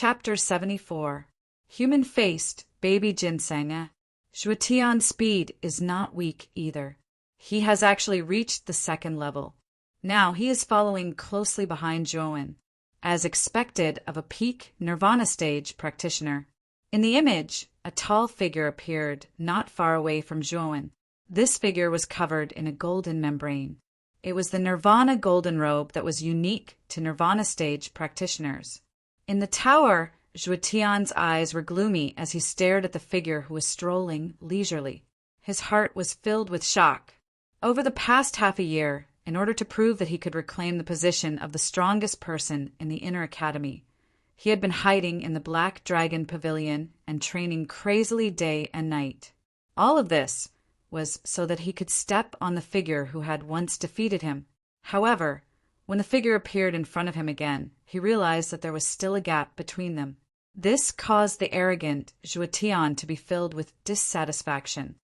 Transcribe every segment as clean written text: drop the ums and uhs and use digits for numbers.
Chapter 74. Human-faced baby ginseng. Zhuotian's speed is not weak either. He has actually reached the second level. Now he is following closely behind Zhuowen, as expected of a peak nirvana stage practitioner. In the image, a tall figure appeared not far away from Zhuowen. This figure was covered in a golden membrane. It was the nirvana golden robe that was unique to nirvana stage practitioners. In the tower, Zhuotian's eyes were gloomy as he stared at the figure who was strolling leisurely. His heart was filled with shock. Over the past half a year, in order to prove that he could reclaim the position of the strongest person in the inner academy, he had been hiding in the Black Dragon Pavilion and training crazily day and night. All of this was so that he could step on the figure who had once defeated him. However, when the figure appeared in front of him again, he realized that there was still a gap between them. This caused the arrogant Zhuotian to be filled with dissatisfaction.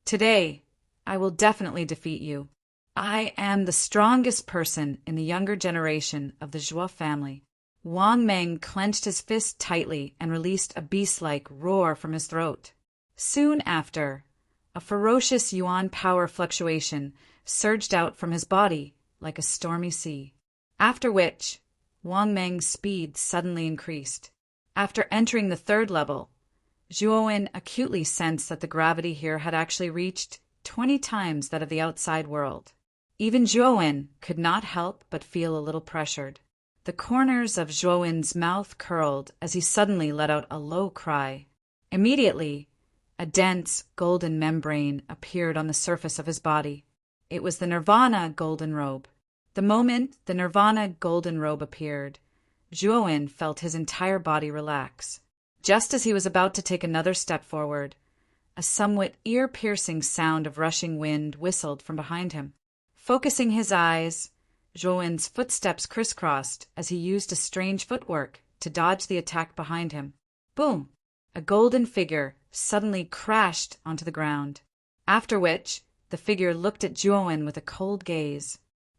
Today, I will definitely defeat you. I am the strongest person in the younger generation of the Zhuo family. Wang Meng clenched his fist tightly and released a beast-like roar from his throat. Soon after, a ferocious yuan power fluctuation surged out from his body like a stormy sea, after which Wang Meng's speed suddenly increased. After entering the third level, Zhuowen acutely sensed that the gravity here had actually reached 20 times that of the outside world. Even Zhuowen could not help but feel a little pressured. The corners of Zhuowen's mouth curled as he suddenly let out a low cry. Immediately, a dense golden membrane appeared on the surface of his body. It was the nirvana golden robe. The moment the nirvana golden robe appeared, Zhuowen felt his entire body relax. Just as he was about to take another step forward, a somewhat ear-piercing sound of rushing wind whistled from behind him. Focusing his eyes, Zhuowen's footsteps crisscrossed as he used a strange footwork to dodge the attack behind him. Boom! A golden figure suddenly crashed onto the ground, after which the figure looked at Zhuowen with a cold gaze.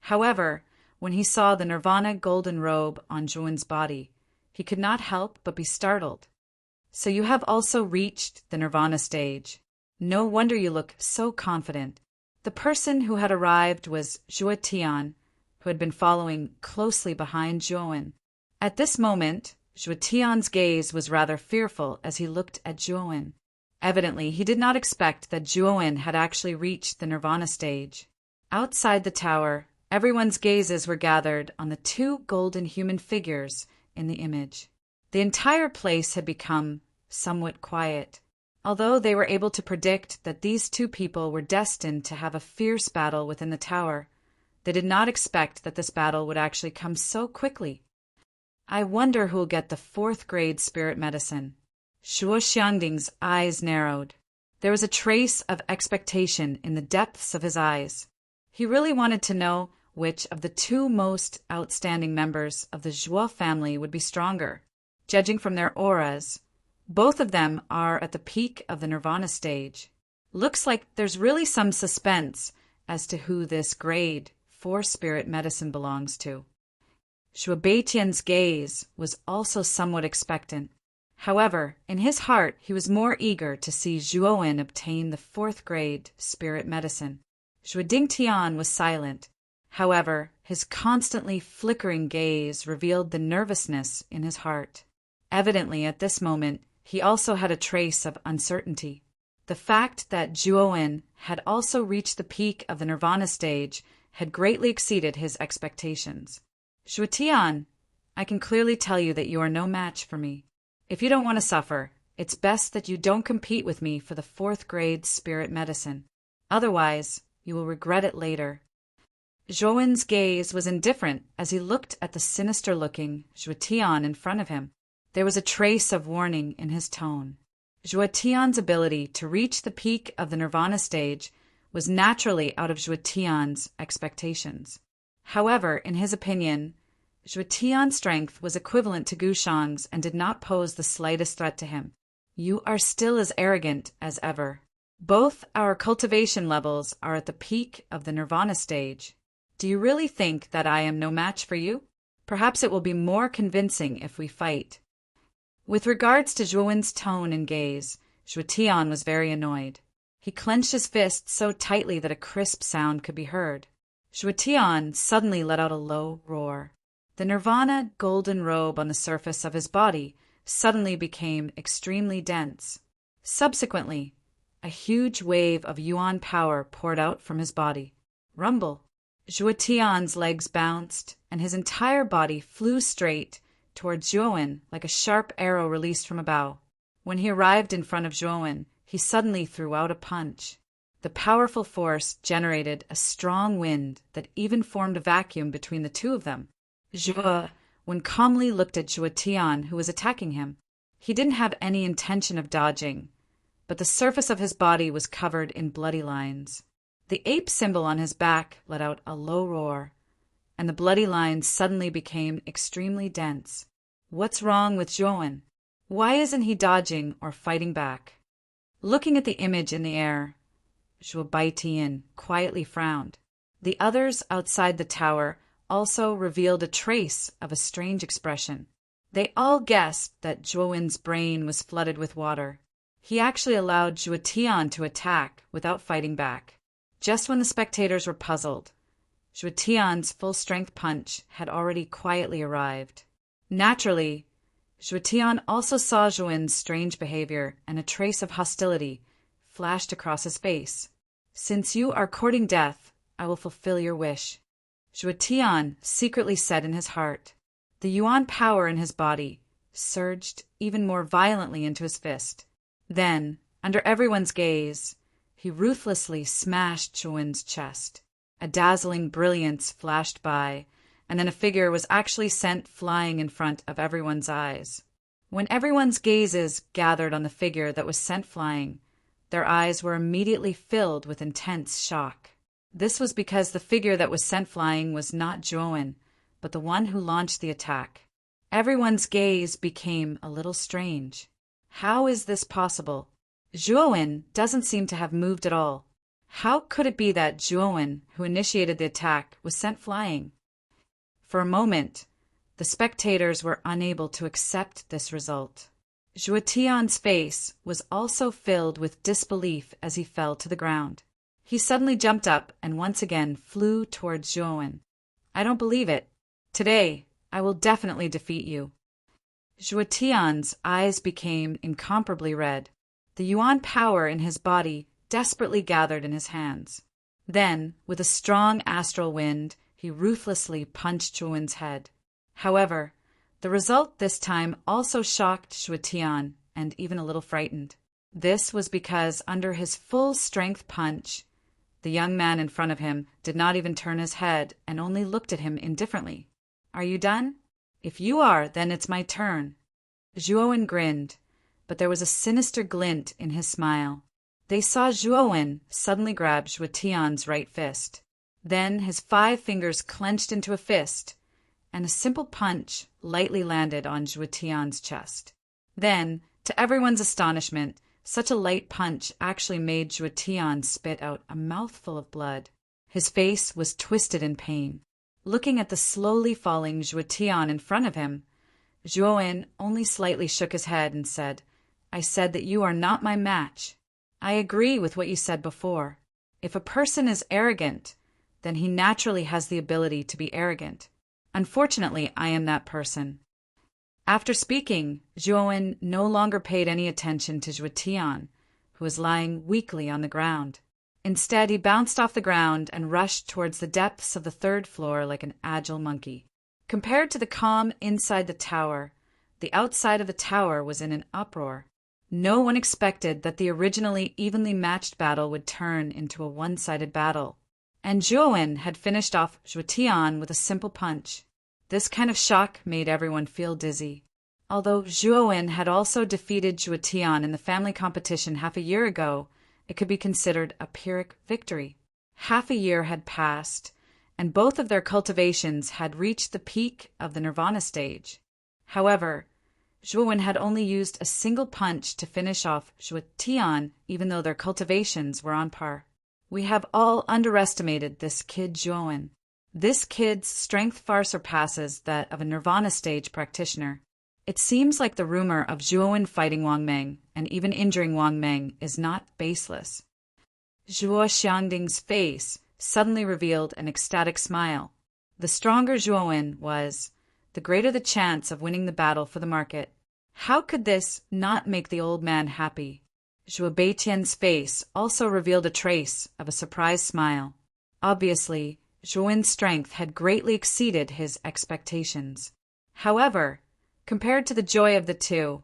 However, when he saw the nirvana golden robe on Zhuowen's body, he could not help but be startled. So you have also reached the nirvana stage. No wonder you look so confident. The person who had arrived was Zhuotian, who had been following closely behind Zhuowen. At this moment, Zhuotian's gaze was rather fearful as he looked at Zhuowen. Evidently, he did not expect that Zhuowen had actually reached the nirvana stage. Outside the tower, everyone's gazes were gathered on the two golden human figures in the image. The entire place had become somewhat quiet. Although they were able to predict that these two people were destined to have a fierce battle within the tower, they did not expect that this battle would actually come so quickly. I wonder who will get the 4th grade spirit medicine. Shuo Xiangding's eyes narrowed. There was a trace of expectation in the depths of his eyes. He really wanted to know which of the two most outstanding members of the Zhuo family would be stronger. Judging from their auras, both of them are at the peak of the nirvana stage. Looks like there's really some suspense as to who this grade 4 spirit medicine belongs to. Shuo Beiqian's gaze was also somewhat expectant. However, in his heart, he was more eager to see Zhuowen obtain the 4th grade spirit medicine. Shuo Dingtian was silent. However, his constantly flickering gaze revealed the nervousness in his heart. Evidently, at this moment, he also had a trace of uncertainty. The fact that Zhuowen had also reached the peak of the nirvana stage had greatly exceeded his expectations. Zhuotian, I can clearly tell you that you are no match for me. If you don't want to suffer, it's best that you don't compete with me for the 4th grade spirit medicine. Otherwise, you will regret it later. Zhuowen's gaze was indifferent as he looked at the sinister-looking Zhuotian in front of him. There was a trace of warning in his tone. Zhuotian's ability to reach the peak of the nirvana stage was naturally out of Zhuotian's expectations. However, in his opinion, Zhuotian's strength was equivalent to Gushang's and did not pose the slightest threat to him. You are still as arrogant as ever. Both our cultivation levels are at the peak of the nirvana stage. Do you really think that I am no match for you? Perhaps it will be more convincing if we fight. With regards to Zhuowen's tone and gaze, Zhuotian was very annoyed. He clenched his fist so tightly that a crisp sound could be heard. Zhuotian suddenly let out a low roar. The nirvana golden robe on the surface of his body suddenly became extremely dense. Subsequently, a huge wave of yuan power poured out from his body. Rumble. Zhuotian's legs bounced, and his entire body flew straight towards Zhuowen like a sharp arrow released from a bow. When he arrived in front of Zhuowen, he suddenly threw out a punch. The powerful force generated a strong wind that even formed a vacuum between the two of them. Zhuowen calmly looked at Zhuotian, who was attacking him. He didn't have any intention of dodging, but the surface of his body was covered in bloody lines. The ape symbol on his back let out a low roar, and the bloody lines suddenly became extremely dense. What's wrong with Zhuowen? Why isn't he dodging or fighting back? Looking at the image in the air, Zhuo Baitian quietly frowned. The others outside the tower also revealed a trace of a strange expression. They all guessed that Zhuowen's brain was flooded with water. He actually allowed Zhuotian to attack without fighting back. Just when the spectators were puzzled, Zhuotian's full-strength punch had already quietly arrived. Naturally, Zhuotian also saw Zhuowen's strange behavior, and a trace of hostility flashed across his face. "Since you are courting death, I will fulfill your wish," Zhuotian secretly said in his heart. The yuan power in his body surged even more violently into his fist. Then, under everyone's gaze, he ruthlessly smashed Zhuowen's chest. A dazzling brilliance flashed by, and then a figure was actually sent flying in front of everyone's eyes. When everyone's gazes gathered on the figure that was sent flying, their eyes were immediately filled with intense shock. This was because the figure that was sent flying was not Zhuowen, but the one who launched the attack. Everyone's gaze became a little strange. How is this possible? Zhuowen doesn't seem to have moved at all. How could it be that Zhuowen, who initiated the attack, was sent flying? For a moment, the spectators were unable to accept this result. Zhuotian's face was also filled with disbelief as he fell to the ground. He suddenly jumped up and once again flew towards Zhuowen. "I don't believe it. Today, I will definitely defeat you." Zhuotian's eyes became incomparably red. The yuan power in his body desperately gathered in his hands. Then, with a strong astral wind, he ruthlessly punched Zhuowen's head. However, the result this time also shocked Zhuotian and even a little frightened. This was because under his full-strength punch, the young man in front of him did not even turn his head and only looked at him indifferently. "Are you done? If you are, then it's my turn." Zhuowen grinned, but there was a sinister glint in his smile. They saw Zhuowen suddenly grab Zhuotian's right fist. Then his 5 fingers clenched into a fist, and a simple punch lightly landed on Zhuotian's chest. Then, to everyone's astonishment, such a light punch actually made Zhuotian spit out a mouthful of blood. His face was twisted in pain. Looking at the slowly falling Zhuotian in front of him, Zhuowen only slightly shook his head and said, "I said that you are not my match. I agree with what you said before. If a person is arrogant, then he naturally has the ability to be arrogant. Unfortunately, I am that person." After speaking, Zhuowen no longer paid any attention to Zhuotian, who was lying weakly on the ground. Instead, he bounced off the ground and rushed towards the depths of the 3rd floor like an agile monkey. Compared to the calm inside the tower, the outside of the tower was in an uproar. No one expected that the originally evenly matched battle would turn into a one-sided battle. And Zhuowen had finished off Zhuotian with a simple punch. This kind of shock made everyone feel dizzy. Although Zhuowen had also defeated Zhuotian in the family competition half a year ago, it could be considered a Pyrrhic victory. Half a year had passed, and both of their cultivations had reached the peak of the nirvana stage. However, Zhuowen had only used a single punch to finish off Zhuotian, even though their cultivations were on par. We have all underestimated this kid Zhuowen. This kid's strength far surpasses that of a nirvana stage practitioner. It seems like the rumor of Zhuowen fighting Wang Meng and even injuring Wang Meng is not baseless. Zhuo Xiangding's face suddenly revealed an ecstatic smile. The stronger Zhuowen was, the greater the chance of winning the battle for the market. How could this not make the old man happy? Zhuo Beitian's face also revealed a trace of a surprised smile. Obviously, Zhuowen's strength had greatly exceeded his expectations. However, compared to the joy of the two,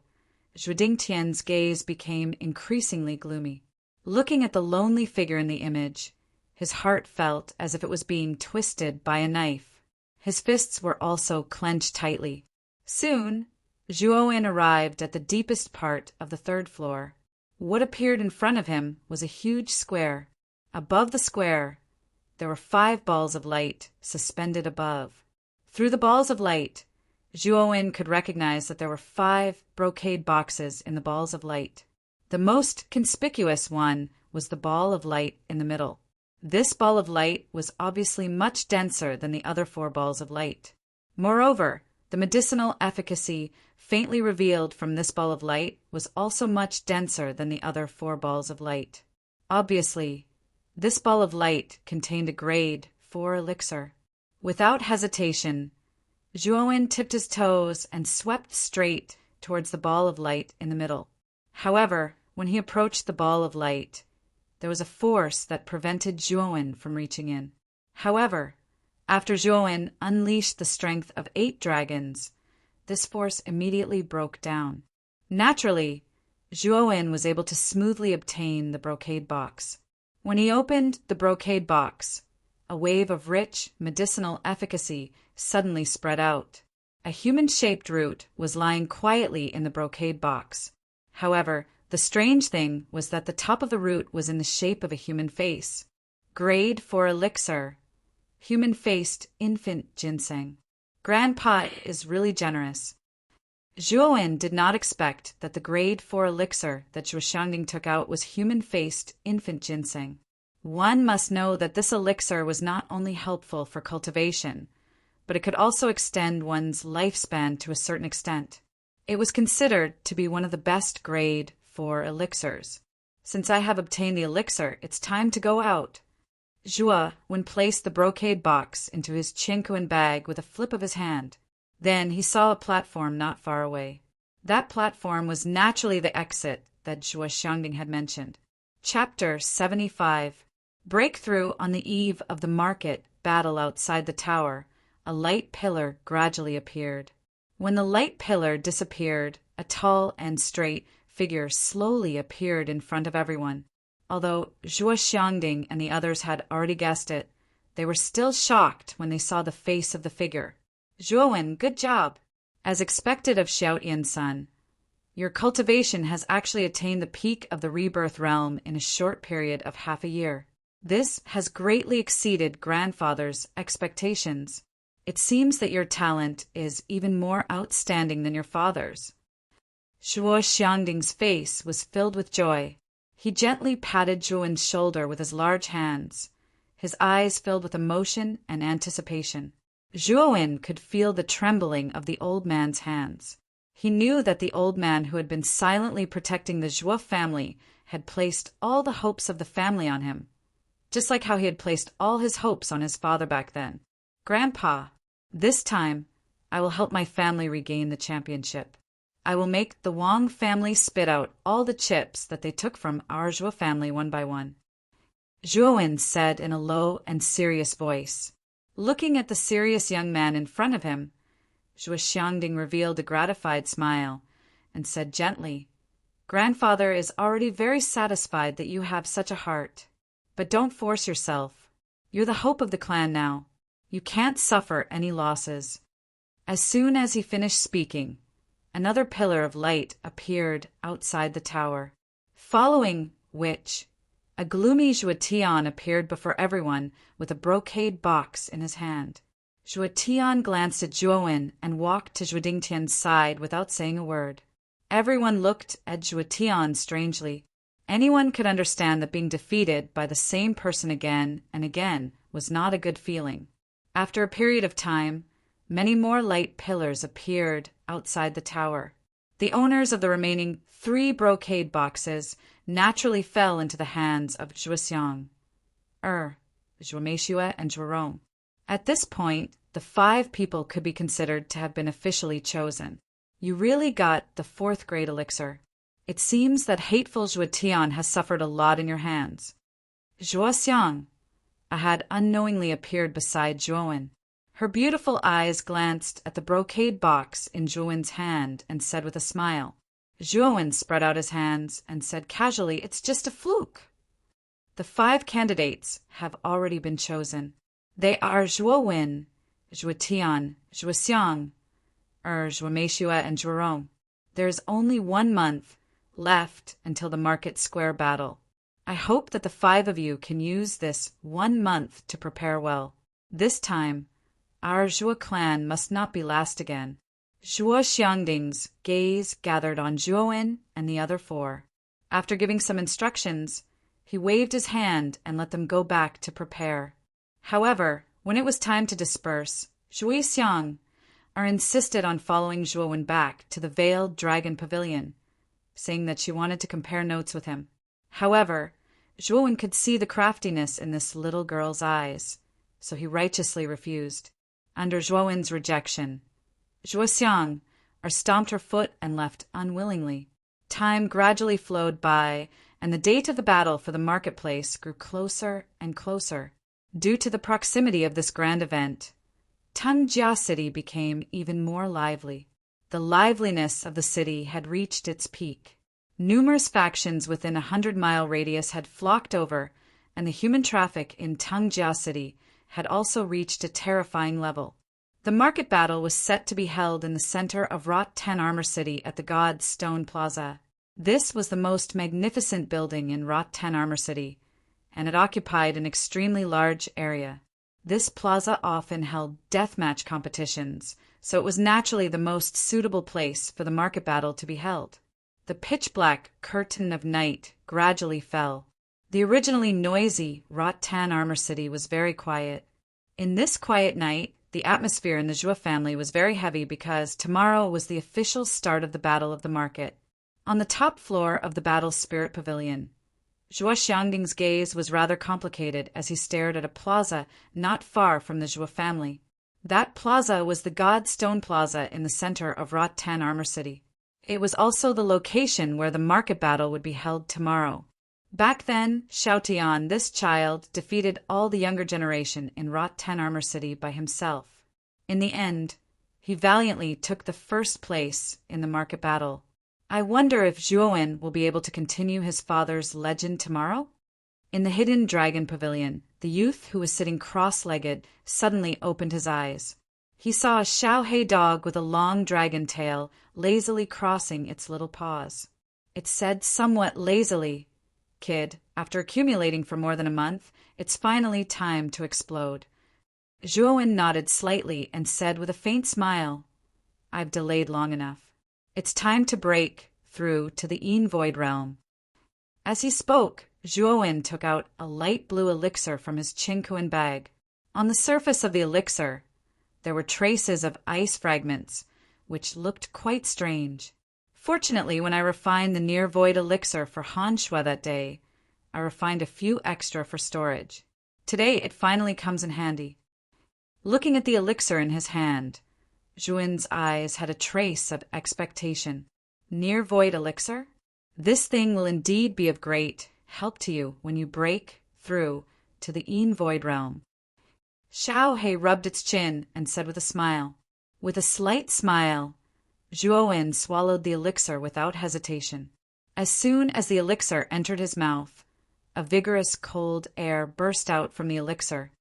Zhuo Dingtian's gaze became increasingly gloomy. Looking at the lonely figure in the image, his heart felt as if it was being twisted by a knife. His fists were also clenched tightly. Soon, Zhuowen arrived at the deepest part of the third floor. What appeared in front of him was a huge square. Above the square, there were 5 balls of light suspended above. Through the balls of light, Zhuowen could recognize that there were 5 brocade boxes in the balls of light. The most conspicuous one was the ball of light in the middle. This ball of light was obviously much denser than the other 4 balls of light. Moreover, the medicinal efficacy faintly revealed from this ball of light was also much denser than the other 4 balls of light. Obviously, this ball of light contained a grade 4 elixir. Without hesitation, Zhuowen tipped his toes and swept straight towards the ball of light in the middle. However, when he approached the ball of light, there was a force that prevented Zhuowen from reaching in. However, after Zhuowen unleashed the strength of 8 dragons, this force immediately broke down. Naturally, Zhuowen was able to smoothly obtain the brocade box. When he opened the brocade box, a wave of rich medicinal efficacy suddenly spread out. A human-shaped root was lying quietly in the brocade box. However, the strange thing was that the top of the root was in the shape of a human face. Grade 4 elixir. Human-faced infant ginseng. Grandpa is really generous. Zhuowen did not expect that the grade 4 elixir that Zhuo Xiangding took out was human-faced infant ginseng. One must know that this elixir was not only helpful for cultivation, but it could also extend one's lifespan to a certain extent. It was considered to be one of the best grade 4 elixirs. Since I have obtained the elixir, it's time to go out. Zhuo placed the brocade box into his Qingquan bag with a flip of his hand. Then he saw a platform not far away. That platform was naturally the exit that Zhuo Xiangding had mentioned. Chapter 75. Breakthrough on the eve of the market battle outside the tower. A light pillar gradually appeared. When the light pillar disappeared, a tall and straight figure slowly appeared in front of everyone. Although Zhuo Xiangding and the others had already guessed it, they were still shocked when they saw the face of the figure. Zhuowen, good job! As expected of Xiaotian's son, your cultivation has actually attained the peak of the rebirth realm in a short period of half a year. This has greatly exceeded grandfather's expectations. It seems that your talent is even more outstanding than your father's. Zhuo Xiangding's face was filled with joy. He gently patted Zhuowen's shoulder with his large hands, his eyes filled with emotion and anticipation. Zhuowen could feel the trembling of the old man's hands. He knew that the old man who had been silently protecting the Zhuo family had placed all the hopes of the family on him, just like how he had placed all his hopes on his father back then. Grandpa, this time I will help my family regain the championship. I will make the Wang family spit out all the chips that they took from our Zhuo family one by one. Zhuowen said in a low and serious voice. Looking at the serious young man in front of him, Zhuo Xiangding revealed a gratified smile and said gently, Grandfather is already very satisfied that you have such a heart. But don't force yourself. You're the hope of the clan now. You can't suffer any losses. As soon as he finished speaking, another pillar of light appeared outside the tower, following which a gloomy Zhuotian appeared before everyone with a brocade box in his hand. Zhuotian glanced at Zhuowen and walked to Zhuo Dingtian's side without saying a word. Everyone looked at Zhuotian strangely. Anyone could understand that being defeated by the same person again and again was not a good feeling. After a period of time, many more light pillars appeared outside the tower. The owners of the remaining 3 brocade boxes naturally fell into the hands of Zhuoxiang, Zhuomei and Zhuorong. At this point, the 5 people could be considered to have been officially chosen. You really got the 4th grade elixir. It seems that hateful Zhuotian has suffered a lot in your hands. Zhuoxiang had unknowingly appeared beside Zhuowen. Her beautiful eyes glanced at the brocade box in Zhuowen's hand and said with a smile. Zhuowen spread out his hands and said casually, "It's just a fluke." The 5 candidates have already been chosen. They are Zhuowen, Zhuotian, Zhuoxiang, Zhuomei and Zhuorong. There is only 1 month left until the Market Square battle. I hope that the 5 of you can use this 1 month to prepare well. This time, our Zhuo clan must not be last again. Zhuo Xiangding's gaze gathered on Zhuowen and the other 4. After giving some instructions, he waved his hand and let them go back to prepare. However, when it was time to disperse, Zhuo Xiang insisted on following Zhuowen back to the Veiled Dragon Pavilion, saying that she wanted to compare notes with him. However, Zhuowen could see the craftiness in this little girl's eyes, so he righteously refused. Under Zhuowen's rejection, Zhuoxiang stomped her foot and left unwillingly. Time gradually flowed by, and the date of the battle for the marketplace grew closer and closer. Due to the proximity of this grand event, Tangjia City became even more lively. The liveliness of the city had reached its peak. Numerous factions within a 100-mile radius had flocked over, and the human traffic in Tangjia City had also reached a terrifying level. The market battle was set to be held in the center of Rot 10 Armor City at the God's Stone Plaza. This was the most magnificent building in Rot 10 Armor City, and it occupied an extremely large area. This plaza often held deathmatch competitions, so it was naturally the most suitable place for the market battle to be held. The pitch-black curtain of night gradually fell. The originally noisy Rot 10 Armor City was very quiet. In this quiet night, the atmosphere in the Zhuo family was very heavy because tomorrow was the official start of the Battle of the Market. On the top floor of the Battle Spirit Pavilion, Zhuo Xiangding's gaze was rather complicated as he stared at a plaza not far from the Zhuo family. That plaza was the God Stone Plaza in the center of Rot 10 Armor City. It was also the location where the market battle would be held tomorrow. Back then, Xiaotian, this child, defeated all the younger generation in Rot 10 Armor City by himself. In the end, he valiantly took the first place in the market battle. I wonder if Zhuowen will be able to continue his father's legend tomorrow? In the hidden dragon pavilion, the youth who was sitting cross-legged suddenly opened his eyes. He saw a Xiaohe dog with a long dragon tail lazily crossing its little paws. It said somewhat lazily, "Kid, after accumulating for more than a month, it's finally time to explode." Zhuowen nodded slightly and said with a faint smile, "I've delayed long enough. It's time to break through to the Yin Void realm." As he spoke, Zhuowen took out a light blue elixir from his Qingkuan bag. On the surface of the elixir, there were traces of ice fragments, which looked quite strange. Fortunately, when I refined the Near Void elixir for Han Shui that day, I refined a few extra for storage. Today, it finally comes in handy. Looking at the elixir in his hand, Zhuowen's eyes had a trace of expectation. Near Void elixir? This thing will indeed be of great help to you when you break through to the Yin Void realm. Xiaohe rubbed its chin and said with a smile. With a slight smile, Zhuowen swallowed the elixir without hesitation. As soon as the elixir entered his mouth, a vigorous cold air burst out from the elixir.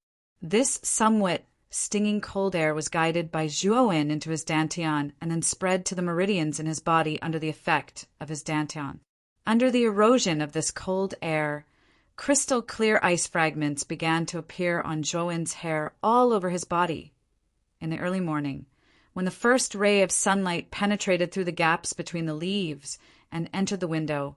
This somewhat stinging cold air was guided by Zhuowen into his dantian and then spread to the meridians in his body under the effect of his dantian. Under the erosion of this cold air, crystal clear ice fragments began to appear on Zhuowen's hair all over his body. In the early morning, when the first ray of sunlight penetrated through the gaps between the leaves and entered the window,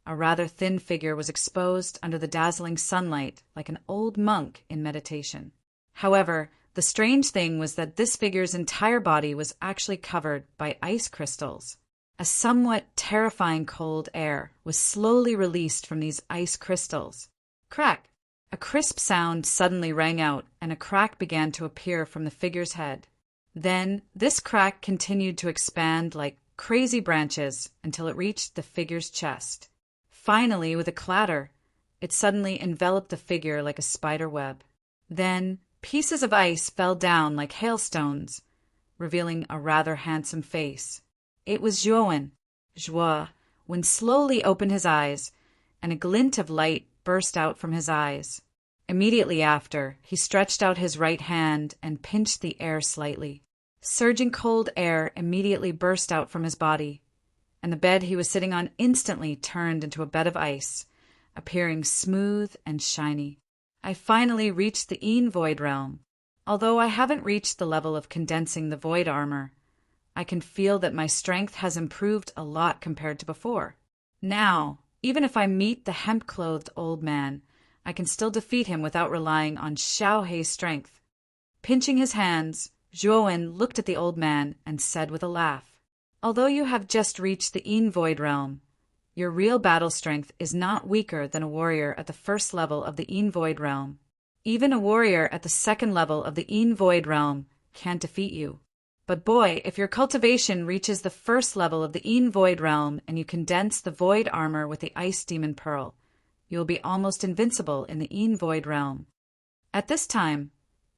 a rather thin figure was exposed under the dazzling sunlight like an old monk in meditation. However, The strange thing was that this figure's entire body was actually covered by ice crystals. A somewhat terrifying cold air was slowly released from these ice crystals. Crack! A crisp sound suddenly rang out, and a crack began to appear from the figure's head. Then, this crack continued to expand like crazy branches until it reached the figure's chest. Finally, with a clatter, it suddenly enveloped the figure like a spider web. Then, pieces of ice fell down like hailstones, revealing a rather handsome face. It was Zhuowen. Zhuowen slowly opened his eyes, and a glint of light burst out from his eyes. Immediately after, he stretched out his right hand and pinched the air slightly. Surging cold air immediately burst out from his body, and the bed he was sitting on instantly turned into a bed of ice, appearing smooth and shiny. I finally reached the Een Void Realm. Although I haven't reached the level of condensing the void armor, I can feel that my strength has improved a lot compared to before. Now, even if I meet the hemp-clothed old man, I can still defeat him without relying on Xiaohei's strength. Pinching his hands, Zhuowen looked at the old man and said with a laugh, "Although you have just reached the Een Void Realm, your real battle strength is not weaker than a warrior at the first level of the Een Void Realm. Even a warrior at the second level of the Een Void Realm can't defeat you. But boy, if your cultivation reaches the first level of the Een Void Realm and you condense the void armor with the Ice Demon Pearl, you will be almost invincible in the Een Void Realm." At this time,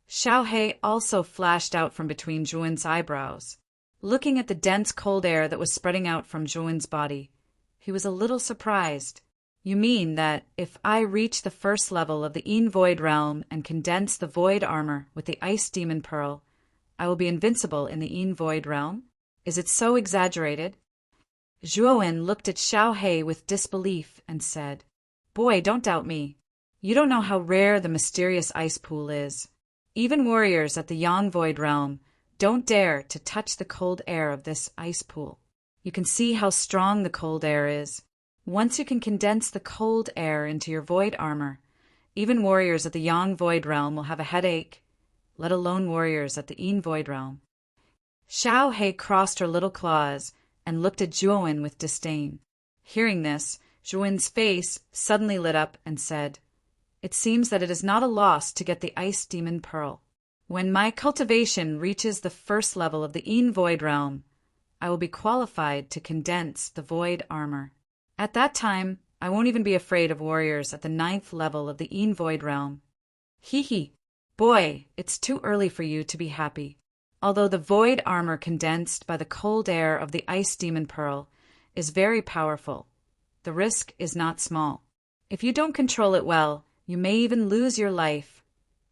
Xiaohei also flashed out from between Zhuowen's eyebrows. Looking at the dense cold air that was spreading out from Zhuowen's body, he was a little surprised. "You mean that if I reach the first level of the Een Void Realm and condense the void armor with the Ice Demon Pearl, I will be invincible in the Een Void Realm? Is it so exaggerated?" Zhuowen looked at Xiaohei with disbelief and said, "Boy, don't doubt me. You don't know how rare the mysterious ice pool is. Even warriors at the Yang Void Realm don't dare to touch the cold air of this ice pool. You can see how strong the cold air is. Once you can condense the cold air into your void armor, even warriors at the Yang Void Realm will have a headache, let alone warriors at the Een Void Realm." Xiaohei crossed her little claws and looked at Zhuowen with disdain. Hearing this, Zhuowen's face suddenly lit up and said, "It seems that it is not a loss to get the Ice Demon Pearl. When my cultivation reaches the first level of the Een Void Realm, I will be qualified to condense the void armor. At that time, I won't even be afraid of warriors at the 9th level of the Een Void Realm." "Hee. Boy, it's too early for you to be happy. Although the void armor condensed by the cold air of the Ice Demon Pearl is very powerful, the risk is not small. If you don't control it well, you may even lose your life,"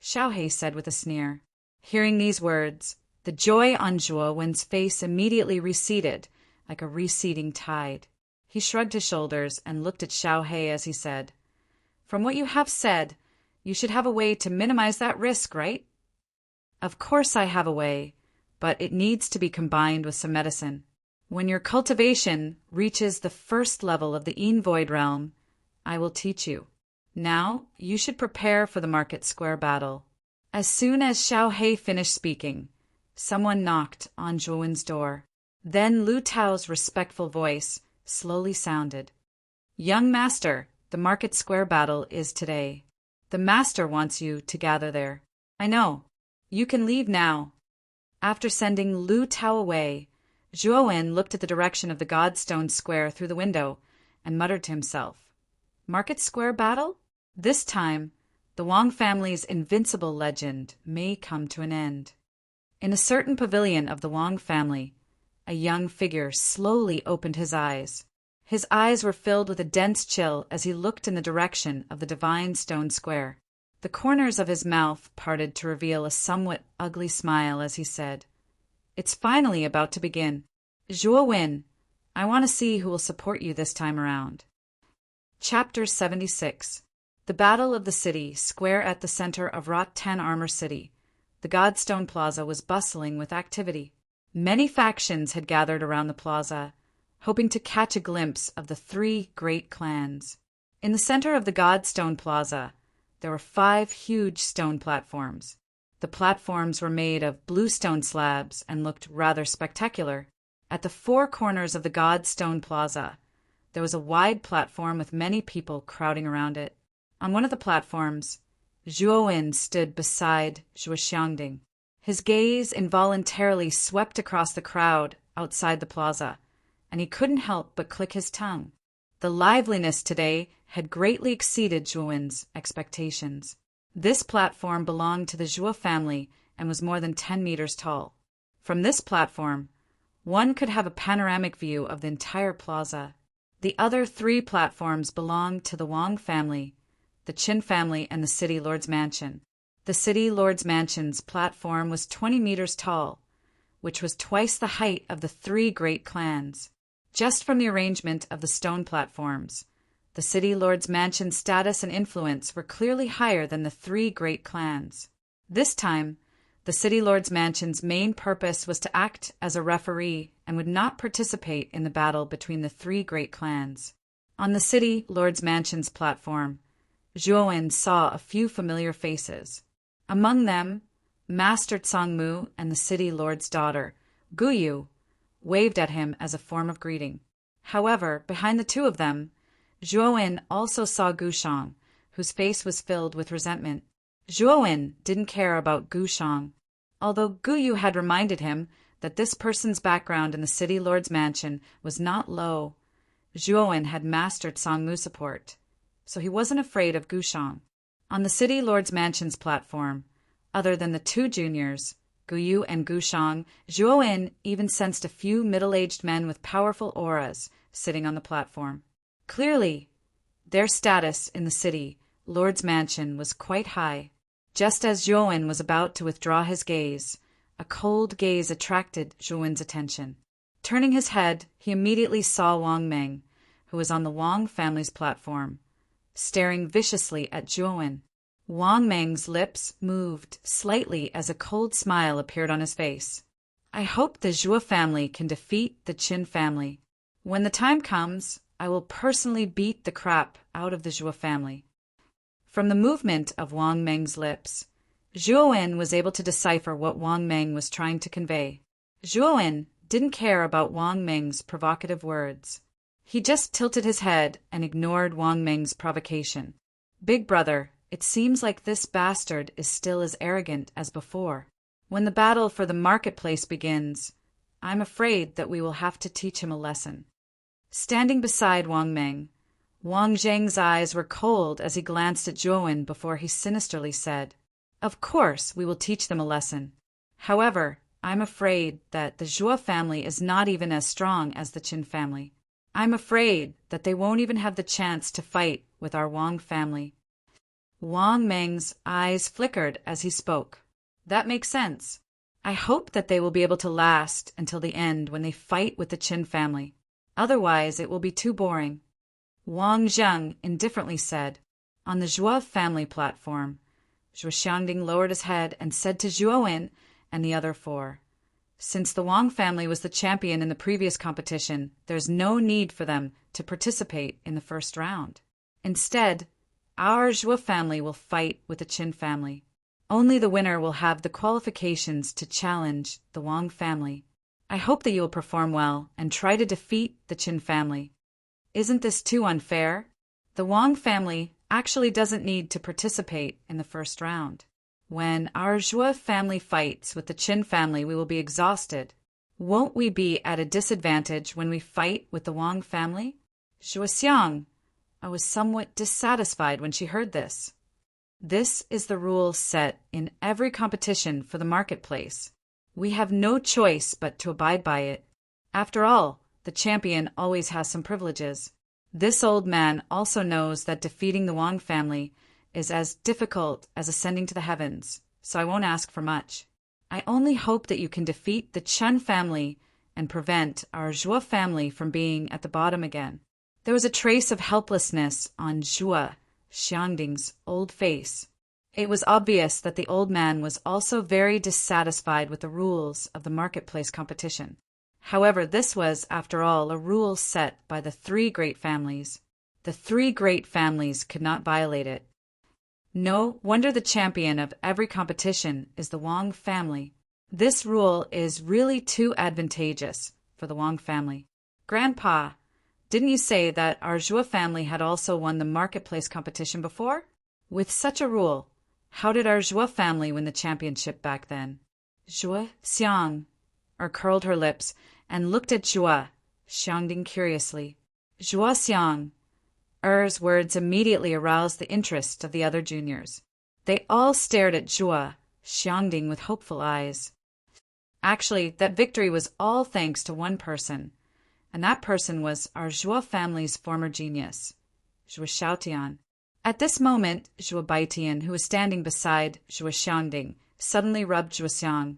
Xiaohei said with a sneer. Hearing these words, the joy on Zhuowen's face immediately receded like a receding tide. He shrugged his shoulders and looked at Xiaohei as he said, "From what you have said, you should have a way to minimize that risk, right?" "Of course I have a way, but it needs to be combined with some medicine. When your cultivation reaches the first level of the Een Void Realm, I will teach you. Now, you should prepare for the Market Square battle." As soon as Xiaohei finished speaking, someone knocked on Zhuowen's door. Then Lu Tao's respectful voice slowly sounded. "Young master, the Market Square battle is today. The master wants you to gather there." "I know. You can leave now." After sending Lu Tao away, Zhuowen looked at the direction of the Godstone Square through the window and muttered to himself, "Market Square battle? This time, the Wang family's invincible legend may come to an end." In a certain pavilion of the Wang family, a young figure slowly opened his eyes. His eyes were filled with a dense chill as he looked in the direction of the Divine Stone Square. The corners of his mouth parted to reveal a somewhat ugly smile as he said, "It's finally about to begin. Zhuowen, I want to see who will support you this time around." Chapter 76. The Battle of the City, square at the center of Rot-Ten Armor City. The Godstone Plaza was bustling with activity. Many factions had gathered around the plaza, hoping to catch a glimpse of the three great clans. In the center of the Godstone Plaza, there were 5 huge stone platforms. The platforms were made of bluestone slabs and looked rather spectacular. At the four corners of the Godstone Plaza, there was a wide platform with many people crowding around it. On one of the platforms, Zhuowen stood beside Zhuo Xiangding. His gaze involuntarily swept across the crowd outside the plaza, and he couldn't help but click his tongue. The liveliness today had greatly exceeded Zhuowen's expectations. This platform belonged to the Zhuo family and was more than 10 meters tall. From this platform, one could have a panoramic view of the entire plaza. The other three platforms belonged to the Wang family, the Qin family, and the City Lord's Mansion. The City Lord's Mansion's platform was 20 meters tall, which was twice the height of the three great clans. Just from the arrangement of the stone platforms, the City Lord's Mansion's status and influence were clearly higher than the three great clans. This time, the City Lord's Mansion's main purpose was to act as a referee and would not participate in the battle between the three great clans. On the City Lord's Mansion's platform, Zhuowen saw a few familiar faces. Among them, Master Tsangmu and the City Lord's daughter, Guyu, waved at him as a form of greeting. However, behind the two of them, Zhuowen also saw Gushang, whose face was filled with resentment. Zhuowen didn't care about Gushang. Although Guyu had reminded him that this person's background in the City Lord's Mansion was not low, Zhuowen had mastered Tsangmu's support, so he wasn't afraid of Gushang. On the City Lord's Mansion's platform, other than the two juniors, Guyu and Gushang, Zhuowen even sensed a few middle-aged men with powerful auras sitting on the platform. Clearly, their status in the City Lord's Mansion was quite high. Just as Zhuowen was about to withdraw his gaze, a cold gaze attracted Zhuowen's attention. Turning his head, he immediately saw Wang Meng, who was on the Wang family's platform, staring viciously at Zhuowen. Wang Meng's lips moved slightly as a cold smile appeared on his face. I hope the Zhuo family can defeat the Qin family. When the time comes, I will personally beat the crap out of the Zhuo family. From the movement of Wang Meng's lips, Zhuowen was able to decipher what Wang Meng was trying to convey. Zhuowen didn't care about Wang Meng's provocative words. He just tilted his head and ignored Wang Meng's provocation. Big brother, it seems like this bastard is still as arrogant as before. When the battle for the marketplace begins, I'm afraid that we will have to teach him a lesson. Standing beside Wang Meng, Wang Zheng's eyes were cold as he glanced at Zhuowen before he sinisterly said, Of course we will teach them a lesson. However, I'm afraid that the Zhuo family is not even as strong as the Qin family. I'm afraid that they won't even have the chance to fight with our Wang family. Wang Meng's eyes flickered as he spoke. That makes sense. I hope that they will be able to last until the end when they fight with the Qin family. Otherwise, it will be too boring. Wang Zheng indifferently said. On the Zhuo family platform, Zhuo Xiangding lowered his head and said to Zhuowen and the other four, Since the Wang family was the champion in the previous competition, there's no need for them to participate in the first round. Instead, our Zhuo family will fight with the Qin family. Only the winner will have the qualifications to challenge the Wang family. I hope that you will perform well and try to defeat the Qin family. Isn't this too unfair? The Wang family actually doesn't need to participate in the first round. When our Zhuo family fights with the Qin family, we will be exhausted. Won't we be at a disadvantage when we fight with the Wang family? Zhuo Xiang was somewhat dissatisfied when she heard this. This is the rule set in every competition for the marketplace. We have no choice but to abide by it. After all, the champion always has some privileges. This old man also knows that defeating the Wang family is as difficult as ascending to the heavens, so I won't ask for much. I only hope that you can defeat the Chen family and prevent our Zhuo family from being at the bottom again. There was a trace of helplessness on Zhuo Xiangding's old face. It was obvious that the old man was also very dissatisfied with the rules of the marketplace competition. However, this was, after all, a rule set by the three great families. The three great families could not violate it. No wonder the champion of every competition is the Wang family. This rule is really too advantageous for the Wang family. Grandpa, didn't you say that our Zhuo family had also won the marketplace competition before? With such a rule, how did our Zhuo family win the championship back then? Zhuo Xiang curled her lips and looked at Zhuo Xiangding curiously. Zhuo Xiang Er's words immediately aroused the interest of the other juniors. They all stared at Zhuo Xiangding with hopeful eyes. Actually, that victory was all thanks to one person, and that person was our Zhuo family's former genius, Zhuo Xiaotian. At this moment, Zhuo Baitian, who was standing beside Zhuo Xiangding, suddenly rubbed Zhuo Xiang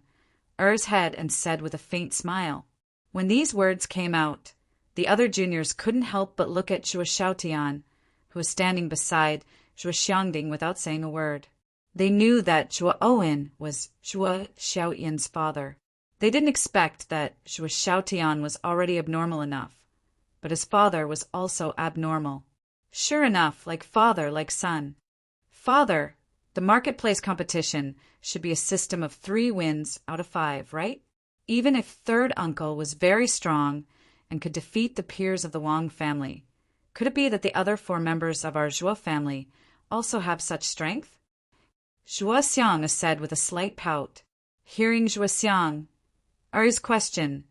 Er's head and said with a faint smile. When these words came out, the other juniors couldn't help but look at Zhuo Xiaotian, who was standing beside Zhuo Xiangding without saying a word. They knew that Zhuo Owen was Zhuo Xiaoyan's father. They didn't expect that Zhuo Xiaotian was already abnormal enough, but his father was also abnormal. Sure enough, like father, like son. Father, the marketplace competition should be a system of 3 wins out of 5, right? Even if third uncle was very strong and could defeat the peers of the Wang family, could it be that the other 4 members of our Zhuo family also have such strength? Zhuo Xiang said with a slight pout. Hearing Zhuo Xiang Er's question,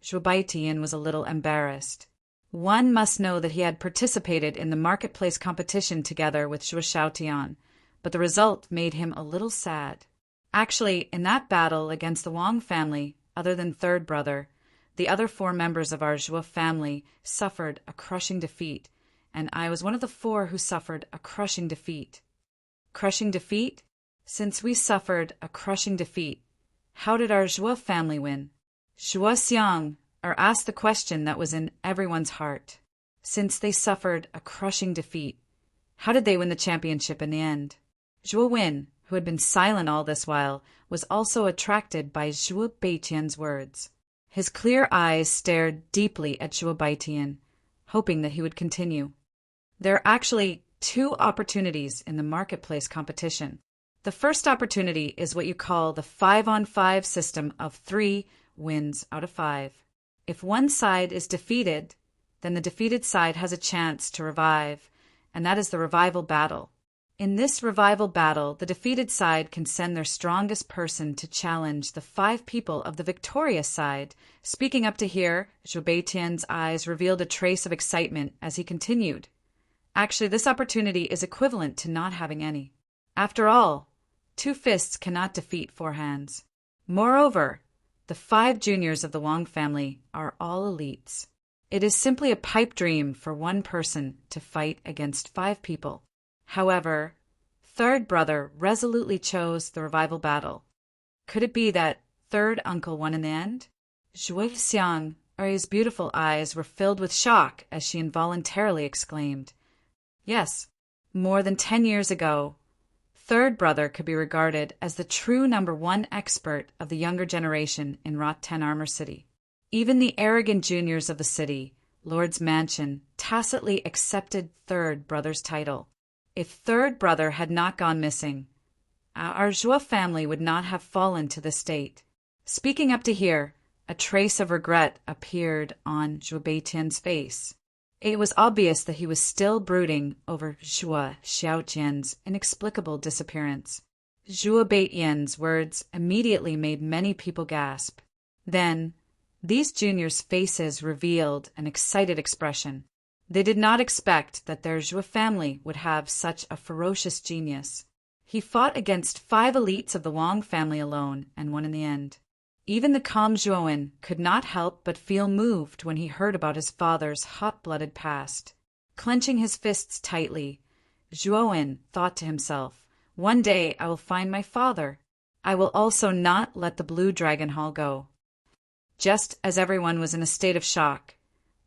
Zhuo Baitian was a little embarrassed. One must know that he had participated in the marketplace competition together with Zhuo Xiaotian, but the result made him a little sad. Actually, in that battle against the Wang family, other than third brother, the other 4 members of our Zhuo family suffered a crushing defeat, and I was one of the 4 who suffered a crushing defeat. Crushing defeat? Since we suffered a crushing defeat, how did our Zhuo family win? Zhuo Xiang asked the question that was in everyone's heart. Since they suffered a crushing defeat, how did they win the championship in the end? Zhuo Wen, who had been silent all this while, was also attracted by Zhuo Baitian's words. His clear eyes stared deeply at Zhuo Baitian, hoping that he would continue. There are actually 2 opportunities in the marketplace competition. The first opportunity is what you call the 5-on-5 system of 3 wins out of 5. If one side is defeated, then the defeated side has a chance to revive, and that is the revival battle. In this revival battle, the defeated side can send their strongest person to challenge the 5 people of the victorious side. Speaking up to here, Zhuo Baitian's eyes revealed a trace of excitement as he continued. Actually, this opportunity is equivalent to not having any. After all, 2 fists cannot defeat 4 hands. Moreover, the 5 juniors of the Wang family are all elites. It is simply a pipe dream for one person to fight against 5 people. However, third brother resolutely chose the revival battle. Could it be that third uncle won in the end? Zhuo Xiang, Ari's beautiful eyes were filled with shock as she involuntarily exclaimed, Yes, more than 10 years ago, third brother could be regarded as the true #1 expert of the younger generation in Rot-Ten Armor City. Even the arrogant juniors of the city, Lord's Mansion, tacitly accepted third brother's title. If third brother had not gone missing, our Zhuo family would not have fallen to this state. Speaking up to here, a trace of regret appeared on Zhuo Baitian's face. It was obvious that he was still brooding over Zhuo Xiaotian's inexplicable disappearance. Zhuo Baitian's words immediately made many people gasp. Then, these juniors' faces revealed an excited expression. They did not expect that their Zhuo family would have such a ferocious genius. He fought against 5 elites of the Wang family alone and won in the end. Even the calm Zhuowen could not help but feel moved when he heard about his father's hot-blooded past. Clenching his fists tightly, Zhuowen thought to himself, One day I will find my father. I will also not let the Blue Dragon Hall go. Just as everyone was in a state of shock,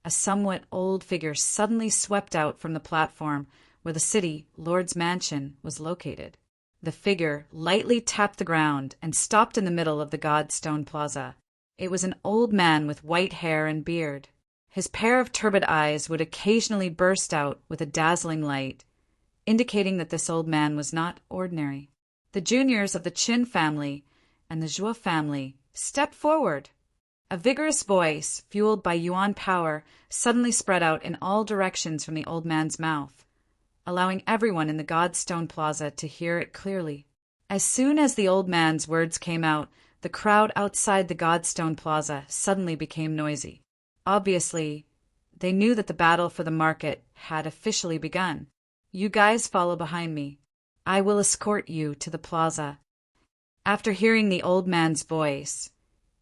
a somewhat old figure suddenly swept out from the platform where the city Lord's Mansion was located. The figure lightly tapped the ground and stopped in the middle of the Godstone Plaza. It was an old man with white hair and beard. His pair of turbid eyes would occasionally burst out with a dazzling light, indicating that this old man was not ordinary. The juniors of the Qin family and the Zhuo family stepped forward. A vigorous voice, fueled by Yuan power, suddenly spread out in all directions from the old man's mouth, allowing everyone in the Godstone Plaza to hear it clearly. As soon as the old man's words came out, the crowd outside the Godstone Plaza suddenly became noisy. Obviously, they knew that the battle for the market had officially begun. You guys follow behind me. I will escort you to the plaza. After hearing the old man's voice,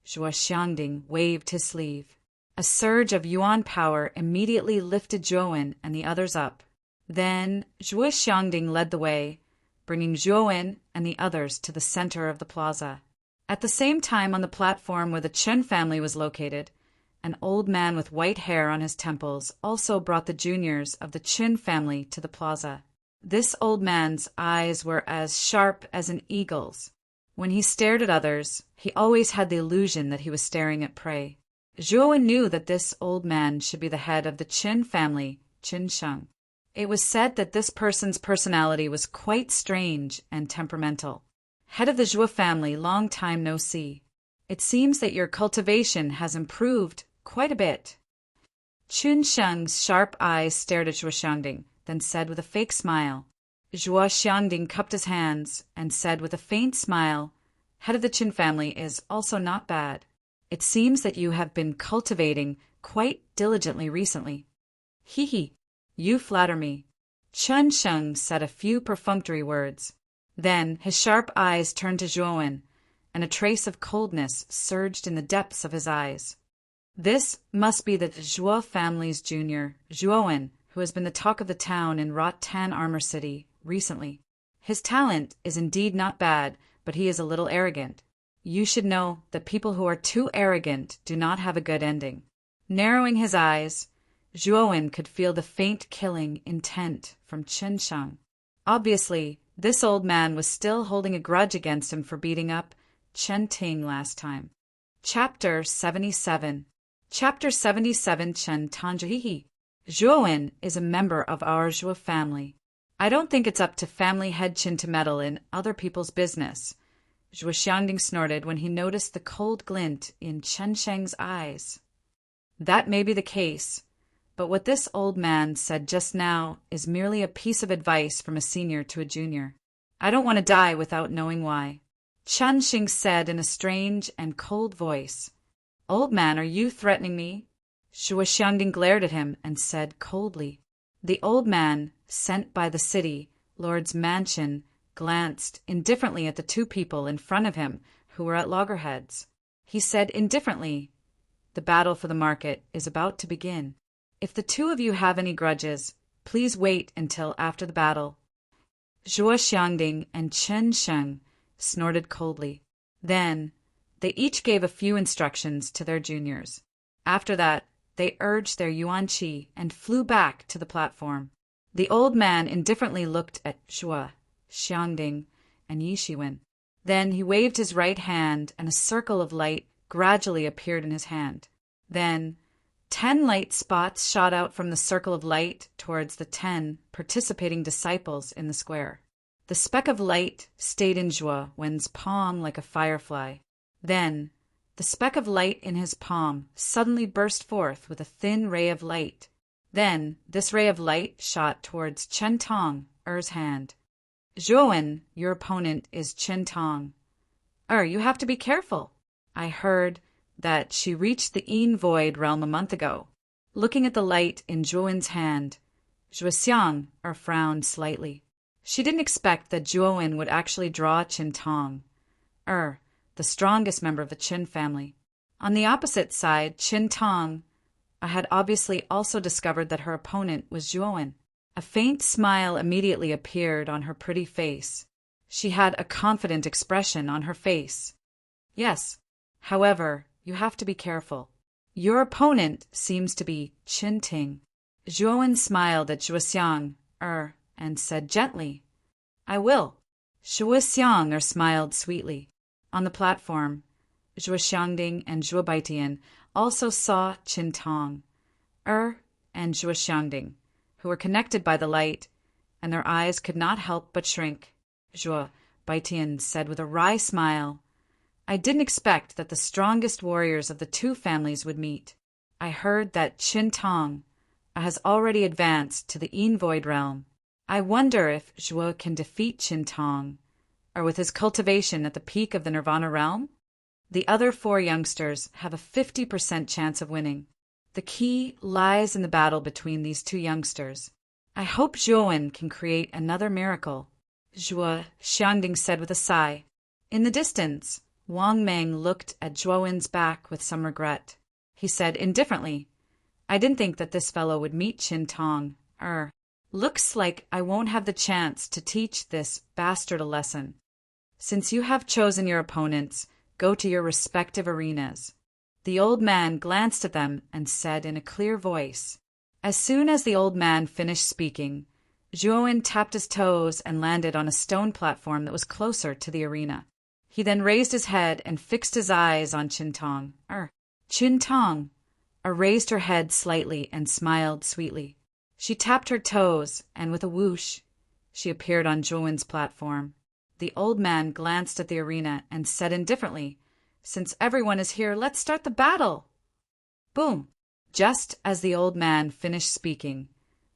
Zhuo Xiangding waved his sleeve. A surge of Yuan power immediately lifted Zhuowen and the others up. Then Zhuo Xiangding led the way, bringing Zhuowen and the others to the center of the plaza. At the same time, on the platform where the Chen family was located, an old man with white hair on his temples also brought the juniors of the Qin family to the plaza. This old man's eyes were as sharp as an eagle's. When he stared at others, he always had the illusion that he was staring at prey. Zhuo knew that this old man should be the head of the Qin family, Qin Sheng. It was said that this person's personality was quite strange and temperamental. Head of the Zhuo family, long time no see. It seems that your cultivation has improved quite a bit. Qin Sheng's sharp eyes stared at Zhuo Xiangding, then said with a fake smile. Zhuo Xiangding cupped his hands and said with a faint smile, "Head of the Qin family is also not bad. It seems that you have been cultivating quite diligently recently." "Hee hee, you flatter me." Qin Sheng said a few perfunctory words. Then his sharp eyes turned to Zhuowen, and a trace of coldness surged in the depths of his eyes. This must be the Zhuo family's junior, Zhuowen, who has been the talk of the town in Rotan Armor City recently. His talent is indeed not bad, but he is a little arrogant. You should know that people who are too arrogant do not have a good ending. Narrowing his eyes, Zhuowen could feel the faint killing intent from Qin Sheng. Obviously, this old man was still holding a grudge against him for beating up Chen Ting last time. Chapter 77. Chapter 77. Chen Tangjihi. Zhuowen is a member of our Zhuo family. I don't think it's up to family head Qin to meddle in other people's business. Zhuo Xiangding snorted when he noticed the cold glint in Chen Sheng's eyes. That may be the case, but what this old man said just now is merely a piece of advice from a senior to a junior. I don't want to die without knowing why. Chen Xing said in a strange and cold voice. Old man, are you threatening me? Zhuo Xiangding glared at him and said coldly. The old man, sent by the city lord's mansion, glanced indifferently at the two people in front of him who were at loggerheads. He said indifferently, "The battle for the market is about to begin. If the two of you have any grudges, please wait until after the battle." Zhuo Xiangding and Qin Sheng snorted coldly. Then they each gave a few instructions to their juniors. After that, they urged their yuan qi and flew back to the platform. The old man indifferently looked at Zhuo Xiangding and Yi Shiwen. Then he waved his right hand and a circle of light gradually appeared in his hand. Then 10 light spots shot out from the circle of light towards the 10 participating disciples in the square. The speck of light stayed in Zhuo Wen's palm like a firefly. Then the speck of light in his palm suddenly burst forth with a thin ray of light. Then this ray of light shot towards Chen Tong, hand. "Zhuowen, your opponent is Chen Tong. You have to be careful. I heard that she reached the Yin Void realm a month ago." Looking at the light in Zhuowen's hand, Zhuo Xiang frowned slightly. She didn't expect that Zhuowen would actually draw Chen Tong, the strongest member of the Qin family. On the opposite side, Chen Tong had obviously also discovered that her opponent was Zhuowen. A faint smile immediately appeared on her pretty face. She had a confident expression on her face. "Yes, however, you have to be careful. Your opponent seems to be Qin Ting." Zhuowen smiled at Zhuo Xiang, and said gently, "I will." Zhuo Xiang smiled sweetly. On the platform, Zhuo Xiangding and Zhuo Baitian also saw Qin Tong, and Zhuo Xiangding, who were connected by the light, and their eyes could not help but shrink. Zhuo Baitian said with a wry smile, I didn't expect that the strongest warriors of the two families would meet. I heard that Qin Tong has already advanced to the Void realm. I wonder if Zhuo can defeat Qin Tong, or with his cultivation at the peak of the Nirvana realm? The other 4 youngsters have a 50% chance of winning. The key lies in the battle between these 2 youngsters. I hope Zhuowen can create another miracle, Zhuo Xiangding said with a sigh. In the distance, Wang Meng looked at Zhuowen's back with some regret. He said indifferently, I didn't think that this fellow would meet Qin Tong. Looks like I won't have the chance to teach this bastard a lesson. Since you have chosen your opponents, go to your respective arenas. The old man glanced at them and said in a clear voice. As soon as the old man finished speaking, Zhuowen tapped his toes and landed on a stone platform that was closer to the arena. He then raised his head and fixed his eyes on Qin Tong. Qin Tong raised her head slightly and smiled sweetly. She tapped her toes, and with a whoosh, she appeared on Zhuowen's platform. The old man glanced at the arena and said indifferently, Since everyone is here, let's start the battle. Boom! Just as the old man finished speaking,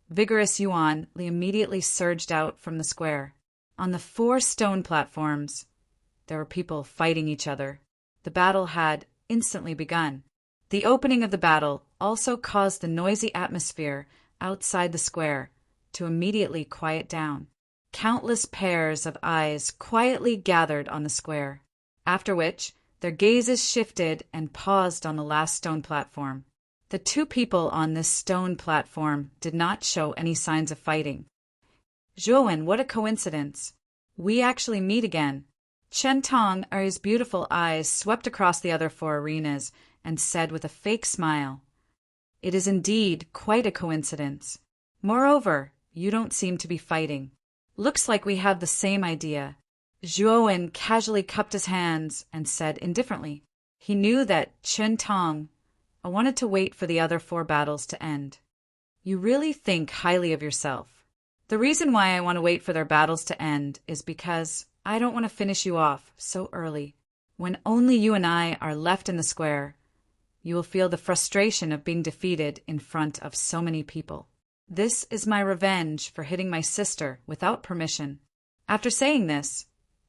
vigorous Yuan Li immediately surged out from the square. On the 4 stone platforms, there were people fighting each other. The battle had instantly begun. The opening of the battle also caused the noisy atmosphere outside the square to immediately quiet down. Countless pairs of eyes quietly gathered on the square, after which their gazes shifted and paused on the last stone platform. The 2 people on this stone platform did not show any signs of fighting. Zhuowen, what a coincidence. We actually meet again. Qin Tong, his beautiful eyes swept across the other 4 arenas and said with a fake smile, It is indeed quite a coincidence. Moreover, you don't seem to be fighting. Looks like we have the same idea. Zhuowen casually cupped his hands and said indifferently. He knew that Qin Tong wanted to wait for the other 4 battles to end. You really think highly of yourself. The reason why I want to wait for their battles to end is because I don't want to finish you off so early. When only you and I are left in the square, you will feel the frustration of being defeated in front of so many people. This is my revenge for hitting my sister without permission. After saying this,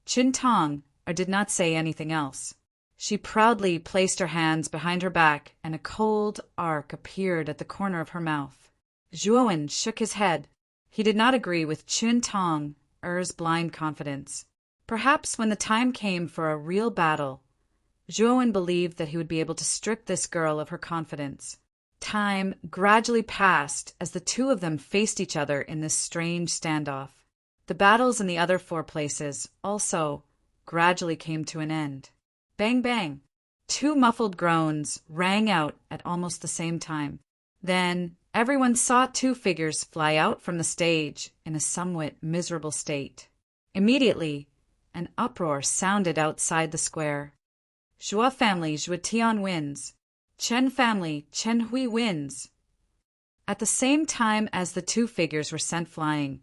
Qin Tong did not say anything else. She proudly placed her hands behind her back, and a cold arc appeared at the corner of her mouth. Zhuowen shook his head. He did not agree with Qin Tong's blind confidence. Perhaps when the time came for a real battle, Zhuowen believed that he would be able to strip this girl of her confidence. Time gradually passed as the 2 of them faced each other in this strange standoff. The battles in the other 4 places also gradually came to an end. Bang, bang! 2 muffled groans rang out at almost the same time. Then everyone saw 2 figures fly out from the stage in a somewhat miserable state. Immediately, an uproar sounded outside the square. Zhuo family Zhuotian wins. Chen family Chen Hui wins. At the same time as the 2 figures were sent flying,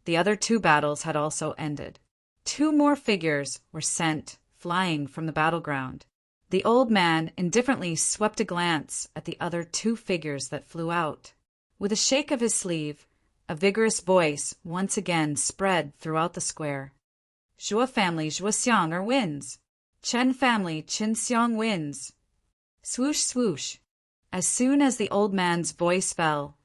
the other 2 battles had also ended. 2 more figures were sent flying from the battleground. The old man indifferently swept a glance at the other 2 figures that flew out. With a shake of his sleeve, a vigorous voice once again spread throughout the square. Zhuo family Zhuoxiang wins. Chen family Qin Xiang wins. Swoosh, swoosh. As soon as the old man's voice fell,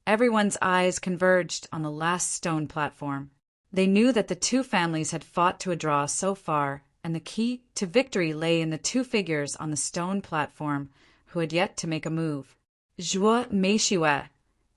everyone's eyes converged on the last stone platform. They knew that the 2 families had fought to a draw so far, and the key to victory lay in the 2 figures on the stone platform who had yet to make a move. Zhuo Meishue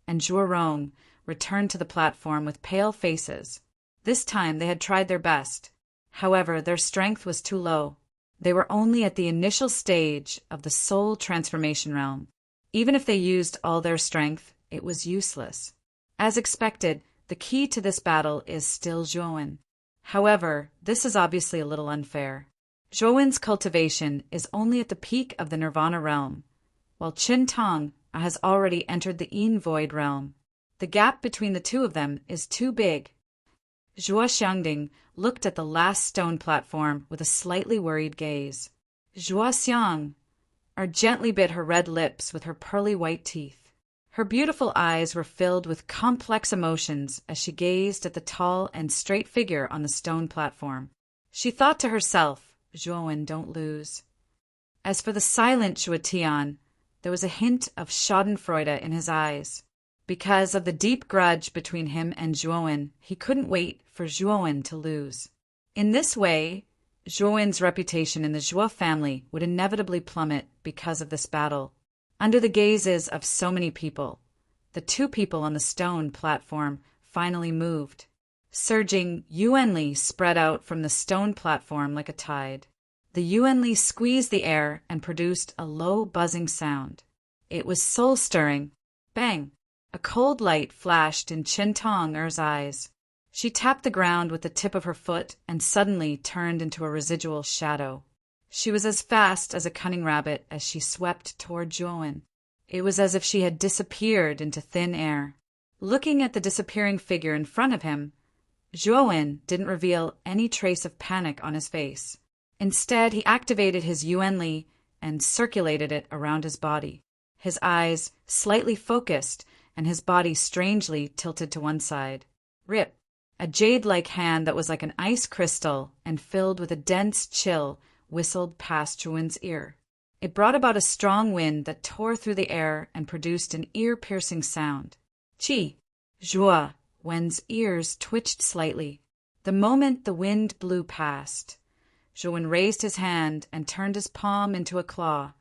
and Zhuo Rong returned to the platform with pale faces. This time they had tried their best. However, their strength was too low. They were only at the initial stage of the soul transformation realm. Even if they used all their strength, it was useless. As expected, the key to this battle is still Zhuowen. However, this is obviously a little unfair. Zhuowen's cultivation is only at the peak of the Nirvana realm, while Qin Tong has already entered the Void realm. The gap between the two of them is too big. Zhuo Xiangding looked at the last stone platform with a slightly worried gaze. Zhuo Xiang gently bit her red lips with her pearly white teeth. Her beautiful eyes were filled with complex emotions as she gazed at the tall and straight figure on the stone platform. She thought to herself, Zhuowen, don't lose. As for the silent Zhuotian, there was a hint of schadenfreude in his eyes. Because of the deep grudge between him and Zhuowen, he couldn't wait for Zhuowen to lose. In this way, Zhuowen's reputation in the Zhuo family would inevitably plummet because of this battle. Under the gazes of so many people, the two people on the stone platform finally moved. Surging Yuanli spread out from the stone platform like a tide. The Yuanli squeezed the air and produced a low buzzing sound. It was soul-stirring. Bang! A cold light flashed in Chen Tong's eyes. She tapped the ground with the tip of her foot and suddenly turned into a residual shadow. She was as fast as a cunning rabbit as she swept toward Zhuowen. It was as if she had disappeared into thin air. Looking at the disappearing figure in front of him, Zhuowen didn't reveal any trace of panic on his face. Instead, he activated his Yuanli and circulated it around his body. His eyes slightly focused and his body strangely tilted to one side. Rip! A jade-like hand that was like an ice crystal and filled with a dense chill whistled past Zhuowen's ear. It brought about a strong wind that tore through the air and produced an ear-piercing sound. Chi! Zhuo Wen's ears twitched slightly. The moment the wind blew past, Zhuowen raised his hand and turned his palm into a claw,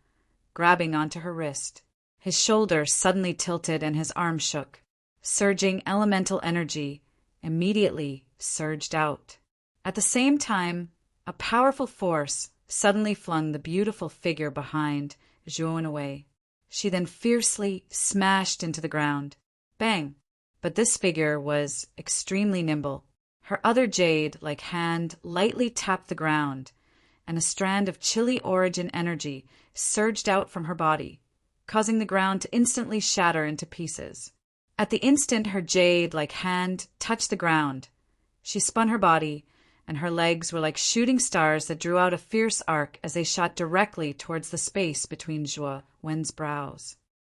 grabbing onto her wrist. His shoulder suddenly tilted and his arm shook. Surging elemental energy immediately surged out. At the same time, a powerful force suddenly flung the beautiful figure behind Zhuowen away. She then fiercely smashed into the ground. Bang! But this figure was extremely nimble. Her other jade-like hand lightly tapped the ground, and a strand of chilly origin energy surged out from her body, causing the ground to instantly shatter into pieces. At the instant her jade-like hand touched the ground, she spun her body, and her legs were like shooting stars that drew out a fierce arc as they shot directly towards the space between Zhuo Wen's brows.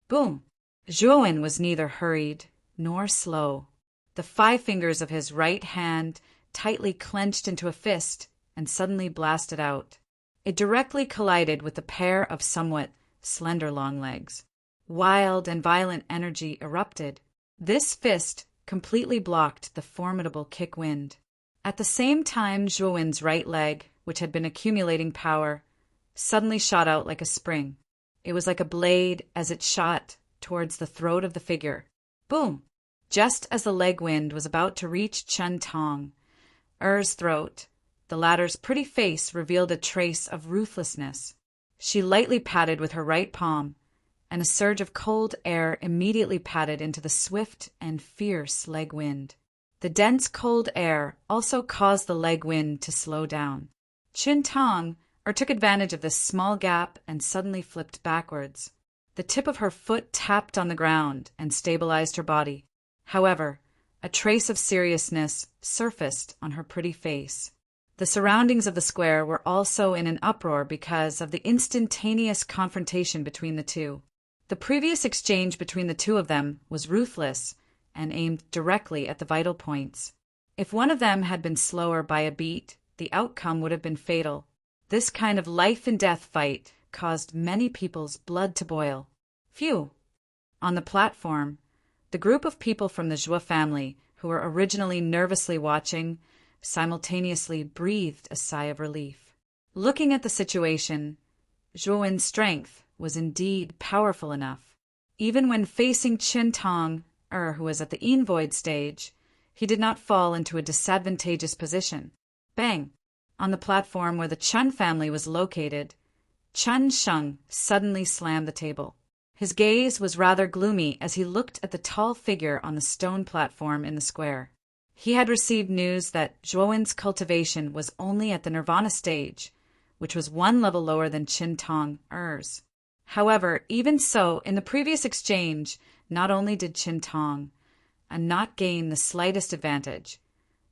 Boom! Zhuo was neither hurried nor slow. The 5 fingers of his right hand tightly clenched into a fist and suddenly blasted out. It directly collided with the pair of somewhat slender long legs. Wild and violent energy erupted. This fist completely blocked the formidable kick wind. At the same time, Zhuowen's right leg, which had been accumulating power, suddenly shot out like a spring. It was like a blade as it shot towards the throat of the figure. Boom! Just as the leg wind was about to reach Chen Tong's throat, the latter's pretty face revealed a trace of ruthlessness. She lightly patted with her right palm, and a surge of cold air immediately patted into the swift and fierce leg wind. The dense cold air also caused the leg wind to slow down. Chen Tong took advantage of this small gap and suddenly flipped backwards. The tip of her foot tapped on the ground and stabilized her body. However, a trace of seriousness surfaced on her pretty face. The surroundings of the square were also in an uproar because of the instantaneous confrontation between the two. The previous exchange between the two of them was ruthless and aimed directly at the vital points. If one of them had been slower by a beat, the outcome would have been fatal. This kind of life-and-death fight caused many people's blood to boil. Phew! On the platform, the group of people from the Zhuo family, who were originally nervously watching, simultaneously breathed a sigh of relief. Looking at the situation, Zhuowen's strength was indeed powerful enough. Even when facing Chen Tong, who was at the Envoid stage, he did not fall into a disadvantageous position. Bang! On the platform where the Chen family was located, Chen Sheng suddenly slammed the table. His gaze was rather gloomy as he looked at the tall figure on the stone platform in the square. He had received news that Zhuowen's cultivation was only at the Nirvana stage, which was 1 level lower than Chen Tong's. However, even so, in the previous exchange, not only did Chen Tong and not gain the slightest advantage,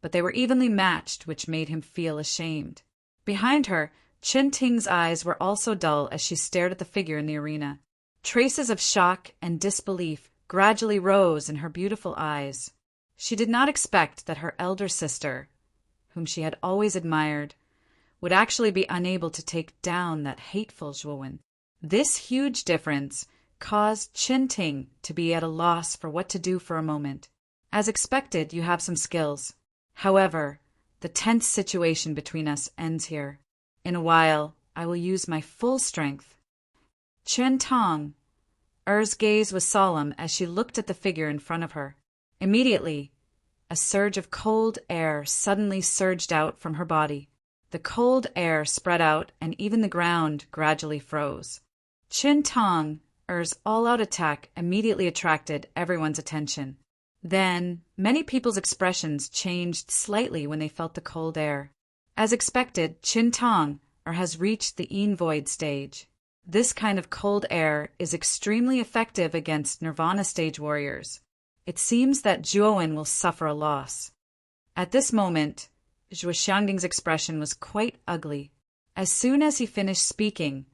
but they were evenly matched, which made him feel ashamed. Behind her, Chen Ting's eyes were also dull as she stared at the figure in the arena. Traces of shock and disbelief gradually rose in her beautiful eyes. She did not expect that her elder sister, whom she had always admired, would actually be unable to take down that hateful Zhuowen. This huge difference caused Chen Ting to be at a loss for what to do for a moment. As expected, you have some skills. However, the tense situation between us ends here. In a while, I will use my full strength. Chen Tong. Er's gaze was solemn as she looked at the figure in front of her. Immediately, a surge of cold air suddenly surged out from her body. The cold air spread out and even the ground gradually froze. Chen Tong, Er's all-out attack immediately attracted everyone's attention. Then, many people's expressions changed slightly when they felt the cold air. As expected, Chen Tong, has reached the Yin Void stage. This kind of cold air is extremely effective against Nirvana stage warriors. It seems that Zhuowen will suffer a loss. At this moment, Zhuo Xiangding's expression was quite ugly. As soon as he finished speaking,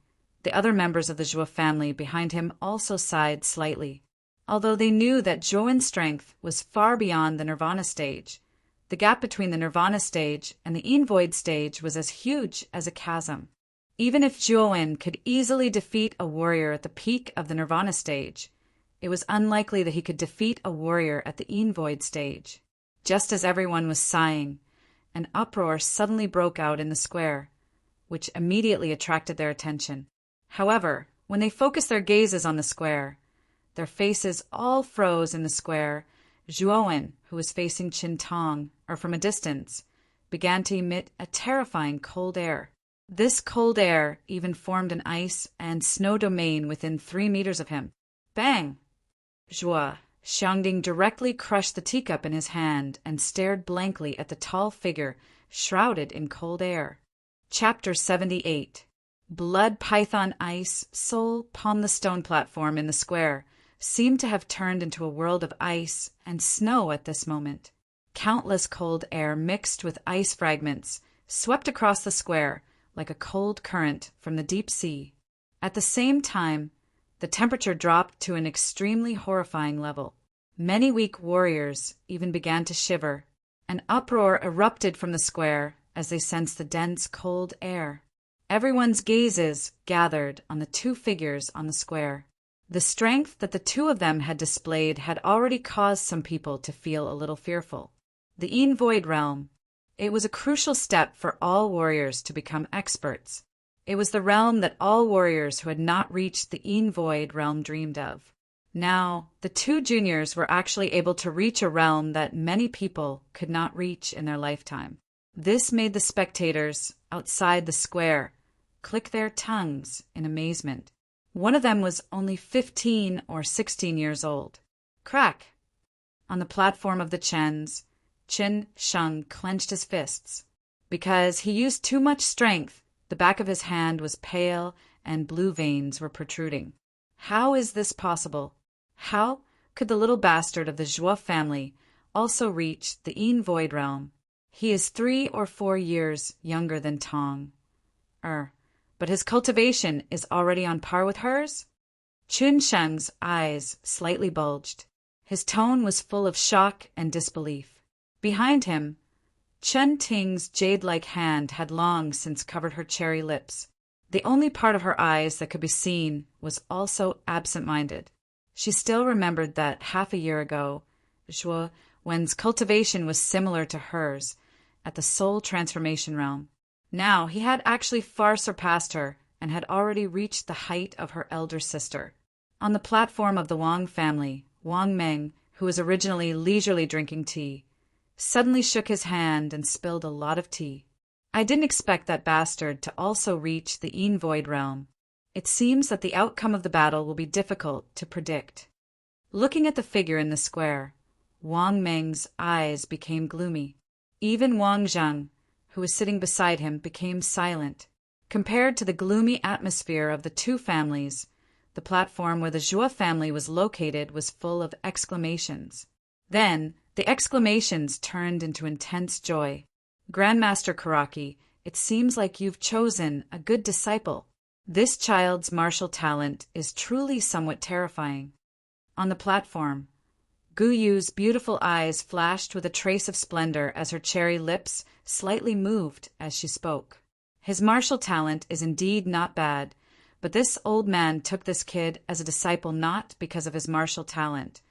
the other members of the Zhuo family behind him also sighed slightly. Although they knew that Zhuowen's strength was far beyond the Nirvana stage, the gap between the Nirvana stage and the Yin Void stage was as huge as a chasm. Even if Zhuowen could easily defeat a warrior at the peak of the Nirvana stage, it was unlikely that he could defeat a warrior at the Yin Void stage. Just as everyone was sighing, an uproar suddenly broke out in the square, which immediately attracted their attention. However, when they focused their gazes on the square, their faces all froze in the square. Zhuowen, who was facing Chen Tong, from a distance, began to emit a terrifying cold air. This cold air even formed an ice and snow domain within 3 meters of him. Bang! Zhuo Xiangding directly crushed the teacup in his hand and stared blankly at the tall figure shrouded in cold air. Chapter 78. Blood Python Ice Soul upon the stone platform in the square seemed to have turned into a world of ice and snow at this moment. Countless cold air mixed with ice fragments swept across the square like a cold current from the deep sea. At the same time, the temperature dropped to an extremely horrifying level. Many weak warriors even began to shiver. An uproar erupted from the square as they sensed the dense cold air. Everyone's gazes gathered on the two figures on the square. The strength that the two of them had displayed had already caused some people to feel a little fearful. The Yin Void realm. It was a crucial step for all warriors to become experts. It was the realm that all warriors who had not reached the Yin Void realm dreamed of. Now, the two juniors were actually able to reach a realm that many people could not reach in their lifetime. This made the spectators outside the square click their tongues in amazement. One of them was only 15 or 16 years old. Crack! On the platform of the Chens, Chen Sheng clenched his fists. Because he used too much strength, the back of his hand was pale and blue veins were protruding. How is this possible? How could the little bastard of the Zhuo family also reach the Yin Void realm? He is 3 or 4 years younger than Tong. But his cultivation is already on par with hers? Chen Sheng's eyes slightly bulged. His tone was full of shock and disbelief. Behind him, Chen Ting's jade-like hand had long since covered her cherry lips. The only part of her eyes that could be seen was also absent-minded. She still remembered that half a year ago, Zhuo Wen's cultivation was similar to hers at the soul transformation realm. Now he had actually far surpassed her and had already reached the height of her elder sister. On the platform of the Wang family, Wang Meng, who was originally leisurely drinking tea, suddenly shook his hand and spilled a lot of tea. I didn't expect that bastard to also reach the Yin Void realm. It seems that the outcome of the battle will be difficult to predict. Looking at the figure in the square, Wang Meng's eyes became gloomy. Even Wang Zheng, who was sitting beside him, became silent. Compared to the gloomy atmosphere of the two families, the platform where the Zhuo family was located was full of exclamations. Then, the exclamations turned into intense joy. Grandmaster Karaki, it seems like you've chosen a good disciple. This child's martial talent is truly somewhat terrifying. On the platform, Guyu's beautiful eyes flashed with a trace of splendor as her cherry lips slightly moved as she spoke. His martial talent is indeed not bad, but this old man took this kid as a disciple not because of his martial talent,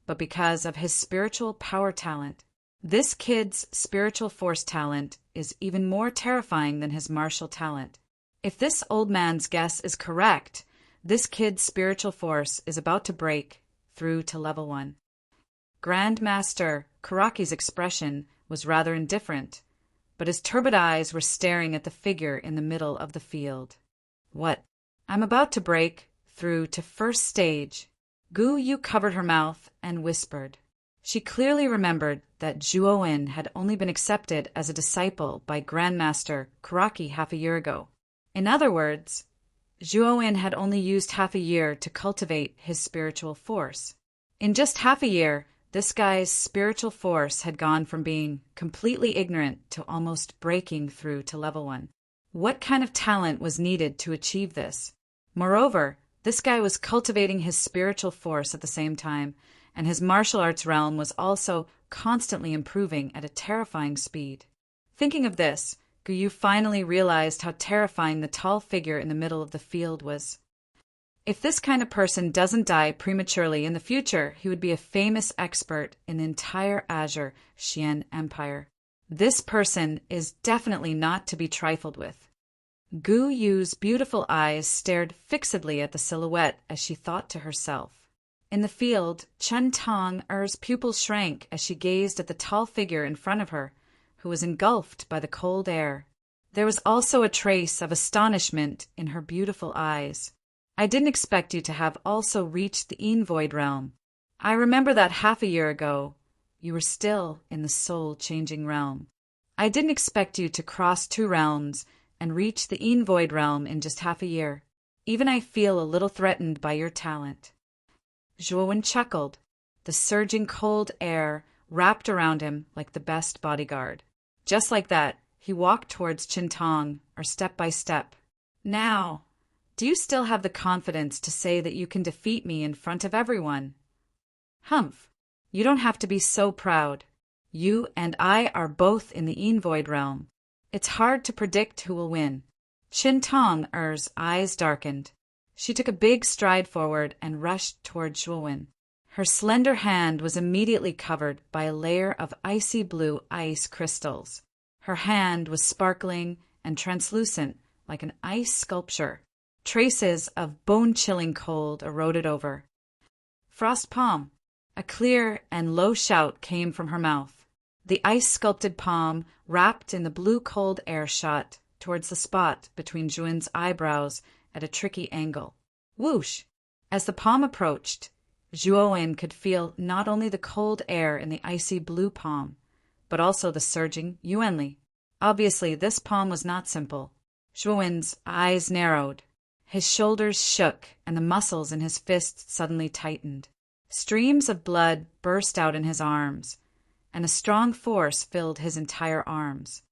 but because of his spiritual power talent. This kid's spiritual force talent is even more terrifying than his martial talent. If this old man's guess is correct, this kid's spiritual force is about to break through to level 1. Grandmaster Karaki's expression was rather indifferent, but his turbid eyes were staring at the figure in the middle of the field. What? I'm about to break through to first stage. Gu Yu covered her mouth and whispered. She clearly remembered that Zhuowen had only been accepted as a disciple by Grandmaster Karaki half a year ago. In other words, Zhuowen had only used half a year to cultivate his spiritual force. In just half a year, this guy's spiritual force had gone from being completely ignorant to almost breaking through to level 1. What kind of talent was needed to achieve this? Moreover, this guy was cultivating his spiritual force at the same time, and his martial arts realm was also constantly improving at a terrifying speed. Thinking of this, Guyu finally realized how terrifying the tall figure in the middle of the field was. If this kind of person doesn't die prematurely in the future, he would be a famous expert in the entire Azure Xian Empire. This person is definitely not to be trifled with. Gu Yu's beautiful eyes stared fixedly at the silhouette as she thought to herself. In the field, Chen Tong-er's pupils shrank as she gazed at the tall figure in front of her, who was engulfed by the cold air. There was also a trace of astonishment in her beautiful eyes. I didn't expect you to have also reached the Envoid realm. I remember that half a year ago, you were still in the soul-changing realm. I didn't expect you to cross 2 realms and reach the Envoid realm in just half a year. Even I feel a little threatened by your talent. Zhuowen chuckled. The surging cold air wrapped around him like the best bodyguard. Just like that, he walked towards Qintong, or step by step. Now, do you still have the confidence to say that you can defeat me in front of everyone? Humph, you don't have to be so proud. You and I are both in the Envoid realm. It's hard to predict who will win. Qintong-er's eyes darkened. She took a big stride forward and rushed toward Zhuowen. Her slender hand was immediately covered by a layer of icy blue ice crystals. Her hand was sparkling and translucent like an ice sculpture. Traces of bone-chilling cold eroded over. Frost palm. A clear and low shout came from her mouth. The ice-sculpted palm, wrapped in the blue cold air, shot towards the spot between Zhuowen's eyebrows at a tricky angle. Whoosh! As the palm approached, Zhuowen could feel not only the cold air in the icy blue palm, but also the surging yuanli. Obviously, this palm was not simple. Zhuowen's eyes narrowed. His shoulders shook, and the muscles in his fists suddenly tightened. Streams of blood burst out in his arms, and a strong force filled his entire arms.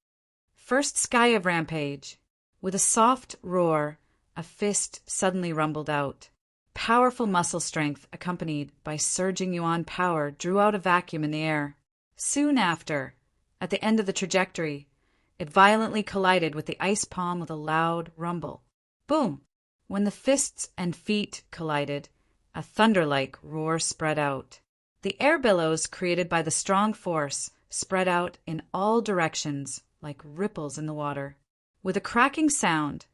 First sky of rampage. With a soft roar, a fist suddenly rumbled out. Powerful muscle strength accompanied by surging yuan power drew out a vacuum in the air. Soon after, at the end of the trajectory, it violently collided with the ice palm with a loud rumble. Boom! When the fists and feet collided, a thunder-like roar spread out. The air billows created by the strong force spread out in all directions like ripples in the water. With a cracking sound,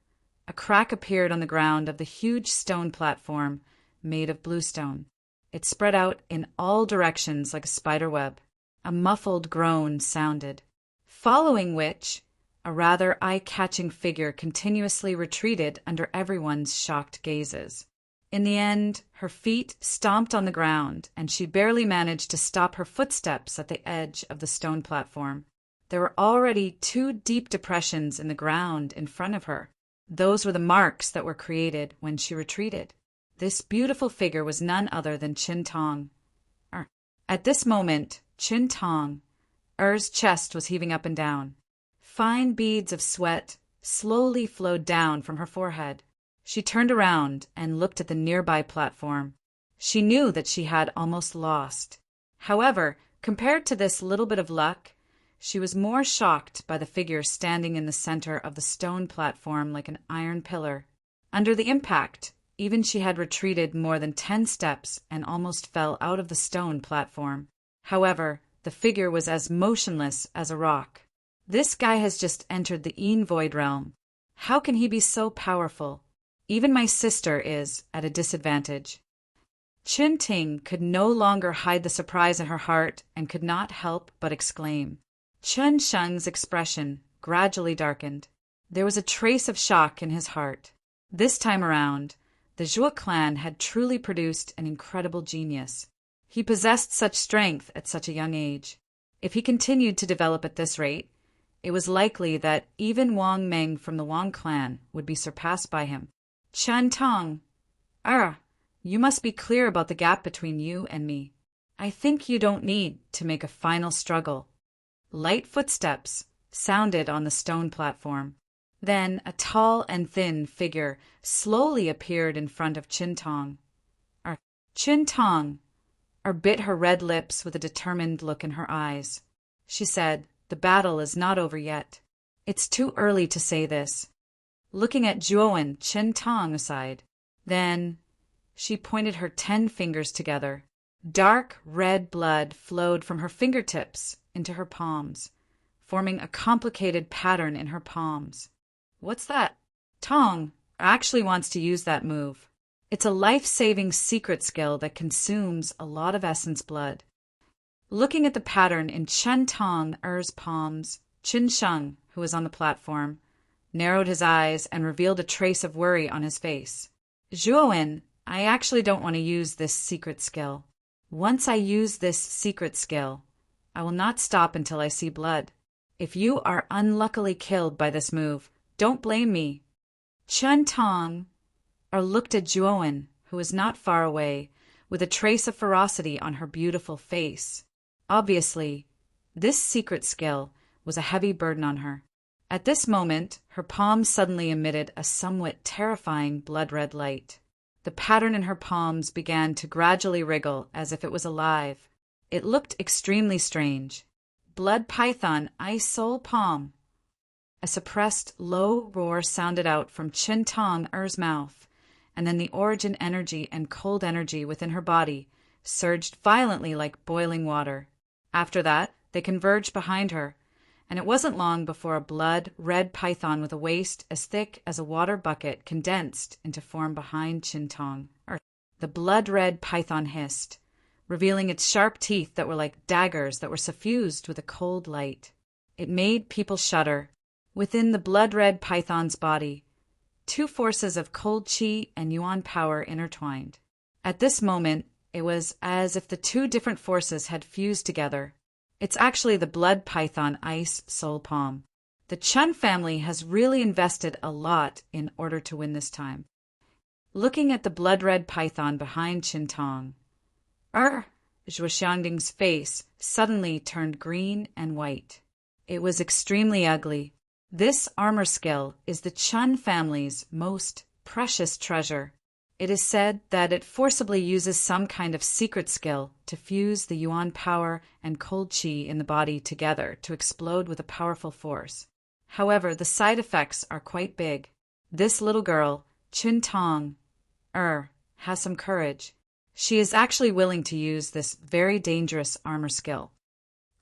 a crack appeared on the ground of the huge stone platform made of bluestone. It spread out in all directions like a spider web. A muffled groan sounded, following which a rather eye-catching figure continuously retreated under everyone's shocked gazes. In the end, her feet stomped on the ground, and she barely managed to stop her footsteps at the edge of the stone platform. There were already 2 deep depressions in the ground in front of her. Those were the marks that were created when she retreated. This beautiful figure was none other than Qintong. At this moment, Chin Tong, Er's chest was heaving up and down. Fine beads of sweat slowly flowed down from her forehead. She turned around and looked at the nearby platform. She knew that she had almost lost. However, compared to this little bit of luck, she was more shocked by the figure standing in the center of the stone platform like an iron pillar. Under the impact, even she had retreated more than 10 steps and almost fell out of the stone platform. However, the figure was as motionless as a rock. This guy has just entered the Een Void realm. How can he be so powerful? Even my sister is at a disadvantage. Chin Ting could no longer hide the surprise in her heart and could not help but exclaim. Chen Sheng's expression gradually darkened. There was a trace of shock in his heart. This time around, the Zhuo clan had truly produced an incredible genius. He possessed such strength at such a young age. If he continued to develop at this rate, it was likely that even Wang Meng from the Wang clan would be surpassed by him. Chen Tong, you must be clear about the gap between you and me. I think you don't need to make a final struggle. Light footsteps sounded on the stone platform. Then a tall and thin figure slowly appeared in front of Chin Tong. Chin Tong bit her red lips with a determined look in her eyes. She said, "The battle is not over yet. It's too early to say this." Looking at Zhuo, Chin Tong aside. Then she pointed her 10 fingers together. Dark red blood flowed from her fingertips into her palms, forming a complicated pattern in her palms. What's that? Tong actually wants to use that move. It's a life-saving secret skill that consumes a lot of essence blood. Looking at the pattern in Chen Tong Er's palms, Qin Sheng, who was on the platform, narrowed his eyes and revealed a trace of worry on his face. Zhuo, I actually don't want to use this secret skill. Once I use this secret skill, I will not stop until I see blood. If you are unluckily killed by this move, don't blame me. Chen Tong looked at Zhuo, who was not far away, with a trace of ferocity on her beautiful face. Obviously, this secret skill was a heavy burden on her. At this moment, her palms suddenly emitted a somewhat terrifying blood-red light. The pattern in her palms began to gradually wriggle as if it was alive. It looked extremely strange. Blood Python Ice Soul Palm. A suppressed, low roar sounded out from Chin Tong Er's mouth, and then the origin energy and cold energy within her body surged violently like boiling water. After that, they converged behind her, and it wasn't long before a blood-red python with a waist as thick as a water bucket condensed into form behind Chin Tong. The blood-red python hissed, revealing its sharp teeth that were like daggers that were suffused with a cold light. It made people shudder. Within the blood-red python's body, 2 forces of cold chi and yuan power intertwined. At this moment, it was as if the 2 different forces had fused together. It's actually the blood python Ice Soul Palm. The Chun family has really invested a lot in order to win this time. Looking at the blood-red python behind Chin Tong, Zhuo Xiangding's face suddenly turned green and white. It was extremely ugly. This armor skill is the Chun family's most precious treasure. It is said that it forcibly uses some kind of secret skill to fuse the yuan power and cold chi in the body together to explode with a powerful force. However, the side effects are quite big. This little girl, Chin Tong has some courage. She is actually willing to use this very dangerous armor skill.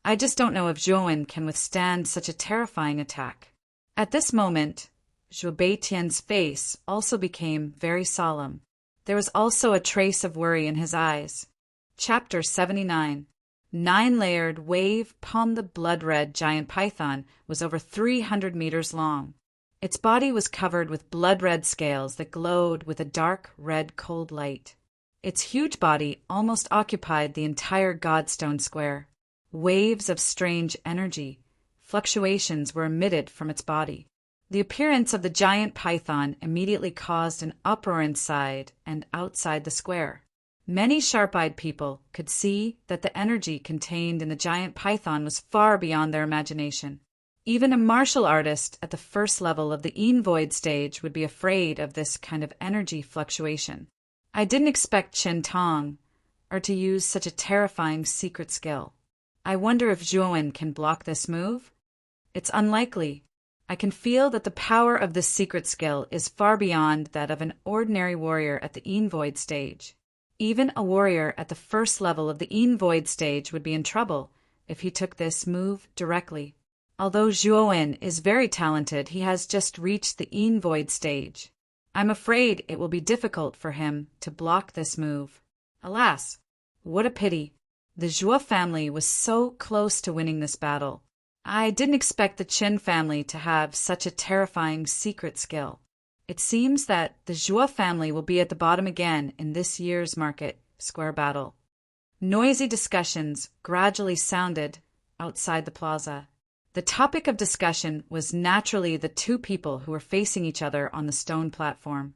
I just don't know if Zhuo can withstand such a terrifying attack. At this moment, Zhuo Beitian's face also became very solemn. There was also a trace of worry in his eyes. Chapter 79. 9-layered wave palm. The blood-red giant python was over 300 meters long. Its body was covered with blood-red scales that glowed with a dark red cold light. Its huge body almost occupied the entire Godstone Square. Waves of strange energy, fluctuations were emitted from its body. The appearance of the giant python immediately caused an uproar inside and outside the square. Many sharp-eyed people could see that the energy contained in the giant python was far beyond their imagination. Even a martial artist at the first level of the Void stage would be afraid of this kind of energy fluctuation. I didn't expect Chen Tong to use such a terrifying secret skill. I wonder if Zhuowen can block this move? It's unlikely. I can feel that the power of this secret skill is far beyond that of an ordinary warrior at the Void stage. Even a warrior at the first level of the Void stage would be in trouble if he took this move directly. Although Zhuowen is very talented, he has just reached the Void stage. I'm afraid it will be difficult for him to block this move. Alas, what a pity. The Zhuo family was so close to winning this battle. I didn't expect the Qin family to have such a terrifying secret skill. It seems that the Zhuo family will be at the bottom again in this year's market square battle. Noisy discussions gradually sounded outside the plaza. The topic of discussion was naturally the two people who were facing each other on the stone platform.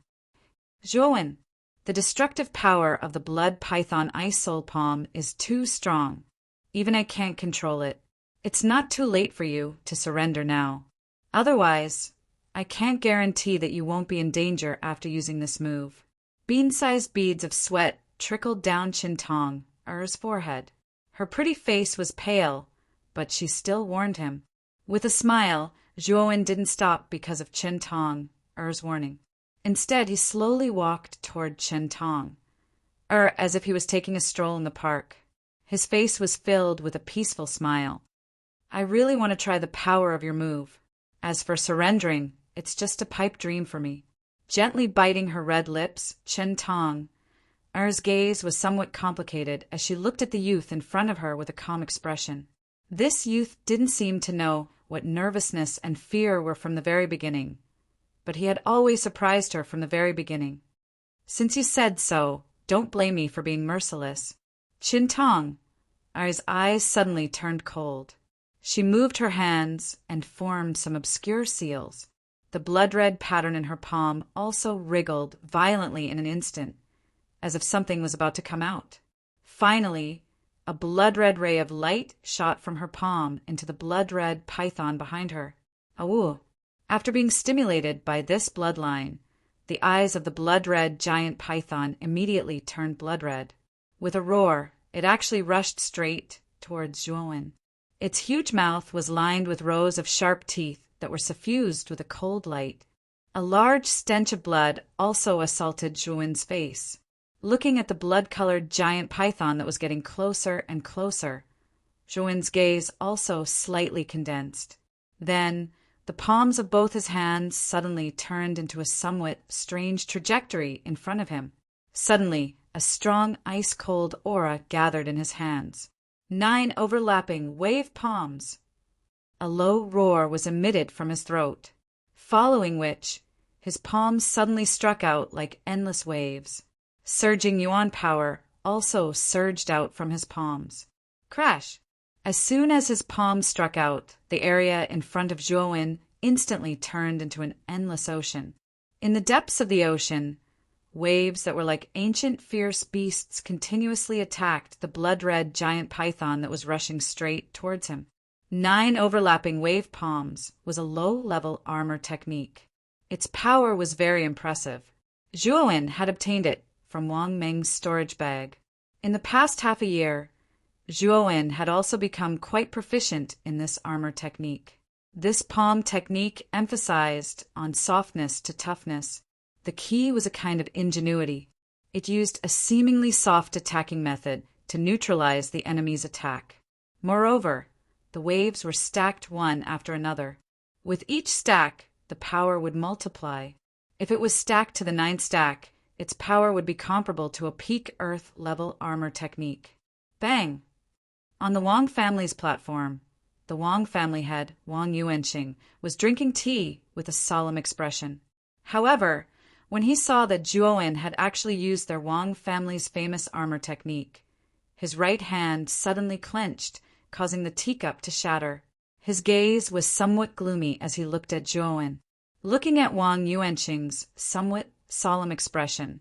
Zhuowen, the destructive power of the blood python ice soul palm is too strong. Even I can't control it. It's not too late for you to surrender now. Otherwise, I can't guarantee that you won't be in danger after using this move. Bean-sized beads of sweat trickled down Chen Tong's forehead. Her pretty face was pale, but she still warned him. With a smile, Zhuowen didn't stop because of Chen Tong's warning. Instead, he slowly walked toward Chen Tong, as if he was taking a stroll in the park. His face was filled with a peaceful smile. I really want to try the power of your move. As for surrendering, it's just a pipe dream for me. Gently biting her red lips, Chen Tong's gaze was somewhat complicated as she looked at the youth in front of her with a calm expression. This youth didn't seem to know what nervousness and fear were from the very beginning, but he had always surprised her from the very beginning. Since you said so, don't blame me for being merciless. Chen Tong's eyes suddenly turned cold. She moved her hands and formed some obscure seals. The blood-red pattern in her palm also wriggled violently in an instant, as if something was about to come out. Finally, a blood-red ray of light shot from her palm into the blood-red python behind her. Awoo! After being stimulated by this bloodline, the eyes of the blood-red giant python immediately turned blood-red. With a roar, it actually rushed straight towards Zhuowen. Its huge mouth was lined with rows of sharp teeth that were suffused with a cold light. A large stench of blood also assaulted Zhuowen's face. Looking at the blood-colored giant python that was getting closer and closer, Zhuowen's gaze also slightly condensed. Then, the palms of both his hands suddenly turned into a somewhat strange trajectory in front of him. Suddenly, a strong ice-cold aura gathered in his hands. 9 overlapping wave palms. A low roar was emitted from his throat, following which, his palms suddenly struck out like endless waves. Surging yuan power also surged out from his palms. Crash! As soon as his palms struck out, the area in front of Zhuowen instantly turned into an endless ocean. In the depths of the ocean, waves that were like ancient fierce beasts continuously attacked the blood-red giant python that was rushing straight towards him. 9 overlapping wave palms was a low-level armor technique. Its power was very impressive. Zhuowen had obtained it from Wang Meng's storage bag. In the past half a year, Zhuowen had also become quite proficient in this armor technique. This palm technique emphasized on softness to toughness. The key was a kind of ingenuity. It used a seemingly soft attacking method to neutralize the enemy's attack. Moreover, the waves were stacked one after another. With each stack, the power would multiply. If it was stacked to the 9th stack, its power would be comparable to a peak Earth-level armor technique. Bang! On the Wang family's platform, the Wang family head, Wang Yuanqing, was drinking tea with a solemn expression. However, when he saw that Zhuowen had actually used their Wang family's famous armor technique, his right hand suddenly clenched, causing the teacup to shatter. His gaze was somewhat gloomy as he looked at Zhuowen. Looking at Wang Yuanqing's somewhat solemn expression,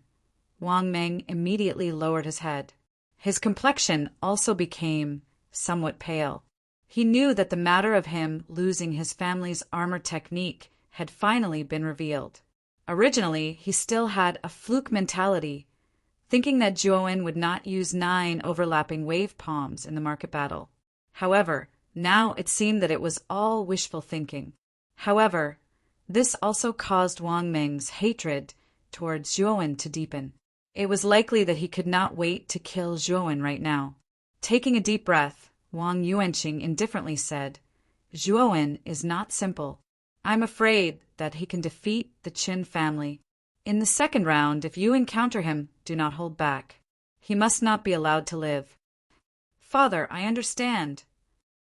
Wang Meng immediately lowered his head. His complexion also became somewhat pale. He knew that the matter of him losing his family's armor technique had finally been revealed. Originally, he still had a fluke mentality, thinking that Zhuowen would not use 9 overlapping wave palms in the market battle. However, now it seemed that it was all wishful thinking. However, this also caused Wang Meng's hatred towards Zhuowen to deepen. It was likely that he could not wait to kill Zhuowen right now. Taking a deep breath, Wang Yuanqing indifferently said, "Zhuowen is not simple. I'm afraid that he can defeat the Qin family. In the second round, if you encounter him, do not hold back. He must not be allowed to live." "Father, I understand."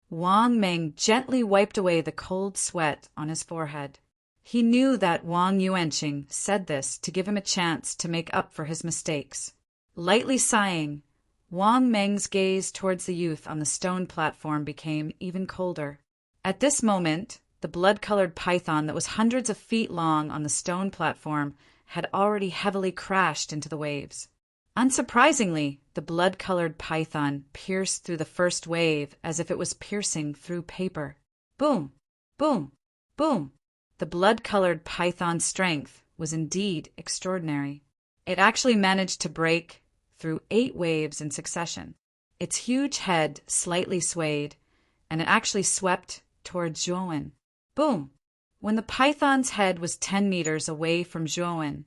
Wang Meng gently wiped away the cold sweat on his forehead. He knew that Wang Yuanqing said this to give him a chance to make up for his mistakes. Lightly sighing, Wang Meng's gaze towards the youth on the stone platform became even colder. At this moment, the blood-colored python that was hundreds of feet long on the stone platform had already heavily crashed into the waves. Unsurprisingly, the blood-colored python pierced through the first wave as if it was piercing through paper. Boom! Boom! Boom! The blood-colored python's strength was indeed extraordinary. It actually managed to break through 8 waves in succession. Its huge head slightly swayed, and it actually swept towards Zhuowen. Boom! When the python's head was 10 meters away from Zhuowen,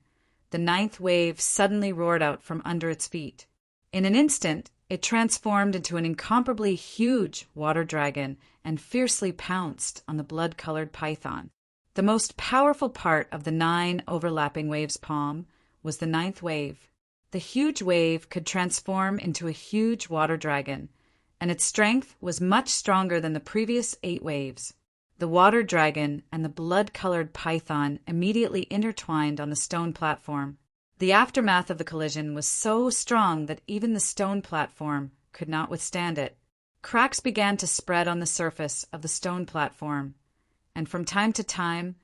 the 9th wave suddenly roared out from under its feet. In an instant, it transformed into an incomparably huge water dragon and fiercely pounced on the blood-colored python. The most powerful part of the 9 overlapping waves palm was the 9th wave. The huge wave could transform into a huge water dragon, and its strength was much stronger than the previous 8 waves. The water dragon and the blood-colored python immediately intertwined on the stone platform. The aftermath of the collision was so strong that even the stone platform could not withstand it. Cracks began to spread on the surface of the stone platform, and from time to time,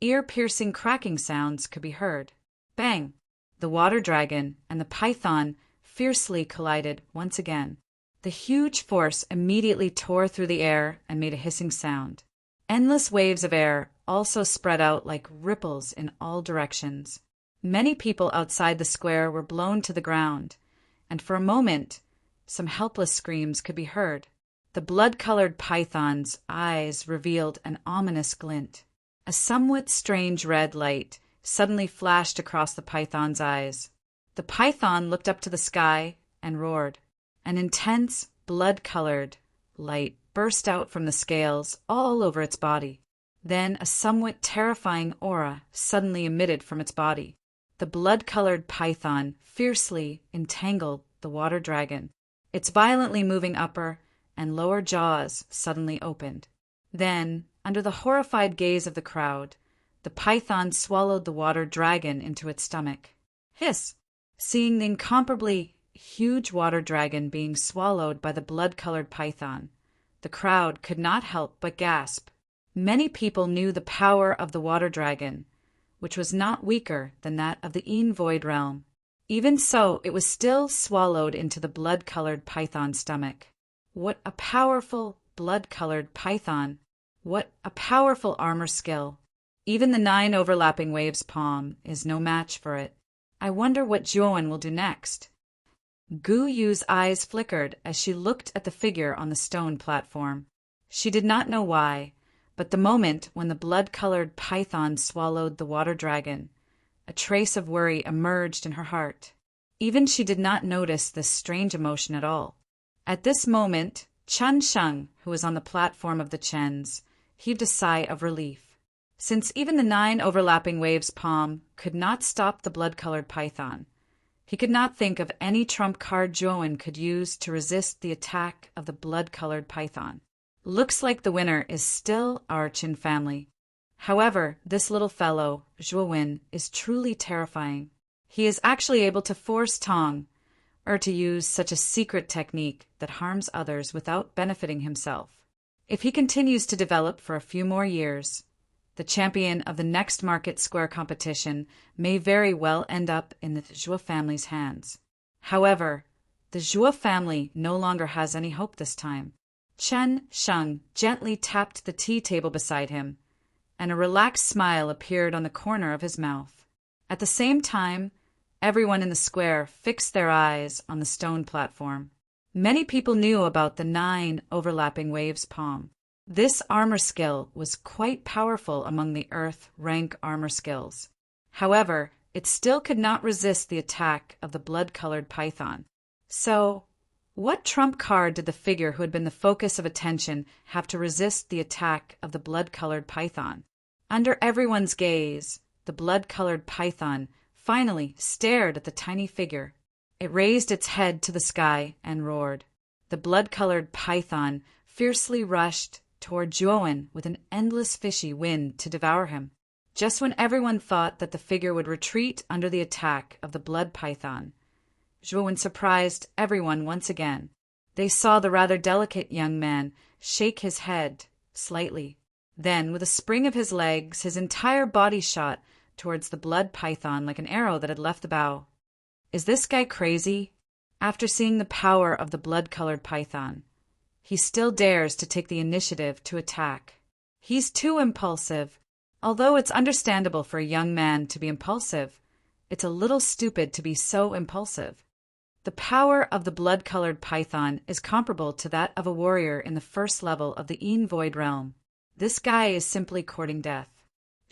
ear-piercing cracking sounds could be heard. Bang! The water dragon and the python fiercely collided once again. The huge force immediately tore through the air and made a hissing sound. Endless waves of air also spread out like ripples in all directions. Many people outside the square were blown to the ground, and for a moment, some helpless screams could be heard. The blood-colored python's eyes revealed an ominous glint. A somewhat strange red light suddenly flashed across the python's eyes. The python looked up to the sky and roared. An intense, blood-colored light burst out from the scales all over its body. Then a somewhat terrifying aura suddenly emitted from its body. The blood-colored python fiercely entangled the water dragon. Its violently moving upper and lower jaws suddenly opened. Then, under the horrified gaze of the crowd, the python swallowed the water dragon into its stomach. Hiss! Seeing the incomparably huge water dragon being swallowed by the blood-colored python, the crowd could not help but gasp. Many people knew the power of the water dragon, which was not weaker than that of the Yin Void realm. Even so, it was still swallowed into the blood-colored python's stomach. What a powerful blood-colored python! What a powerful armor skill! Even the 9 overlapping waves palm is no match for it. I wonder what Zhuowen will do next. Gu Yu's eyes flickered as she looked at the figure on the stone platform. She did not know why, but the moment when the blood-colored python swallowed the water dragon, a trace of worry emerged in her heart. Even she did not notice this strange emotion at all. At this moment, Chen Sheng, who was on the platform of the Chens, heaved a sigh of relief. Since even the 9 overlapping waves palm could not stop the blood-colored python, he could not think of any trump card Zhuowen could use to resist the attack of the blood-colored python. Looks like the winner is still our Qin family. However, this little fellow, Zhuowen, is truly terrifying. He is actually able to force Tong, or to use such a secret technique that harms others without benefiting himself. If he continues to develop for a few more years, the champion of the next market square competition may very well end up in the Zhuo family's hands. However, the Zhuo family no longer has any hope this time. Chen Sheng gently tapped the tea table beside him, and a relaxed smile appeared on the corner of his mouth. At the same time, everyone in the square fixed their eyes on the stone platform. Many people knew about the 9 overlapping waves palm. This armor skill was quite powerful among the Earth rank armor skills. However, it still could not resist the attack of the blood-colored python. So, what trump card did the figure who had been the focus of attention have to resist the attack of the blood-colored python? Under everyone's gaze, the blood-colored python finally stared at the tiny figure. It raised its head to the sky and roared. The blood-colored python fiercely rushed toward Zhuowen with an endless fishy wind to devour him. Just when everyone thought that the figure would retreat under the attack of the blood python, Zhuowen surprised everyone once again. They saw the rather delicate young man shake his head slightly. Then, with a spring of his legs, his entire body shot towards the blood python like an arrow that had left the bow. Is this guy crazy? After seeing the power of the blood-colored python, he still dares to take the initiative to attack. He's too impulsive. Although it's understandable for a young man to be impulsive, it's a little stupid to be so impulsive. The power of the blood-colored python is comparable to that of a warrior in the first level of the Yin Void realm. This guy is simply courting death.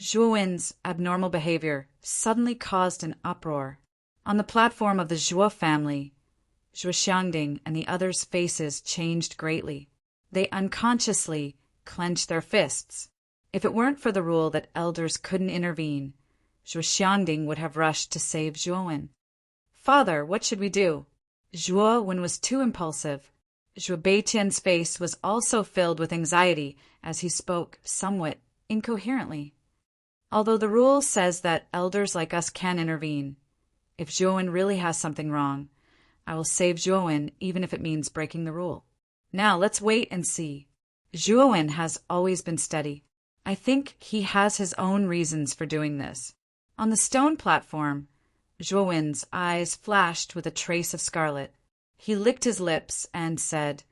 Zhuowen's abnormal behavior suddenly caused an uproar. On the platform of the Zhuo family, Zhuo Xiangding and the others' faces changed greatly. They unconsciously clenched their fists. If it weren't for the rule that elders couldn't intervene, Zhuo Xiangding would have rushed to save Zhuowen. Father, what should we do? Zhuowen was too impulsive. Zhuo Beiqian's face was also filled with anxiety as he spoke somewhat incoherently. Although the rule says that elders like us can intervene, if Zhuowen really has something wrong, I will save Zhuowen even if it means breaking the rule. Now let's wait and see. Zhuowen has always been steady. I think he has his own reasons for doing this. On the stone platform, Zhuowen's eyes flashed with a trace of scarlet. He licked his lips and said,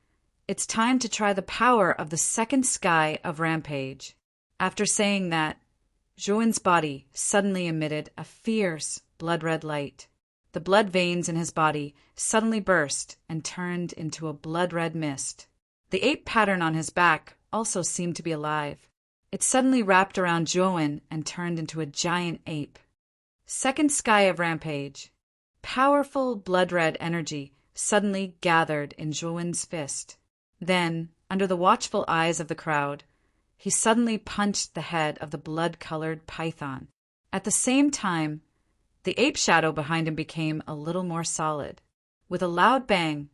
"It's time to try the power of the second sky of Rampage." After saying that, Zhuowen's body suddenly emitted a fierce blood-red light. The blood veins in his body suddenly burst and turned into a blood-red mist. The ape pattern on his back also seemed to be alive. It suddenly wrapped around Zhuowen and turned into a giant ape. Second sky of Rampage. Powerful blood-red energy suddenly gathered in Zhuowen's fist. Then, under the watchful eyes of the crowd, he suddenly punched the head of the blood-colored python. At the same time, the ape shadow behind him became a little more solid. With a loud bang,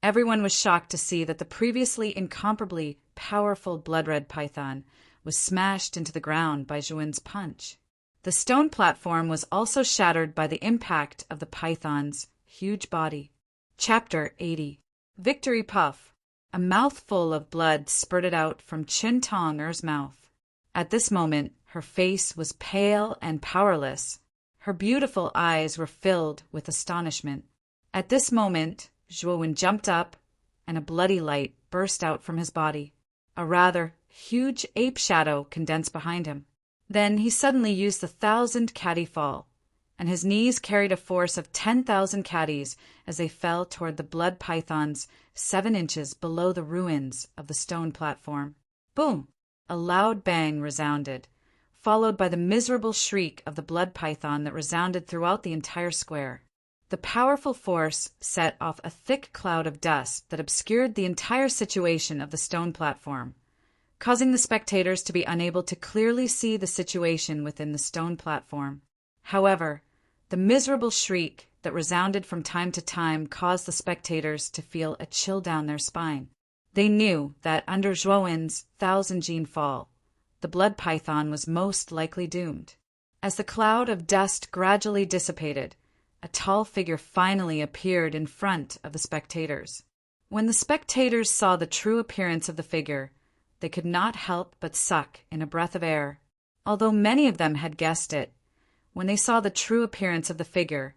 everyone was shocked to see that the previously incomparably powerful blood-red python was smashed into the ground by Zhuowen's punch. The stone platform was also shattered by the impact of the python's huge body. Chapter 80. Victory Puff. A mouthful of blood spurted out from Qin Tong'er's mouth. At this moment, her face was pale and powerless. Her beautiful eyes were filled with astonishment. At this moment, Zhuowen jumped up, and a bloody light burst out from his body. A rather huge ape shadow condensed behind him. Then he suddenly used the 1,000 caddy fall, and his knees carried a force of 10,000 caddies as they fell toward the blood pythons 7 inches below the ruins of the stone platform. Boom! A loud bang resounded, followed by the miserable shriek of the blood python that resounded throughout the entire square. The powerful force set off a thick cloud of dust that obscured the entire situation of the stone platform, causing the spectators to be unable to clearly see the situation within the stone platform. However, the miserable shriek that resounded from time to time caused the spectators to feel a chill down their spine. They knew that under Zhuowen's 1,000-gene fall, the blood python was most likely doomed. As the cloud of dust gradually dissipated, a tall figure finally appeared in front of the spectators. When the spectators saw the true appearance of the figure, they could not help but suck in a breath of air. Although many of them had guessed it, when they saw the true appearance of the figure,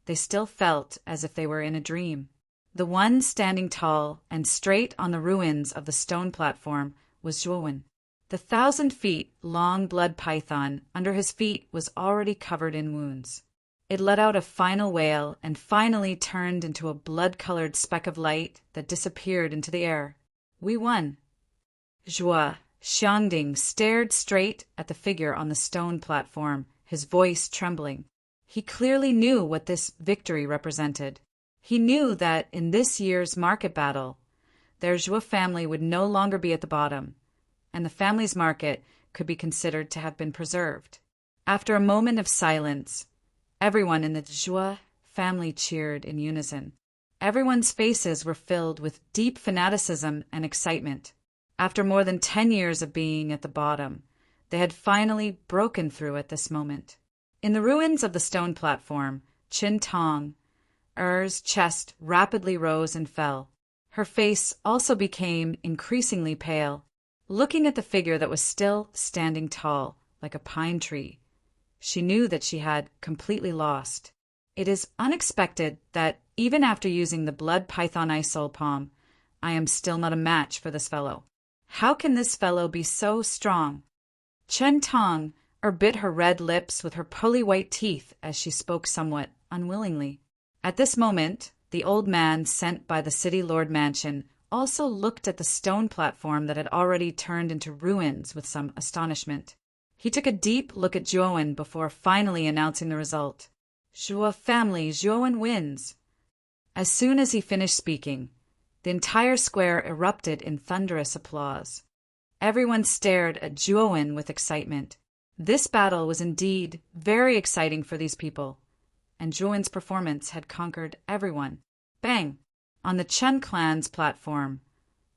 they still felt as if they were in a dream. The one standing tall and straight on the ruins of the stone platform was Zhuowen. The 1,000-feet-long blood python under his feet was already covered in wounds. It let out a final wail and finally turned into a blood-colored speck of light that disappeared into the air. We won. Zhuo Xiangding stared straight at the figure on the stone platform, his voice trembling. He clearly knew what this victory represented. He knew that in this year's market battle, their Zhuo family would no longer be at the bottom, and the family's market could be considered to have been preserved. After a moment of silence, everyone in the Zhuo family cheered in unison. Everyone's faces were filled with deep fanaticism and excitement. After more than 10 years of being at the bottom, they had finally broken through at this moment. In the ruins of the stone platform, Qin Tong, Er's chest rapidly rose and fell. Her face also became increasingly pale. Looking at the figure that was still standing tall, like a pine tree, she knew that she had completely lost. It is unexpected that even after using the blood python soul palm, I am still not a match for this fellow. How can this fellow be so strong? Chen Tong bit her red lips with her pearly white teeth as she spoke somewhat unwillingly. At this moment, the old man sent by the city lord mansion also looked at the stone platform that had already turned into ruins with some astonishment. He took a deep look at Zhuowen before finally announcing the result. Zhuo family, Zhuowen wins. As soon as he finished speaking, the entire square erupted in thunderous applause. Everyone stared at Zhuowen with excitement. This battle was indeed very exciting for these people, and Zhuowen's performance had conquered everyone. Bang! On the Chen clan's platform,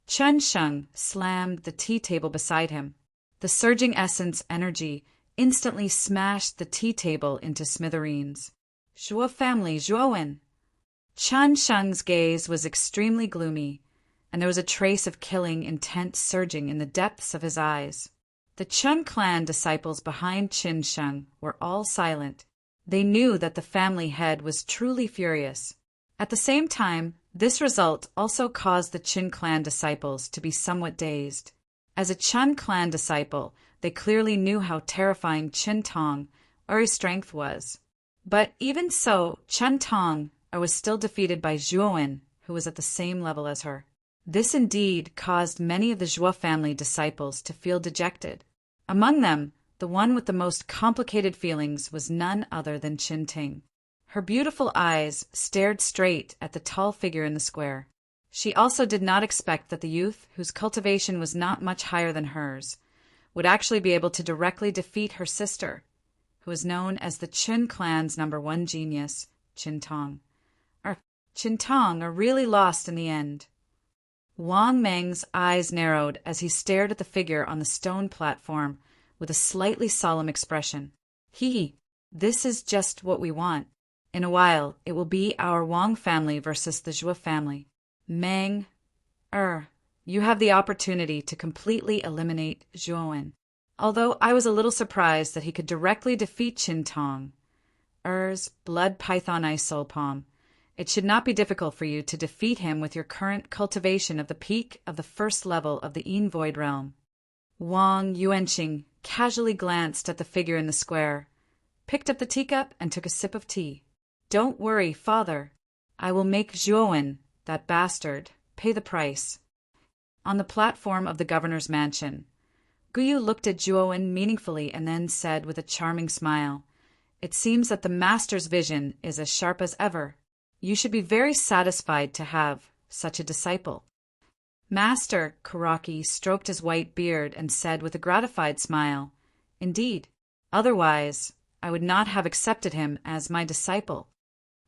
Chen Sheng slammed the tea table beside him. The surging essence energy instantly smashed the tea table into smithereens. Zhuo family, Zhuowen! Chen Sheng's gaze was extremely gloomy, and there was a trace of killing intent surging in the depths of his eyes. The Chen clan disciples behind Qin Sheng were all silent. They knew that the family head was truly furious. At the same time, this result also caused the Qin clan disciples to be somewhat dazed. As a Chen clan disciple, they clearly knew how terrifying Qin Tong, Er's strength was. But even so, Chen Tong was still defeated by Zhuowen, who was at the same level as her. This indeed caused many of the Zhuo family disciples to feel dejected. Among them, the one with the most complicated feelings was none other than Qin Ting. Her beautiful eyes stared straight at the tall figure in the square. She also did not expect that the youth, whose cultivation was not much higher than hers, would actually be able to directly defeat her sister, who was known as the Qin clan's #1 genius, Qin Tong. Qin Tong are really lost in the end. Wang Meng's eyes narrowed as he stared at the figure on the stone platform with a slightly solemn expression. This is just what we want. In a while, it will be our Wang family versus the Zhuo family. Meng, you have the opportunity to completely eliminate Zhuowen. Although I was a little surprised that he could directly defeat Qin Tong, Er's blood python soul palm, it should not be difficult for you to defeat him with your current cultivation of the peak of the first level of the Yin Void realm. Wang Yuanqing casually glanced at the figure in the square, picked up the teacup, and took a sip of tea. Don't worry, father. I will make Zhuowen, that bastard, pay the price. On the platform of the governor's mansion, Guyu looked at Zhuowen meaningfully and then said with a charming smile, "It seems that the master's vision is as sharp as ever. You should be very satisfied to have such a disciple." Master Karaki stroked his white beard and said with a gratified smile, "Indeed, otherwise I would not have accepted him as my disciple."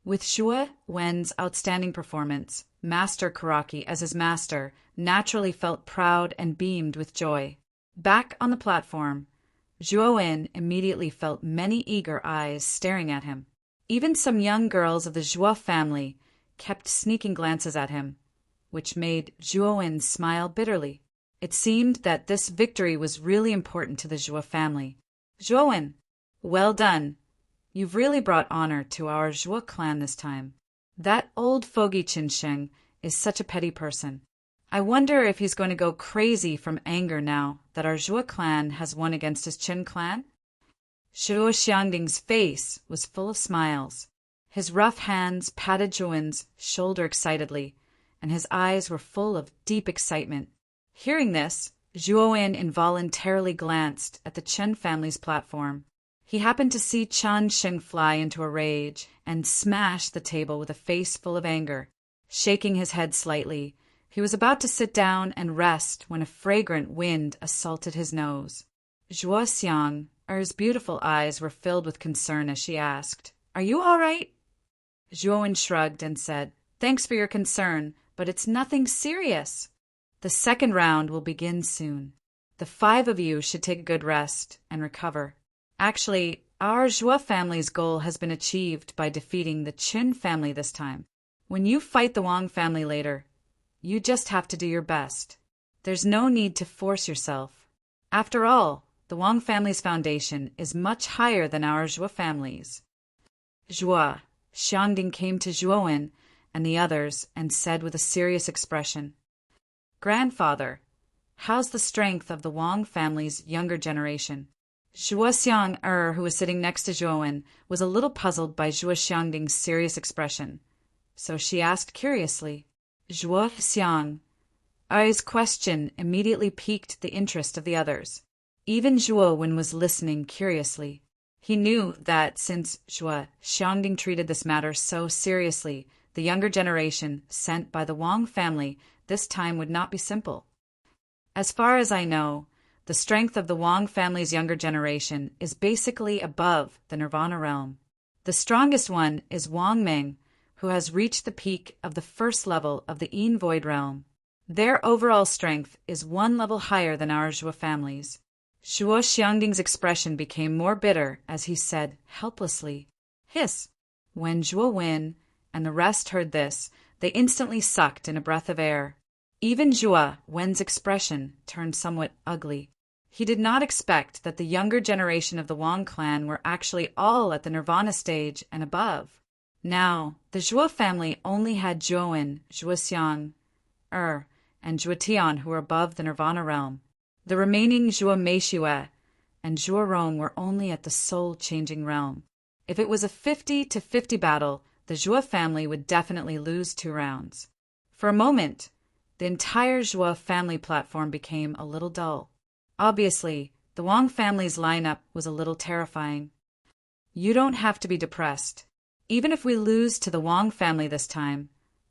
With Zhuo Wen's outstanding performance, Master Karaki, as his master, naturally felt proud and beamed with joy. Back on the platform, Zhuo Wen immediately felt many eager eyes staring at him. Even some young girls of the Zhuo family kept sneaking glances at him, which made Zhuo Wen smile bitterly. It seemed that this victory was really important to the Zhuo family. Zhuowen, well done. You've really brought honor to our Zhuo clan this time. That old fogey Qinsheng is such a petty person. I wonder if he's going to go crazy from anger now that our Zhuo clan has won against his Qin clan. Zhuo Xiangding's face was full of smiles. His rough hands patted Zhuowen's shoulder excitedly, and his eyes were full of deep excitement. Hearing this, Zhuowen involuntarily glanced at the Chen family's platform. He happened to see Chen Sheng fly into a rage and smash the table with a face full of anger. Shaking his head slightly, he was about to sit down and rest when a fragrant wind assaulted his nose. Zhuo Xiang's beautiful eyes were filled with concern as she asked, "Are you all right?" Zhuowen shrugged and said, "Thanks for your concern, but it's nothing serious. The second round will begin soon. The 5 of you should take a good rest and recover. Actually, our Zhuo family's goal has been achieved by defeating the Qin family this time. When you fight the Wang family later, you just have to do your best. There's no need to force yourself. After all, the Wang family's foundation is much higher than our Zhuo family's." Zhuo Xiangding came to Zhuowen and the others and said with a serious expression, "Grandfather, how's the strength of the Wang family's younger generation?" Zhuo Xiang, who was sitting next to Zhuowen, was a little puzzled by Zhuo Xiangding's serious expression, so she asked curiously. Zhuo Xiang's question immediately piqued the interest of the others. Even Zhuowen was listening curiously. He knew that since Zhuo Xiangding treated this matter so seriously, the younger generation sent by the Wang family this time would not be simple. As far as I know, the strength of the Wang family's younger generation is basically above the Nirvana realm. The strongest one is Wang Ming, who has reached the peak of the first level of the Yin Void realm. Their overall strength is 1 level higher than our Zhuo family's. Zhuo Xiangding's expression became more bitter as he said helplessly, "Hiss." When Zhuo Wen and the rest heard this, they instantly sucked in a breath of air. Even Zhuo Wen's expression turned somewhat ugly. He did not expect that the younger generation of the Wang clan were actually all at the Nirvana stage and above. Now, the Zhuo family only had Zhuowen, Zhuo Xiang, and Zhuo Tian who were above the Nirvana realm. The remaining Zhuo Meishue and Zhuo Rong were only at the soul-changing realm. If it was a 50-50 battle, the Zhuo family would definitely lose 2 rounds. For a moment, the entire Zhuo family platform became a little dull. Obviously, the Wang family's lineup was a little terrifying. You don't have to be depressed. Even if we lose to the Wang family this time,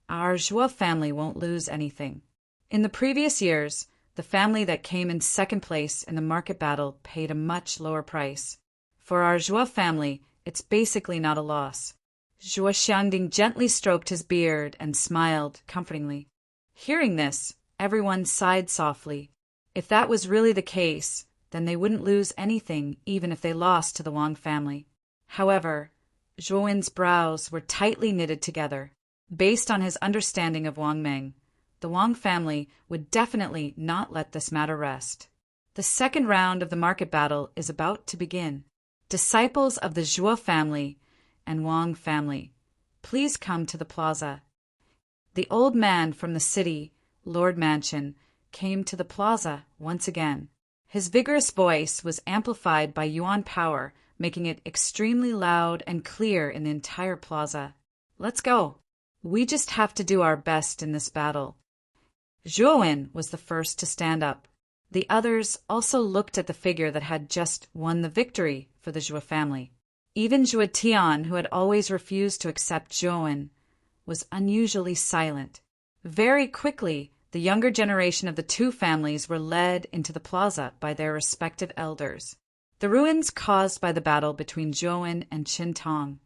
our Zhuo family won't lose anything. In the previous years, the family that came in second place in the market battle paid a much lower price. For our Zhuo family, it's basically not a loss. Zhuo Xiangding gently stroked his beard and smiled comfortingly. Hearing this, everyone sighed softly. If that was really the case, then they wouldn't lose anything even if they lost to the Wang family. However, Zhuowen's brows were tightly knitted together. Based on his understanding of Wang Ming, the Wang family would definitely not let this matter rest. The second round of the market battle is about to begin. Disciples of the Zhuo family and Wang family, please come to the plaza. The old man from the city, Lord Mansion, came to the plaza once again. His vigorous voice was amplified by Yuan power, making it extremely loud and clear in the entire plaza. Let's go. We just have to do our best in this battle. Zhuowen was the first to stand up. The others also looked at the figure that had just won the victory for the Zhuo family. Even Zhuo Tian, who had always refused to accept Zhuowen, was unusually silent. Very quickly, the younger generation of the 2 families were led into the plaza by their respective elders. The ruins caused by the battle between Zhuowen and Qin Tong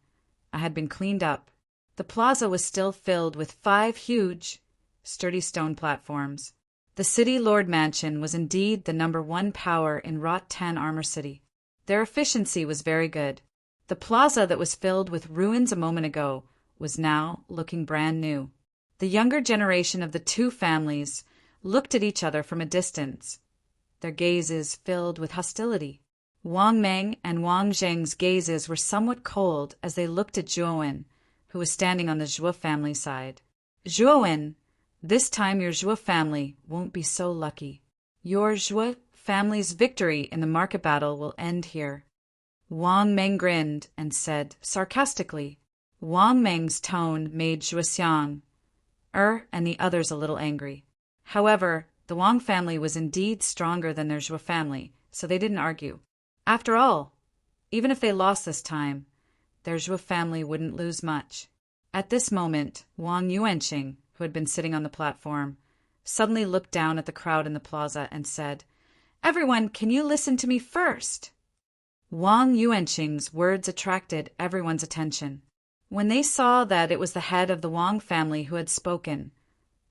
had been cleaned up. The plaza was still filled with 5 huge, sturdy stone platforms. The city Lord Mansion was indeed the number 1 power in Rot 10 Armor City. Their efficiency was very good. The plaza that was filled with ruins a moment ago was now looking brand new. The younger generation of the 2 families looked at each other from a distance, their gazes filled with hostility. Wang Meng and Wang Zheng's gazes were somewhat cold as they looked at Zhuowen, who was standing on the Zhuo family side. Zhuowen, this time your Zhuo family won't be so lucky. Your Zhuo family's victory in the market battle will end here. Wang Meng grinned and said sarcastically. Wang Meng's tone made Zhuoxiang and the others a little angry. However, the Wang family was indeed stronger than their Zhuo family, so they didn't argue. After all, even if they lost this time, their Zhuo family wouldn't lose much. At this moment, Wang Yuanqing, who had been sitting on the platform, suddenly looked down at the crowd in the plaza and said, "Everyone, can you listen to me first?" Wang Yuanqing's words attracted everyone's attention. When they saw that it was the head of the Wang family who had spoken,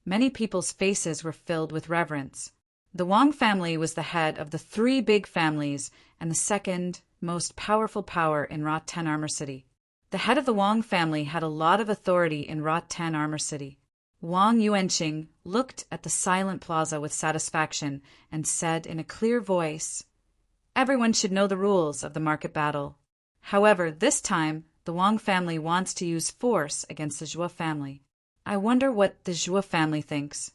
many people's faces were filled with reverence. The Wang family was the head of the three big families and the second most powerful power in Rot 10 Armor City. The head of the Wang family had a lot of authority in Rot 10 Armor City. Wang Yuanqing looked at the silent plaza with satisfaction and said in a clear voice, "Everyone should know the rules of the market battle. However, this time, the Wang family wants to use force against the Zhuo family. I wonder what the Zhuo family thinks."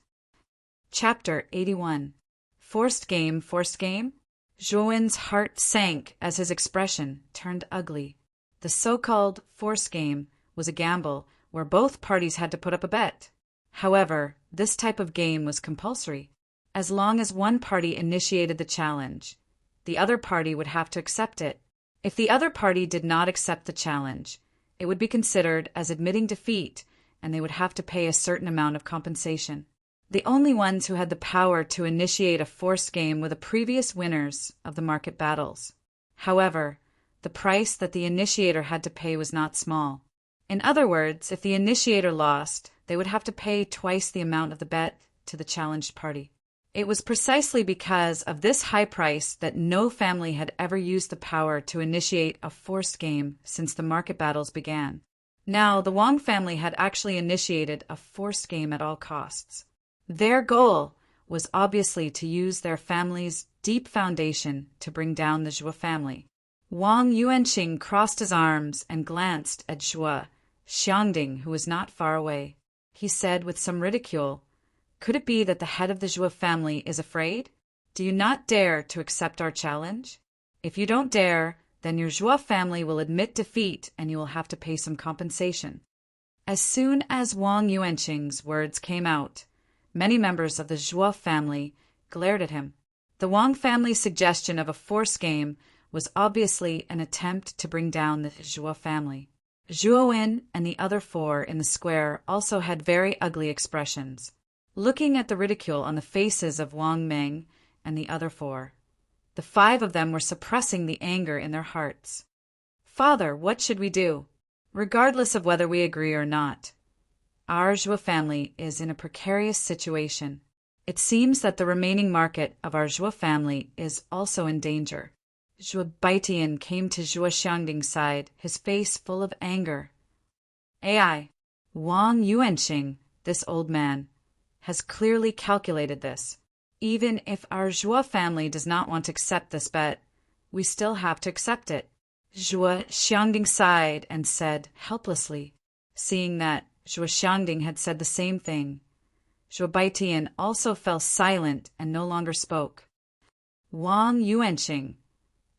Chapter 81. Forced game, forced game? Zhuowen's heart sank as his expression turned ugly. The so-called forced game was a gamble where both parties had to put up a bet. However, this type of game was compulsory. As long as one party initiated the challenge, the other party would have to accept it. If the other party did not accept the challenge, it would be considered as admitting defeat, and they would have to pay a certain amount of compensation. The only ones who had the power to initiate a forced game were the previous winners of the market battles. However, the price that the initiator had to pay was not small. In other words, if the initiator lost, they would have to pay twice the amount of the bet to the challenged party. It was precisely because of this high price that no family had ever used the power to initiate a forced game since the market battles began. Now, the Wang family had actually initiated a forced game at all costs. Their goal was obviously to use their family's deep foundation to bring down the Zhuo family. Wang Yuanqing crossed his arms and glanced at Zhuo Xiangding, who was not far away. He said with some ridicule, "Could it be that the head of the Zhuo family is afraid? Do you not dare to accept our challenge? If you don't dare, then your Zhuo family will admit defeat and you will have to pay some compensation." As soon as Wang Yuanqing's words came out, many members of the Zhuo family glared at him. The Wang family's suggestion of a forced game was obviously an attempt to bring down the Zhuo family. Zhuowen and the other four in the square also had very ugly expressions, looking at the ridicule on the faces of Wang Meng and the other four. The five of them were suppressing the anger in their hearts. "Father, what should we do? Regardless of whether we agree or not, our Zhuo family is in a precarious situation. It seems that the remaining market of our Zhuo family is also in danger." Zhuo Baitian came to Zhuo Xiangding's side, his face full of anger. "AI, Wang Yuanqing, this old man, has clearly calculated this. Even if our Zhuo family does not want to accept this bet, we still have to accept it." Zhuo Xiangding sighed and said helplessly, seeing that Zhuo Xiangding had said the same thing. Zhuo Baitian also fell silent and no longer spoke. "Wang Yuanqing,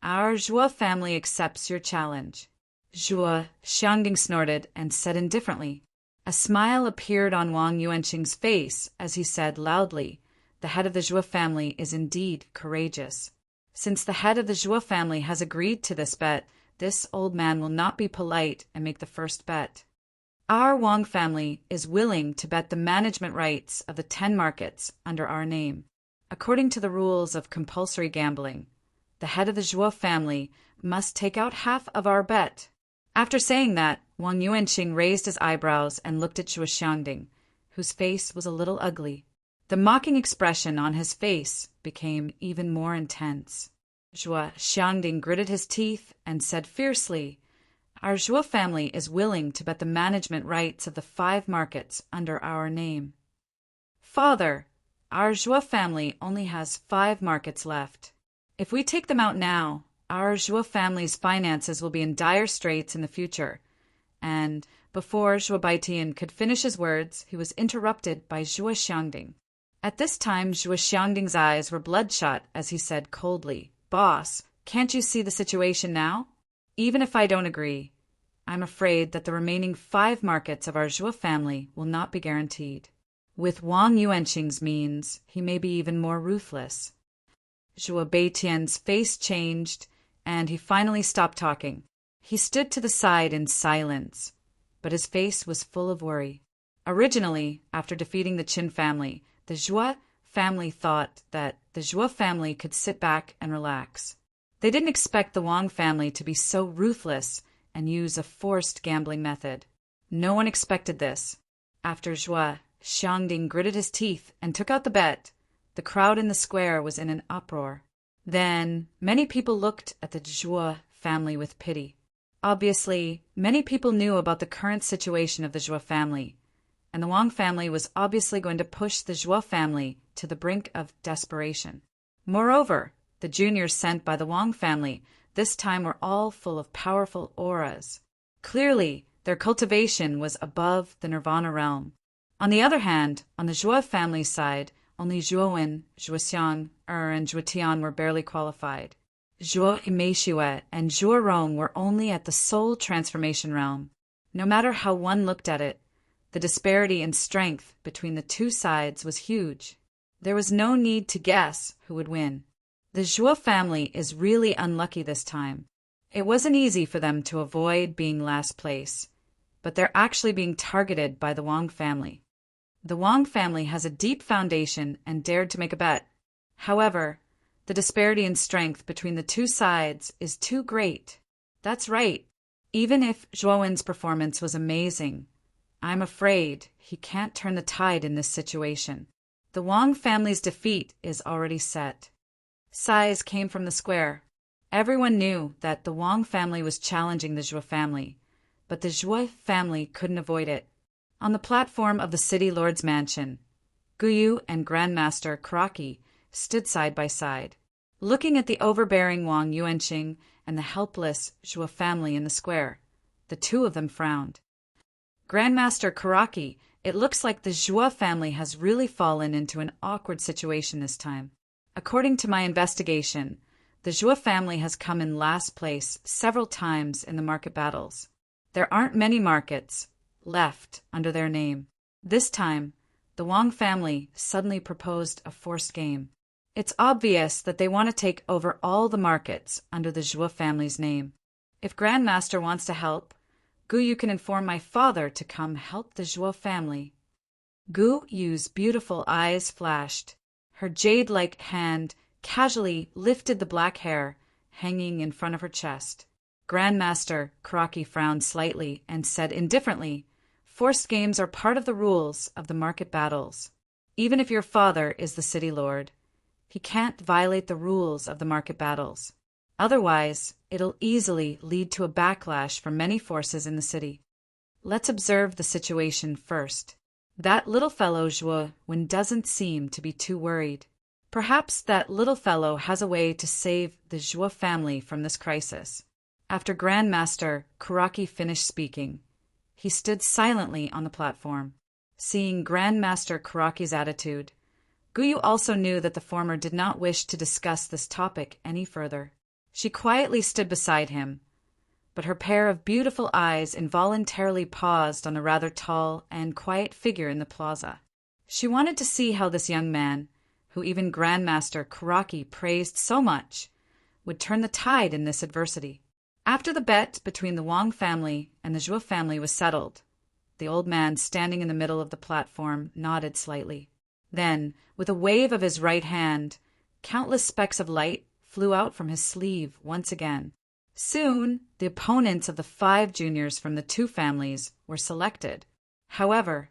our Zhuo family accepts your challenge." Zhuo Xiangding snorted and said indifferently. A smile appeared on Wang Yuanqing's face as he said loudly, "The head of the Zhuo family is indeed courageous. Since the head of the Zhuo family has agreed to this bet, this old man will not be polite and make the first bet. Our Wang family is willing to bet the management rights of the 10 markets under our name. According to the rules of compulsory gambling, the head of the Zhuo family must take out half of our bet." After saying that, Wang Yuanqing raised his eyebrows and looked at Zhuo Xiangding, whose face was a little ugly. The mocking expression on his face became even more intense. Zhuo Xiangding gritted his teeth and said fiercely, "Our Zhuo family is willing to bet the management rights of the 5 markets under our name." "Father, our Zhuo family only has 5 markets left. If we take them out now, our Zhuo family's finances will be in dire straits in the future. And before Zhuo Baitian could finish his words, he was interrupted by Zhuo Xiangding. At this time, Zhuo Xiangding's eyes were bloodshot as he said coldly, "Boss, can't you see the situation now? Even if I don't agree, I'm afraid that the remaining 5 markets of our Zhuo family will not be guaranteed. With Wang Yuanqing's means, he may be even more ruthless." Zhuo Baitian's face changed, and he finally stopped talking. He stood to the side in silence, but his face was full of worry. Originally, after defeating the Qin family, the Zhuo family thought that the Zhuo family could sit back and relax. They didn't expect the Wang family to be so ruthless and use a forced gambling method. No one expected this. After Zhuo Xiangding gritted his teeth and took out the bet, the crowd in the square was in an uproar. Then many people looked at the Zhuo family with pity. Obviously, many people knew about the current situation of the Zhuo family, and the Wang family was obviously going to push the Zhuo family to the brink of desperation. Moreover, the juniors sent by the Wang family this time were all full of powerful auras. Clearly, their cultivation was above the nirvana realm. On the other hand, on the Zhuo family's side, only Zhuo Wen, Zhuo Xiang, and Zhuo Tian were barely qualified. Zhuo Meishue and Zhuo Rong were only at the soul transformation realm. No matter how one looked at it, the disparity in strength between the two sides was huge. There was no need to guess who would win. The Zhuo family is really unlucky this time. It wasn't easy for them to avoid being last place, but they're actually being targeted by the Wang family. The Wang family has a deep foundation and dared to make a bet. However, the disparity in strength between the two sides is too great. That's right. Even if Zhuowen's performance was amazing, I'm afraid he can't turn the tide in this situation. The Wang family's defeat is already set. Sighs came from the square. Everyone knew that the Wang family was challenging the Zhuo family, but the Zhuo family couldn't avoid it. On the platform of the city lord's mansion, Guyu and Grandmaster Karaki stood side by side, looking at the overbearing Wang Yuanqing and the helpless Zhuo family in the square. The two of them frowned. Grandmaster Karaki, it looks like the Zhuo family has really fallen into an awkward situation this time. According to my investigation, the Zhuo family has come in last place several times in the market battles. There aren't many markets left under their name. This time, the Wang family suddenly proposed a forced game. It's obvious that they want to take over all the markets under the Zhuo family's name. If Grandmaster wants to help, Guyu can inform my father to come help the Zhuo family. Guyu's beautiful eyes flashed. Her jade-like hand casually lifted the black hair hanging in front of her chest. Grandmaster Karaki frowned slightly and said indifferently, "Forced games are part of the rules of the market battles. Even if your father is the city lord, he can't violate the rules of the market battles. Otherwise, it'll easily lead to a backlash from many forces in the city. Let's observe the situation first." That little fellow Zhuo Wen doesn't seem to be too worried. Perhaps that little fellow has a way to save the Zhuo family from this crisis. After Grandmaster Karaki finished speaking, he stood silently on the platform. Seeing Grandmaster Karaki's attitude, Guyu also knew that the former did not wish to discuss this topic any further. She quietly stood beside him, but her pair of beautiful eyes involuntarily paused on the rather tall and quiet figure in the plaza. She wanted to see how this young man, who even Grandmaster Karaki praised so much, would turn the tide in this adversity. After the bet between the Wang family and the Zhuo family was settled, the old man standing in the middle of the platform nodded slightly. Then, with a wave of his right hand, countless specks of light flew out from his sleeve once again. Soon, the opponents of the 5 juniors from the 2 families were selected. However,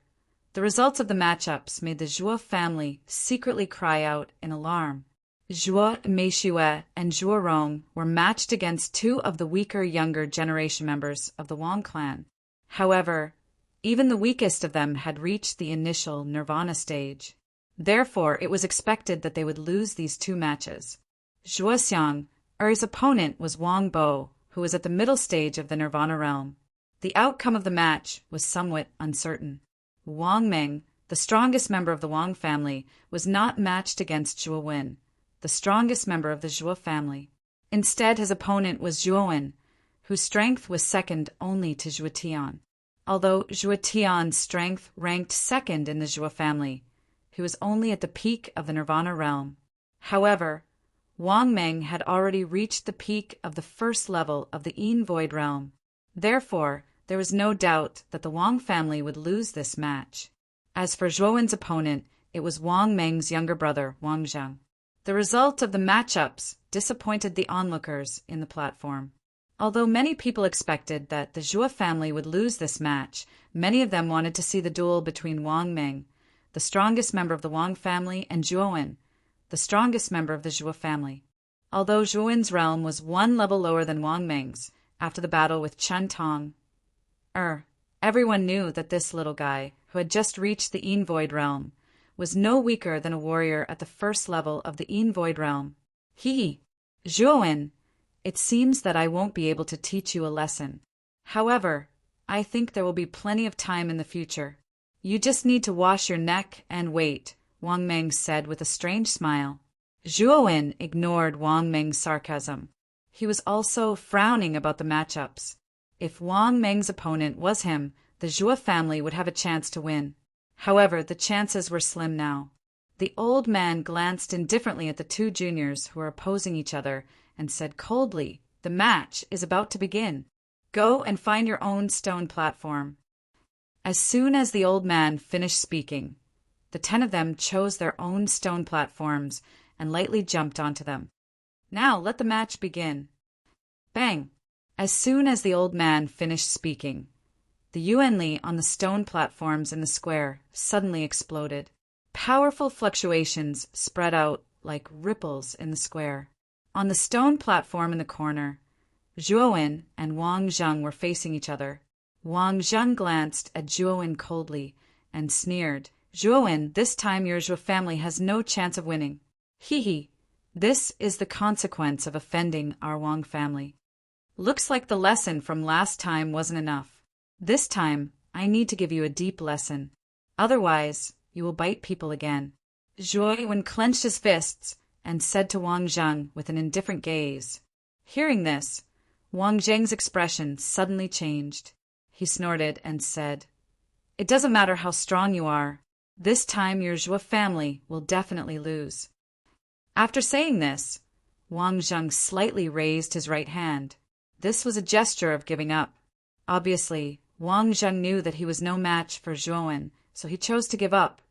the results of the matchups made the Zhuo family secretly cry out in alarm. Zhuo Meishue and Zhuo Rong were matched against 2 of the weaker younger generation members of the Wang clan. However, even the weakest of them had reached the initial nirvana stage. Therefore, it was expected that they would lose these 2 matches. Zhuo Xiang, His opponent was Wang Bo, who was at the middle stage of the Nirvana realm. The outcome of the match was somewhat uncertain. Wang Meng, the strongest member of the Wang family, was not matched against Zhuo Wen, the strongest member of the Zhuo family. Instead, his opponent was Zhuo Wen, whose strength was second only to Zhuo Tian. Although Zhuo Tian's strength ranked second in the Zhuo family, he was only at the peak of the Nirvana realm. However, Wang Meng had already reached the peak of the first level of the Yin Void realm. Therefore, there was no doubt that the Wang family would lose this match. As for Zhuo Wen's opponent, it was Wang Meng's younger brother, Wang Zheng. The result of the matchups disappointed the onlookers in the platform. Although many people expected that the Zhuo family would lose this match, many of them wanted to see the duel between Wang Meng, the strongest member of the Wang family, and Zhuo Wen, the strongest member of the Zhuo family. Although Zhuo Wen's realm was one level lower than Wang Meng's, after the battle with Chen Tong, everyone knew that this little guy, who had just reached the Yin Void realm, was no weaker than a warrior at the first level of the Yin Void realm. Zhuo Wen, it seems that I won't be able to teach you a lesson. However, I think there will be plenty of time in the future. You just need to wash your neck and wait, Wang Meng said with a strange smile. Zhuo Wen ignored Wang Meng's sarcasm. He was also frowning about the matchups. If Wang Meng's opponent was him, the Zhuo family would have a chance to win. However, the chances were slim now. The old man glanced indifferently at the two juniors who were opposing each other and said coldly, "The match is about to begin. Go and find your own stone platform." As soon as the old man finished speaking, the 10 of them chose their own stone platforms and lightly jumped onto them. "Now let the match begin." Bang! As soon as the old man finished speaking, the Yuanli on the stone platforms in the square suddenly exploded. Powerful fluctuations spread out like ripples in the square. On the stone platform in the corner, Zhuo Wen and Wang Zheng were facing each other. Wang Zheng glanced at Zhuo Wen coldly and sneered, "Zhuo Wen, this time your Zhuo family has no chance of winning. This is the consequence of offending our Wang family. Looks like the lesson from last time wasn't enough. This time, I need to give you a deep lesson. Otherwise, you will bite people again." Zhuo Wen clenched his fists and said to Wang Zheng with an indifferent gaze. Hearing this, Wang Zheng's expression suddenly changed. He snorted and said, "It doesn't matter how strong you are. This time your Zhuo family will definitely lose." After saying this, Wang Zheng slightly raised his right hand. This was a gesture of giving up. Obviously, Wang Zheng knew that he was no match for Zhuo Wen, so he chose to give up.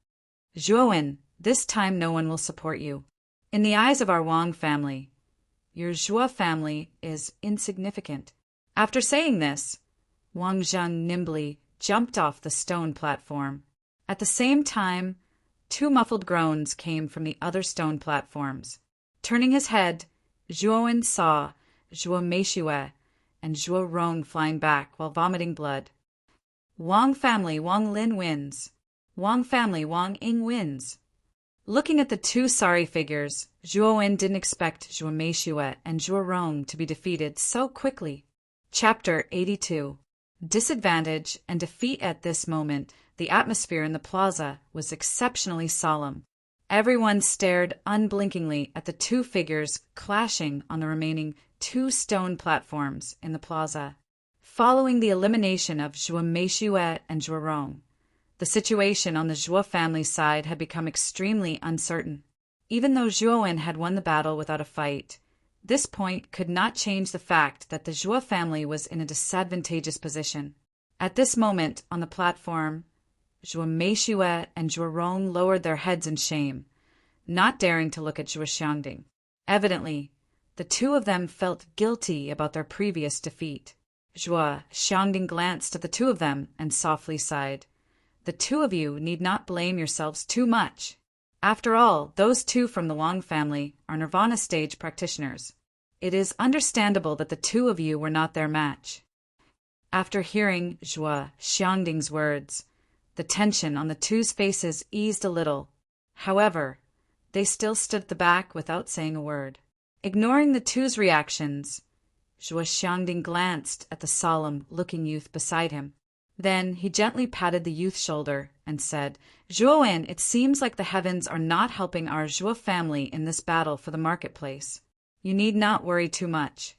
"Zhuo Wen, this time no one will support you. In the eyes of our Wang family, your Zhuo family is insignificant." After saying this, Wang Zheng nimbly jumped off the stone platform. At the same time, 2 muffled groans came from the other stone platforms. Turning his head, Zhuo Wen saw Zhuo Meishue and Zhuo Rong flying back while vomiting blood. Wang family Wang Lin wins. Wang family Wang Ying wins. Looking at the 2 sorry figures, Zhuo Wen didn't expect Zhuo Meishue and Zhuo Rong to be defeated so quickly. Chapter 82. Disadvantage and defeat. At this moment, the atmosphere in the plaza was exceptionally solemn. Everyone stared unblinkingly at the 2 figures clashing on the remaining 2 stone platforms in the plaza. Following the elimination of Zhuo Meishue and Zhuo Rong, the situation on the Zhuo family side had become extremely uncertain. Even though Zhuo Wen had won the battle without a fight, this point could not change the fact that the Zhuo family was in a disadvantageous position. At this moment on the platform, Zhuo Meishue and Zhuo Rong lowered their heads in shame, not daring to look at Zhuo Xiangding. Evidently, the 2 of them felt guilty about their previous defeat. Zhuo Xiangding glanced at the 2 of them and softly sighed. "The 2 of you need not blame yourselves too much. After all, those 2 from the Wang family are Nirvana stage practitioners. It is understandable that the 2 of you were not their match." After hearing Zhuo Xiangding's words, the tension on the 2's faces eased a little. However, they still stood at the back without saying a word. Ignoring the two's reactions, Zhuo Xiangding glanced at the solemn-looking youth beside him. Then he gently patted the youth's shoulder and said, "Zhuowen, it seems like the heavens are not helping our Zhuo family in this battle for the marketplace. You need not worry too much.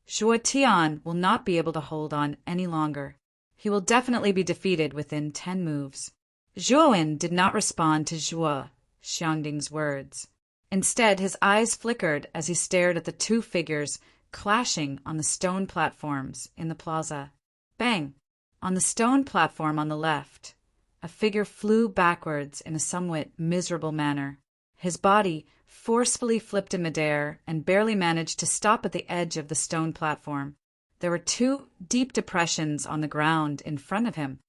Zhuo Tian will not be able to hold on any longer. He will definitely be defeated within 10 moves." Zhuowen did not respond to Zhuo Xiangding's words. Instead, his eyes flickered as he stared at the two figures clashing on the stone platforms in the plaza. Bang! On the stone platform on the left, a figure flew backwards in a somewhat miserable manner. His body forcefully flipped in midair and barely managed to stop at the edge of the stone platform. There were 2 deep depressions on the ground in front of him.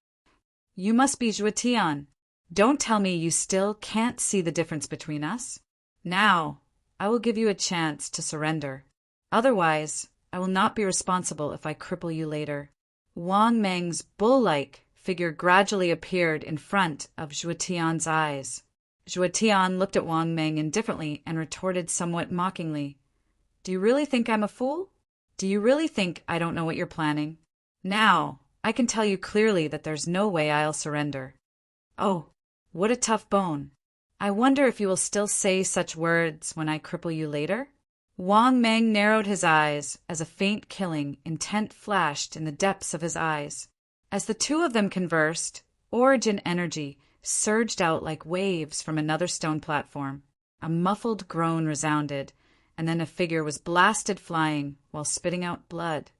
"You must be Zhuo Tian. Don't tell me you still can't see the difference between us. Now, I will give you a chance to surrender. Otherwise, I will not be responsible if I cripple you later." Wang Meng's bull-like figure gradually appeared in front of Zhuo Tian's eyes. Zhuo Tian looked at Wang Meng indifferently and retorted somewhat mockingly, "Do you really think I'm a fool? Do you really think I don't know what you're planning? Now, I can tell you clearly that there's no way I'll surrender." "Oh, what a tough bone. I wonder if you will still say such words when I cripple you later?" Wang Meng narrowed his eyes as a faint killing intent flashed in the depths of his eyes. As the two of them conversed, origin energy surged out like waves from another stone platform. A muffled groan resounded, and then a figure was blasted flying while spitting out blood.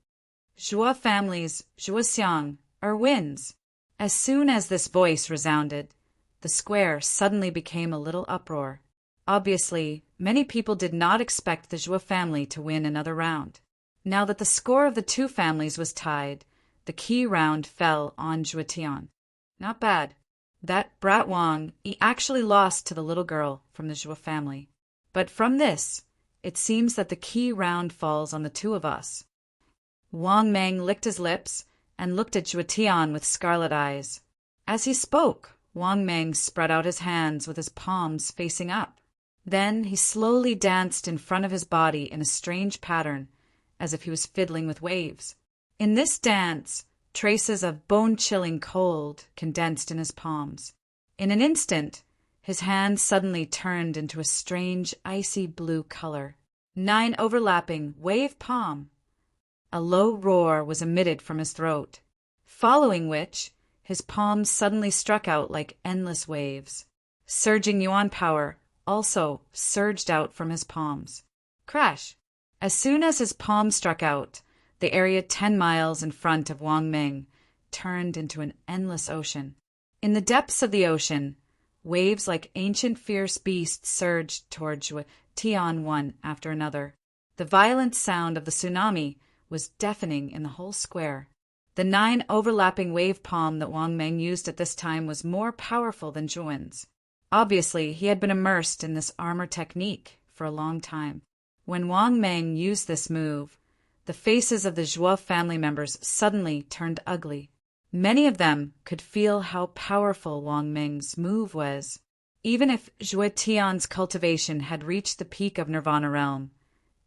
"Zhuo family's Zhuo Xiang wins." As soon as this voice resounded, the square suddenly became a little uproar. Obviously, many people did not expect the Zhuo family to win another round. Now that the score of the two families was tied, the key round fell on Zhuo Tian. Not bad. That brat Wang, he actually lost to the little girl from the Zhuo family. But from this, it seems that the key round falls on the two of us. Wang Meng licked his lips and looked at Zhuo Tian with scarlet eyes. As he spoke, Wang Meng spread out his hands with his palms facing up. Then he slowly danced in front of his body in a strange pattern, as if he was fiddling with waves. In this dance, traces of bone-chilling cold condensed in his palms. In an instant, his hands suddenly turned into a strange icy blue color. 9 overlapping wave palm. A low roar was emitted from his throat, following which his palms suddenly struck out like endless waves. Surging yuan power also surged out from his palms. Crash! As soon as his palm struck out, the area 10 miles in front of Wang Meng turned into an endless ocean. In the depths of the ocean, waves like ancient fierce beasts surged toward Zhuo Tian one after another. The violent sound of the tsunami was deafening in the whole square. The 9 overlapping wave palm that Wang Meng used at this time was more powerful than Zhuowen's. Obviously, he had been immersed in this armor technique for a long time. When Wang Meng used this move, the faces of the Zhuo family members suddenly turned ugly. Many of them could feel how powerful Wang Meng's move was. Even if Zhuo Tian's cultivation had reached the peak of Nirvana realm,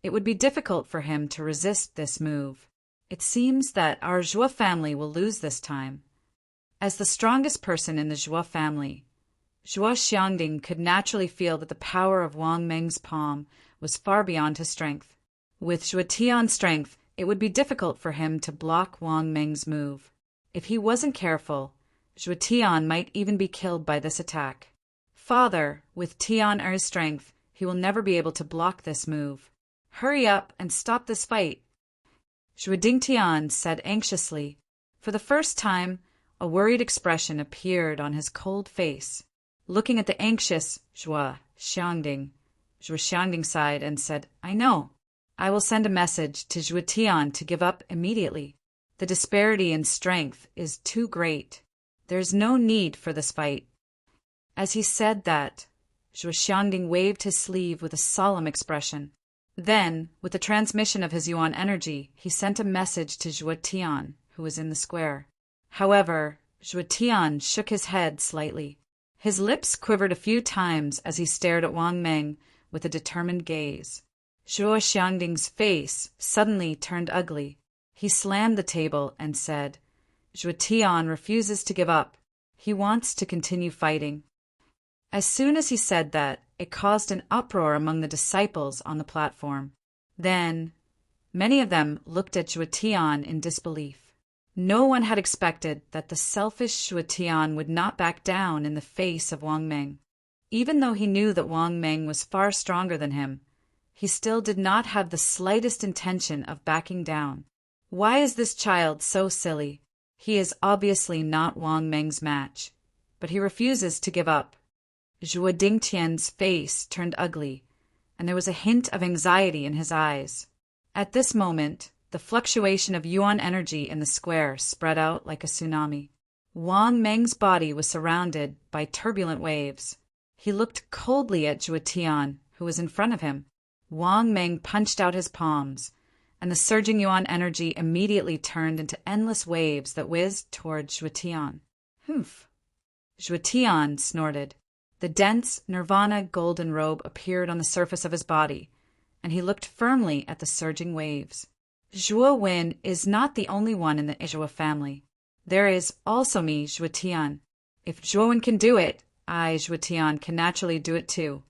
it would be difficult for him to resist this move. It seems that our Zhuo family will lose this time. As the strongest person in the Zhuo family, Zhuo Xiangding could naturally feel that the power of Wang Meng's palm was far beyond his strength. With Zhuo Tian's strength, it would be difficult for him to block Wang Meng's move. If he wasn't careful, Zhuo Tian might even be killed by this attack. Father, with Tian Er's strength, he will never be able to block this move. Hurry up and stop this fight, Zhuo Dingtian said anxiously. For the first time, a worried expression appeared on his cold face. Looking at the anxious Zhuo Xiangding sighed and said, "I know. I will send a message to Zhuo Tian to give up immediately. The disparity in strength is too great. There is no need for this fight." As he said that, Zhuo Xiangding waved his sleeve with a solemn expression. Then, with the transmission of his yuan energy, he sent a message to Zhuo Tian, who was in the square. However, Zhuo Tian shook his head slightly. His lips quivered a few times as he stared at Wang Meng with a determined gaze. Zhuo Xiangding's face suddenly turned ugly. He slammed the table and said, "Zhuo Tian refuses to give up. He wants to continue fighting." As soon as he said that, it caused an uproar among the disciples on the platform. Then, many of them looked at Zhuo Tian in disbelief. No one had expected that the selfish Zhuo Tian would not back down in the face of Wang Meng. Even though he knew that Wang Meng was far stronger than him, he still did not have the slightest intention of backing down. Why is this child so silly? He is obviously not Wang Meng's match, but he refuses to give up. Zhuo Dingtian's face turned ugly, and there was a hint of anxiety in his eyes. At this moment, the fluctuation of yuan energy in the square spread out like a tsunami. Wang Meng's body was surrounded by turbulent waves. He looked coldly at Zhuo Tian, who was in front of him. Wang Meng punched out his palms, and the surging yuan energy immediately turned into endless waves that whizzed toward Zhuo Tian. Humph! Zhuo Tian snorted. The dense nirvana golden robe appeared on the surface of his body, and he looked firmly at the surging waves. Zhuo Wen is not the only one in the Zhuo family. There is also me, Zhuo Tian. If Zhuo Wen can do it, I, Zhuo Tian, can naturally do it too.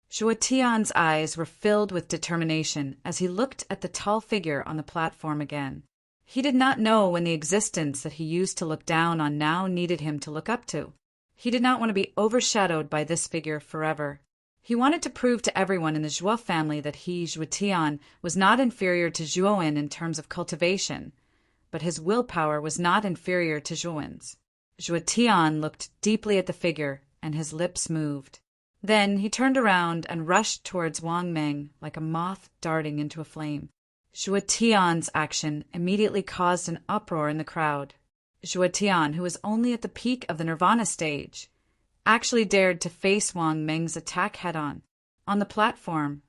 Zhuo Tian's eyes were filled with determination as he looked at the tall figure on the platform again. He did not know when the existence that he used to look down on now needed him to look up to. He did not want to be overshadowed by this figure forever. He wanted to prove to everyone in the Zhuo family that he, Zhuo Tian, was not inferior to Zhuo Wen in terms of cultivation, but his willpower was not inferior to Zhuo Wen's. Zhuo Tian looked deeply at the figure, and his lips moved. Then he turned around and rushed towards Wang Meng like a moth darting into a flame. Zhuo Tian's action immediately caused an uproar in the crowd. Zhuo Tian, who was only at the peak of the nirvana stage, actually dared to face Wang Meng's attack head-on. On the platform,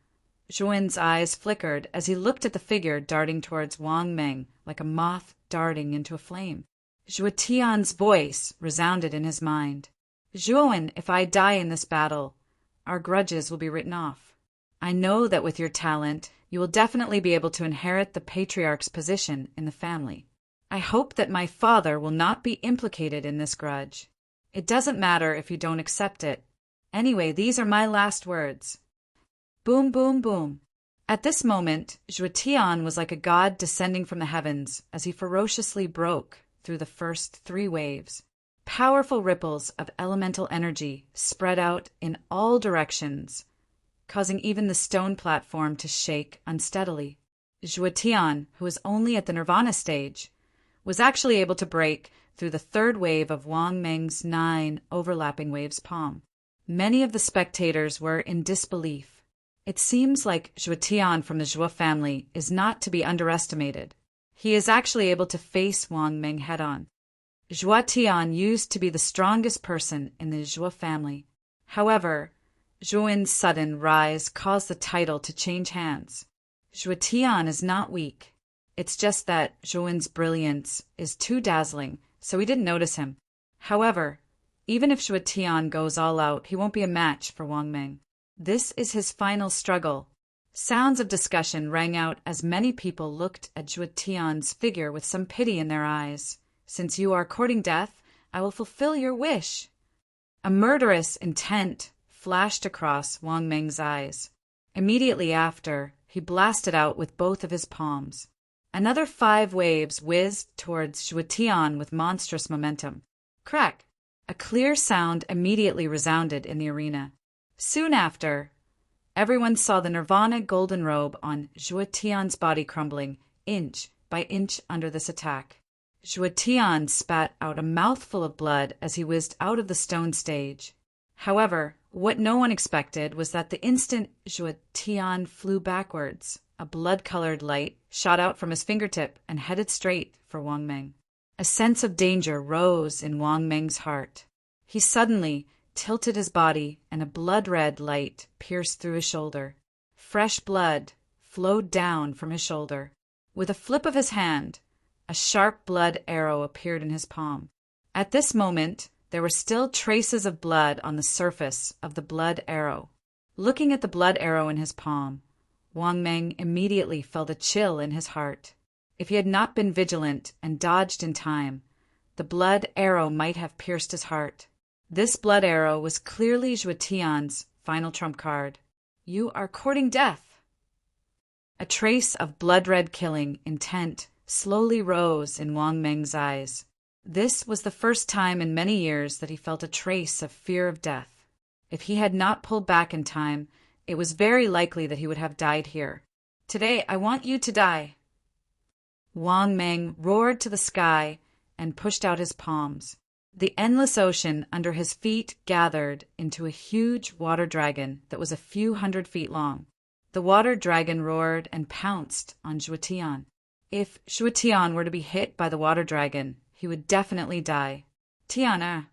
Zhuo Wen's eyes flickered as he looked at the figure darting towards Wang Meng like a moth darting into a flame. Zhuo Tian's voice resounded in his mind. "Zhuo Wen, if I die in this battle, our grudges will be written off. I know that with your talent, you will definitely be able to inherit the patriarch's position in the family. I hope that my father will not be implicated in this grudge. It doesn't matter if you don't accept it. Anyway, these are my last words." Boom, boom, boom. At this moment, Zhuo Tian was like a god descending from the heavens as he ferociously broke through the first 3 waves. Powerful ripples of elemental energy spread out in all directions, causing even the stone platform to shake unsteadily. Zhuo Tian, who was only at the nirvana stage, was actually able to break through the 3rd wave of Wang Meng's 9 overlapping waves palm. Many of the spectators were in disbelief. It seems like Zhuo Tian from the Zhuo family is not to be underestimated. He is actually able to face Wang Meng head-on. Zhuo Tian used to be the strongest person in the Zhuo family. However, Zhuo Wen's sudden rise caused the title to change hands. Zhuo Tian is not weak. It's just that Zhuo Wen's brilliance is too dazzling, so we didn't notice him. However, even if Zhuo Tian goes all out, he won't be a match for Wang Meng. This is his final struggle. Sounds of discussion rang out as many people looked at Zhuo Tian's figure with some pity in their eyes. "Since you are courting death, I will fulfill your wish." A murderous intent flashed across Wang Meng's eyes. Immediately after, he blasted out with both of his palms. Another 5 waves whizzed towards Zhuo Tian with monstrous momentum. Crack! A clear sound immediately resounded in the arena. Soon after, everyone saw the nirvana golden robe on Zhuo Tian's body crumbling inch by inch under this attack. Zhuo Tian spat out a mouthful of blood as he whizzed out of the stone stage. However, what no one expected was that the instant Zhuo Tian flew backwards, a blood-colored light shot out from his fingertip and headed straight for Wang Meng. A sense of danger rose in Wang Meng's heart. He suddenly tilted his body, and a blood-red light pierced through his shoulder. Fresh blood flowed down from his shoulder. With a flip of his hand, a sharp blood arrow appeared in his palm. At this moment, there were still traces of blood on the surface of the blood arrow. Looking at the blood arrow in his palm, Wang Meng immediately felt a chill in his heart. If he had not been vigilant and dodged in time, the blood arrow might have pierced his heart. This blood arrow was clearly Zhuo Tian's final trump card. You are courting death. A trace of blood-red killing intent slowly rose in Wang Meng's eyes. This was the first time in many years that he felt a trace of fear of death. If he had not pulled back in time, it was very likely that he would have died here. Today, I want you to die. Wang Meng roared to the sky and pushed out his palms. The endless ocean under his feet gathered into a huge water dragon that was a few hundred feet long. The water dragon roared and pounced on Zhuo Tian. If Zhuo Tian were to be hit by the water dragon, he would definitely die. Tian,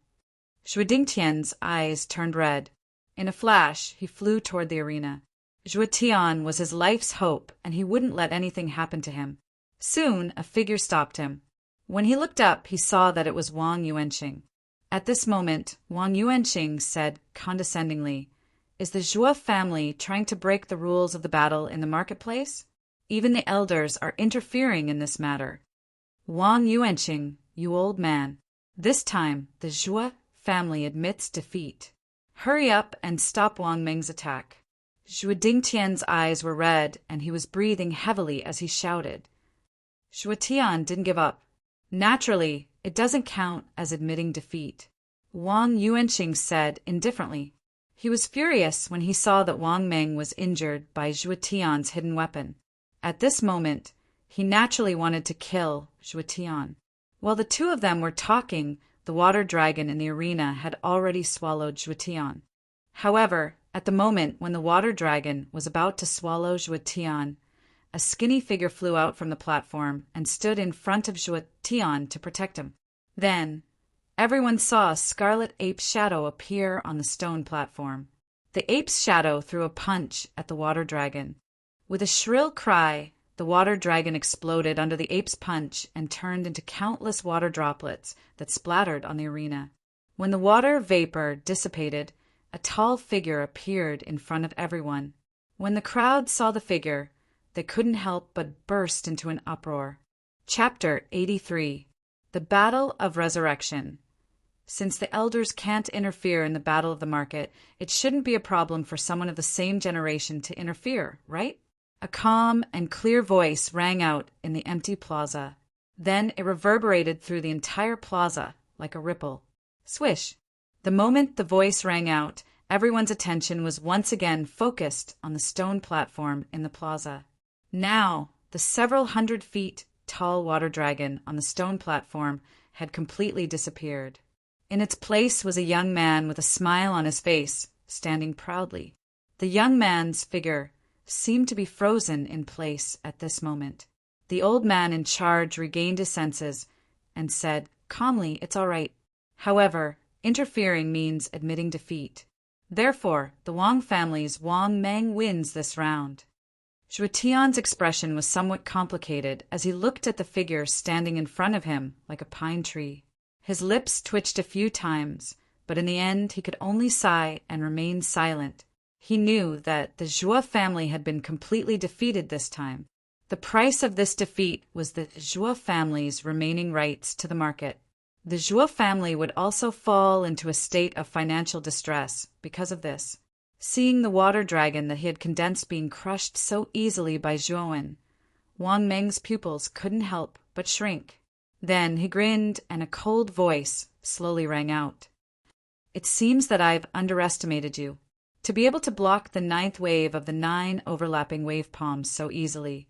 Zhuo Dingtian's eyes turned red. In a flash, he flew toward the arena. Zhuo Tian was his life's hope, and he wouldn't let anything happen to him. Soon, a figure stopped him. When he looked up, he saw that it was Wang Yuanxing. At this moment, Wang Yuanxing said condescendingly, "Is the Zhuo family trying to break the rules of the battle in the marketplace? Even the elders are interfering in this matter. Wang Yuanxing, you old man. This time, the Zhuo family admits defeat. Hurry up and stop Wang Meng's attack." Zhuo Dingtian's eyes were red, and he was breathing heavily as he shouted. Zhuo Tian didn't give up. Naturally, it doesn't count as admitting defeat, Wang Yuanxing said indifferently. He was furious when he saw that Wang Meng was injured by Zhuo Tian's hidden weapon. At this moment, he naturally wanted to kill Zhuo Tian. While the two of them were talking, the water dragon in the arena had already swallowed Zhuo Tian. However, at the moment when the water dragon was about to swallow Zhuo Tian, a skinny figure flew out from the platform and stood in front of Zhuo Tian to protect him. Then, everyone saw a scarlet ape shadow appear on the stone platform. The ape's shadow threw a punch at the water dragon. With a shrill cry, the water dragon exploded under the ape's punch and turned into countless water droplets that splattered on the arena. When the water vapor dissipated, a tall figure appeared in front of everyone. When the crowd saw the figure, they couldn't help but burst into an uproar. Chapter 83. The Battle of Resurrection. Since the elders can't interfere in the battle of the market, it shouldn't be a problem for someone of the same generation to interfere, right? A calm and clear voice rang out in the empty plaza. Then it reverberated through the entire plaza like a ripple. Swish! The moment the voice rang out, everyone's attention was once again focused on the stone platform in the plaza. Now, the several hundred feet tall water dragon on the stone platform had completely disappeared. In its place was a young man with a smile on his face, standing proudly. The young man's figure seemed to be frozen in place at this moment. The old man in charge regained his senses and said calmly, "It's all right." However, interfering means admitting defeat. Therefore, the Wang family's Wang Meng wins this round. Zhuo Tian's expression was somewhat complicated as he looked at the figure standing in front of him like a pine tree. His lips twitched a few times, but in the end he could only sigh and remain silent. He knew that the Zhuo family had been completely defeated this time. The price of this defeat was the Zhuo family's remaining rights to the market. The Zhuo family would also fall into a state of financial distress because of this. Seeing the water dragon that he had condensed being crushed so easily by Zhuowen, Wang Meng's pupils couldn't help but shrink. Then he grinned and a cold voice slowly rang out. "It seems that I've underestimated you. To be able to block the 9th wave of the 9 overlapping wave palms so easily,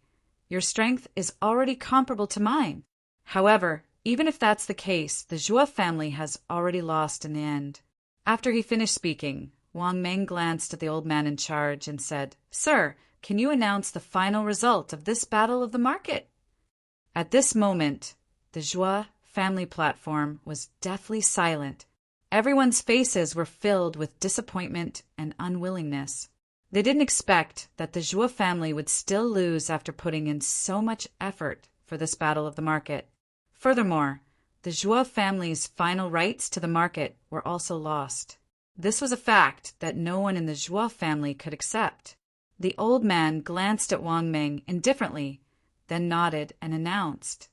your strength is already comparable to mine. However, even if that's the case, the Zhuo family has already lost in the end." After he finished speaking, Wang Meng glanced at the old man in charge and said, "Sir, can you announce the final result of this battle of the market?" At this moment, the Zhuo family platform was deathly silent. Everyone's faces were filled with disappointment and unwillingness. They didn't expect that the Zhuo family would still lose after putting in so much effort for this battle of the market. Furthermore, the Zhuo family's final rights to the market were also lost. This was a fact that no one in the Zhuo family could accept. The old man glanced at Wang Ming indifferently, then nodded and announced,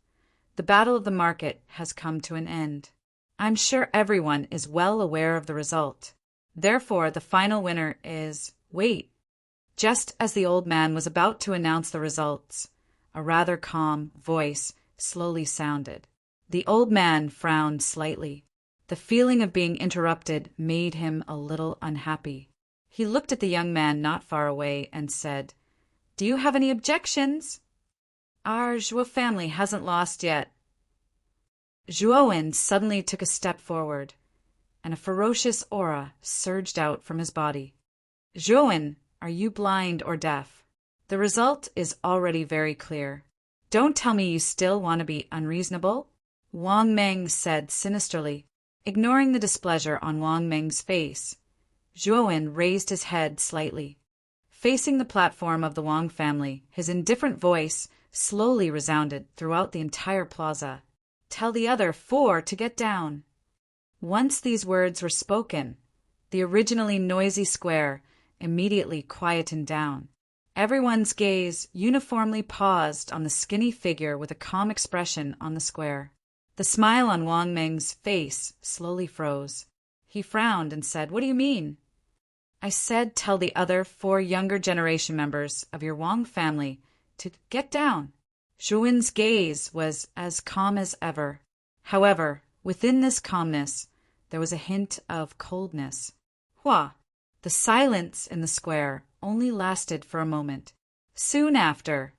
"The battle of the market has come to an end. I'm sure everyone is well aware of the result. Therefore, the final winner is—" Wait. Just as the old man was about to announce the results, a rather calm voice slowly sounded. The old man frowned slightly. The feeling of being interrupted made him a little unhappy. He looked at the young man not far away and said, "Do you have any objections? Our Zhuo family hasn't lost yet." Zhuowen suddenly took a step forward, and a ferocious aura surged out from his body. "Zhuowen, are you blind or deaf? The result is already very clear. Don't tell me you still want to be unreasonable," Wang Meng said sinisterly. Ignoring the displeasure on Wang Meng's face, Zhuowen raised his head slightly. Facing the platform of the Wang family, his indifferent voice slowly resounded throughout the entire plaza. "Tell the other 4 to get down." Once these words were spoken, the originally noisy square immediately quietened down. Everyone's gaze uniformly paused on the skinny figure with a calm expression on the square. The smile on Wang Meng's face slowly froze. He frowned and said, "What do you mean?" "I said tell the other 4 younger generation members of your Wang family to get down." Zhuowen's gaze was as calm as ever. However, within this calmness, there was a hint of coldness. Hua! The silence in the square only lasted for a moment. Soon after,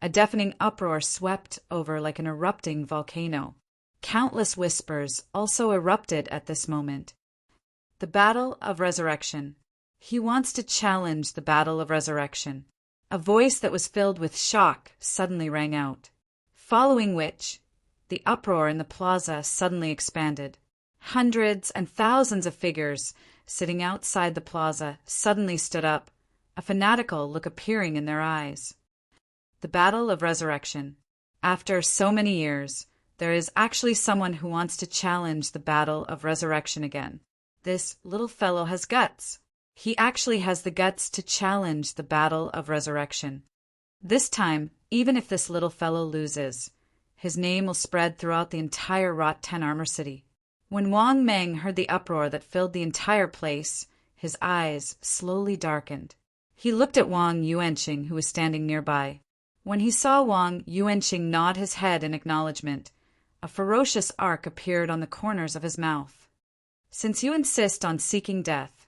a deafening uproar swept over like an erupting volcano. Countless whispers also erupted at this moment. The Battle of Resurrection. He wants to challenge the Battle of Resurrection. A voice that was filled with shock suddenly rang out, following which, the uproar in the plaza suddenly expanded. Hundreds and thousands of figures sitting outside the plaza suddenly stood up, a fanatical look appearing in their eyes. The Battle of Resurrection. After so many years, there is actually someone who wants to challenge the Battle of Resurrection again. This little fellow has guts. He actually has the guts to challenge the Battle of Resurrection. This time, even if this little fellow loses, his name will spread throughout the entire Rot 10 Armor City. When Wang Meng heard the uproar that filled the entire place, his eyes slowly darkened. He looked at Wang Yuanqing, who was standing nearby. When he saw Wang Yuanqing nod his head in acknowledgement, a ferocious arc appeared on the corners of his mouth. "Since you insist on seeking death,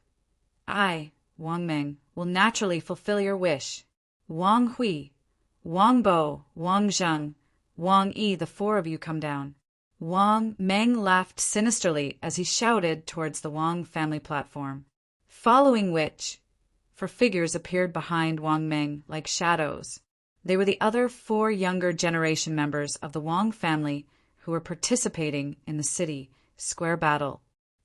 I, Wang Meng, will naturally fulfill your wish. Wang Hui, Wang Bo, Wang Zheng, Wang Yi, the 4 of you come down." Wang Meng laughed sinisterly as he shouted towards the Wang family platform, following which, 4 figures appeared behind Wang Meng like shadows. They were the other 4 younger generation members of the Wang family who were participating in the city square battle.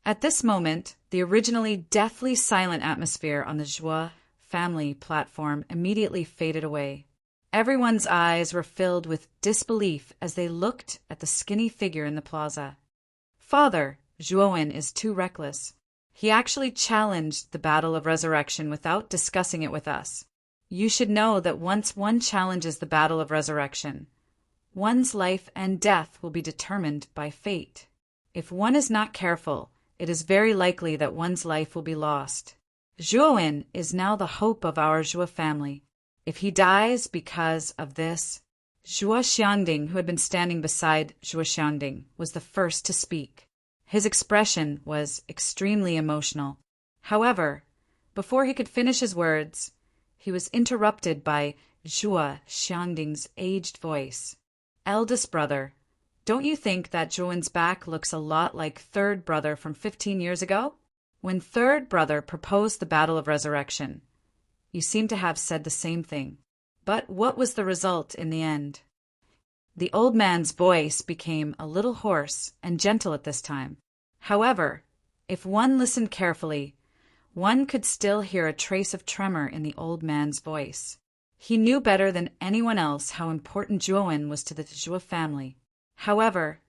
At this moment, the originally deathly silent atmosphere on the Zhuo family platform immediately faded away. Everyone's eyes were filled with disbelief as they looked at the skinny figure in the plaza. "Father, Zhuowen is too reckless. He actually challenged the Battle of Resurrection without discussing it with us. You should know that once one challenges the Battle of Resurrection, one's life and death will be determined by fate. If one is not careful, it is very likely that one's life will be lost. Zhuowen is now the hope of our Zhuo family. If he dies because of this..." Zhuo Xiangding, who had been standing beside Zhuo Xiangding, was the first to speak. His expression was extremely emotional. However, before he could finish his words, he was interrupted by Zhuo Xiangding's aged voice. "Eldest brother, don't you think that Zhuowen's back looks a lot like third brother from 15 years ago? When third brother proposed the Battle of Resurrection, you seem to have said the same thing. But what was the result in the end?" The old man's voice became a little hoarse and gentle at this time. However, if one listened carefully, one could still hear a trace of tremor in the old man's voice. He knew better than anyone else how important Zhuowen was to the Zhuo family. However,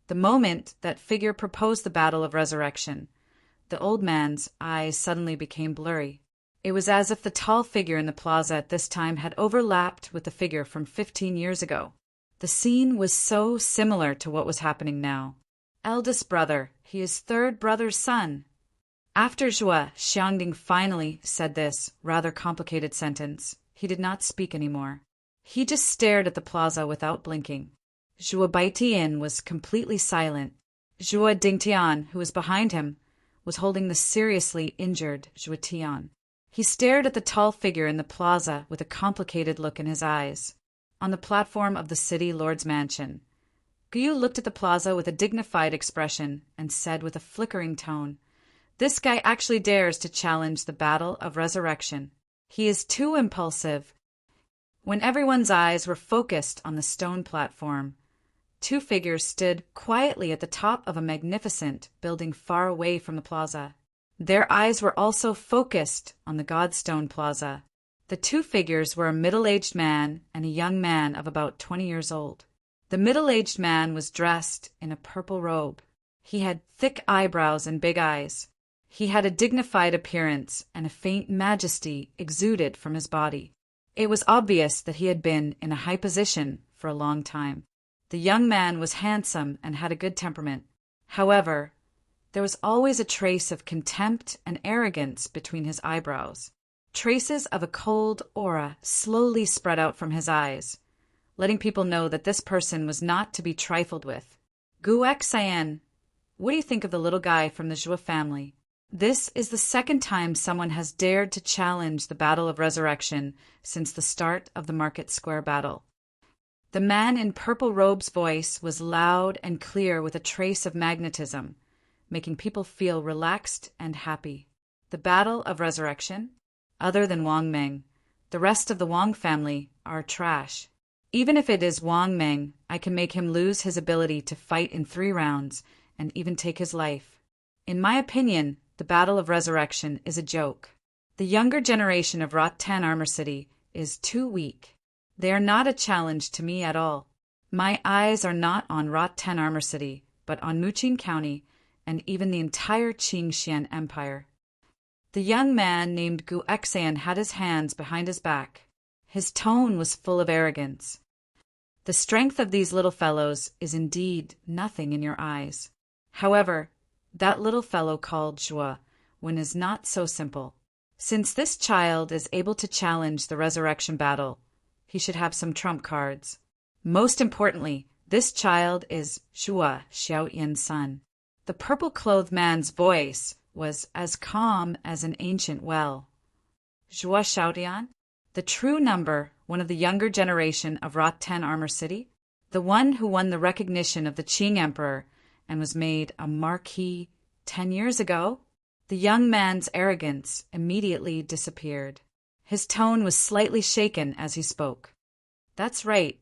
the moment that figure proposed the Battle of Resurrection, the old man's eyes suddenly became blurry. It was as if the tall figure in the plaza at this time had overlapped with the figure from 15 years ago. The scene was so similar to what was happening now. Eldest brother, he is third brother's son. After Zhuo Xiangding finally said this rather complicated sentence, he did not speak anymore. He just stared at the plaza without blinking. Zhuo Baitian was completely silent. Zhuo Dingtian, who was behind him, was holding the seriously injured Zhuo Tian. He stared at the tall figure in the plaza with a complicated look in his eyes. On the platform of the city lord's mansion, Guyu looked at the plaza with a dignified expression and said with a flickering tone, "This guy actually dares to challenge the battle of resurrection. He is too impulsive." When everyone's eyes were focused on the stone platform, two figures stood quietly at the top of a magnificent building far away from the plaza. Their eyes were also focused on the Godstone Plaza. The two figures were a middle-aged man and a young man of about 20 years old. The middle-aged man was dressed in a purple robe. He had thick eyebrows and big eyes. He had a dignified appearance, and a faint majesty exuded from his body. It was obvious that he had been in a high position for a long time. The young man was handsome and had a good temperament. However, there was always a trace of contempt and arrogance between his eyebrows. Traces of a cold aura slowly spread out from his eyes, letting people know that this person was not to be trifled with. Gu Xian, what do you think of the little guy from the Zhuo family? This is the second time someone has dared to challenge the battle of resurrection since the start of the Market Square battle. The man in purple robe's voice was loud and clear with a trace of magnetism, making people feel relaxed and happy. The battle of resurrection? Other than Wang Meng, the rest of the Wang family are trash. Even if it is Wang Meng, I can make him lose his ability to fight in 3 rounds and even take his life. In my opinion, the battle of resurrection is a joke. The younger generation of Rotan Armor City is too weak. They are not a challenge to me at all. My eyes are not on Rotan Armor City, but on Muqing County and even the entire Qingxian Empire. The young man named Gu Xian had his hands behind his back. His tone was full of arrogance. The strength of these little fellows is indeed nothing in your eyes. However, that little fellow called Zhuo Wen is not so simple. Since this child is able to challenge the resurrection battle, he should have some trump cards. Most importantly, this child is Zhuo Xiaoyan's son. The purple-clothed man's voice was as calm as an ancient well. Zhuo Xiaoyan? The true number, one of the younger generation of Rotan Armor City? The one who won the recognition of the Qing Emperor and was made a marquis 10 years ago? The young man's arrogance immediately disappeared. His tone was slightly shaken as he spoke. That's right.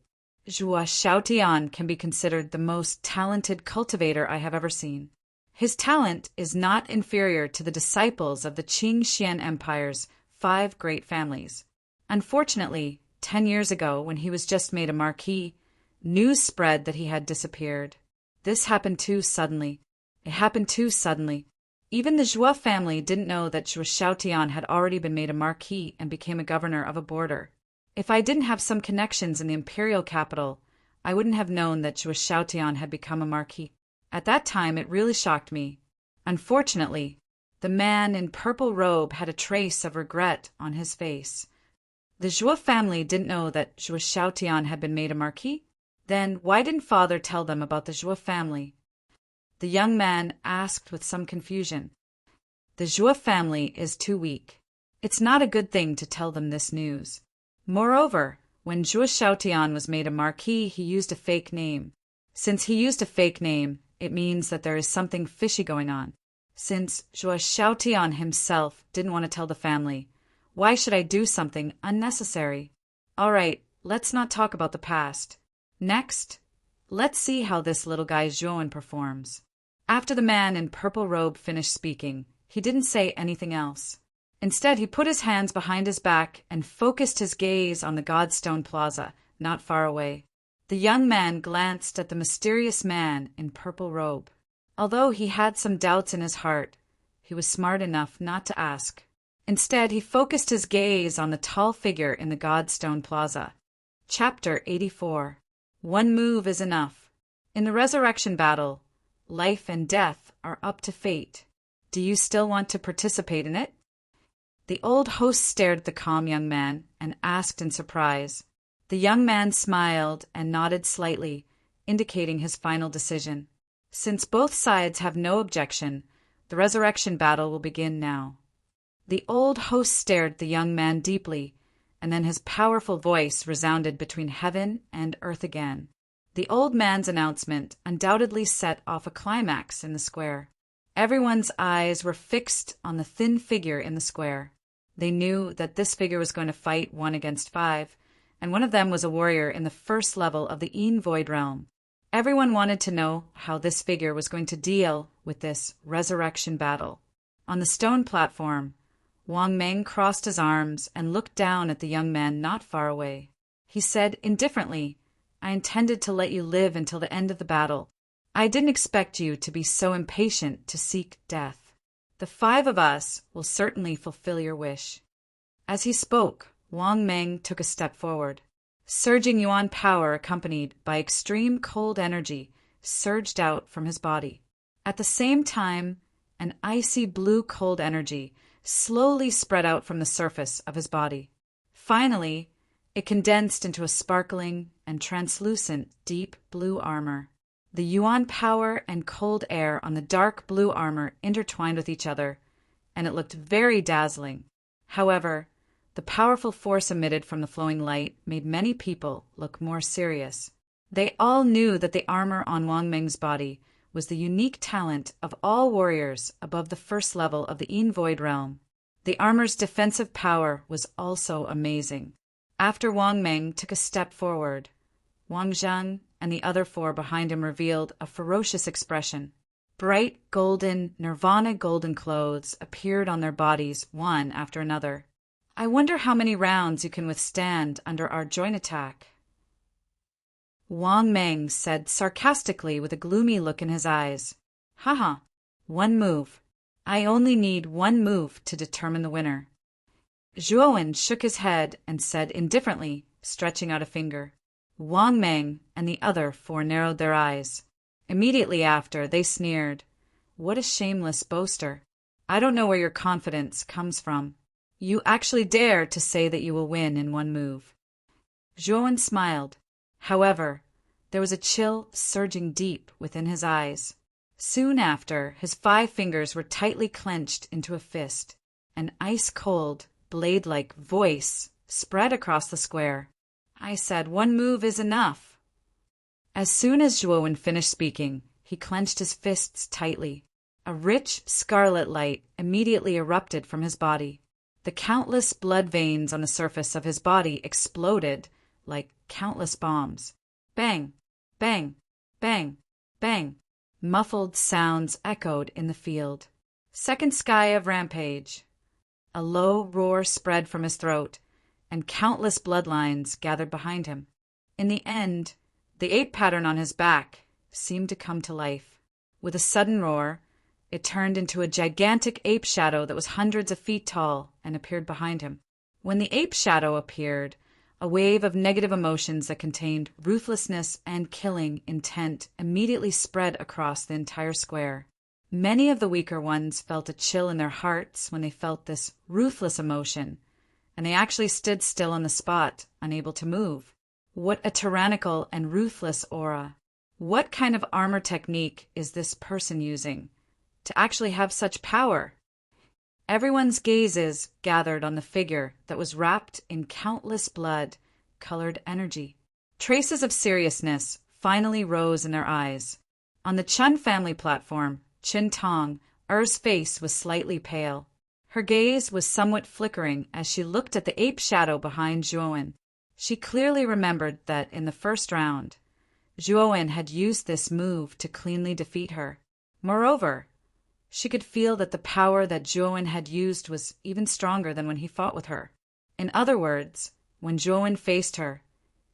Zhuo Xiaotian can be considered the most talented cultivator I have ever seen. His talent is not inferior to the disciples of the Qingxian Empire's 5 great families. Unfortunately, 10 years ago, when he was just made a marquis, news spread that he had disappeared. This happened too suddenly. It happened too suddenly. Even the Zhuo family didn't know that Zhuo Xiaotian had already been made a marquis and became a governor of a border. If I didn't have some connections in the imperial capital, I wouldn't have known that Zhuo Xiaotian had become a marquis. At that time, it really shocked me. Unfortunately, the man in purple robe had a trace of regret on his face. The Zhuo family didn't know that Zhuo Xiaotian had been made a marquis? Then why didn't father tell them about the Zhuo family? The young man asked with some confusion. The Zhuo family is too weak. It's not a good thing to tell them this news. Moreover, when Zhuo Xiaotian was made a marquis, he used a fake name. Since he used a fake name, it means that there is something fishy going on. Since Zhuo Xiaotian himself didn't want to tell the family, why should I do something unnecessary? All right, let's not talk about the past. Next, let's see how this little guy Zhuo performs. After the man in purple robe finished speaking, he didn't say anything else. Instead, he put his hands behind his back and focused his gaze on the Godstone Plaza, not far away. The young man glanced at the mysterious man in purple robe. Although he had some doubts in his heart, he was smart enough not to ask. Instead, he focused his gaze on the tall figure in the Godstone Plaza. Chapter 84. One move is enough. In the resurrection battle, life and death are up to fate. Do you still want to participate in it? The old host stared at the calm young man and asked in surprise. The young man smiled and nodded slightly, indicating his final decision. Since both sides have no objection, the resurrection battle will begin now. The old host stared at the young man deeply, and then his powerful voice resounded between heaven and earth again. The old man's announcement undoubtedly set off a climax in the square. Everyone's eyes were fixed on the thin figure in the square. They knew that this figure was going to fight 1 against 5, and one of them was a warrior in the first level of the Een Void realm. Everyone wanted to know how this figure was going to deal with this resurrection battle. On the stone platform, Wang Meng crossed his arms and looked down at the young man not far away. He said indifferently, "I intended to let you live until the end of the battle. I didn't expect you to be so impatient to seek death. The 5 of us will certainly fulfill your wish." As he spoke, Wang Meng took a step forward. Surging yuan power accompanied by extreme cold energy surged out from his body. At the same time, an icy blue cold energy slowly spread out from the surface of his body. Finally, it condensed into a sparkling and translucent deep blue armor. The yuan power and cold air on the dark blue armor intertwined with each other, and it looked very dazzling. However, the powerful force emitted from the flowing light made many people look more serious. They all knew that the armor on Wang Meng's body was the unique talent of all warriors above the first level of the Een Void realm. The armor's defensive power was also amazing. After Wang Meng took a step forward, Wang Zhang and the other 4 behind him revealed a ferocious expression. Bright golden, nirvana golden clothes appeared on their bodies one after another. "I wonder how many rounds you can withstand under our joint attack," Wang Meng said sarcastically with a gloomy look in his eyes. "Haha, 1 move. I only need 1 move to determine the winner." Zhuowen shook his head and said indifferently, stretching out a finger. Wang Meng and the other 4 narrowed their eyes. Immediately after, they sneered. "What a shameless boaster. I don't know where your confidence comes from. You actually dare to say that you will win in 1 move." Zhuowen smiled. However, there was a chill surging deep within his eyes. Soon after, his 5 fingers were tightly clenched into a fist. An ice-cold, blade-like voice spread across the square. "I said 1 move is enough." As soon as Zhuowen finished speaking, he clenched his fists tightly. A rich scarlet light immediately erupted from his body. The countless blood veins on the surface of his body exploded like countless bombs. Bang, bang, bang, bang. Muffled sounds echoed in the field. Second sky of rampage. A low roar spread from his throat, and countless bloodlines gathered behind him. In the end, the ape pattern on his back seemed to come to life. With a sudden roar, it turned into a gigantic ape shadow that was hundreds of feet tall and appeared behind him. When the ape shadow appeared, a wave of negative emotions that contained ruthlessness and killing intent immediately spread across the entire square. Many of the weaker ones felt a chill in their hearts when they felt this ruthless emotion, and they actually stood still on the spot, unable to move. What a tyrannical and ruthless aura. What kind of armor technique is this person using to actually have such power? Everyone's gazes gathered on the figure that was wrapped in countless blood-colored energy. Traces of seriousness finally rose in their eyes. On the Chun family platform, Chin Tong, Er's face was slightly pale. Her gaze was somewhat flickering as she looked at the ape shadow behind Zhuowen. She clearly remembered that in the first round, Zhuowen had used this move to cleanly defeat her. Moreover, she could feel that the power that Zhuowen had used was even stronger than when he fought with her. In other words, when Zhuowen faced her,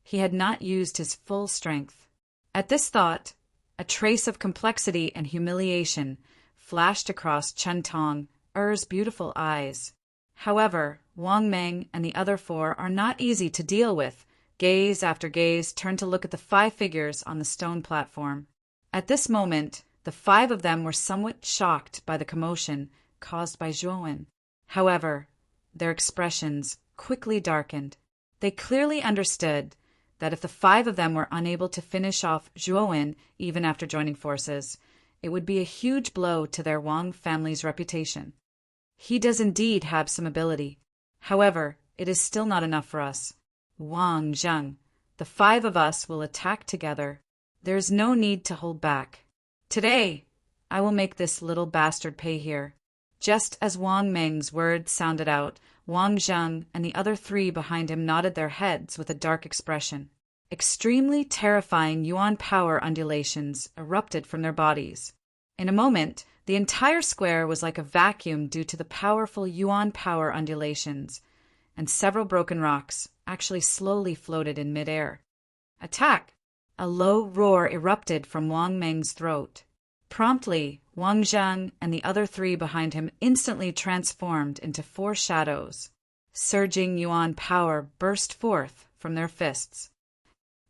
he had not used his full strength. At this thought, a trace of complexity and humiliation flashed across Chen Tong, Er's beautiful eyes. However, Wang Meng and the other four are not easy to deal with. Gaze after gaze turned to look at the 5 figures on the stone platform. At this moment, the 5 of them were somewhat shocked by the commotion caused by Zhuowen. However, their expressions quickly darkened. They clearly understood that if the 5 of them were unable to finish off Zhuowen even after joining forces, it would be a huge blow to their Wang family's reputation. He does indeed have some ability. However, it is still not enough for us. Wang Zheng, the 5 of us will attack together. There is no need to hold back. Today, I will make this little bastard pay here. Just as Wang Meng's words sounded out, Wang Zheng and the other 3 behind him nodded their heads with a dark expression. Extremely terrifying yuan power undulations erupted from their bodies. In a moment, the entire square was like a vacuum due to the powerful yuan power undulations, and several broken rocks actually slowly floated in midair. Attack! A low roar erupted from Wang Meng's throat. Promptly, Wang Zheng and the other 3 behind him instantly transformed into 4 shadows. Surging yuan power burst forth from their fists.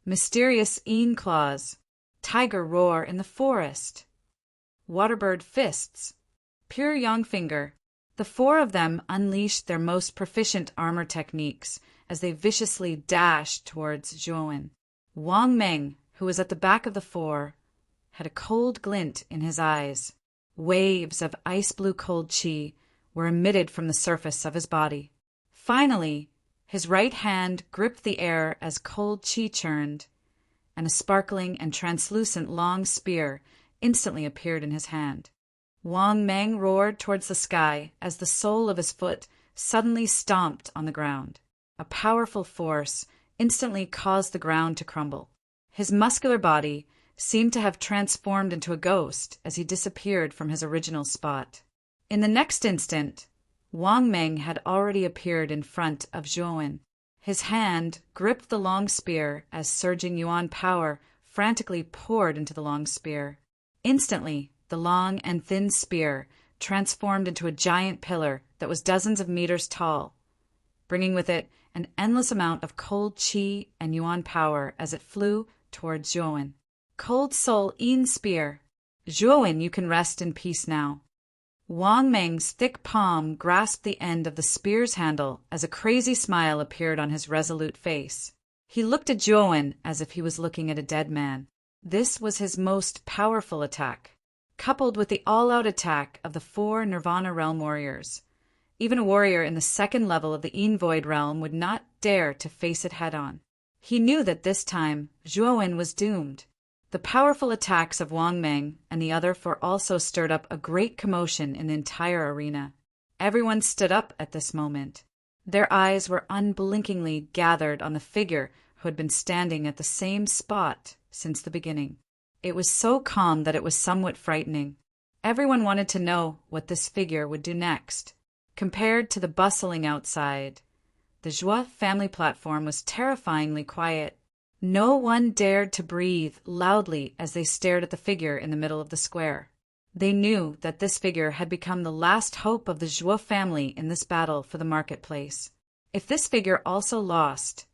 Mysterious Yin claws, tiger roar in the forest, waterbird fists, pure yang finger. The 4 of them unleashed their most proficient armor techniques as they viciously dashed towards Zhuowen. Wang Meng, who was at the back of the 4, had a cold glint in his eyes. Waves of ice-blue cold qi were emitted from the surface of his body. Finally, his right hand gripped the air as cold qi churned, and a sparkling and translucent long spear instantly appeared in his hand. Wang Meng roared towards the sky as the sole of his foot suddenly stomped on the ground. A powerful force instantly caused the ground to crumble. His muscular body seemed to have transformed into a ghost as he disappeared from his original spot. In the next instant, Wang Meng had already appeared in front of Zhuowen. His hand gripped the long spear as surging yuan power frantically poured into the long spear. Instantly, the long and thin spear transformed into a giant pillar that was dozens of meters tall, bringing with it an endless amount of cold qi and yuan power as it flew towards Zhuowen. Cold Soul Yin Spear. Zhuowen, you can rest in peace now. Wang Meng's thick palm grasped the end of the spear's handle as a crazy smile appeared on his resolute face. He looked at Zhuowen as if he was looking at a dead man. This was his most powerful attack, coupled with the all-out attack of the 4 Nirvana Realm warriors. Even a warrior in the 2nd level of the Yin Void Realm would not dare to face it head-on. He knew that this time, Zhuowen was doomed. The powerful attacks of Wang Meng and the other 4 also stirred up a great commotion in the entire arena. Everyone stood up at this moment. Their eyes were unblinkingly gathered on the figure who had been standing at the same spot since the beginning. It was so calm that it was somewhat frightening. Everyone wanted to know what this figure would do next. Compared to the bustling outside, the Zhua family platform was terrifyingly quiet. No one dared to breathe loudly as they stared at the figure in the middle of the square. They knew that this figure had become the last hope of the Zhua family in this battle for the marketplace. If this figure also lost,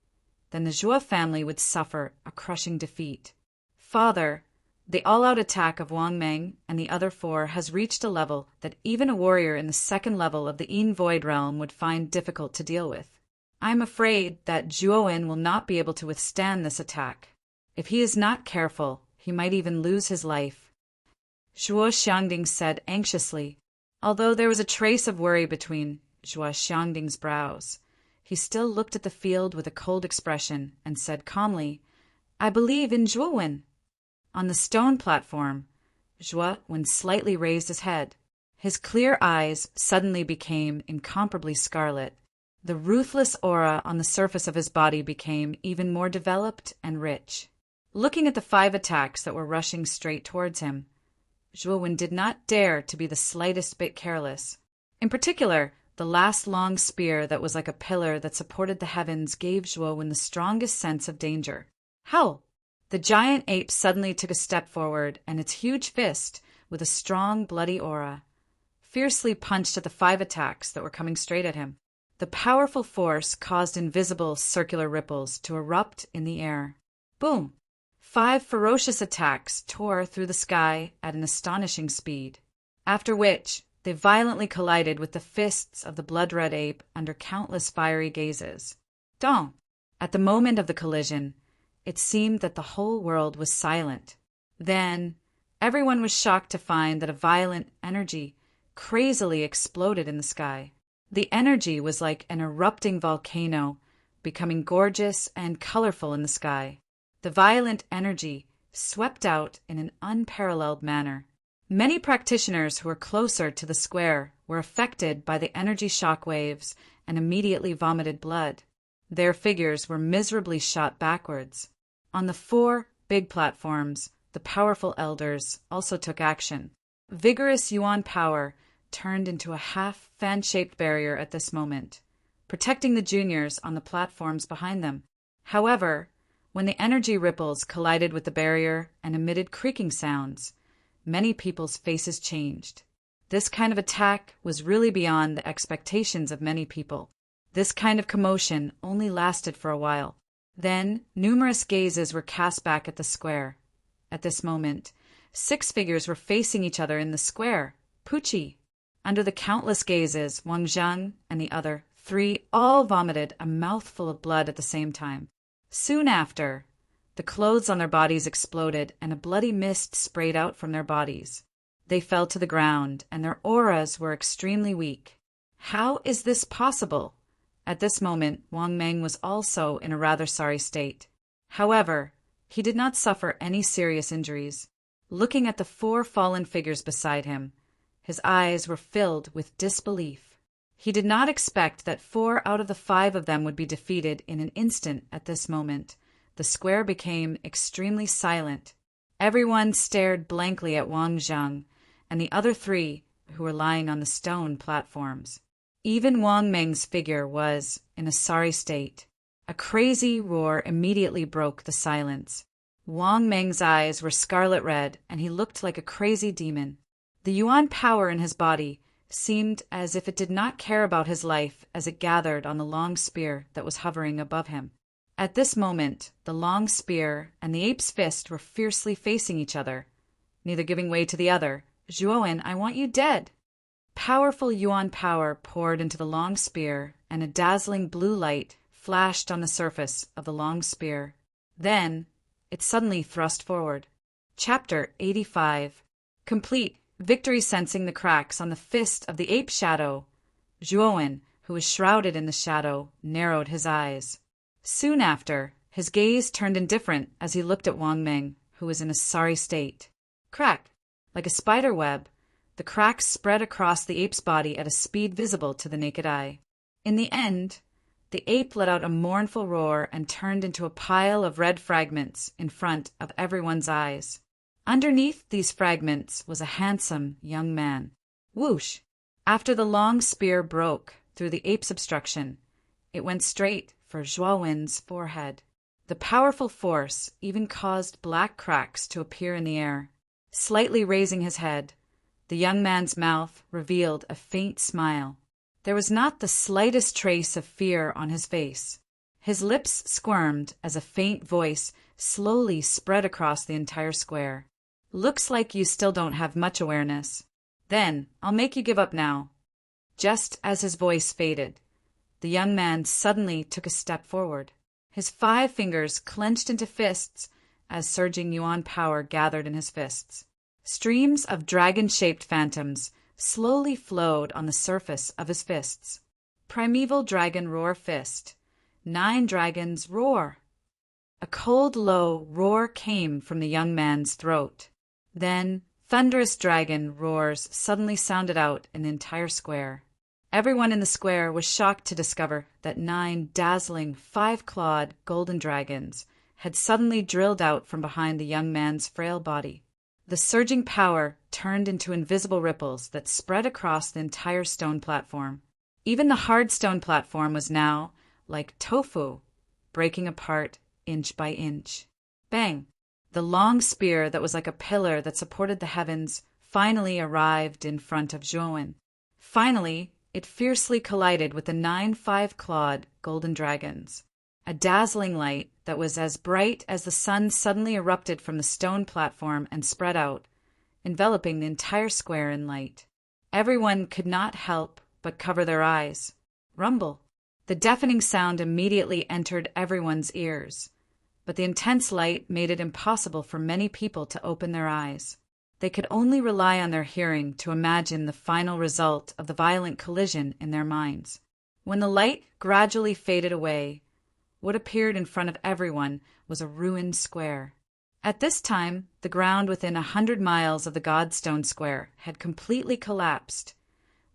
then the Zhua family would suffer a crushing defeat. Father, the all-out attack of Wang Meng and the other 4 has reached a level that even a warrior in the 2nd level of the Yin Void Realm would find difficult to deal with. I am afraid that Zhuowen will not be able to withstand this attack. If he is not careful, he might even lose his life. Zhuo Xiangding said anxiously. Although there was a trace of worry between Zhuo Xiangding's brows, he still looked at the field with a cold expression and said calmly, I believe in Zhuowen. On the stone platform, Zhuowen slightly raised his head. His clear eyes suddenly became incomparably scarlet. The ruthless aura on the surface of his body became even more developed and rich. Looking at the 5 attacks that were rushing straight towards him, Zhuowen did not dare to be the slightest bit careless. In particular, the last long spear that was like a pillar that supported the heavens gave Zhuowen the strongest sense of danger. Howl! The giant ape suddenly took a step forward, and its huge fist, with a strong bloody aura, fiercely punched at the 5 attacks that were coming straight at him. The powerful force caused invisible circular ripples to erupt in the air. Boom! 5 ferocious attacks tore through the sky at an astonishing speed, after which they violently collided with the fists of the blood-red ape under countless fiery gazes. Dong! At the moment of the collision, it seemed that the whole world was silent. Then, everyone was shocked to find that a violent energy crazily exploded in the sky. The energy was like an erupting volcano, becoming gorgeous and colorful in the sky. The violent energy swept out in an unparalleled manner. Many practitioners who were closer to the square were affected by the energy shock waves and immediately vomited blood. Their figures were miserably shot backwards. On the 4 big platforms, the powerful elders also took action. Vigorous yuan power turned into a half fan-shaped barrier at this moment, protecting the juniors on the platforms behind them. However, when the energy ripples collided with the barrier and emitted creaking sounds, many people's faces changed. This kind of attack was really beyond the expectations of many people. This kind of commotion only lasted for a while. Then, numerous gazes were cast back at the square. At this moment, 6 figures were facing each other in the square. Pucci! Under the countless gazes, Wang Zhang and the other 3 all vomited a mouthful of blood at the same time. Soon after, the clothes on their bodies exploded and a bloody mist sprayed out from their bodies. They fell to the ground, and their auras were extremely weak. How is this possible? At this moment, Wang Meng was also in a rather sorry state. However, he did not suffer any serious injuries. Looking at the 4 fallen figures beside him, his eyes were filled with disbelief. He did not expect that 4 out of the 5 of them would be defeated in an instant. At this moment, the square became extremely silent. Everyone stared blankly at Wang Zhang and the other 3 who were lying on the stone platforms. Even Wang Meng's figure was in a sorry state. A crazy roar immediately broke the silence. Wang Meng's eyes were scarlet red, and he looked like a crazy demon. The yuan power in his body seemed as if it did not care about his life as it gathered on the long spear that was hovering above him. At this moment, the long spear and the ape's fist were fiercely facing each other, neither giving way to the other. Zhuowen, I want you dead! Powerful yuan power poured into the long spear, and a dazzling blue light flashed on the surface of the long spear. Then, it suddenly thrust forward. Chapter 85. Complete. Victory. Sensing the cracks on the fist of the ape shadow, Zhuowen, who was shrouded in the shadow, narrowed his eyes. Soon after, his gaze turned indifferent as he looked at Wang Meng, who was in a sorry state. Crack! Like a spider web, the cracks spread across the ape's body at a speed visible to the naked eye. In the end, the ape let out a mournful roar and turned into a pile of red fragments in front of everyone's eyes. Underneath these fragments was a handsome young man. Whoosh! After the long spear broke through the ape's obstruction, it went straight for Zhuowen's forehead. The powerful force even caused black cracks to appear in the air. Slightly raising his head, the young man's mouth revealed a faint smile. There was not the slightest trace of fear on his face. His lips squirmed as a faint voice slowly spread across the entire square. Looks like you still don't have much awareness. Then, I'll make you give up now. Just as his voice faded, the young man suddenly took a step forward. His 5 fingers clenched into fists as surging yuan power gathered in his fists. Streams of dragon-shaped phantoms slowly flowed on the surface of his fists. Primeval dragon roar fist. 9 dragons roar. A cold, low roar came from the young man's throat. Then, thunderous dragon roars suddenly sounded out in the entire square. Everyone in the square was shocked to discover that 9 dazzling 5-clawed golden dragons had suddenly drilled out from behind the young man's frail body. The surging power turned into invisible ripples that spread across the entire stone platform. Even the hard stone platform was now, like tofu, breaking apart inch by inch. Bang! The long spear that was like a pillar that supported the heavens finally arrived in front of Zhuowen. Finally, it fiercely collided with the 9 5-clawed golden dragons. A dazzling light that was as bright as the sun suddenly erupted from the stone platform and spread out, enveloping the entire square in light. Everyone could not help but cover their eyes. Rumble! The deafening sound immediately entered everyone's ears, but the intense light made it impossible for many people to open their eyes. They could only rely on their hearing to imagine the final result of the violent collision in their minds. When the light gradually faded away, what appeared in front of everyone was a ruined square. At this time, the ground within 100 miles of the Godstone Square had completely collapsed,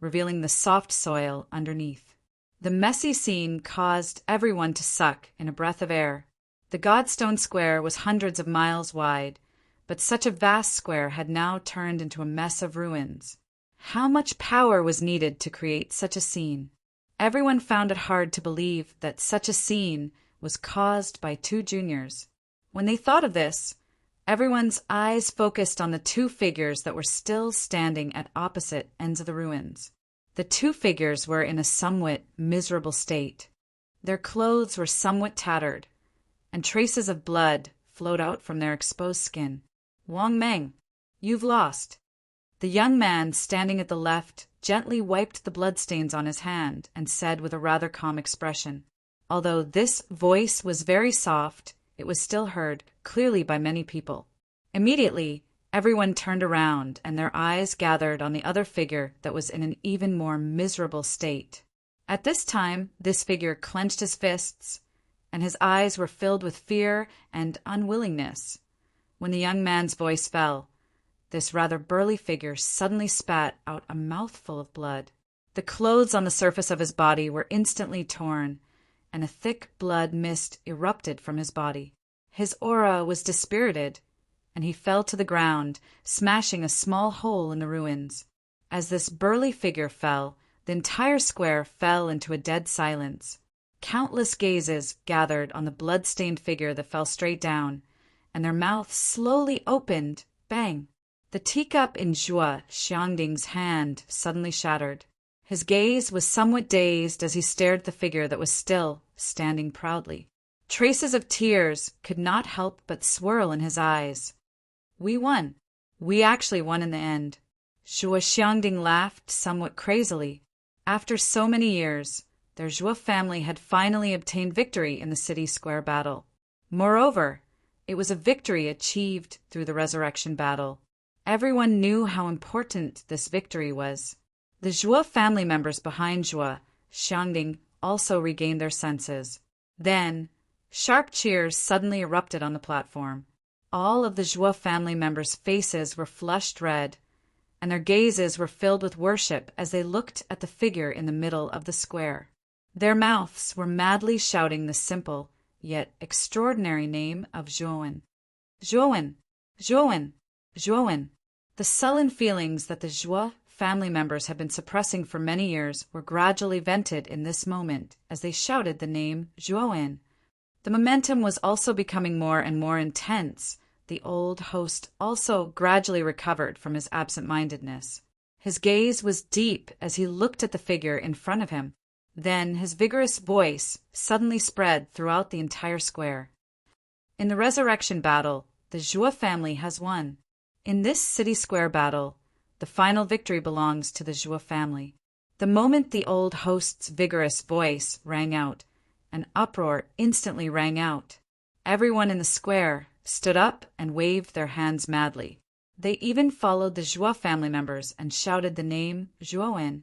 revealing the soft soil underneath. The messy scene caused everyone to suck in a breath of air. The Godstone Square was hundreds of miles wide, but such a vast square had now turned into a mess of ruins. How much power was needed to create such a scene? Everyone found it hard to believe that such a scene was caused by 2 juniors. When they thought of this, everyone's eyes focused on the 2 figures that were still standing at opposite ends of the ruins. The 2 figures were in a somewhat miserable state. Their clothes were somewhat tattered, and traces of blood flowed out from their exposed skin. Wang Meng, you've lost. The young man standing at the left gently wiped the bloodstains on his hand and said with a rather calm expression. Although this voice was very soft, it was still heard clearly by many people. Immediately, everyone turned around and their eyes gathered on the other figure that was in an even more miserable state. At this time, this figure clenched his fists, and his eyes were filled with fear and unwillingness. When the young man's voice fell, this rather burly figure suddenly spat out a mouthful of blood. The clothes on the surface of his body were instantly torn, and a thick blood mist erupted from his body. His aura was dispirited, and he fell to the ground, smashing a small hole in the ruins. As this burly figure fell, the entire square fell into a dead silence. Countless gazes gathered on the blood-stained figure that fell straight down, and their mouths slowly opened. Bang! The teacup in Zhuo Xiangding's hand suddenly shattered. His gaze was somewhat dazed as he stared at the figure that was still standing proudly. Traces of tears could not help but swirl in his eyes. We won. We actually won in the end. Zhuo Xiangding laughed somewhat crazily. After so many years, their Zhuo family had finally obtained victory in the city square battle. Moreover, it was a victory achieved through the resurrection battle. Everyone knew how important this victory was. The Zhuo family members behind Zhuo Xiangding also regained their senses. Then, sharp cheers suddenly erupted on the platform. All of the Zhuo family members' faces were flushed red, and their gazes were filled with worship as they looked at the figure in the middle of the square. Their mouths were madly shouting the simple, yet extraordinary name of Zhuowen. Zhuowen! Zhuowen! Zhuowen! The sullen feelings that the Zhuo family members had been suppressing for many years were gradually vented in this moment as they shouted the name Zhuowen. The momentum was also becoming more and more intense. The old host also gradually recovered from his absent-mindedness. His gaze was deep as he looked at the figure in front of him. Then his vigorous voice suddenly spread throughout the entire square. In the resurrection battle, the Zhuo family has won. In this city square battle, the final victory belongs to the Zhuo family. The moment the old host's vigorous voice rang out, an uproar instantly rang out. Everyone in the square stood up and waved their hands madly. They even followed the Zhuo family members and shouted the name Zhuowen.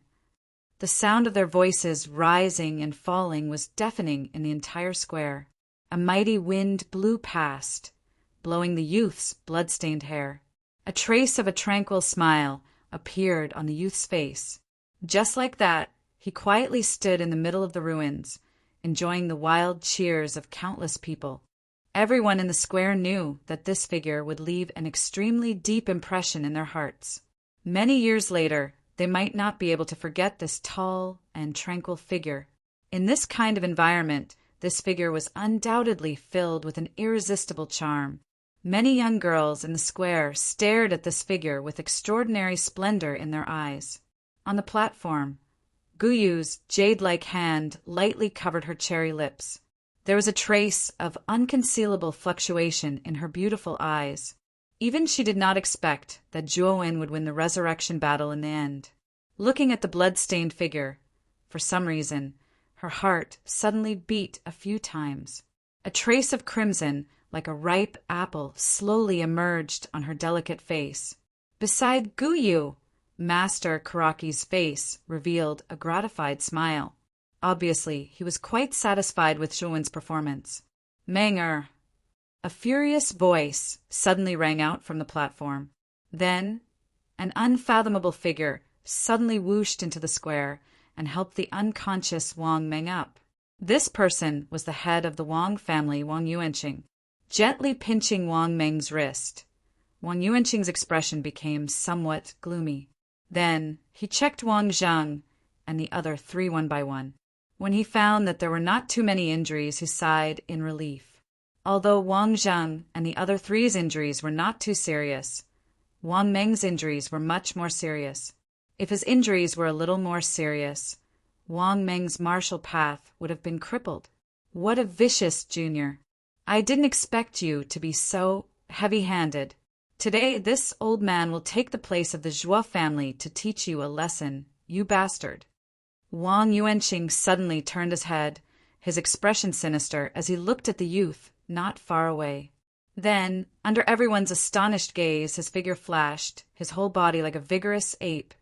The sound of their voices rising and falling was deafening in the entire square. A mighty wind blew past, blowing the youth's blood-stained hair. A trace of a tranquil smile appeared on the youth's face. Just like that, he quietly stood in the middle of the ruins, enjoying the wild cheers of countless people. Everyone in the square knew that this figure would leave an extremely deep impression in their hearts. Many years later, they might not be able to forget this tall and tranquil figure. In this kind of environment, this figure was undoubtedly filled with an irresistible charm. Many young girls in the square stared at this figure with extraordinary splendor in their eyes. On the platform, Guyu's jade-like hand lightly covered her cherry lips. There was a trace of unconcealable fluctuation in her beautiful eyes. Even she did not expect that Zhuo would win the resurrection battle in the end. Looking at the blood-stained figure, for some reason, her heart suddenly beat a few times. A trace of crimson, like a ripe apple, slowly emerged on her delicate face. Beside Guyu, Master Karaki's face revealed a gratified smile. Obviously, he was quite satisfied with Zhuo's performance. Manger! A furious voice suddenly rang out from the platform. Then, an unfathomable figure suddenly whooshed into the square and helped the unconscious Wang Meng up. This person was the head of the Wang family, Wang Yuanqing, gently pinching Wang Meng's wrist. Wang Yuanqing's expression became somewhat gloomy. Then he checked Wang Zhang and the other three one by one. When he found that there were not too many injuries, he sighed in relief. Although Wang Zhang and the other three's injuries were not too serious, Wang Meng's injuries were much more serious. If his injuries were a little more serious, Wang Meng's martial path would have been crippled. What a vicious junior! I didn't expect you to be so heavy-handed. Today, this old man will take the place of the Zhuo family to teach you a lesson, you bastard. Wang Yuanqing suddenly turned his head, his expression sinister as he looked at the youth not far away. Then, under everyone's astonished gaze, his figure flashed, his whole body like a vigorous ape,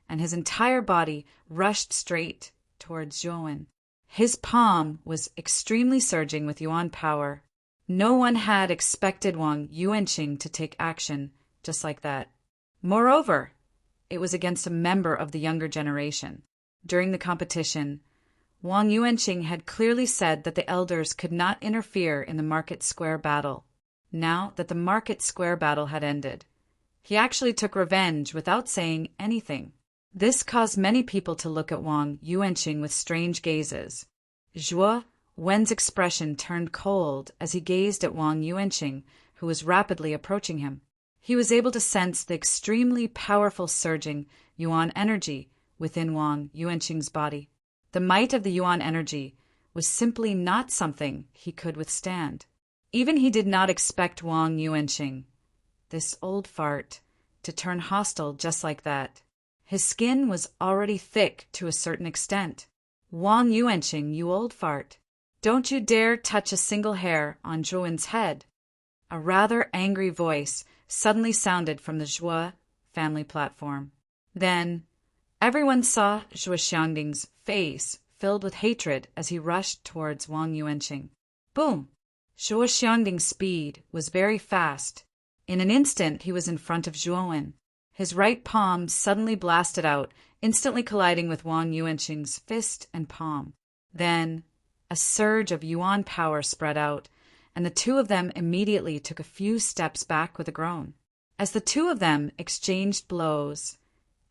and his entire body rushed straight towards Zhuo. His palm was extremely surging with yuan power. No one had expected Wang Yuanqing to take action just like that. Moreover, it was against a member of the younger generation. During the competition, Wang Yuanqing had clearly said that the elders could not interfere in the market square battle. Now that the market square battle had ended, he actually took revenge without saying anything. This caused many people to look at Wang Yuanqing with strange gazes. Zhuo Wen's expression turned cold as he gazed at Wang Yuanqing, who was rapidly approaching him. He was able to sense the extremely powerful surging yuan energy within Wang Yuanqing's body. The might of the yuan energy was simply not something he could withstand. Even he did not expect Wang Yuanqing, this old fart, to turn hostile just like that. His skin was already thick to a certain extent. Wang Yuanqing, you old fart. Don't you dare touch a single hair on Zhuo's head. A rather angry voice suddenly sounded from the Zhuo family platform. Then, everyone saw Zhuo Xiangding's face filled with hatred as he rushed towards Wang Yuanqing. Boom! Zhuo Xiangding's speed was very fast. In an instant, he was in front of Zhuo. His right palm suddenly blasted out, instantly colliding with Wang Yuanqing's fist and palm. Then, a surge of yuan power spread out, and the two of them immediately took a few steps back with a groan. As the two of them exchanged blows,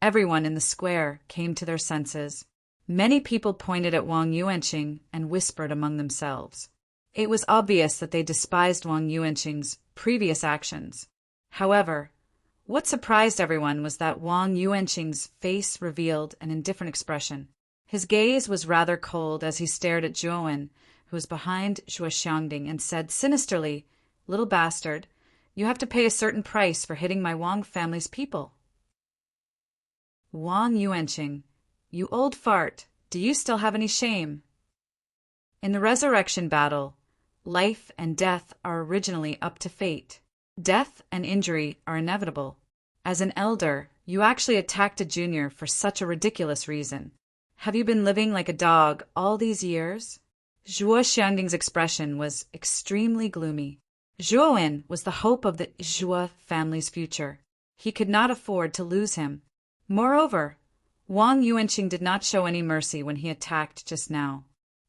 everyone in the square came to their senses. Many people pointed at Wang Yuanqing and whispered among themselves. It was obvious that they despised Wang Yuanqing's previous actions. However, what surprised everyone was that Wang Yuanqing's face revealed an indifferent expression. His gaze was rather cold as he stared at Zhuo, who was behind Zhuo Xiangding, and said sinisterly, "Little bastard, you have to pay a certain price for hitting my Wang family's people." Wang Yuanqing, you old fart, do you still have any shame? In the resurrection battle, life and death are originally up to fate. Death and injury are inevitable. As an elder, you actually attacked a junior for such a ridiculous reason. Have you been living like a dog all these years? Zhuo Xiangding's expression was extremely gloomy. Zhuo was the hope of the Zhuo family's future. He could not afford to lose him. Moreover, Wang Yuanqing did not show any mercy when he attacked just now.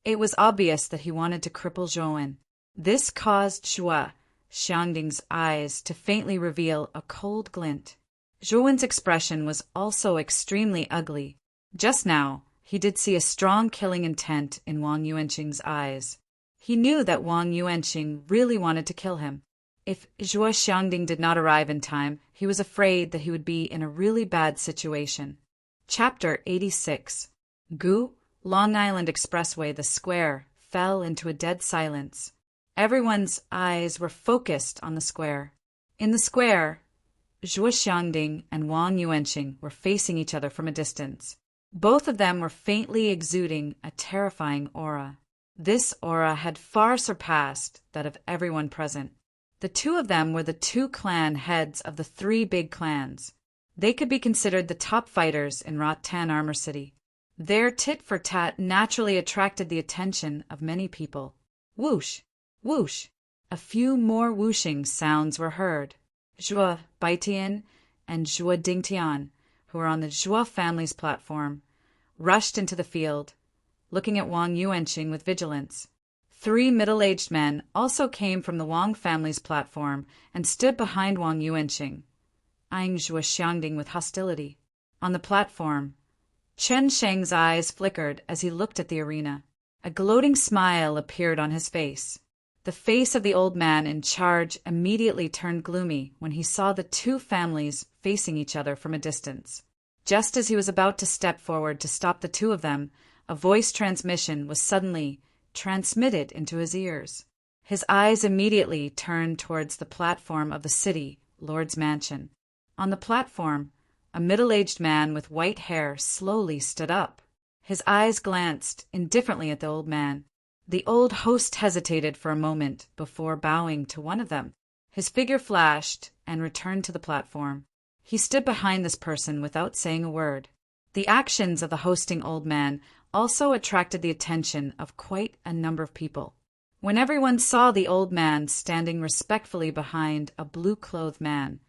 It was obvious that he wanted to cripple Zhuo. This caused Zhuo Xiangding's eyes to faintly reveal a cold glint. Zhuo's expression was also extremely ugly. Just now, he did see a strong killing intent in Wang Yuanqing's eyes. He knew that Wang Yuanqing really wanted to kill him. If Zhuo Xiangding did not arrive in time, he was afraid that he would be in a really bad situation. Chapter 86. Gu, Long Island Expressway, the square, fell into a dead silence. Everyone's eyes were focused on the square. In the square, Zhuo Xiangding and Wang Yuanqing were facing each other from a distance. Both of them were faintly exuding a terrifying aura. This aura had far surpassed that of everyone present. The two of them were the two clan heads of the three big clans. They could be considered the top fighters in Rattan Armor City. Their tit-for-tat naturally attracted the attention of many people. Whoosh! Whoosh! A few more whooshing sounds were heard. Zhuo Baitian and Zhuo Dingtian, who were on the Zhuo family's platform, rushed into the field, looking at Wang Yuanqing with vigilance. 3 middle-aged men also came from the Wang family's platform and stood behind Wang Yuanqing, eyeing Zhuo Xiangding with hostility. On the platform, Chen Sheng's eyes flickered as he looked at the arena. A gloating smile appeared on his face. The face of the old man in charge immediately turned gloomy when he saw the two families facing each other from a distance. Just as he was about to step forward to stop the two of them, a voice transmission was suddenly transmitted into his ears. His eyes immediately turned towards the platform of the city, Lord's mansion. On the platform, a middle-aged man with white hair slowly stood up. His eyes glanced indifferently at the old man. The old host hesitated for a moment before bowing to one of them. His figure flashed and returned to the platform. He stood behind this person without saying a word. The actions of the hosting old man also attracted the attention of quite a number of people. When everyone saw the old man standing respectfully behind a blue-clothed man,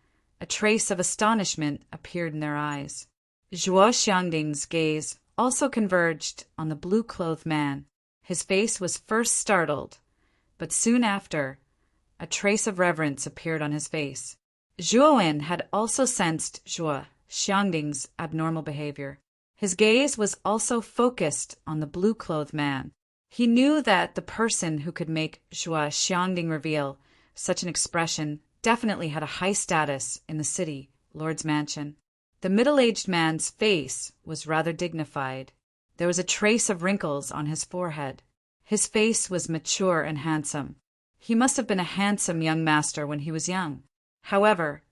a trace of astonishment appeared in their eyes. Zhuo Xiangding's gaze also converged on the blue-clothed man. His face was first startled, but soon after, a trace of reverence appeared on his face. Zhuowen had also sensed Zhuo Xiangding's abnormal behavior. His gaze was also focused on the blue-clothed man. He knew that the person who could make Zhuo Xiangding reveal such an expression definitely had a high status in the city, Lord's mansion. The middle-aged man's face was rather dignified. There was a trace of wrinkles on his forehead. His face was mature and handsome. He must have been a handsome young master when he was young. However,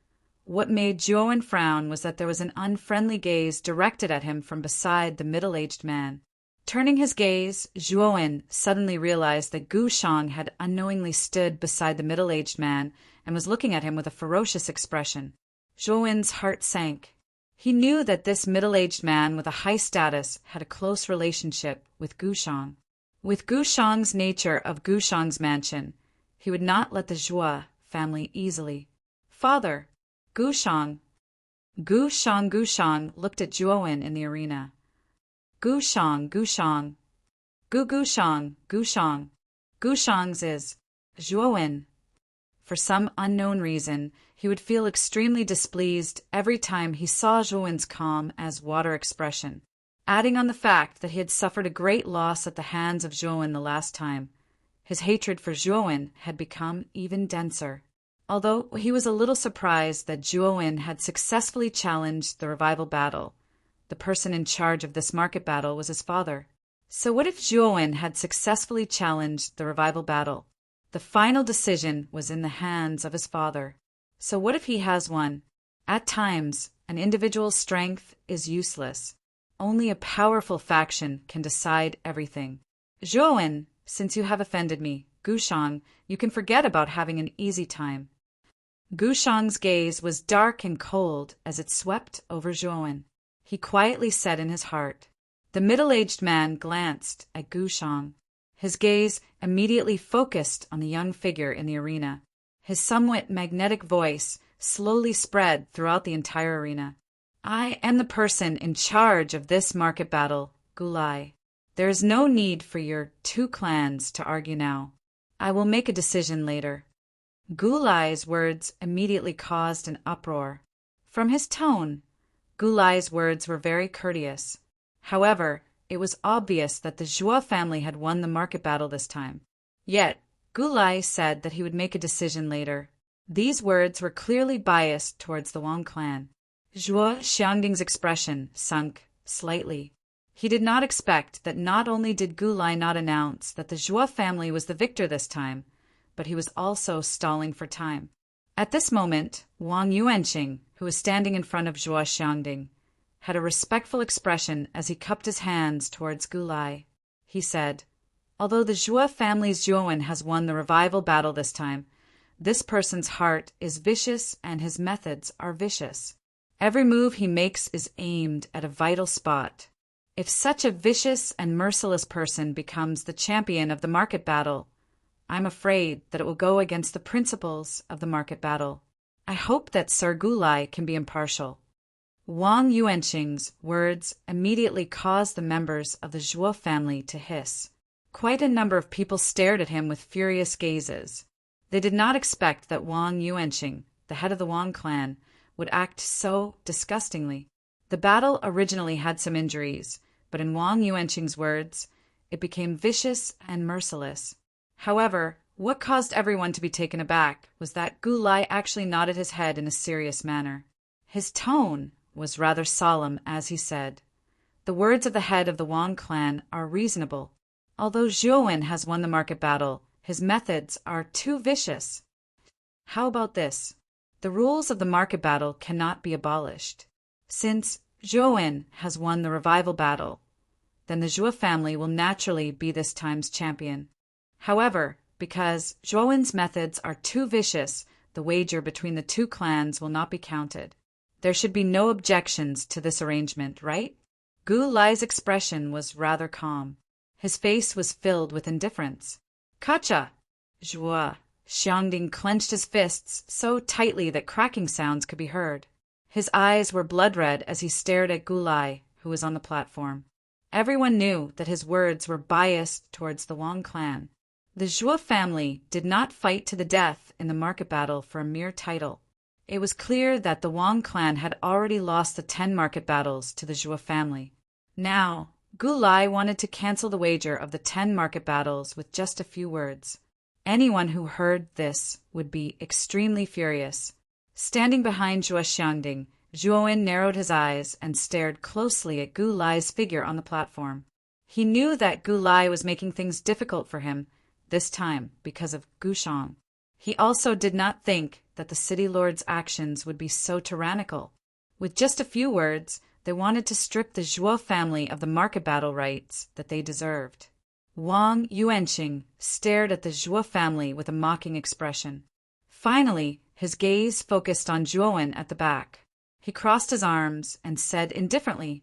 what made Zhuowen frown was that there was an unfriendly gaze directed at him from beside the middle-aged man. Turning his gaze, Zhuowen suddenly realized that Gu Shang had unknowingly stood beside the middle-aged man and was looking at him with a ferocious expression. Zhuowen's heart sank. He knew that this middle-aged man with a high status had a close relationship with Gu Shang. With Gu Shang's nature of Gu Shang's mansion, he would not let the Zhuo family easily. Father, Gu Shang. Gu Shang looked at Zhuowen in the arena. Gu Shang. Gu Shang. Gu Shang's is Zhuowen. For some unknown reason, he would feel extremely displeased every time he saw Zhuowen's calm as water expression. Adding on the fact that he had suffered a great loss at the hands of Zhuowen the last time, his hatred for Zhuowen had become even denser. Although he was a little surprised that Zhuowen had successfully challenged the revival battle, the person in charge of this market battle was his father. So what if Zhuowen had successfully challenged the revival battle? The final decision was in the hands of his father. So what if he has won? At times, an individual's strength is useless. Only a powerful faction can decide everything. Zhuowen, since you have offended me, Gu Shang, you can forget about having an easy time. Gu Shang's gaze was dark and cold as it swept over Zhuowen. He quietly said in his heart. The middle-aged man glanced at Gu Shang. His gaze immediately focused on the young figure in the arena. His somewhat magnetic voice slowly spread throughout the entire arena. I am the person in charge of this market battle, Gulai. There is no need for your two clans to argue now. I will make a decision later. Gulai's words immediately caused an uproar. From his tone, Gulai's words were very courteous. However, it was obvious that the Zhuo family had won the market battle this time. Yet, Gulai said that he would make a decision later. These words were clearly biased towards the Wang clan. Zhuo Xiangding's expression sunk slightly. He did not expect that not only did Gu Lai not announce that the Zhuo family was the victor this time, but he was also stalling for time. At this moment, Wang Yuanqing, who was standing in front of Zhuo Xiangding, had a respectful expression as he cupped his hands towards Gu Lai. He said, "Although the Zhuo family's Zhuowen has won the revival battle this time, this person's heart is vicious and his methods are vicious. Every move he makes is aimed at a vital spot. If such a vicious and merciless person becomes the champion of the market battle, I'm afraid that it will go against the principles of the market battle. I hope that Sir Gu Lai can be impartial." Wang Yuanqing's words immediately caused the members of the Zhuo family to hiss. Quite a number of people stared at him with furious gazes. They did not expect that Wang Yuanqing, the head of the Wang clan, would act so disgustingly. The battle originally had some injuries, but in Wang Yuanqing's words, it became vicious and merciless. However, what caused everyone to be taken aback was that Gu Lai actually nodded his head in a serious manner. His tone was rather solemn as he said, "The words of the head of the Wang clan are reasonable. Although Zhuowen has won the market battle, his methods are too vicious. How about this? The rules of the market battle cannot be abolished. Since Zhuowen has won the revival battle, then the Zhuo family will naturally be this time's champion. However, because Zhuowen's methods are too vicious, the wager between the two clans will not be counted. There should be no objections to this arrangement, right?" Gu Lai's expression was rather calm. His face was filled with indifference. "Gotcha!" Zhuo Xiangding clenched his fists so tightly that cracking sounds could be heard. His eyes were blood-red as he stared at Gu Lai, who was on the platform. Everyone knew that his words were biased towards the Wang clan. The Zhuo family did not fight to the death in the market battle for a mere title. It was clear that the Wang clan had already lost the 10 market battles to the Zhuo family. Now, Gu Lai wanted to cancel the wager of the 10 market battles with just a few words. Anyone who heard this would be extremely furious. Standing behind Zhuo Xiangding, Zhuowen narrowed his eyes and stared closely at Gu Lai's figure on the platform. He knew that Gu Lai was making things difficult for him, this time because of Gu Shang. He also did not think that the city lord's actions would be so tyrannical. With just a few words, they wanted to strip the Zhuo family of the market battle rights that they deserved. Wang Yuanqing stared at the Zhuo family with a mocking expression. Finally, his gaze focused on Zhuowen at the back. He crossed his arms and said indifferently,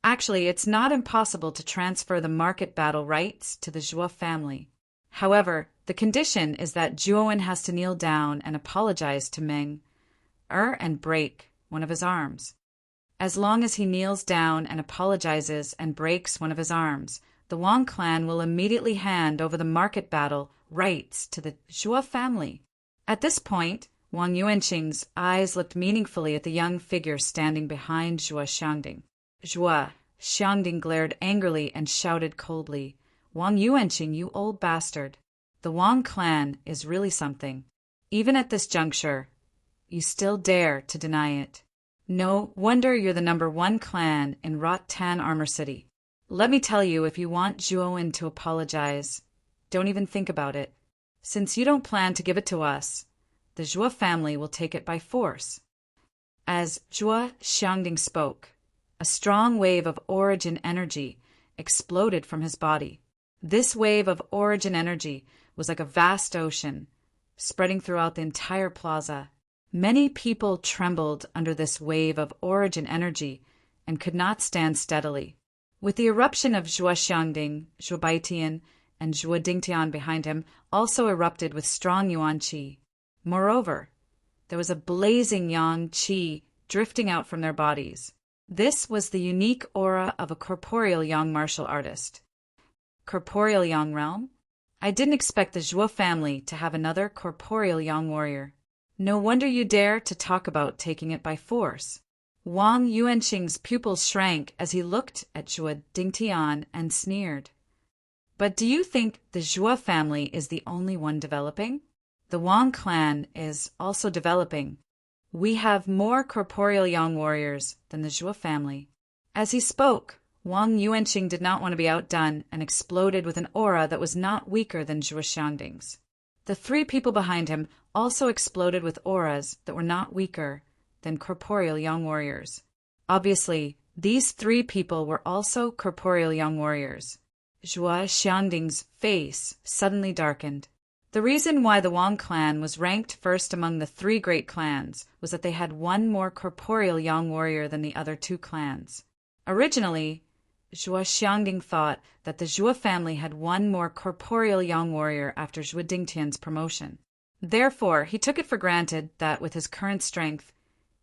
"Actually, it's not impossible to transfer the market battle rights to the Zhuo family. However, the condition is that Zhuowen has to kneel down and apologize to Meng and break one of his arms. As long as he kneels down and apologizes and breaks one of his arms, the Wang clan will immediately hand over the market battle rights to the Zhuo family." At this point, Wang Yuanqing's eyes looked meaningfully at the young figure standing behind Zhuo Xiangding. Zhuo Xiangding glared angrily and shouted coldly, "Wang Yuanqing, you old bastard! The Wang clan is really something. Even at this juncture, you still dare to deny it. No wonder you're the #1 clan in Rot-Tan Armor City. Let me tell you, if you want Zhuowen to apologize, don't even think about it. Since you don't plan to give it to us, the Zhuo family will take it by force." As Zhuo Xiangding spoke, a strong wave of origin energy exploded from his body. This wave of origin energy was like a vast ocean, spreading throughout the entire plaza. Many people trembled under this wave of origin energy and could not stand steadily. With the eruption of Zhuo Xiangding, Zhuo Baitian, and Zhuo Dingtian behind him also erupted with strong yuan qi. Moreover, there was a blazing yang qi drifting out from their bodies. This was the unique aura of a corporeal yang martial artist. Corporeal yang realm? I didn't expect the Zhuo family to have another corporeal yang warrior. No wonder you dare to talk about taking it by force. Wang Yuanqing's pupils shrank as he looked at Zhuo Dingtian and sneered. But do you think the Zhuo family is the only one developing? The Wang clan is also developing. We have more corporeal yang warriors than the Zhuo family. As he spoke, Wang Yuanqing did not want to be outdone and exploded with an aura that was not weaker than Zhuo Xiangding's. The three people behind him also exploded with auras that were not weaker than corporeal young warriors. Obviously, these three people were also corporeal young warriors. Zhuo Xiangding's face suddenly darkened. The reason why the Wang clan was ranked first among the three great clans was that they had one more corporeal young warrior than the other two clans. Originally, Zhuo Xiangding thought that the Zhuo family had one more corporeal young warrior after Zhuo Dingtian's promotion. Therefore, he took it for granted that with his current strength,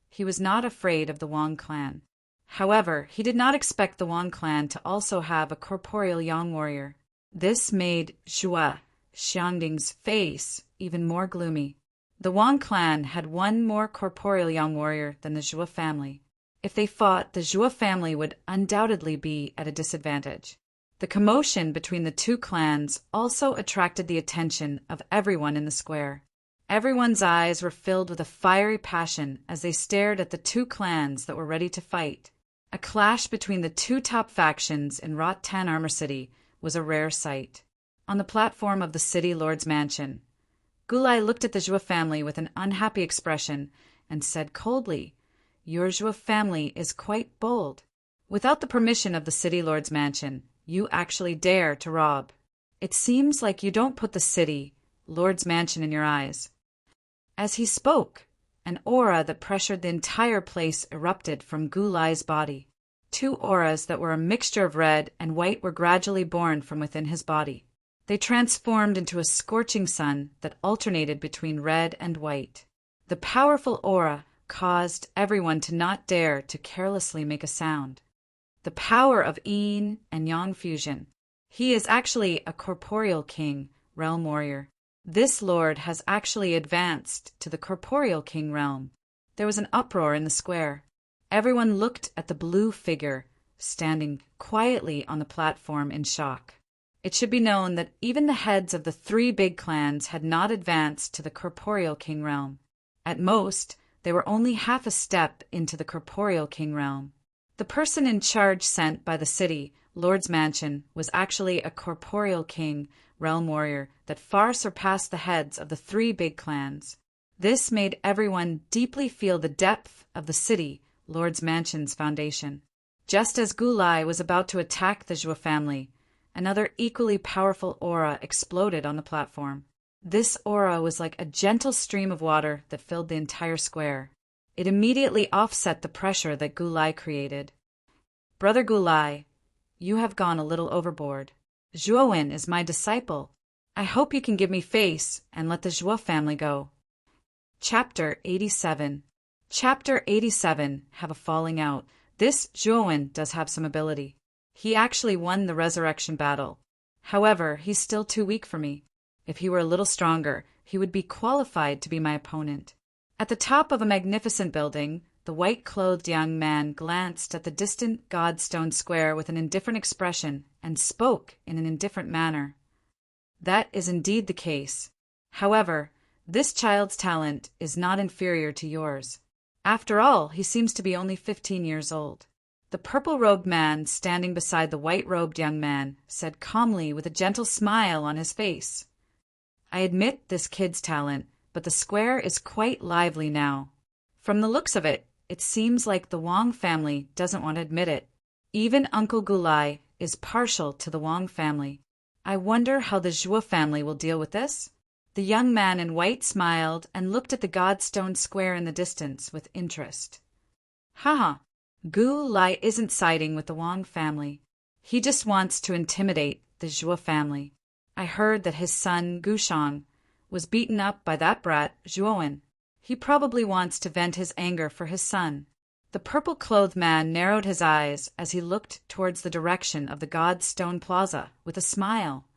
he was not afraid of the Wang clan. However, he did not expect the Wang clan to also have a corporeal young warrior. This made Zhuo Xiangding's face even more gloomy. The Wang clan had one more corporeal young warrior than the Zhuo family. If they fought, the Zhuo family would undoubtedly be at a disadvantage. The commotion between the two clans also attracted the attention of everyone in the square. Everyone's eyes were filled with a fiery passion as they stared at the two clans that were ready to fight. A clash between the two top factions in Rot-Tan Armor City was a rare sight. On the platform of the city lord's mansion, Gulai looked at the Zhuo family with an unhappy expression and said coldly, "Your Zhuo family is quite bold. Without the permission of the city lord's mansion, you actually dare to rob. It seems like you don't put the city lord's mansion in your eyes." As he spoke, an aura that pressured the entire place erupted from Gulai's body. Two auras that were a mixture of red and white were gradually born from within his body. They transformed into a scorching sun that alternated between red and white. The powerful aura caused everyone to not dare to carelessly make a sound. The power of yin and yang fusion. He is actually a corporeal king, realm warrior. This lord has actually advanced to the corporeal king realm. There was an uproar in the square. Everyone looked at the blue figure standing quietly on the platform in shock. It should be known that even the heads of the three big clans had not advanced to the corporeal king realm. At most, they were only half a step into the corporeal king realm. The person in charge sent by the city lord's mansion was actually a corporeal king, realm warrior that far surpassed the heads of the three big clans. This made everyone deeply feel the depth of the city lord's mansion's foundation. Just as Gulai was about to attack the Zhuo family, another equally powerful aura exploded on the platform. This aura was like a gentle stream of water that filled the entire square. It immediately offset the pressure that Gulai created. "Brother Gulai, you have gone a little overboard. Zhuowen is my disciple. I hope you can give me face and let the Zhuo family go." Chapter 87. Chapter 87, Have a Falling Out. This Zhuowen does have some ability. He actually won the resurrection battle. However, he's still too weak for me. If he were a little stronger, he would be qualified to be my opponent. At the top of a magnificent building, the white-clothed young man glanced at the distant Godstone Square with an indifferent expression and spoke in an indifferent manner. "That is indeed the case. However, this child's talent is not inferior to yours. After all, he seems to be only 15 years old." The purple-robed man standing beside the white-robed young man said calmly with a gentle smile on his face, "I admit this kid's talent, but the square is quite lively now. From the looks of it, it seems like the Wang family doesn't want to admit it. Even Uncle Gulai is partial to the Wang family. I wonder how the Zhuo family will deal with this?" The young man in white smiled and looked at the Godstone Square in the distance with interest. "Haha, Gulai isn't siding with the Wang family. He just wants to intimidate the Zhuo family. I heard that his son Gushang was beaten up by that brat Zhuowen. He probably wants to vent his anger for his son." The purple-clothed man narrowed his eyes as he looked towards the direction of the Godstone Plaza with a smile.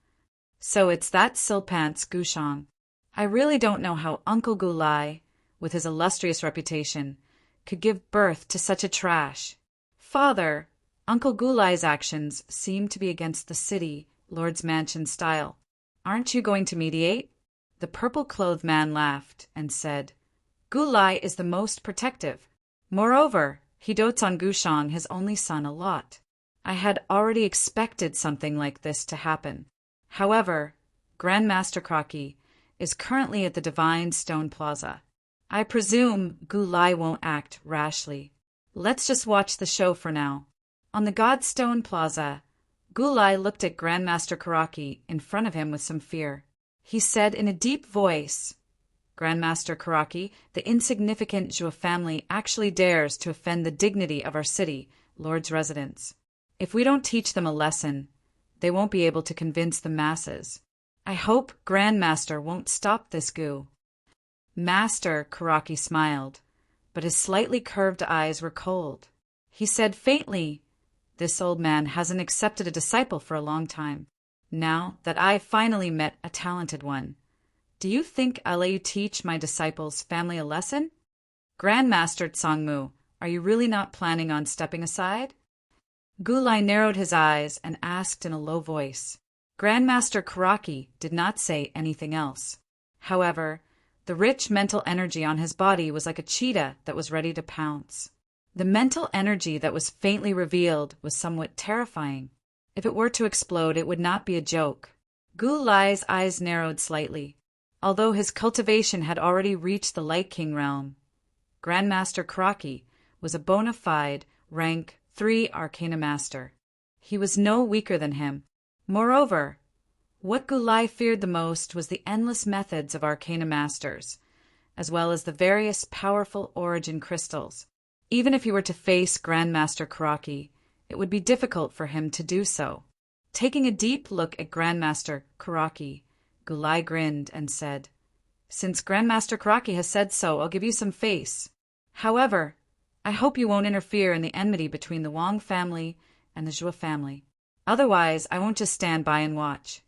"So it's that Silpant's Gushang. I really don't know how Uncle Gulai, with his illustrious reputation, could give birth to such a trash. Father, Uncle Gulai's actions seem to be against the city lord's mansion style. Aren't you going to mediate?" The purple-clothed man laughed and said, "Gulai is the most protective. Moreover, he dotes on Gushang, his only son, a lot. I had already expected something like this to happen. However, Grandmaster Crocky is currently at the Divine Stone Plaza. I presume Gulai won't act rashly. Let's just watch the show for now. On the Godstone Plaza, Gulai looked at Grandmaster Karaki in front of him with some fear. He said in a deep voice, "Grandmaster Karaki, the insignificant Zhua family actually dares to offend the dignity of our city, Lord's residents. If we don't teach them a lesson, they won't be able to convince the masses. I hope Grandmaster won't stop this goo." Master Karaki smiled, but his slightly curved eyes were cold. He said faintly, "This old man hasn't accepted a disciple for a long time. Now that I finally met a talented one, do you think I'll let you teach my disciple's family a lesson? Grandmaster Tsangmu, are you really not planning on stepping aside?" Gulai narrowed his eyes and asked in a low voice. Grandmaster Karaki did not say anything else. However, the rich mental energy on his body was like a cheetah that was ready to pounce. The mental energy that was faintly revealed was somewhat terrifying. If it were to explode, it would not be a joke. Gulai's eyes narrowed slightly. Although his cultivation had already reached the Light King realm, Grandmaster Karaki was a bona fide rank 3 Arcana Master. He was no weaker than him. Moreover, what Gulai feared the most was the endless methods of Arcana Masters, as well as the various powerful origin crystals. Even if he were to face Grandmaster Karaki, it would be difficult for him to do so. Taking a deep look at Grandmaster Karaki, Gulai grinned and said, "Since Grandmaster Karaki has said so, I'll give you some face. However, I hope you won't interfere in the enmity between the Wang family and the Zhua family. Otherwise, I won't just stand by and watch."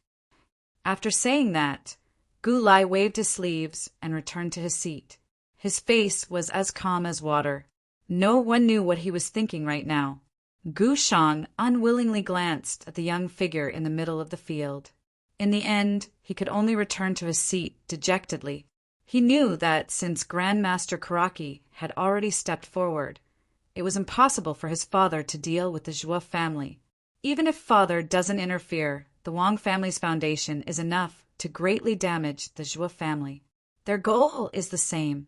After saying that, Gulai waved his sleeves and returned to his seat. His face was as calm as water. No one knew what he was thinking right now. Gu Shang unwillingly glanced at the young figure in the middle of the field. In the end, he could only return to his seat dejectedly. He knew that since Grandmaster Karaki had already stepped forward, it was impossible for his father to deal with the Zhua family. Even if father doesn't interfere, the Wang family's foundation is enough to greatly damage the Zhua family. Their goal is the same.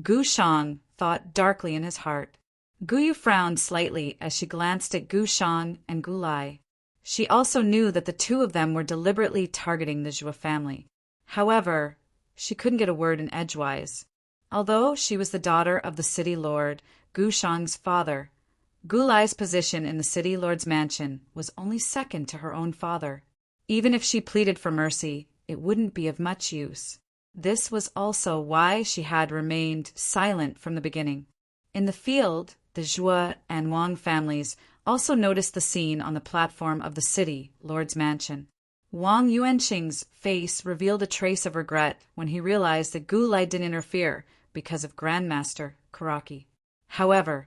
Gu Shang thought darkly in his heart. Guyu frowned slightly as she glanced at Gu Shang and Gulai. She also knew that the two of them were deliberately targeting the Zhua family. However, she couldn't get a word in edgewise. Although she was the daughter of the city lord, Gu Shang's father, Gulai's position in the city lord's mansion was only second to her own father. Even if she pleaded for mercy, it wouldn't be of much use. This was also why she had remained silent from the beginning. In the field, the Zhua and Wang families also noticed the scene on the platform of the city lord's mansion. Wang Yuanqing's face revealed a trace of regret when he realized that Gulai didn't interfere because of Grandmaster Karaki. However,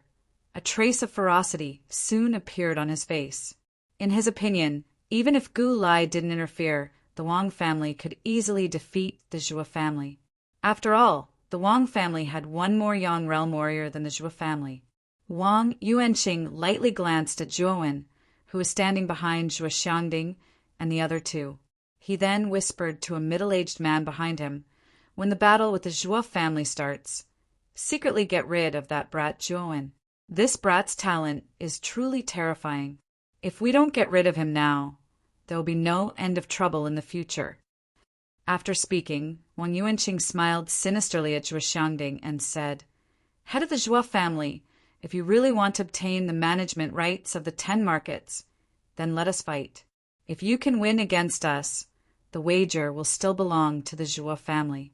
a trace of ferocity soon appeared on his face. In his opinion, even if Gulai didn't interfere, the Wang family could easily defeat the Zhua family. After all, the Wang family had one more young realm warrior than the Zhua family. Wang Yuanqing lightly glanced at Zhuowen, who was standing behind Zhua Xiangding and the other two. He then whispered to a middle-aged man behind him, "When the battle with the Zhua family starts, secretly get rid of that brat Zhuowen. This brat's talent is truly terrifying. If we don't get rid of him now, there will be no end of trouble in the future." After speaking, Wang Yuanqing smiled sinisterly at Zhua Xiangding and said, "Head of the Zhua family, if you really want to obtain the management rights of the 10 markets, then let us fight. If you can win against us, the wager will still belong to the Zhua family."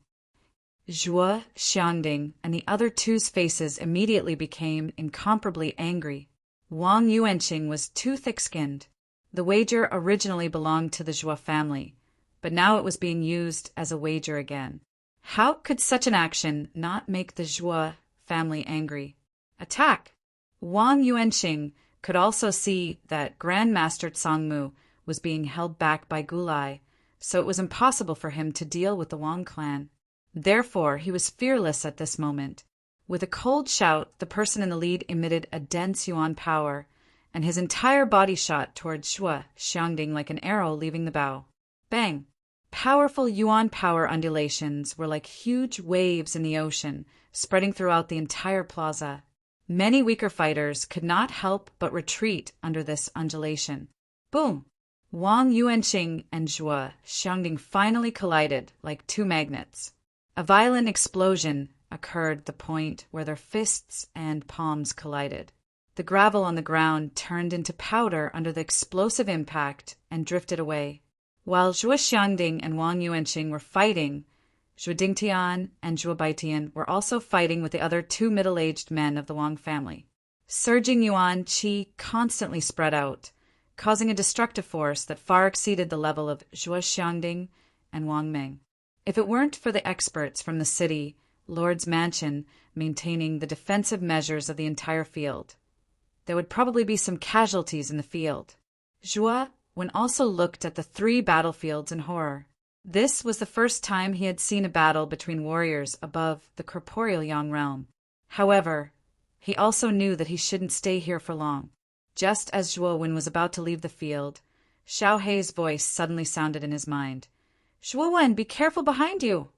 Zhua Xiangding and the other two's faces immediately became incomparably angry. Wang Yuanqing was too thick-skinned. The wager originally belonged to the Zhua family, but now it was being used as a wager again. How could such an action not make the Zhua family angry? Attack! Wang Yuanqing could also see that Grandmaster Tsangmu was being held back by Gulai, so it was impossible for him to deal with the Wang clan. Therefore, he was fearless at this moment. With a cold shout, the person in the lead emitted a dense yuan power, and his entire body shot towards Zhuo Xiangding like an arrow leaving the bow. Bang! Powerful yuan power undulations were like huge waves in the ocean, spreading throughout the entire plaza. Many weaker fighters could not help but retreat under this undulation. Boom! Wang Yuanqing and Zhuo Xiangding finally collided like two magnets. A violent explosion occurred at the point where their fists and palms collided. The gravel on the ground turned into powder under the explosive impact and drifted away. While Zhuo Xiangding and Wang Yuanqing were fighting, Zhuo Dingtian and Zhuo Baitian were also fighting with the other two middle-aged men of the Wang family. Surging yuan qi constantly spread out, causing a destructive force that far exceeded the level of Zhuo Xiangding and Wang Meng. If it weren't for the experts from the city, Lord's Mansion, maintaining the defensive measures of the entire field, there would probably be some casualties in the field. Zhuo Wen also looked at the three battlefields in horror. This was the first time he had seen a battle between warriors above the corporeal Yang realm. However, he also knew that he shouldn't stay here for long. Just as Zhuo Wen was about to leave the field, Xiao Hei's voice suddenly sounded in his mind. "Zhuo Wen, be careful behind you!"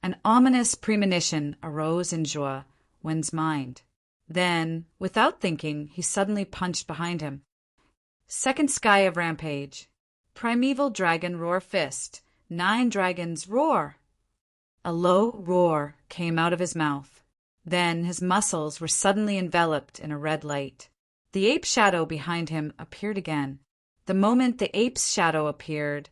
An ominous premonition arose in Zhuo Wen's mind. Then, without thinking, he suddenly punched behind him. Second Sky of Rampage. Primeval Dragon Roar Fist. 9 dragons roar! A low roar came out of his mouth. Then his muscles were suddenly enveloped in a red light. The ape shadow behind him appeared again. The moment the ape's shadow appeared,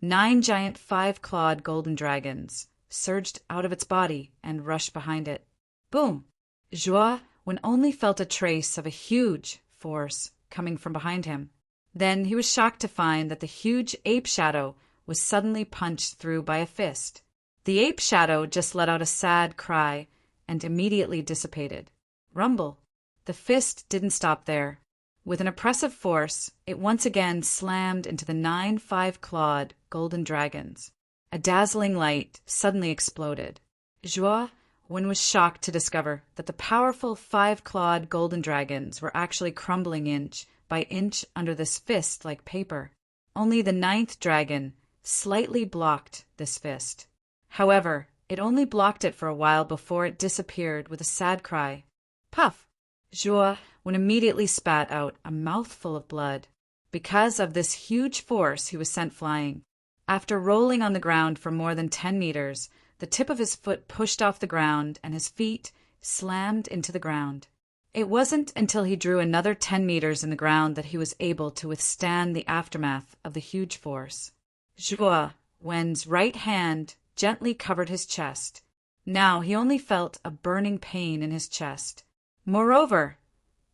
9 giant 5-clawed golden dragons surged out of its body and rushed behind it. Boom! Zhuo Wen only felt a trace of a huge force coming from behind him. Then he was shocked to find that the huge ape shadow was suddenly punched through by a fist. The ape shadow just let out a sad cry and immediately dissipated. Rumble! The fist didn't stop there. With an oppressive force, it once again slammed into the 9 5-clawed golden dragons. A dazzling light suddenly exploded. Zhuo Wen was shocked to discover that the powerful 5-clawed golden dragons were actually crumbling inch by inch under this fist like paper. Only the 9th dragon slightly blocked this fist. However, it only blocked it for a while before it disappeared with a sad cry. Puff! Zhuo Wen immediately spat out a mouthful of blood. Because of this huge force, he was sent flying. After rolling on the ground for more than 10 meters, the tip of his foot pushed off the ground and his feet slammed into the ground. It wasn't until he drew another 10 meters in the ground that he was able to withstand the aftermath of the huge force. Zhuo Wen's right hand gently covered his chest. Now he only felt a burning pain in his chest. Moreover,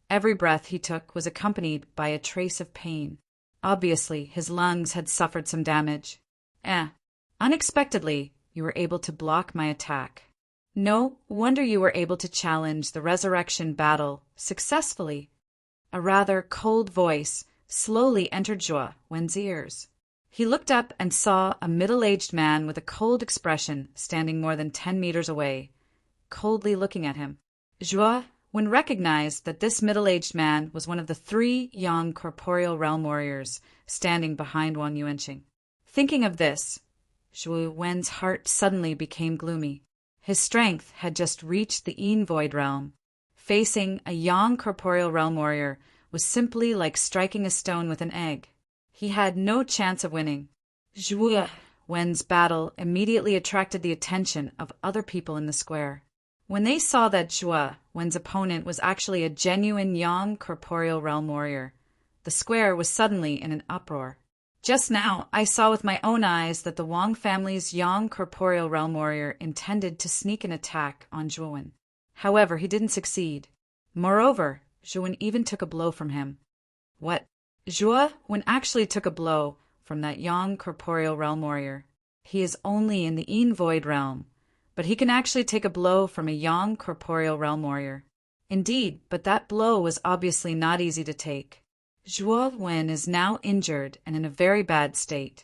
every breath he took was accompanied by a trace of pain. Obviously, his lungs had suffered some damage. Unexpectedly, you were able to block my attack. No wonder you were able to challenge the resurrection battle successfully. A rather cold voice slowly entered Zhuo Wen's ears. He looked up and saw a middle-aged man with a cold expression standing more than 10 meters away, coldly looking at him. Zhuo Wen recognized that this middle-aged man was one of the 3 young corporeal realm warriors standing behind Wang Yuanqing. Thinking of this, Zhuo Wen's heart suddenly became gloomy. His strength had just reached the Yin Void realm. Facing a young corporeal realm warrior was simply like striking a stone with an egg. He had no chance of winning. Zhuo Wen's battle immediately attracted the attention of other people in the square. When they saw that Zhuo Wen's opponent was actually a genuine young corporeal realm warrior, the square was suddenly in an uproar. Just now, I saw with my own eyes that the Wang family's young corporeal realm warrior intended to sneak an attack on Zhuo Wen. However, he didn't succeed. Moreover, Zhuo Wen even took a blow from him. What? Zhuo Wen actually took a blow from that young corporeal realm warrior. He is only in the Yin Void realm, but he can actually take a blow from a young corporeal realm warrior. Indeed, but that blow was obviously not easy to take. Zhuo Wen is now injured and in a very bad state.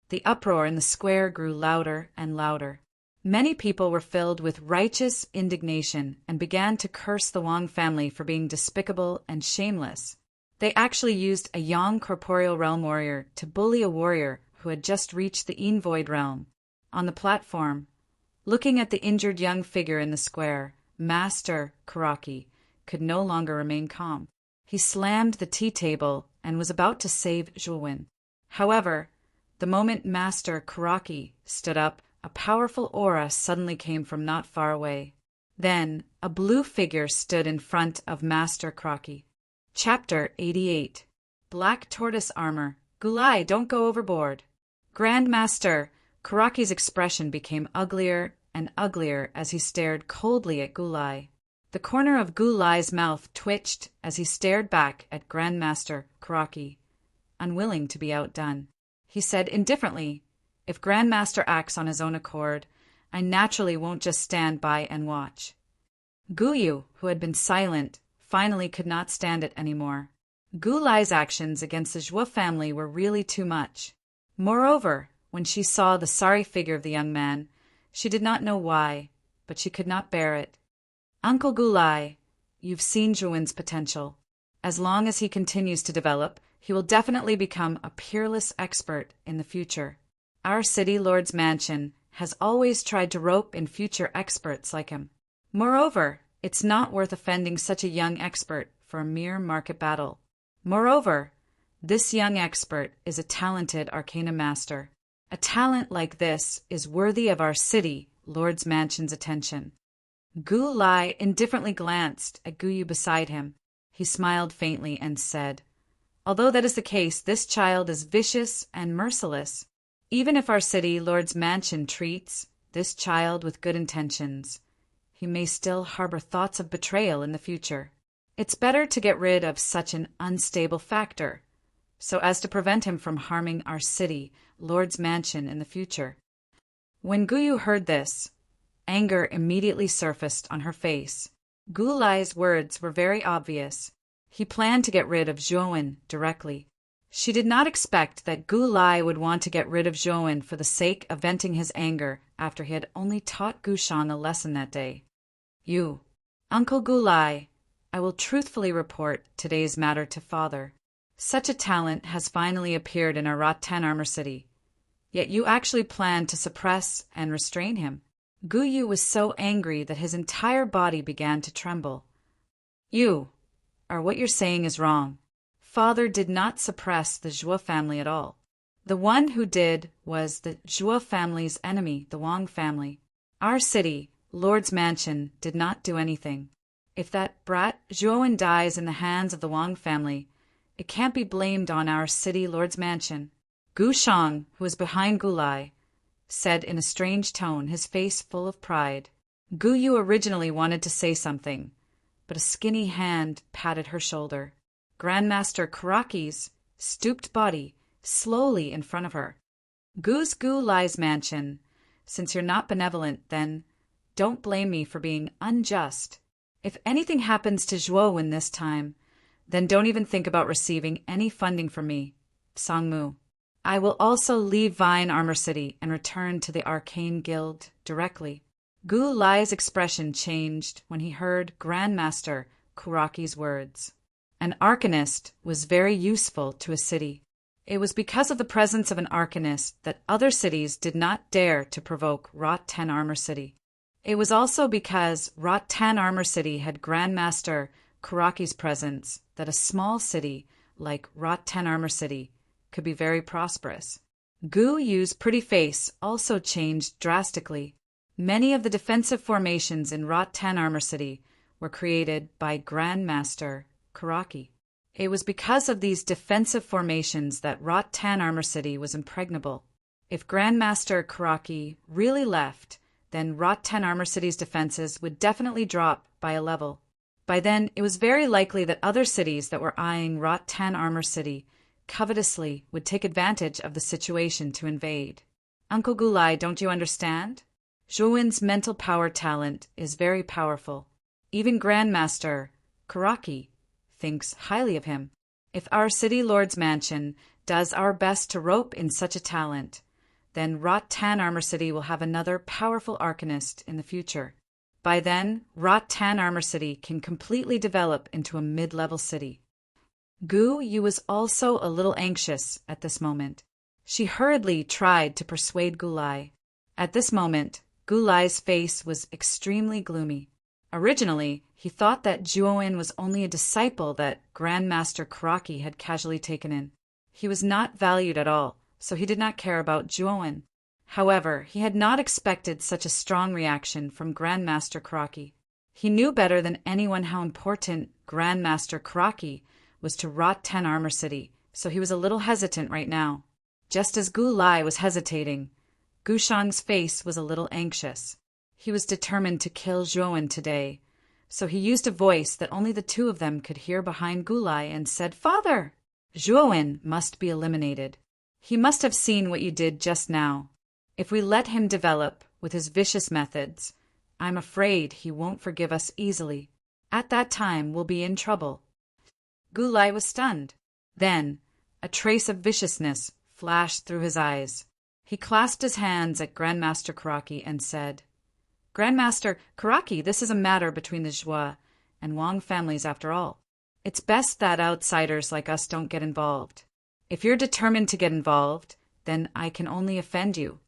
The uproar in the square grew louder and louder. Many people were filled with righteous indignation and began to curse the Wang family for being despicable and shameless. They actually used a young corporeal realm warrior to bully a warrior who had just reached the Void realm. On the platform, looking at the injured young figure in the square, Master Karaki could no longer remain calm. He slammed the tea table and was about to save Zhuowin. However, the moment Master Karaki stood up, a powerful aura suddenly came from not far away. Then, a blue figure stood in front of Master Karaki. Chapter 88. Black Tortoise Armor. Gulai, don't go overboard. Grandmaster Karaki's expression became uglier and uglier as he stared coldly at Gulai. The corner of Gulai's mouth twitched as he stared back at Grandmaster Karaki, unwilling to be outdone. He said indifferently, "If Grandmaster acts on his own accord, I naturally won't just stand by and watch." Guyu, who had been silent, finally could not stand it anymore. Gulai's actions against the Zhuo family were really too much. Moreover, when she saw the sorry figure of the young man, she did not know why, but she could not bear it. "Uncle Gulai, you've seen Zhuowin's potential. As long as he continues to develop, he will definitely become a peerless expert in the future. Our city lord's mansion has always tried to rope in future experts like him. Moreover, it's not worth offending such a young expert for a mere market battle. Moreover, this young expert is a talented arcana master. A talent like this is worthy of our city lord's mansion's attention." Gulai indifferently glanced at Guyu beside him. He smiled faintly and said, "Although that is the case, this child is vicious and merciless. Even if our city lord's mansion treats this child with good intentions, he may still harbor thoughts of betrayal in the future. It's better to get rid of such an unstable factor, so as to prevent him from harming our city lord's mansion in the future." When Guyu heard this, anger immediately surfaced on her face. Gulai's words were very obvious. He planned to get rid of Zhuowin directly. She did not expect that Gulai would want to get rid of Zhuowin for the sake of venting his anger after he had only taught Gushan a lesson that day. "You, Uncle Gulai, I will truthfully report today's matter to Father. Such a talent has finally appeared in our Rattan Armor City. Yet you actually planned to suppress and restrain him." Guyu was so angry that his entire body began to tremble. "You, or what you're saying is wrong. Father did not suppress the Zhuo family at all. The one who did was the Zhuo family's enemy, the Wang family. Our city, Lord's Mansion, did not do anything. If that brat Zhuowen dies in the hands of the Wang family, it can't be blamed on our city Lord's Mansion." Gu Shang, who was behind Gulai, said in a strange tone, his face full of pride. Guyu originally wanted to say something, but a skinny hand patted her shoulder. Grandmaster Karaki's stooped body slowly in front of her. "Gu's Gulai's mansion. Since you're not benevolent, then don't blame me for being unjust. If anything happens to Zhuowin this time, then don't even think about receiving any funding from me, Sangmu. I will also leave Vine Armor City and return to the Arcane Guild directly." Gu Lai's expression changed when he heard Grandmaster Kuraki's words. An arcanist was very useful to a city. It was because of the presence of an arcanist that other cities did not dare to provoke Rattan Armor City. It was also because Rattan Armor City had Grandmaster Kuraki's presence that a small city like Rattan Armor City could be very prosperous. Gu Yu's pretty face also changed drastically. Many of the defensive formations in Rattan Armor City were created by Grandmaster Karaki. It was because of these defensive formations that Rattan Armor City was impregnable. If Grandmaster Karaki really left, then Rattan Armor City's defenses would definitely drop by a level. By then, it was very likely that other cities that were eyeing Rattan Armor City covetously would take advantage of the situation to invade. Uncle Gulai, don't you understand? Zhuowin's mental power talent is very powerful. Even Grandmaster Karaki thinks highly of him. If our city lord's mansion does our best to rope in such a talent, then Rattan Armor City will have another powerful arcanist in the future. By then, Rattan Armor City can completely develop into a mid-level city. Gu Yu was also a little anxious at this moment. She hurriedly tried to persuade Gulai. At this moment, Gulai's face was extremely gloomy. Originally, he thought that Zhuowen was only a disciple that Grandmaster Karaki had casually taken in. He was not valued at all, so he did not care about Zhuowen. However, he had not expected such a strong reaction from Grandmaster Karaki. He knew better than anyone how important Grandmaster Karaki was to Rot 10 Armor City, so he was a little hesitant right now. Just as Gu Lai was hesitating, Gu Shang's face was a little anxious. He was determined to kill Zhuowen today, so he used a voice that only the two of them could hear behind Gu Lai and said, "Father! Zhuowen must be eliminated. He must have seen what you did just now. If we let him develop with his vicious methods, I'm afraid he won't forgive us easily. At that time, we'll be in trouble." Gu Lai was stunned. Then, a trace of viciousness flashed through his eyes. He clasped his hands at Grandmaster Karaki and said, "Grandmaster Karaki, this is a matter between the Zhua and Wang families after all. It's best that outsiders like us don't get involved. If you're determined to get involved, then I can only offend you."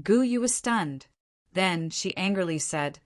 Gu Yu was stunned. Then she angrily said,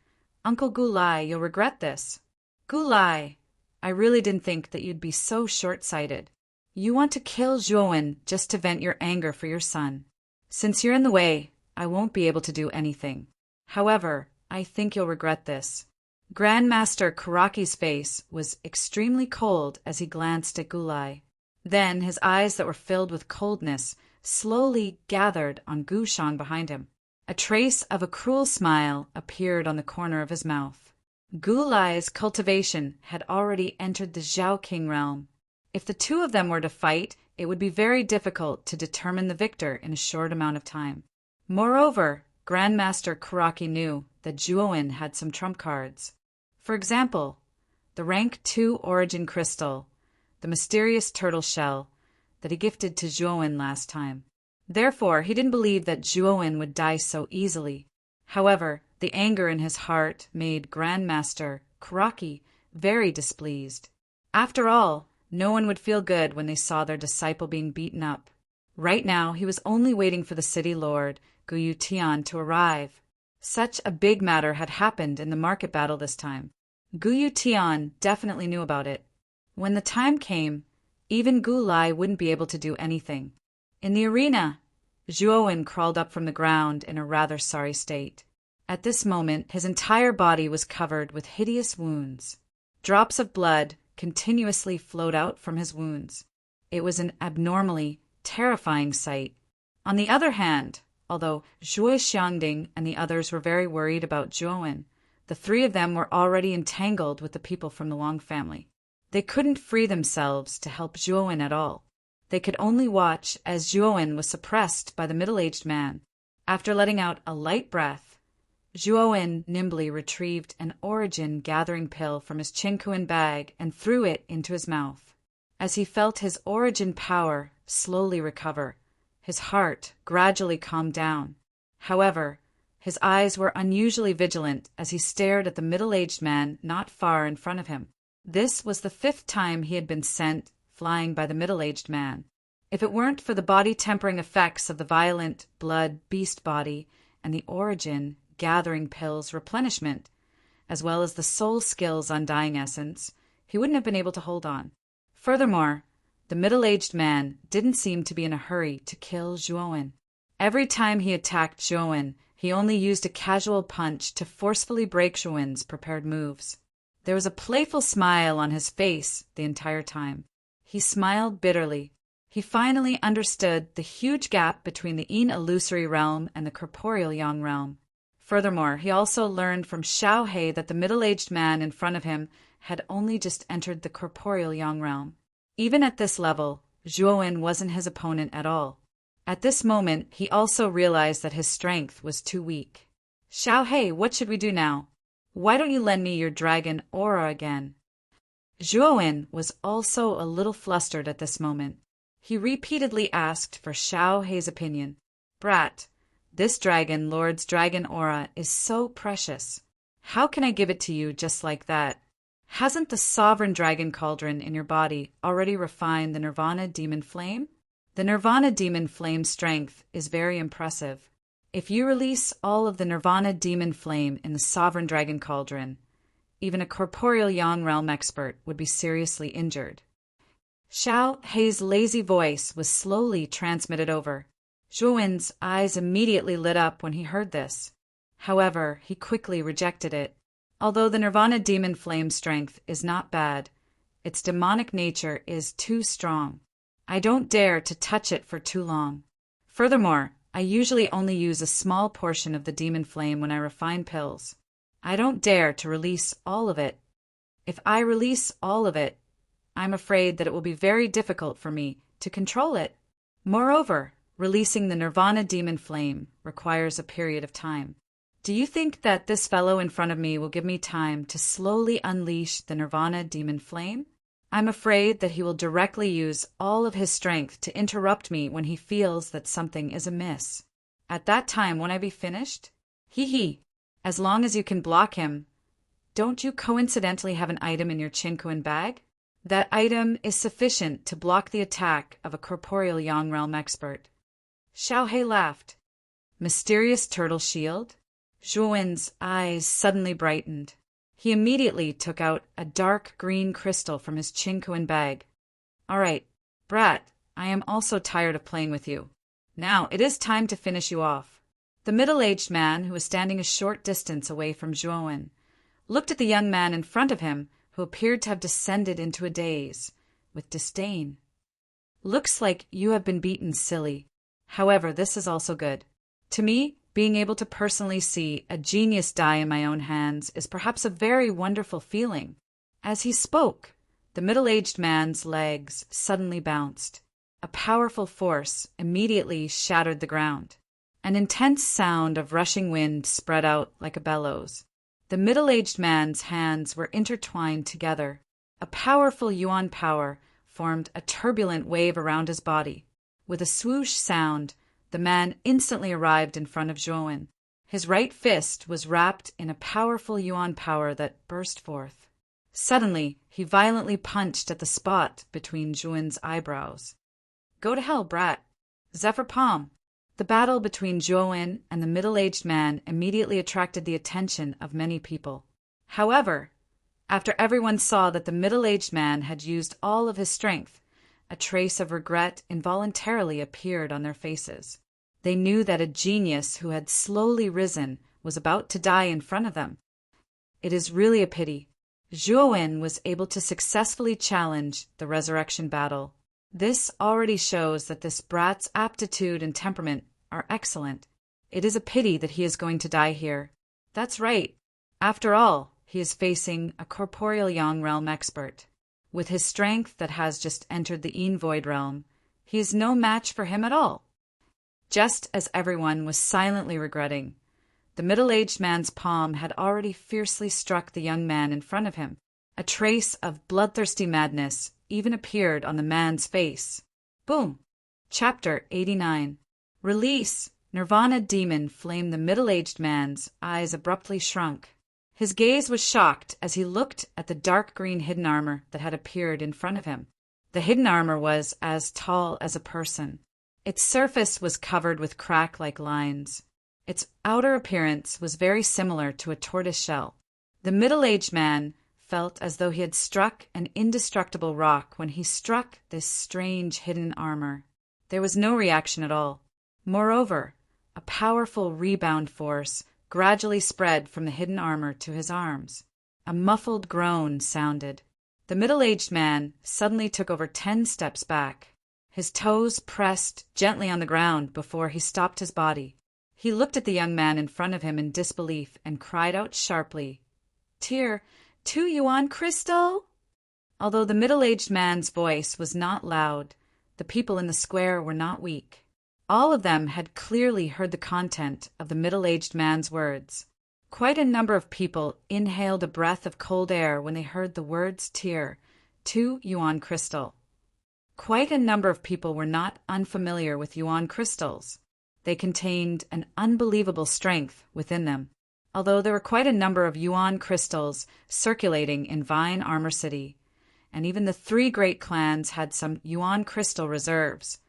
"Uncle Gu Lai, you'll regret this. Gu Lai, I really didn't think that you'd be so short-sighted. You want to kill Zhuowen just to vent your anger for your son. Since you're in the way, I won't be able to do anything. However, I think you'll regret this." Grandmaster Karaki's face was extremely cold as he glanced at Gu Lai. Then his eyes that were filled with coldness slowly gathered on Gu Shang behind him. A trace of a cruel smile appeared on the corner of his mouth. Gu Lai's cultivation had already entered the Zhao King realm. If the two of them were to fight, it would be very difficult to determine the victor in a short amount of time. Moreover, Grandmaster Karaki knew that Zhuowen had some trump cards. For example, the rank 2 origin crystal, the mysterious turtle shell that he gifted to Zhuowen last time. Therefore, he didn't believe that Zhuowen would die so easily. However, the anger in his heart made Grandmaster Karaki very displeased. After all, no one would feel good when they saw their disciple being beaten up. Right now, he was only waiting for the city lord, Guyu Tian, to arrive. Such a big matter had happened in the market battle this time. Guyu Tian definitely knew about it. When the time came, even Gu Lai wouldn't be able to do anything. In the arena, Zhuowen crawled up from the ground in a rather sorry state. At this moment, his entire body was covered with hideous wounds. Drops of blood continuously flowed out from his wounds. It was an abnormally terrifying sight. On the other hand, although Zhuo Xiangding and the others were very worried about Zhuowen, the three of them were already entangled with the people from the Wang family. They couldn't free themselves to help Zhuowen at all. They could only watch as Zhuowen was suppressed by the middle-aged man. After letting out a light breath, Zhuowen nimbly retrieved an origin gathering pill from his Qingkuan bag and threw it into his mouth. As he felt his origin power slowly recover, his heart gradually calmed down. However, his eyes were unusually vigilant as he stared at the middle-aged man not far in front of him. This was the 5th time he had been sent flying by the middle-aged man. If it weren't for the body-tempering effects of the violent blood beast body and the origin gathering pills replenishment, as well as the soul skills undying essence, he wouldn't have been able to hold on. Furthermore, the middle-aged man didn't seem to be in a hurry to kill Zhuowen. Every time he attacked Zhuowen, he only used a casual punch to forcefully break Zhuowen's prepared moves. There was a playful smile on his face the entire time. He smiled bitterly. He finally understood the huge gap between the Yin illusory realm and the corporeal Yang realm. Furthermore, he also learned from Xiao He that the middle-aged man in front of him had only just entered the corporeal Yang realm. Even at this level, Zhuowen wasn't his opponent at all. At this moment, he also realized that his strength was too weak. "Xiao He, what should we do now? Why don't you lend me your dragon aura again?" Zhuowen was also a little flustered at this moment. He repeatedly asked for Xiao He's opinion. "Brat, this dragon lord's dragon aura is so precious. How can I give it to you just like that?" Hasn't the sovereign dragon cauldron in your body already refined the Nirvana demon flame? The Nirvana demon flame strength is very impressive. If you release all of the Nirvana demon flame in the sovereign dragon cauldron, even a corporeal Yang realm expert would be seriously injured. Xiao Hei's lazy voice was slowly transmitted over. Zhuowen's eyes immediately lit up when he heard this. However, he quickly rejected it. Although the Nirvana demon flame strength is not bad, its demonic nature is too strong. I don't dare to touch it for too long. Furthermore, I usually only use a small portion of the demon flame when I refine pills. I don't dare to release all of it. If I release all of it, I'm afraid that it will be very difficult for me to control it. Moreover, releasing the Nirvana demon flame requires a period of time. Do you think that this fellow in front of me will give me time to slowly unleash the Nirvana demon flame? I'm afraid that he will directly use all of his strength to interrupt me when he feels that something is amiss. At that time, won't I be finished? Hee. As long as you can block him. Don't you coincidentally have an item in your Chinkuan bag? That item is sufficient to block the attack of a corporeal Yang realm expert. Xiao Hei laughed. Mysterious turtle shield? Zhuowen's eyes suddenly brightened. He immediately took out a dark green crystal from his Chinkuan bag. All right, brat, I am also tired of playing with you. Now it is time to finish you off. The middle-aged man, who was standing a short distance away from Zhuowen, looked at the young man in front of him, who appeared to have descended into a daze, with disdain. Looks like you have been beaten, silly. However, this is also good. To me, being able to personally see a genius die in my own hands is perhaps a very wonderful feeling. As he spoke, the middle-aged man's legs suddenly bounced. A powerful force immediately shattered the ground. An intense sound of rushing wind spread out like a bellows. The middle-aged man's hands were intertwined together. A powerful yuan power formed a turbulent wave around his body. With a swoosh sound, the man instantly arrived in front of Zhuowen. His right fist was wrapped in a powerful yuan power that burst forth. Suddenly, he violently punched at the spot between Zhuowen's eyebrows. Go to hell, brat. Zephyr Palm. The battle between Zhuowen and the middle-aged man immediately attracted the attention of many people. However, after everyone saw that the middle-aged man had used all of his strength, a trace of regret involuntarily appeared on their faces. They knew that a genius who had slowly risen was about to die in front of them. It is really a pity. Zhuowen was able to successfully challenge the resurrection battle. This already shows that this brat's aptitude and temperament are excellent. It is a pity that he is going to die here. That's right. After all, he is facing a corporeal Yang realm expert. With his strength that has just entered the Yin Void realm, he is no match for him at all. Just as everyone was silently regretting, the middle-aged man's palm had already fiercely struck the young man in front of him. A trace of bloodthirsty madness even appeared on the man's face. Boom! Chapter 89. Release! Nirvana demon flamed. The middle-aged man's eyes abruptly shrunk. His gaze was shocked as he looked at the dark green hidden armor that had appeared in front of him. The hidden armor was as tall as a person. Its surface was covered with crack-like lines. Its outer appearance was very similar to a tortoise shell. The middle-aged man felt as though he had struck an indestructible rock when he struck this strange hidden armor. There was no reaction at all. Moreover, a powerful rebound force gradually spread from the hidden armor to his arms. A muffled groan sounded. The middle-aged man suddenly took over 10 steps back. His toes pressed gently on the ground before he stopped his body. He looked at the young man in front of him in disbelief and cried out sharply, "Tier 2 yuan crystal?" Although the middle-aged man's voice was not loud, the people in the square were not weak. All of them had clearly heard the content of the middle-aged man's words. Quite a number of people inhaled a breath of cold air when they heard the words Tier 2 yuan crystal. Quite a number of people were not unfamiliar with yuan crystals. They contained an unbelievable strength within them. although there were quite a number of yuan crystals circulating in Vine Armor City, and even the three great clans had some yuan crystal reserves.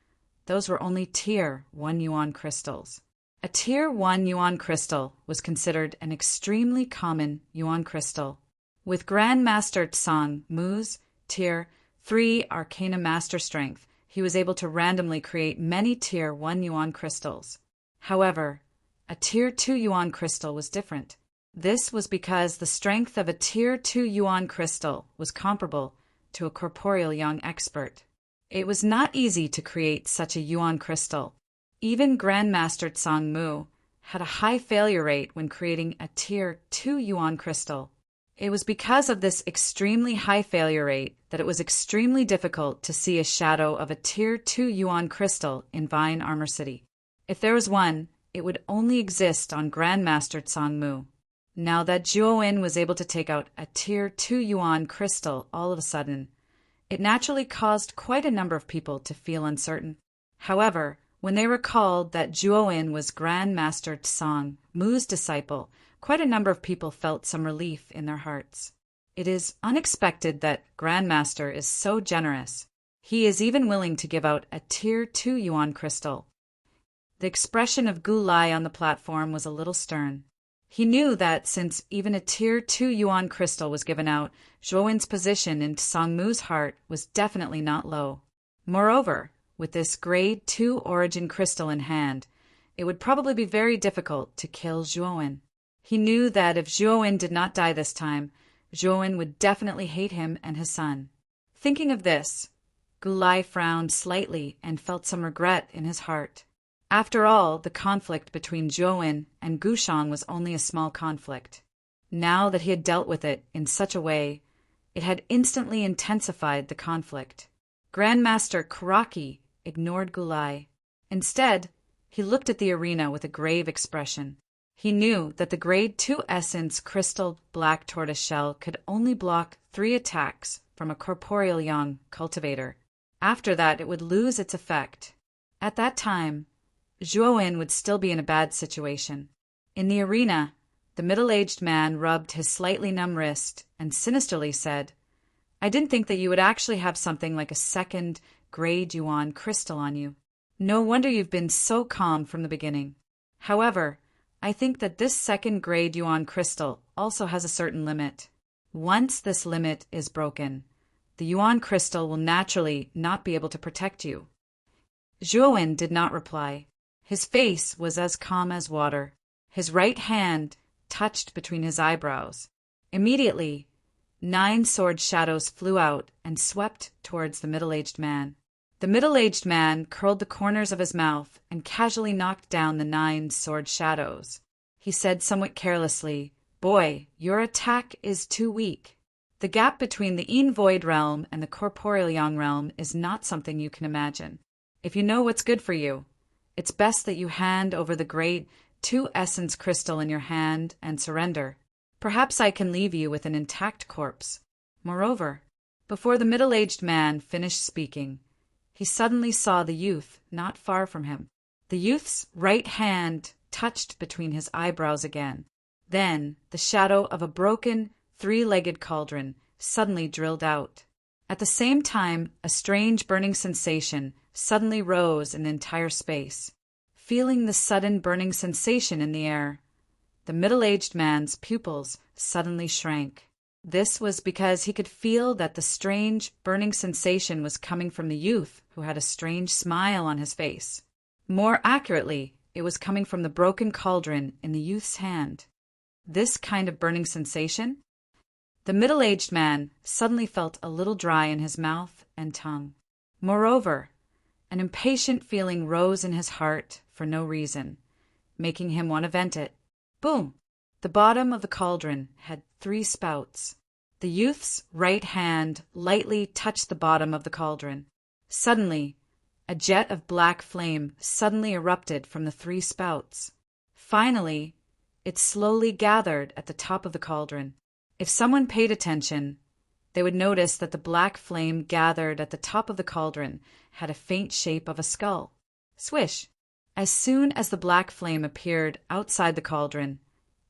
Those were only Tier 1 yuan crystals. A Tier 1 yuan crystal was considered an extremely common yuan crystal. With Grandmaster Tsang Mu's Tier 3 Arcana Master Strength, he was able to randomly create many Tier 1 yuan crystals. However, a Tier 2 yuan crystal was different. This was because the strength of a Tier 2 yuan crystal was comparable to a corporeal young expert. It was not easy to create such a yuan crystal. Even Grandmaster Tsang Mu had a high failure rate when creating a Tier 2 yuan crystal. It was because of this extremely high failure rate that it was extremely difficult to see a shadow of a Tier 2 yuan crystal in Vine Armor City. If there was one, it would only exist on Grandmaster Tsang Mu. Now that Zhuowen was able to take out a Tier 2 yuan crystal all of a sudden, it naturally caused quite a number of people to feel uncertain. However, when they recalled that Zhuowen was Grandmaster Tsang Mu's disciple, quite a number of people felt some relief in their hearts. It is unexpected that Grandmaster is so generous. He is even willing to give out a Tier 2 yuan crystal. The expression of Gu Lai on the platform was a little stern. He knew that since even a Tier 2 yuan crystal was given out, Zhuowen's position in Tsang Mu's heart was definitely not low. Moreover, with this Grade 2 origin crystal in hand, it would probably be very difficult to kill Zhuowen. He knew that if Zhuowen did not die this time, Zhuowen would definitely hate him and his son. Thinking of this, Gu Lai frowned slightly and felt some regret in his heart. After all, the conflict between Zhuowen and Gushang was only a small conflict. Now that he had dealt with it in such a way, it had instantly intensified the conflict. Grandmaster Karaki ignored Gu Lai. Instead, he looked at the arena with a grave expression. He knew that the Grade 2 Essence Crystal Black Tortoise Shell could only block 3 attacks from a corporeal young cultivator. After that, it would lose its effect. At that time, Zhuowen would still be in a bad situation. In the arena, the middle-aged man rubbed his slightly numb wrist and sinisterly said, "I didn't think that you would actually have something like a second Grade yuan crystal on you. No wonder you've been so calm from the beginning. However, I think that this second Grade yuan crystal also has a certain limit. Once this limit is broken, the yuan crystal will naturally not be able to protect you." Zhuowen did not reply. His face was as calm as water. His right hand touched between his eyebrows. Immediately, 9 sword shadows flew out and swept towards the middle-aged man. The middle-aged man curled the corners of his mouth and casually knocked down the 9 sword shadows. He said somewhat carelessly, "Boy, your attack is too weak. The gap between the Yin Void realm and the corporeal yang realm is not something you can imagine. If you know what's good for you, it's best that you hand over the Grade 2 Essence Crystal in your hand and surrender. Perhaps I can leave you with an intact corpse." Moreover, before the middle-aged man finished speaking, he suddenly saw the youth not far from him. The youth's right hand touched between his eyebrows again. Then the shadow of a broken, 3-legged cauldron suddenly drilled out. At the same time, a strange burning sensation suddenly rose in the entire space. Feeling the sudden burning sensation in the air, the middle-aged man's pupils suddenly shrank. This was because he could feel that the strange burning sensation was coming from the youth who had a strange smile on his face. More accurately, it was coming from the broken cauldron in the youth's hand. This kind of burning sensation? The middle-aged man suddenly felt a little dry in his mouth and tongue. Moreover, an impatient feeling rose in his heart for no reason, making him want to vent it. Boom! The bottom of the cauldron had 3 spouts. The youth's right hand lightly touched the bottom of the cauldron. Suddenly, a jet of black flame suddenly erupted from the 3 spouts. Finally, it slowly gathered at the top of the cauldron. If someone paid attention, they would notice that the black flame gathered at the top of the cauldron had a faint shape of a skull. Swish! As soon as the black flame appeared outside the cauldron,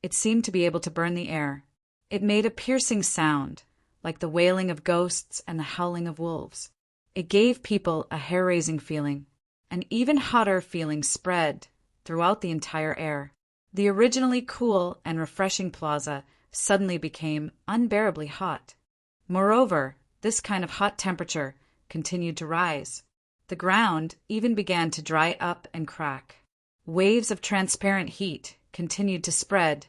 It seemed to be able to burn the air. It made a piercing sound, like the wailing of ghosts and the howling of wolves. It gave people a hair-raising feeling. An even hotter feeling spread throughout the entire air. The originally cool and refreshing plaza suddenly became unbearably hot. Moreover, this kind of hot temperature continued to rise. The ground even began to dry up and crack. Waves of transparent heat continued to spread,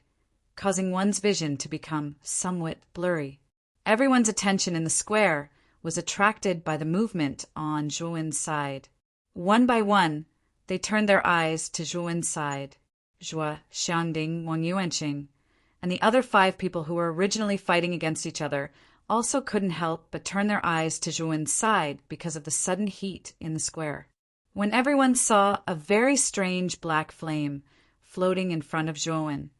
causing one's vision to become somewhat blurry. Everyone's attention in the square was attracted by the movement on Zhuowen's side. One by one, they turned their eyes to Zhuowen's side. Zhuo, Xiangding, Wang Yuanqing, and the other 5 people who were originally fighting against each other also couldn't help but turn their eyes to Zhuowen's side because of the sudden heat in the square. When everyone saw a very strange black flame floating in front of Zhuowen,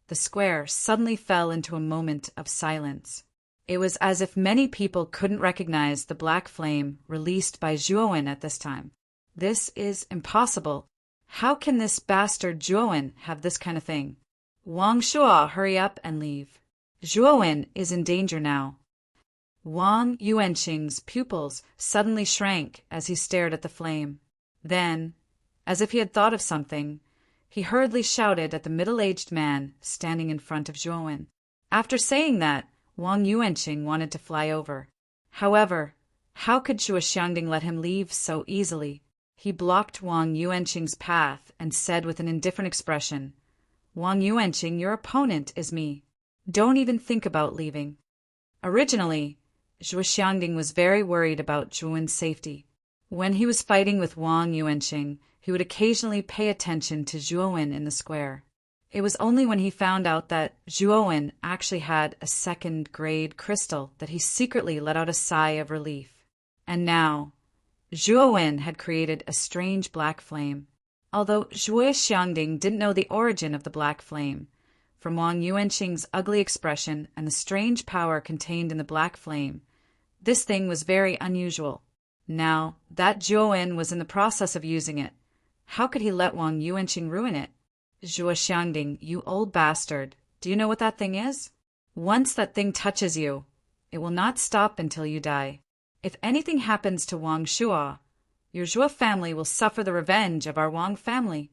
the square suddenly fell into a moment of silence. It was as if many people couldn't recognize the black flame released by Zhuowen at this time. This is impossible. How can this bastard Zhuowen have this kind of thing? Wang Shuo, hurry up and leave. Zhuowen is in danger now. Wang Yuanqing's pupils suddenly shrank as he stared at the flame. Then, as if he had thought of something, he hurriedly shouted at the middle-aged man standing in front of Zhuowen. After saying that, Wang Yuanqing wanted to fly over. However, how could Zhuo Xiangding let him leave so easily? He blocked Wang Yuanqing's path and said with an indifferent expression, "Wang Yuanqing, your opponent is me. Don't even think about leaving." Originally, Zhuo Xiangding was very worried about Zhuowen's safety. When he was fighting with Wang Yuanqing, he would occasionally pay attention to Zhuowen in the square. It was only when he found out that Zhuowen actually had a second-grade crystal that he secretly let out a sigh of relief. And now, Zhuowen had created a strange black flame. Although Zhuo Xiangding didn't know the origin of the black flame, from Wang Yuanqing's ugly expression and the strange power contained in the black flame, this thing was very unusual. Now that Zhuowen was in the process of using it, how could he let Wang Yuanqing ruin it? Zhuo Xiangding, you old bastard, do you know what that thing is? Once that thing touches you, it will not stop until you die. If anything happens to Wang Shuo, your Zhuo family will suffer the revenge of our Wang family.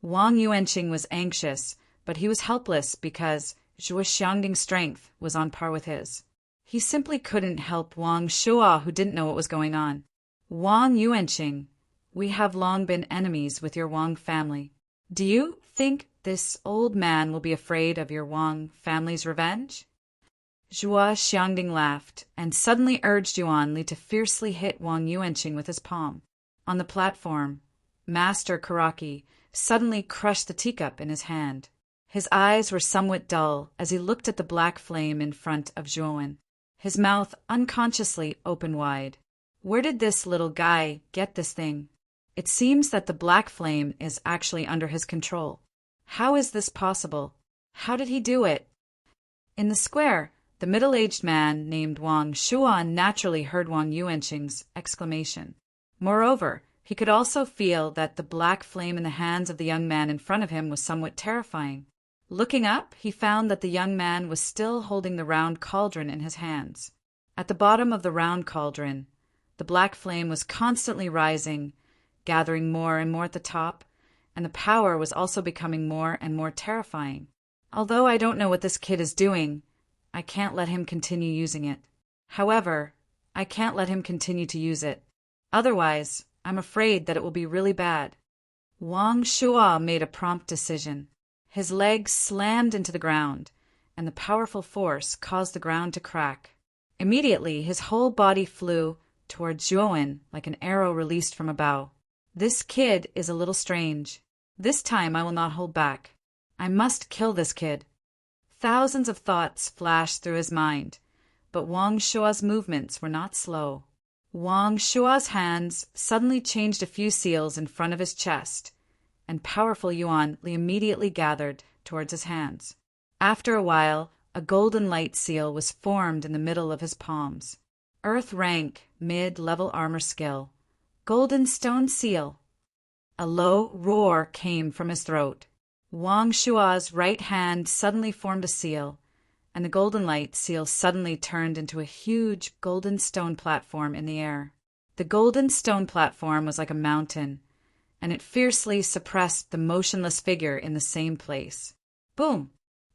Wang Yuanqing was anxious, but he was helpless because Zhuo Xiangding's strength was on par with his. He simply couldn't help Wang Shuo, who didn't know what was going on. Wang Yuanqing, we have long been enemies with your Wang family. Do you think this old man will be afraid of your Wang family's revenge? Zhuo Xiangding laughed and suddenly urged Yuan Li to fiercely hit Wang Yuanqing with his palm. On the platform, Master Karaki suddenly crushed the teacup in his hand. His eyes were somewhat dull as he looked at the black flame in front of Zhuowen. His mouth unconsciously opened wide. Where did this little guy get this thing? It seems that the black flame is actually under his control. How is this possible? How did he do it? In the square, the middle-aged man named Wang Shuo naturally heard Wang Yuanqing's exclamation. Moreover, he could also feel that the black flame in the hands of the young man in front of him was somewhat terrifying. Looking up, he found that the young man was still holding the round cauldron in his hands. At the bottom of the round cauldron, the black flame was constantly rising, gathering more and more at the top, and the power was also becoming more and more terrifying. Although I don't know what this kid is doing, I can't let him continue using it. However, I can't let him continue to use it. Otherwise, I'm afraid that it will be really bad. Wang Shuo made a prompt decision. His legs slammed into the ground, and the powerful force caused the ground to crack. Immediately, his whole body flew toward Zhuowen like an arrow released from a bow. This kid is a little strange. This time I will not hold back. I must kill this kid. Thousands of thoughts flashed through his mind, but Wang Shuo's movements were not slow. Wang Shuo's hands suddenly changed a few seals in front of his chest, and powerful Yuan Li immediately gathered towards his hands. After a while, a golden light seal was formed in the middle of his palms. Earth rank, mid-level armor skill. Golden stone seal. A low roar came from his throat. Wang Shua's right hand suddenly formed a seal, and the golden light seal suddenly turned into a huge golden stone platform in the air. The golden stone platform was like a mountain, and it fiercely suppressed the motionless figure in the same place. Boom!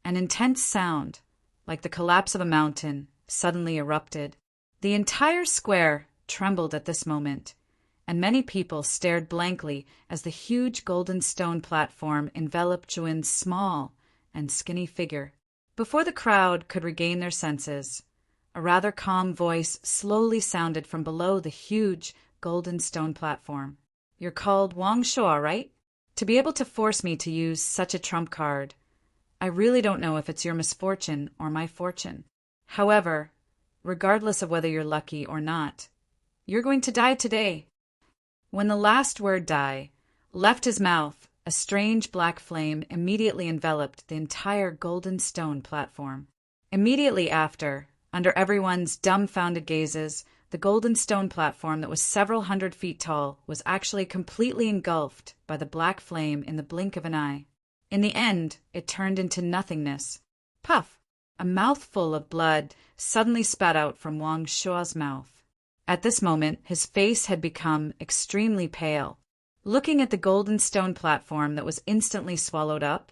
An intense sound, like the collapse of a mountain, suddenly erupted. The entire square trembled at this moment, and many people stared blankly as the huge golden stone platform enveloped Zhuan's small and skinny figure. Before the crowd could regain their senses, a rather calm voice slowly sounded from below the huge golden stone platform. "You're called Wang Shua, right? To be able to force me to use such a trump card, I really don't know if it's your misfortune or my fortune. However, regardless of whether you're lucky or not, you're going to die today." When the last word "die" left his mouth, a strange black flame immediately enveloped the entire golden stone platform. Immediately after, under everyone's dumbfounded gazes, the golden stone platform that was several hundred feet tall was actually completely engulfed by the black flame in the blink of an eye. In the end, it turned into nothingness. Puff! A mouthful of blood suddenly spat out from Wang Shua's mouth. At this moment, his face had become extremely pale. Looking at the golden stone platform that was instantly swallowed up,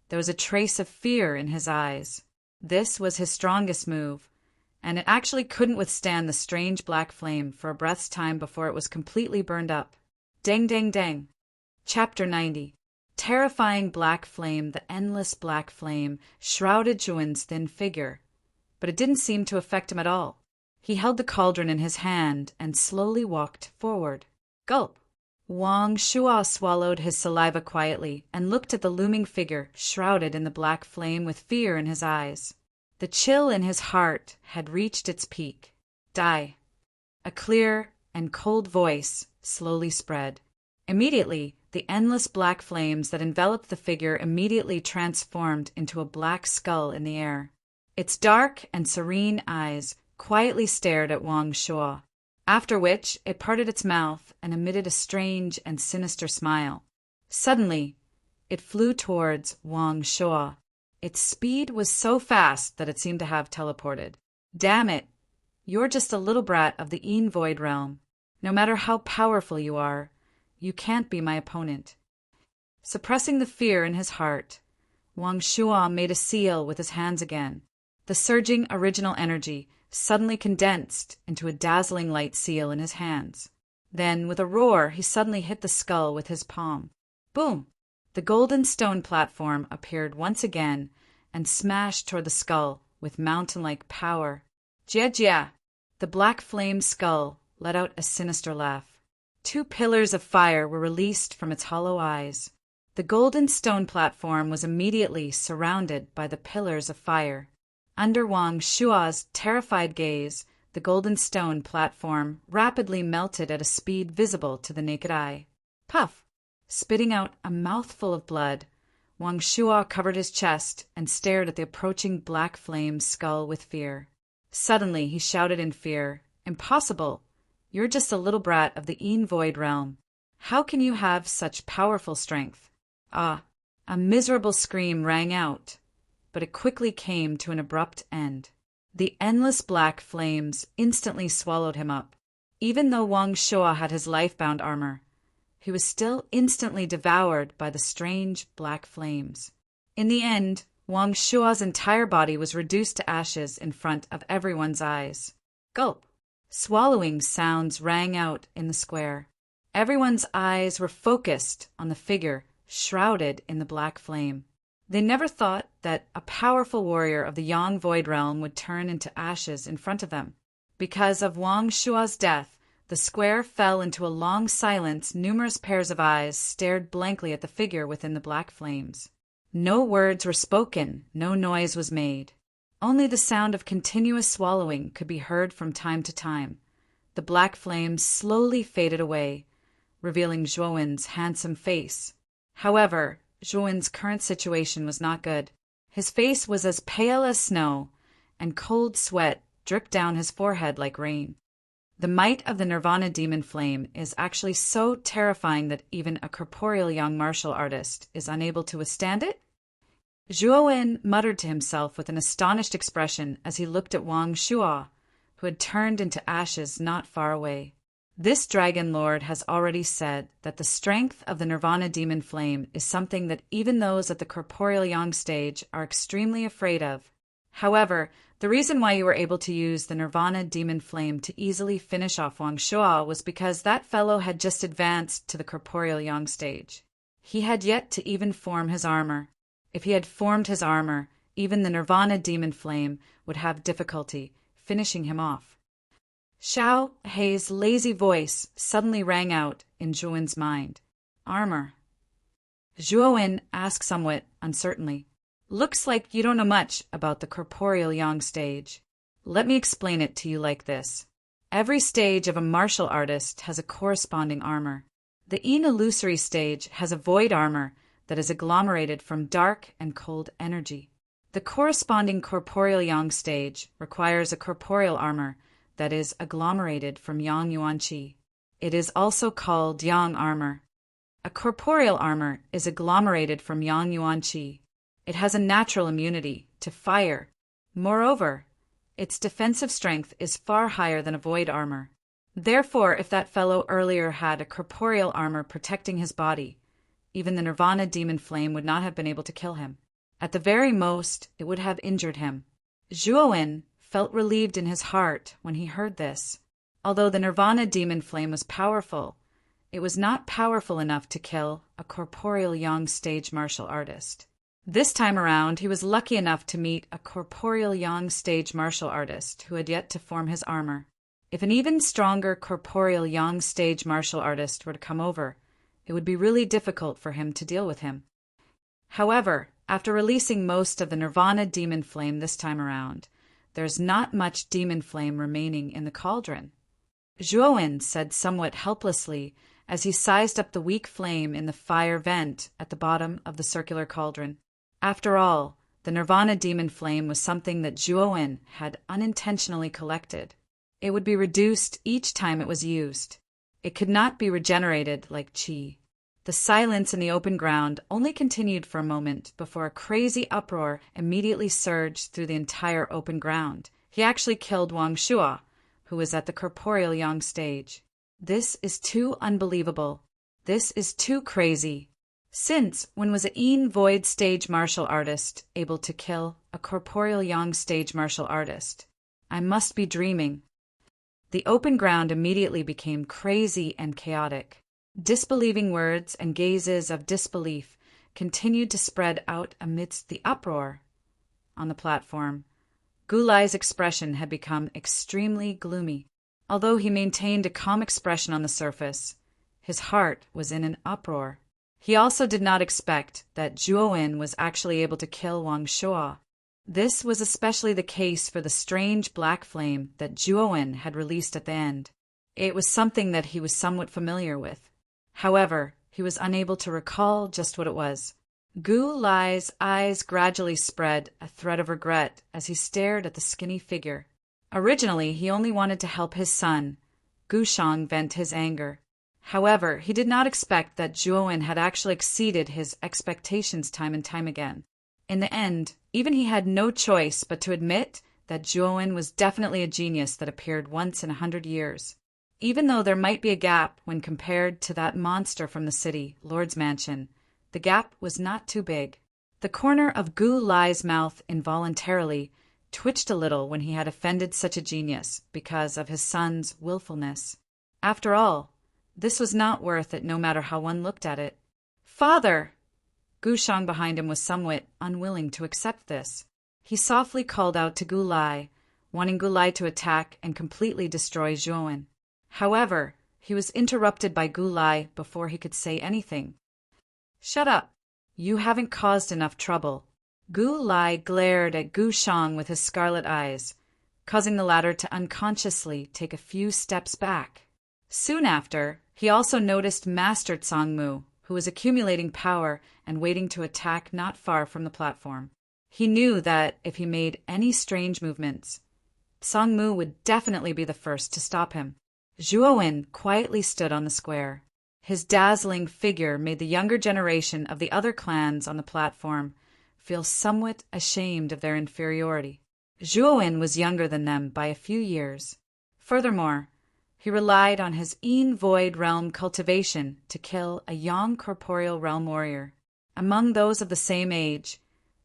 there was a trace of fear in his eyes. This was his strongest move, and it actually couldn't withstand the strange black flame for a breath's time before it was completely burned up. Dang, dang, dang. Chapter 90. Terrifying black flame, the endless black flame, shrouded Zhuan's thin figure, but it didn't seem to affect him at all. He held the cauldron in his hand and slowly walked forward. Gulp! Wang Shua swallowed his saliva quietly and looked at the looming figure shrouded in the black flame with fear in his eyes. The chill in his heart had reached its peak. Die! A clear and cold voice slowly spread. Immediately, the endless black flames that enveloped the figure immediately transformed into a black skull in the air. Its dark and serene eyes quietly stared at Wang Shua, after which it parted its mouth and emitted a strange and sinister smile. Suddenly, it flew towards Wang Shua. Its speed was so fast that it seemed to have teleported. Damn it! You're just a little brat of the Yin Void realm. No matter how powerful you are, you can't be my opponent. Suppressing the fear in his heart, Wang Shua made a seal with his hands again. The surging original energy suddenly condensed into a dazzling light seal in his hands. Then, with a roar, he suddenly hit the skull with his palm. Boom! The golden stone platform appeared once again and smashed toward the skull with mountain-like power. Jia Jia! The black flame skull let out a sinister laugh. 2 pillars of fire were released from its hollow eyes. The golden stone platform was immediately surrounded by the pillars of fire. Under Wang Shua's terrified gaze, the golden stone platform rapidly melted at a speed visible to the naked eye. Puff! Spitting out a mouthful of blood, Wang Shua covered his chest and stared at the approaching black flame skull with fear. Suddenly he shouted in fear, "Impossible! You're just a little brat of the Yin Void realm. How can you have such powerful strength?" Ah! A miserable scream rang out, but it quickly came to an abrupt end. The endless black flames instantly swallowed him up. Even though Wang Shua had his life-bound armor, he was still instantly devoured by the strange black flames. In the end, Wang Shua's entire body was reduced to ashes in front of everyone's eyes. Gulp! Swallowing sounds rang out in the square. Everyone's eyes were focused on the figure shrouded in the black flame. They never thought that a powerful warrior of the Yang Void realm would turn into ashes in front of them. Because of Wang Shua's death, the square fell into a long silence. Numerous pairs of eyes stared blankly at the figure within the black flames. No words were spoken, no noise was made. Only the sound of continuous swallowing could be heard from time to time. The black flames slowly faded away, revealing Zhuan's handsome face. However, Zhuan's current situation was not good. His face was as pale as snow, and cold sweat dripped down his forehead like rain. The might of the Nirvana demon flame is actually so terrifying that even a corporeal young martial artist is unable to withstand it? Zhuo muttered to himself with an astonished expression as he looked at Wang Shuo, who had turned into ashes not far away. This dragon lord has already said that the strength of the Nirvana demon flame is something that even those at the corporeal yang stage are extremely afraid of. However, the reason why you were able to use the Nirvana demon flame to easily finish off Wang Shuo was because that fellow had just advanced to the corporeal yang stage. He had yet to even form his armor. If he had formed his armor, even the Nirvana demon flame would have difficulty finishing him off. Xiao Hei's lazy voice suddenly rang out in Zhuowen's mind. Armor. Zhuowen asked somewhat uncertainly. Looks like you don't know much about the corporeal yang stage. Let me explain it to you like this. Every stage of a martial artist has a corresponding armor. The illusory stage has a void armor that is agglomerated from dark and cold energy. The corresponding corporeal yang stage requires a corporeal armor that is agglomerated from yang yuan qi. It is also called yang armor. A corporeal armor is agglomerated from yang yuan qi. It has a natural immunity to fire. Moreover, its defensive strength is far higher than a void armor. Therefore, if that fellow earlier had a corporeal armor protecting his body, even the Nirvana demon flame would not have been able to kill him. At the very most, it would have injured him. Zhuo felt relieved in his heart when he heard this. Although the Nirvana demon flame was powerful, it was not powerful enough to kill a corporeal yang stage martial artist. This time around, he was lucky enough to meet a corporeal yang stage martial artist who had yet to form his armor. If an even stronger corporeal yang stage martial artist were to come over, it would be really difficult for him to deal with him. However, after releasing most of the Nirvana demon flame this time around, there's not much demon flame remaining in the cauldron. Zhuo said somewhat helplessly as he sized up the weak flame in the fire vent at the bottom of the circular cauldron. After all, the Nirvana demon flame was something that Zhuo had unintentionally collected. It would be reduced each time it was used. It could not be regenerated like qi. The silence in the open ground only continued for a moment before a crazy uproar immediately surged through the entire open ground. He actually killed Wang Shuo, who was at the corporeal yang stage. This is too unbelievable. This is too crazy. Since when was a void stage martial artist able to kill a corporeal yang stage martial artist? I must be dreaming. The open ground immediately became crazy and chaotic. Disbelieving words and gazes of disbelief continued to spread out amidst the uproar. On the platform, Gulai's expression had become extremely gloomy. Although he maintained a calm expression on the surface, his heart was in an uproar. He also did not expect that Zhuo was actually able to kill Wang Shuo. This was especially the case for the strange black flame that Zhuo had released at the end. It was something that he was somewhat familiar with. However, he was unable to recall just what it was. Gu Lai's eyes gradually spread a thread of regret as he stared at the skinny figure. Originally, he only wanted to help his son, Gushang, vent his anger. However, he did not expect that Zhuo had actually exceeded his expectations time and time again. In the end, even he had no choice but to admit that Zhuo was definitely a genius that appeared once in 100 years. Even though there might be a gap when compared to that monster from the city, Lord's Mansion, the gap was not too big. The corner of Gu Lai's mouth involuntarily twitched a little when he had offended such a genius because of his son's willfulness. After all, this was not worth it no matter how one looked at it. Father! Gushang behind him was somewhat unwilling to accept this. He softly called out to Gu Lai, wanting Gu Lai to attack and completely destroy Zhuo. However, he was interrupted by Gu Lai before he could say anything. Shut up! You haven't caused enough trouble. Gu Lai glared at Gushang with his scarlet eyes, causing the latter to unconsciously take a few steps back. Soon after, he also noticed Master Tsangmu, who was accumulating power and waiting to attack not far from the platform. He knew that if he made any strange movements, Tsangmu would definitely be the first to stop him. Zhuowen quietly stood on the square. His dazzling figure made the younger generation of the other clans on the platform feel somewhat ashamed of their inferiority. Zhuowen was younger than them by a few years. Furthermore, he relied on his void realm cultivation to kill a young corporeal realm warrior. Among those of the same age,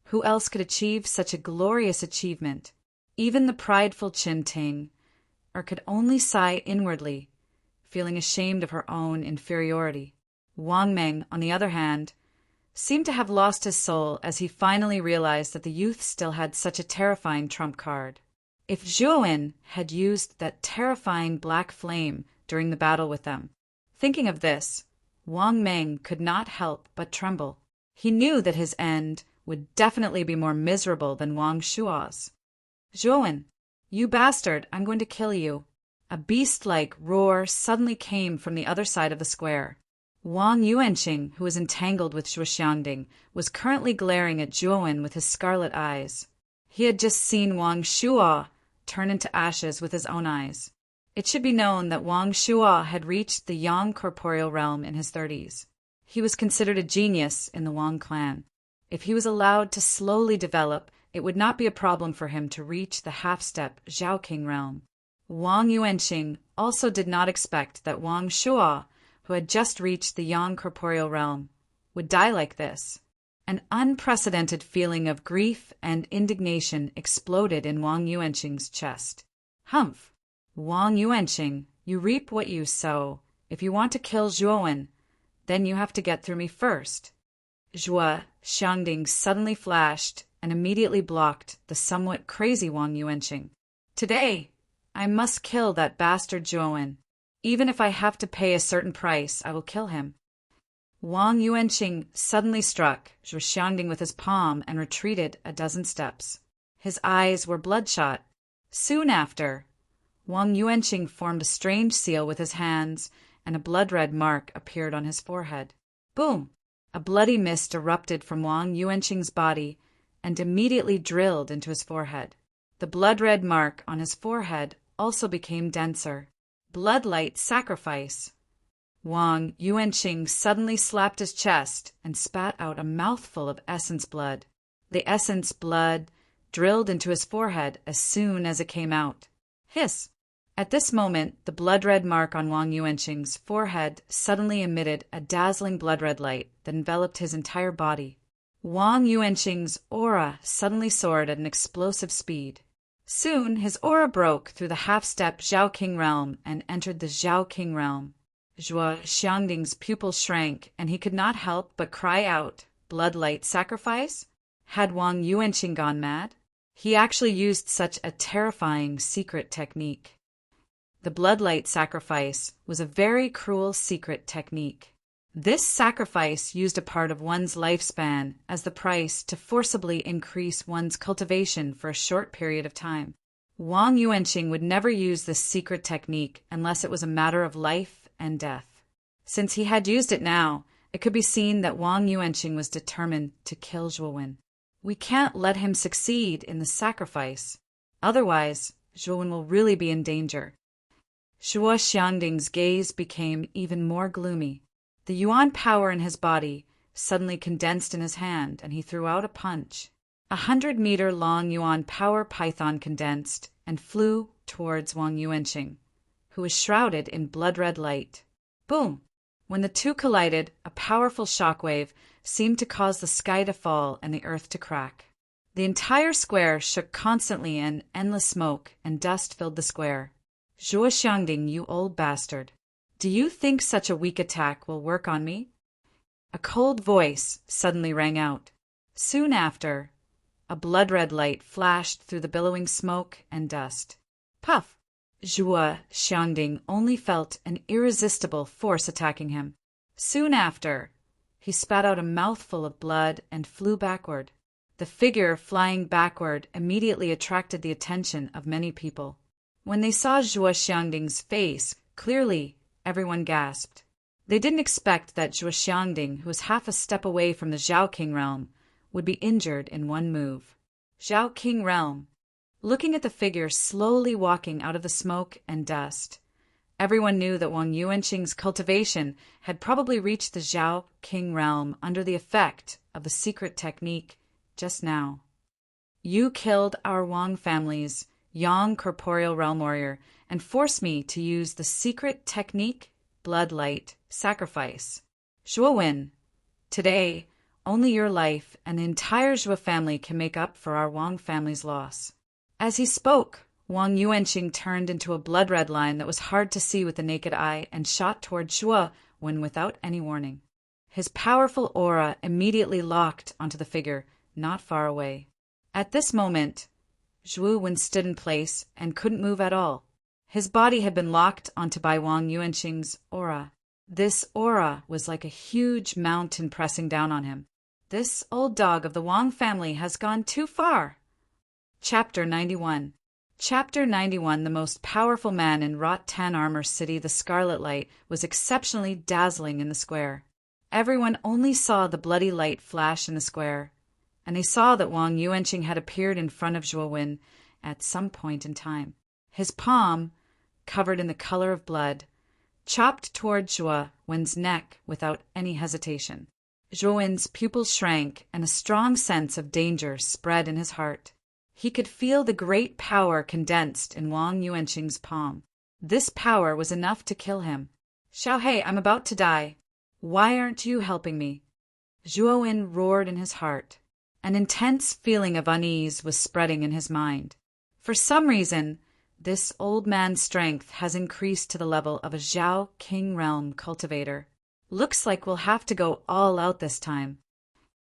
who else could achieve such a glorious achievement? Even the prideful Qin Ting, or could only sigh inwardly, feeling ashamed of her own inferiority. Wang Meng, on the other hand, seemed to have lost his soul as he finally realized that the youth still had such a terrifying trump card. If Zhuowen had used that terrifying black flame during the battle with them. Thinking of this, Wang Meng could not help but tremble. He knew that his end would definitely be more miserable than Wang Shua's. "Zhuowen, you bastard, I'm going to kill you." A beast-like roar suddenly came from the other side of the square. Wang Yuanqing, who was entangled with Zhuo Xiangding, was currently glaring at Zhuowen with his scarlet eyes. He had just seen Wang Shua turn into ashes with his own eyes. It should be known that Wang Shua had reached the yang corporeal realm in his 30s. He was considered a genius in the Wang clan. If he was allowed to slowly develop, it would not be a problem for him to reach the half-step Zhaoqing realm. Wang Yuanqing also did not expect that Wang Shua, who had just reached the yang corporeal realm, would die like this. An unprecedented feeling of grief and indignation exploded in Wang Yuanqing's chest. Humph! Wang Yuanqing, you reap what you sow. If you want to kill Zhuowen, then you have to get through me first. Zhuo Xiangding suddenly flashed and immediately blocked the somewhat crazy Wang Yuanqing. Today, I must kill that bastard Zhuowen. Even if I have to pay a certain price, I will kill him. Wang Yuanqing suddenly struck Zhuo Xiangding with his palm and retreated a dozen steps. His eyes were bloodshot. Soon after, Wang Yuanqing formed a strange seal with his hands, and a blood-red mark appeared on his forehead. Boom! A bloody mist erupted from Wang Yuanqing's body and immediately drilled into his forehead. The blood-red mark on his forehead also became denser. Bloodlight sacrifice. Wang Yuanqing suddenly slapped his chest and spat out a mouthful of essence blood. The essence blood drilled into his forehead as soon as it came out. Hiss! At this moment, the blood-red mark on Wang Yuanqing's forehead suddenly emitted a dazzling blood-red light that enveloped his entire body. Wang Yuanqing's aura suddenly soared at an explosive speed. Soon, his aura broke through the half-step Zhaoqing realm and entered the Zhaoqing realm. Zhuo Xiangding's pupils shrank, and he could not help but cry out, "Bloodlight sacrifice?" Had Wang Yuanqing gone mad? He actually used such a terrifying secret technique. The bloodlight sacrifice was a very cruel secret technique. This sacrifice used a part of one's lifespan as the price to forcibly increase one's cultivation for a short period of time. Wang Yuanqing would never use this secret technique unless it was a matter of life and death. Since he had used it now, it could be seen that Wang Yuanqing was determined to kill Zhuowen. We can't let him succeed in the sacrifice. Otherwise, Zhuowen will really be in danger. Zhuo Xiangding's gaze became even more gloomy. The yuan power in his body suddenly condensed in his hand, and he threw out a punch. 100-meter-long yuan power python condensed and flew towards Wang Yuanqing, who was shrouded in blood-red light. Boom! When the two collided, a powerful shockwave seemed to cause the sky to fall and the earth to crack. The entire square shook constantly, and endless smoke and dust filled the square. "Zhuo Xiangding, you old bastard. Do you think such a weak attack will work on me?" A cold voice suddenly rang out. Soon after, a blood-red light flashed through the billowing smoke and dust. Puff! Zhuo Xiangding only felt an irresistible force attacking him. Soon after, he spat out a mouthful of blood and flew backward. The figure flying backward immediately attracted the attention of many people. When they saw Zhuo Xiangding's face clearly, everyone gasped. They didn't expect that Zhuo Xiangding, who was half a step away from the Zhaoqing realm, would be injured in one move. Zhaoqing realm. Looking at the figure slowly walking out of the smoke and dust, Everyone knew that Wang Yuanqing's cultivation had probably reached the Zhao King realm under the effect of the secret technique just now. You killed our Wang family's Yang corporeal realm warrior and forced me to use the secret technique bloodlight sacrifice. Zhuo, today, only your life and the entire Zhou family can make up for our Wang family's loss. As he spoke, Wang Yuanqing turned into a blood-red line that was hard to see with the naked eye and shot toward Zhuo without any warning. His powerful aura immediately locked onto the figure not far away. At this moment, Zhuo stood in place and couldn't move at all. His body had been locked onto by Wang Yuanqing's aura. This aura was like a huge mountain pressing down on him. This old dog of the Wang family has gone too far. Chapter 91. Chapter 91. The most powerful man in Rotan Armor City, the Scarlet Light, was exceptionally dazzling in the square. Everyone only saw the bloody light flash in the square, and they saw that Wang Yuanqing had appeared in front of Zhuo at some point in time. His palm, covered in the color of blood, chopped toward Zhuo's neck without any hesitation. Zhuo's pupils shrank, and a strong sense of danger spread in his heart. He could feel the great power condensed in Wang Yuanqing's palm. This power was enough to kill him. Xiaohei, I'm about to die. Why aren't you helping me? Zhuo roared in his heart. An intense feeling of unease was spreading in his mind. For some reason, this old man's strength has increased to the level of a Zhao King realm cultivator. Looks like we'll have to go all out this time.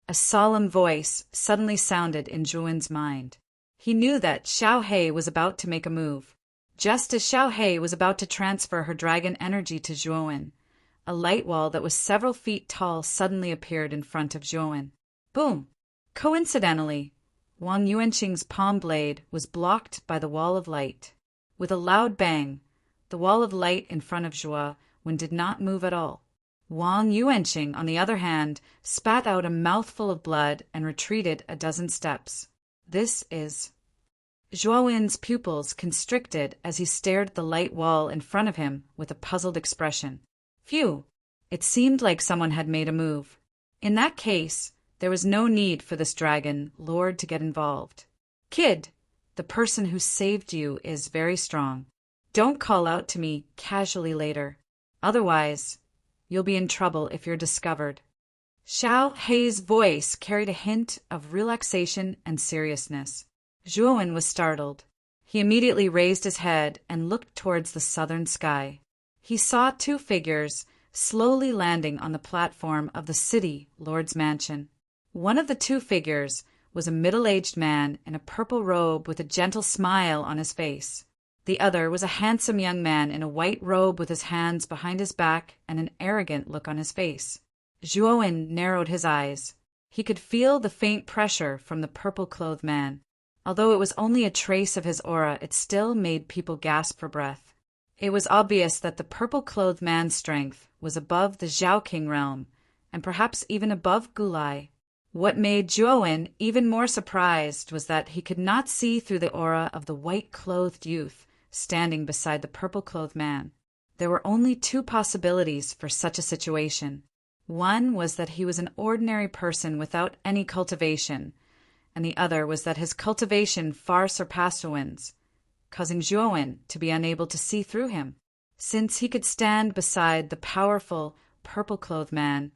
A solemn voice suddenly sounded in Zhuo's mind. He knew that Xiaohei was about to make a move. Just as Xiaohei was about to transfer her dragon energy to Zhuo, a light wall that was several feet tall suddenly appeared in front of Zhuo. Boom! Coincidentally, Wang Yuanqing's palm blade was blocked by the wall of light. With a loud bang, the wall of light in front of Zhuo did not move at all. Wang Yuanqing, on the other hand, spat out a mouthful of blood and retreated a dozen steps. This is... Zhuo's pupils constricted as he stared at the light wall in front of him with a puzzled expression. Phew! It seemed like someone had made a move. In that case, there was no need for this dragon lord to get involved. Kid, the person who saved you is very strong. Don't call out to me casually later. Otherwise, you'll be in trouble if you're discovered. Xiaohei's voice carried a hint of relaxation and seriousness. Zhuo was startled. He immediately raised his head and looked towards the southern sky. He saw two figures slowly landing on the platform of the city lord's mansion. One of the two figures was a middle-aged man in a purple robe with a gentle smile on his face. The other was a handsome young man in a white robe with his hands behind his back and an arrogant look on his face. Zhuo narrowed his eyes. He could feel the faint pressure from the purple-clothed man. Although it was only a trace of his aura, it still made people gasp for breath. It was obvious that the purple-clothed man's strength was above the Zhao King realm, and perhaps even above Gulai. What made Zhuo even more surprised was that he could not see through the aura of the white-clothed youth standing beside the purple-clothed man. There were only two possibilities for such a situation. One was that he was an ordinary person without any cultivation, and the other was that his cultivation far surpassed Zhuo's, causing Zhuo to be unable to see through him. Since he could stand beside the powerful, purple-clothed man,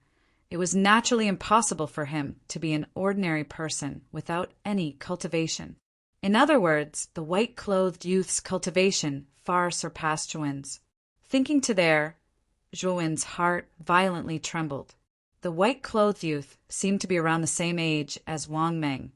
it was naturally impossible for him to be an ordinary person without any cultivation. In other words, the white-clothed youth's cultivation far surpassed Zhuo's. Thinking to there, Zhuo's heart violently trembled. The white-clothed youth seemed to be around the same age as Wang Meng,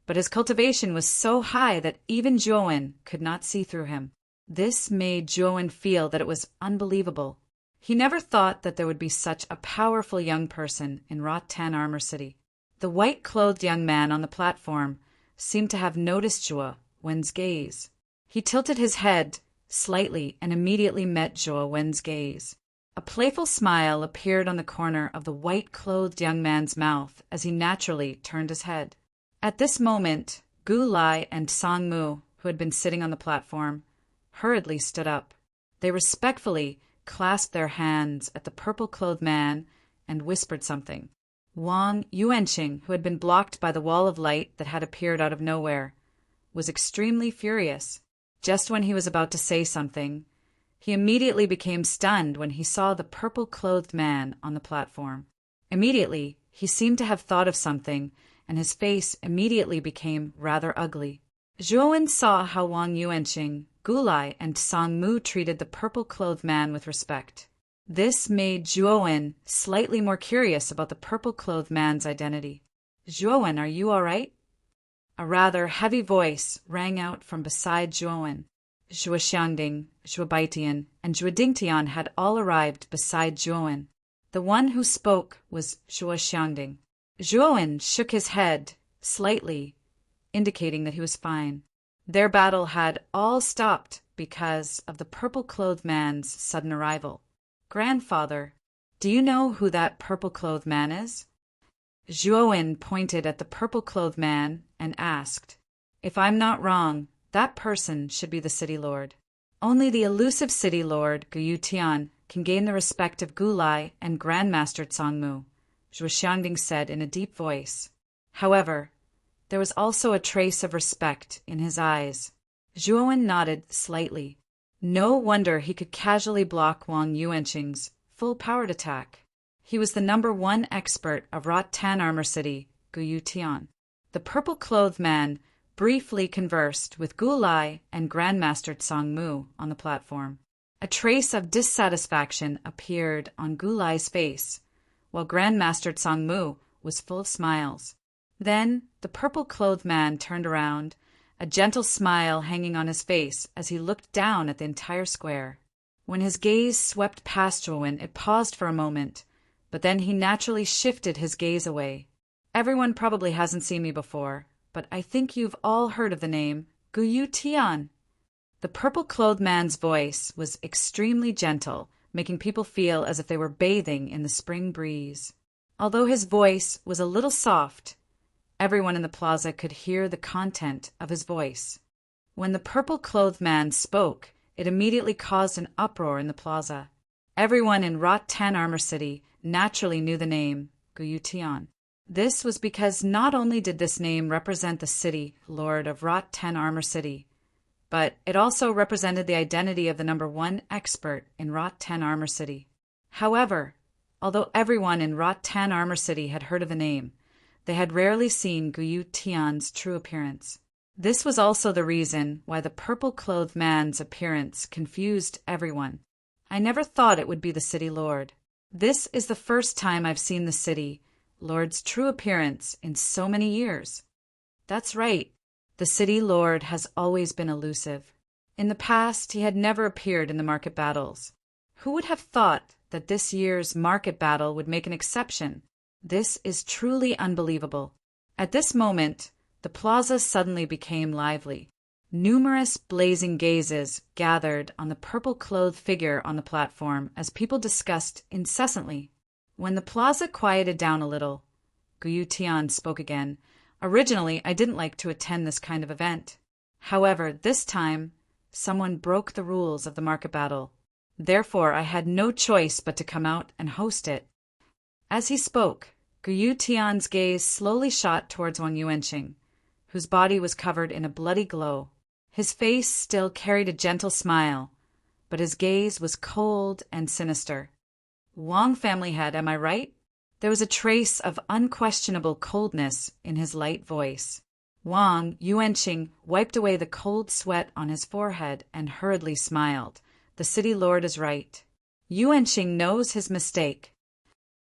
but his cultivation was so high that even Zhuo could not see through him. This made Zhuo feel that it was unbelievable. He never thought that there would be such a powerful young person in Rotan Armor City. The white-clothed young man on the platform seemed to have noticed Zhuo's gaze. He tilted his head slightly and immediately met Zhuo's gaze. A playful smile appeared on the corner of the white-clothed young man's mouth as he naturally turned his head. At this moment, Gu Lai and Song Mu, who had been sitting on the platform, hurriedly stood up. They respectfully clasped their hands at the purple-clothed man and whispered something. Wang Yuanqing, who had been blocked by the wall of light that had appeared out of nowhere, was extremely furious. Just when he was about to say something, he immediately became stunned when he saw the purple-clothed man on the platform. Immediately, he seemed to have thought of something, and his face immediately became rather ugly. Zhuowen saw how Wang Yuanqing, Gulai, and Song Mu treated the purple-clothed man with respect. This made Zhuowen slightly more curious about the purple-clothed man's identity. "Zhuowen, are you all right?" A rather heavy voice rang out from beside Zhuowen. Zhuo Xiangding, Zhuo Baitian, and Zhuo Dingtian had all arrived beside Zhuowen. The one who spoke was Zhuo Xiangding. Zhuowen shook his head slightly, indicating that he was fine. Their battle had all stopped because of the purple-clothed man's sudden arrival. "Grandfather, do you know who that purple-clothed man is?" Zhuowen pointed at the purple-clothed man and asked, "If I'm not wrong, that person should be the city lord. Only the elusive city lord, Guyu Tian, can gain the respect of Gulai and Grandmaster Cangmu," Zhuo Xiangding said in a deep voice. However, there was also a trace of respect in his eyes. Zhuowen nodded slightly. No wonder he could casually block Wang Yuanqing's full-powered attack. He was the #1 expert of Rot-Tan Armor City, Guyu Tian. The purple-clothed man briefly conversed with Gulai and Grandmaster Cangmu on the platform. A trace of dissatisfaction appeared on Gulai's face, while Grandmaster Cangmu was full of smiles. Then the purple-clothed man turned around, a gentle smile hanging on his face as he looked down at the entire square. When his gaze swept past Zhuowen, it paused for a moment, but then he naturally shifted his gaze away. "Everyone probably hasn't seen me before, but I think you've all heard of the name Guyu Tian." The purple-clothed man's voice was extremely gentle, making people feel as if they were bathing in the spring breeze. Although his voice was a little soft, everyone in the plaza could hear the content of his voice. When the purple-clothed man spoke, it immediately caused an uproar in the plaza. Everyone in Rot-Tan Armor City naturally knew the name Guyu Tian. This was because not only did this name represent the city lord of Rot-Tan Armor City, but it also represented the identity of the #1 expert in Rot-Tan Armor City. However, although everyone in Rot-Tan Armor City had heard of the name, they had rarely seen Guyu Tian's true appearance. This was also the reason why the purple-clothed man's appearance confused everyone. "I never thought it would be the city lord. This is the first time I've seen the city lord's true appearance in so many years." That's right. The city lord has always been elusive. In the past, he had never appeared in the market battles. Who would have thought that this year's market battle would make an exception? This is truly unbelievable. At this moment, the plaza suddenly became lively. Numerous blazing gazes gathered on the purple-clothed figure on the platform as people discussed incessantly. When the plaza quieted down a little, Guyu Tian spoke again. "Originally, I didn't like to attend this kind of event. However, this time, someone broke the rules of the market battle. Therefore, I had no choice but to come out and host it." As he spoke, Guyu Tian's gaze slowly shot towards Wang Yuanqing, whose body was covered in a bloody glow. His face still carried a gentle smile, but his gaze was cold and sinister. "Wang family head, am I right?" There was a trace of unquestionable coldness in his light voice. Wang Yuanqing wiped away the cold sweat on his forehead and hurriedly smiled. "The city lord is right. Yuanqing knows his mistake."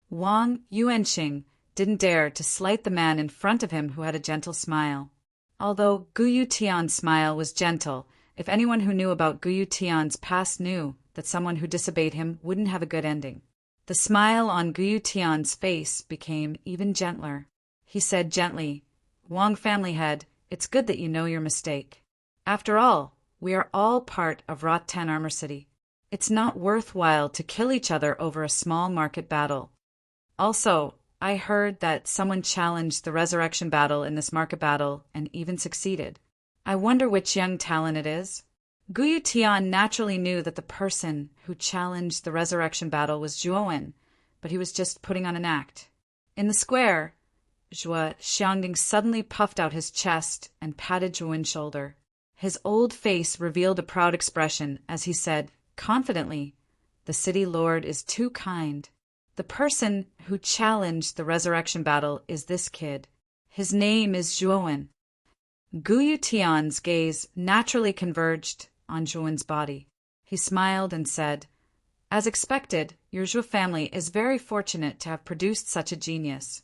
Wang Yuanqing didn't dare to slight the man in front of him who had a gentle smile. Although Guyu Tian's smile was gentle, if anyone who knew about Guyu Tian's past knew that someone who disobeyed him wouldn't have a good ending. The smile on Guyu Tian's face became even gentler. He said gently, "Wang family head, it's good that you know your mistake. After all, we are all part of Rot-Tan Armor City. It's not worthwhile to kill each other over a small market battle. Also, I heard that someone challenged the resurrection battle in this market battle and even succeeded. I wonder which young talent it is." Guyu Tian naturally knew that the person who challenged the resurrection battle was Zhuowen, but he was just putting on an act. In the square, Zhuo Xiangding suddenly puffed out his chest and patted Zhuowen's shoulder. His old face revealed a proud expression as he said, confidently, "The city lord is too kind. The person who challenged the resurrection battle is this kid. His name is Zhuowen." Guyu Tian's gaze naturally converged on Zhuowen's body. He smiled and said, "As expected, your Zhuo family is very fortunate to have produced such a genius."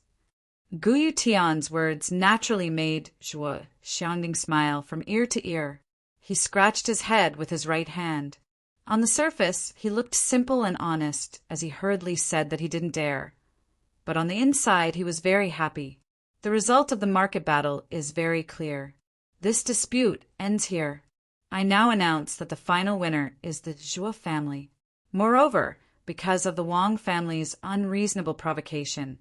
Guyu Tian's words naturally made Zhuo Xiangding smile from ear to ear. He scratched his head with his right hand. On the surface, he looked simple and honest as he hurriedly said that he didn't dare. But on the inside, he was very happy. The result of the market battle is very clear. This dispute ends here. I now announce that the final winner is the Zhuo family. Moreover, because of the Wang family's unreasonable provocation,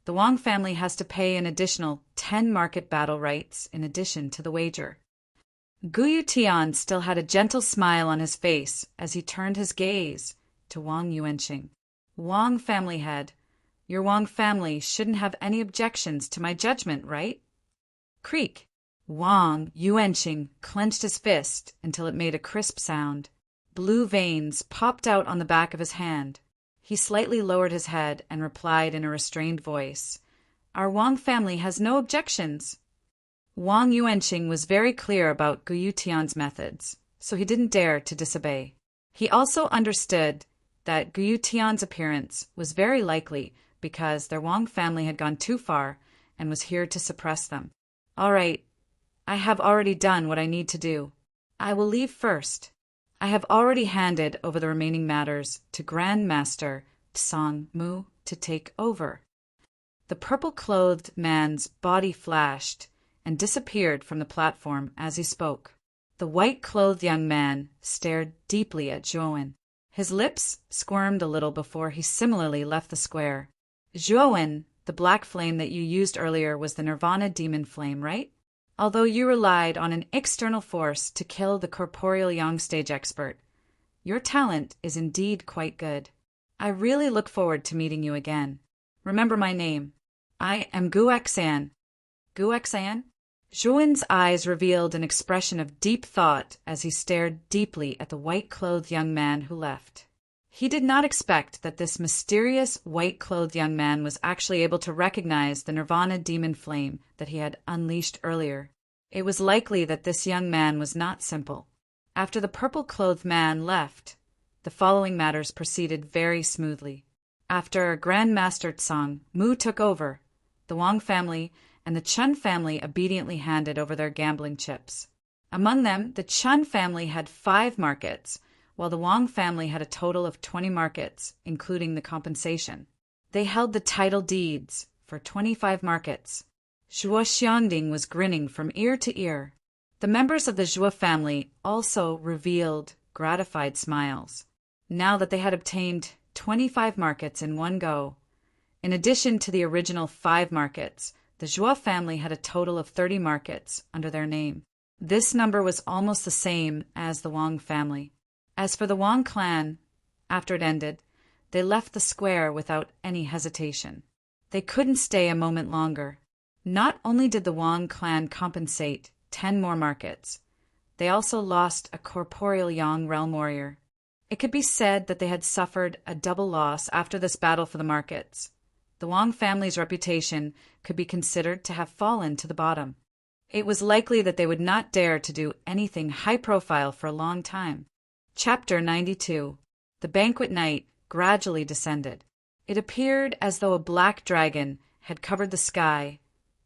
the Wang family has to pay an additional 10 market battle rights in addition to the wager. Guyu Tian still had a gentle smile on his face as he turned his gaze to Wang Yuanqing. "Wang family head, your Wang family shouldn't have any objections to my judgment, right?" Creak! Wang Yuanqing clenched his fist until it made a crisp sound. Blue veins popped out on the back of his hand. He slightly lowered his head and replied in a restrained voice, "Our Wang family has no objections." Wang Yuanqing was very clear about Guyu Tian's methods, so he didn't dare to disobey. He also understood that Guyu Tian's appearance was very likely because their Wang family had gone too far and was here to suppress them. "All right, I have already done what I need to do. I will leave first. I have already handed over the remaining matters to Grand Master Tsang Mu to take over." The purple-clothed man's body flashed and disappeared from the platform as he spoke. The white-clothed young man stared deeply at Zhuowen. His lips squirmed a little before he similarly left the square. "Zhuowen, the black flame that you used earlier was the Nirvana demon flame, right? Although you relied on an external force to kill the corporeal Yang stage expert, your talent is indeed quite good. I really look forward to meeting you again. Remember my name. I am Gu Xan." Gu Xan? Zhuowen's eyes revealed an expression of deep thought as he stared deeply at the white-clothed young man who left. He did not expect that this mysterious white-clothed young man was actually able to recognize the Nirvana demon flame that he had unleashed earlier. It was likely that this young man was not simple. After the purple-clothed man left, the following matters proceeded very smoothly. After Grand Master Tsang Mu took over, the Wang family and the Chun family obediently handed over their gambling chips. Among them, the Chun family had 5 markets, while the Wang family had a total of 20 markets, including the compensation. They held the title deeds for 25 markets. Zhuo Xiangding was grinning from ear to ear. The members of the Zhuo family also revealed gratified smiles, now that they had obtained 25 markets in one go. In addition to the original 5 markets, the Zhuo family had a total of 30 markets under their name. This number was almost the same as the Wang family. As for the Wang clan, after it ended, they left the square without any hesitation. They couldn't stay a moment longer. Not only did the Wang clan compensate 10 more markets, they also lost a corporeal Yang realm warrior. It could be said that they had suffered a double loss after this battle for the markets. The Wang family's reputation could be considered to have fallen to the bottom. It was likely that they would not dare to do anything high-profile for a long time. Chapter 92. The banquet night gradually descended. It appeared as though a black dragon had covered the sky,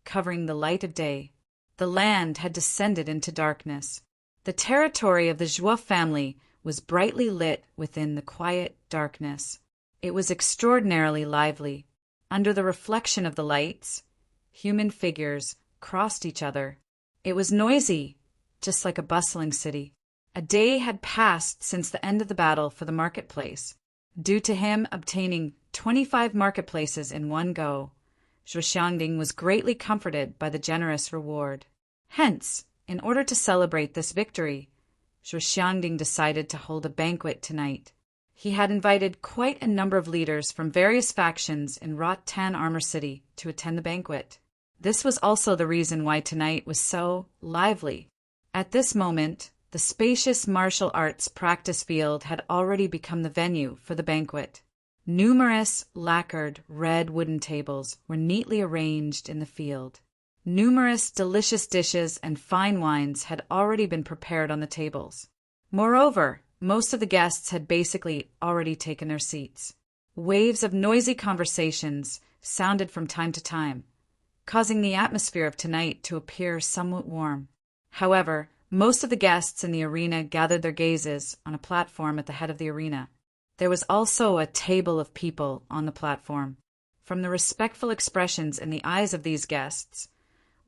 covering the light of day. The land had descended into darkness. The territory of the Zhuo family was brightly lit within the quiet darkness. It was extraordinarily lively. Under the reflection of the lights, human figures crossed each other. It was noisy, just like a bustling city. A day had passed since the end of the battle for the marketplace. Due to him obtaining 25 marketplaces in one go, Zhuo Xiangding was greatly comforted by the generous reward. Hence, in order to celebrate this victory, Zhuo Xiangding decided to hold a banquet tonight. He had invited quite a number of leaders from various factions in Rotan Armor City to attend the banquet. This was also the reason why tonight was so lively. At this moment, the spacious martial arts practice field had already become the venue for the banquet. Numerous lacquered red wooden tables were neatly arranged in the field. Numerous delicious dishes and fine wines had already been prepared on the tables. Moreover, most of the guests had basically already taken their seats. Waves of noisy conversations sounded from time to time, causing the atmosphere of tonight to appear somewhat warm. However, most of the guests in the arena gathered their gazes on a platform at the head of the arena. There was also a table of people on the platform. From the respectful expressions in the eyes of these guests,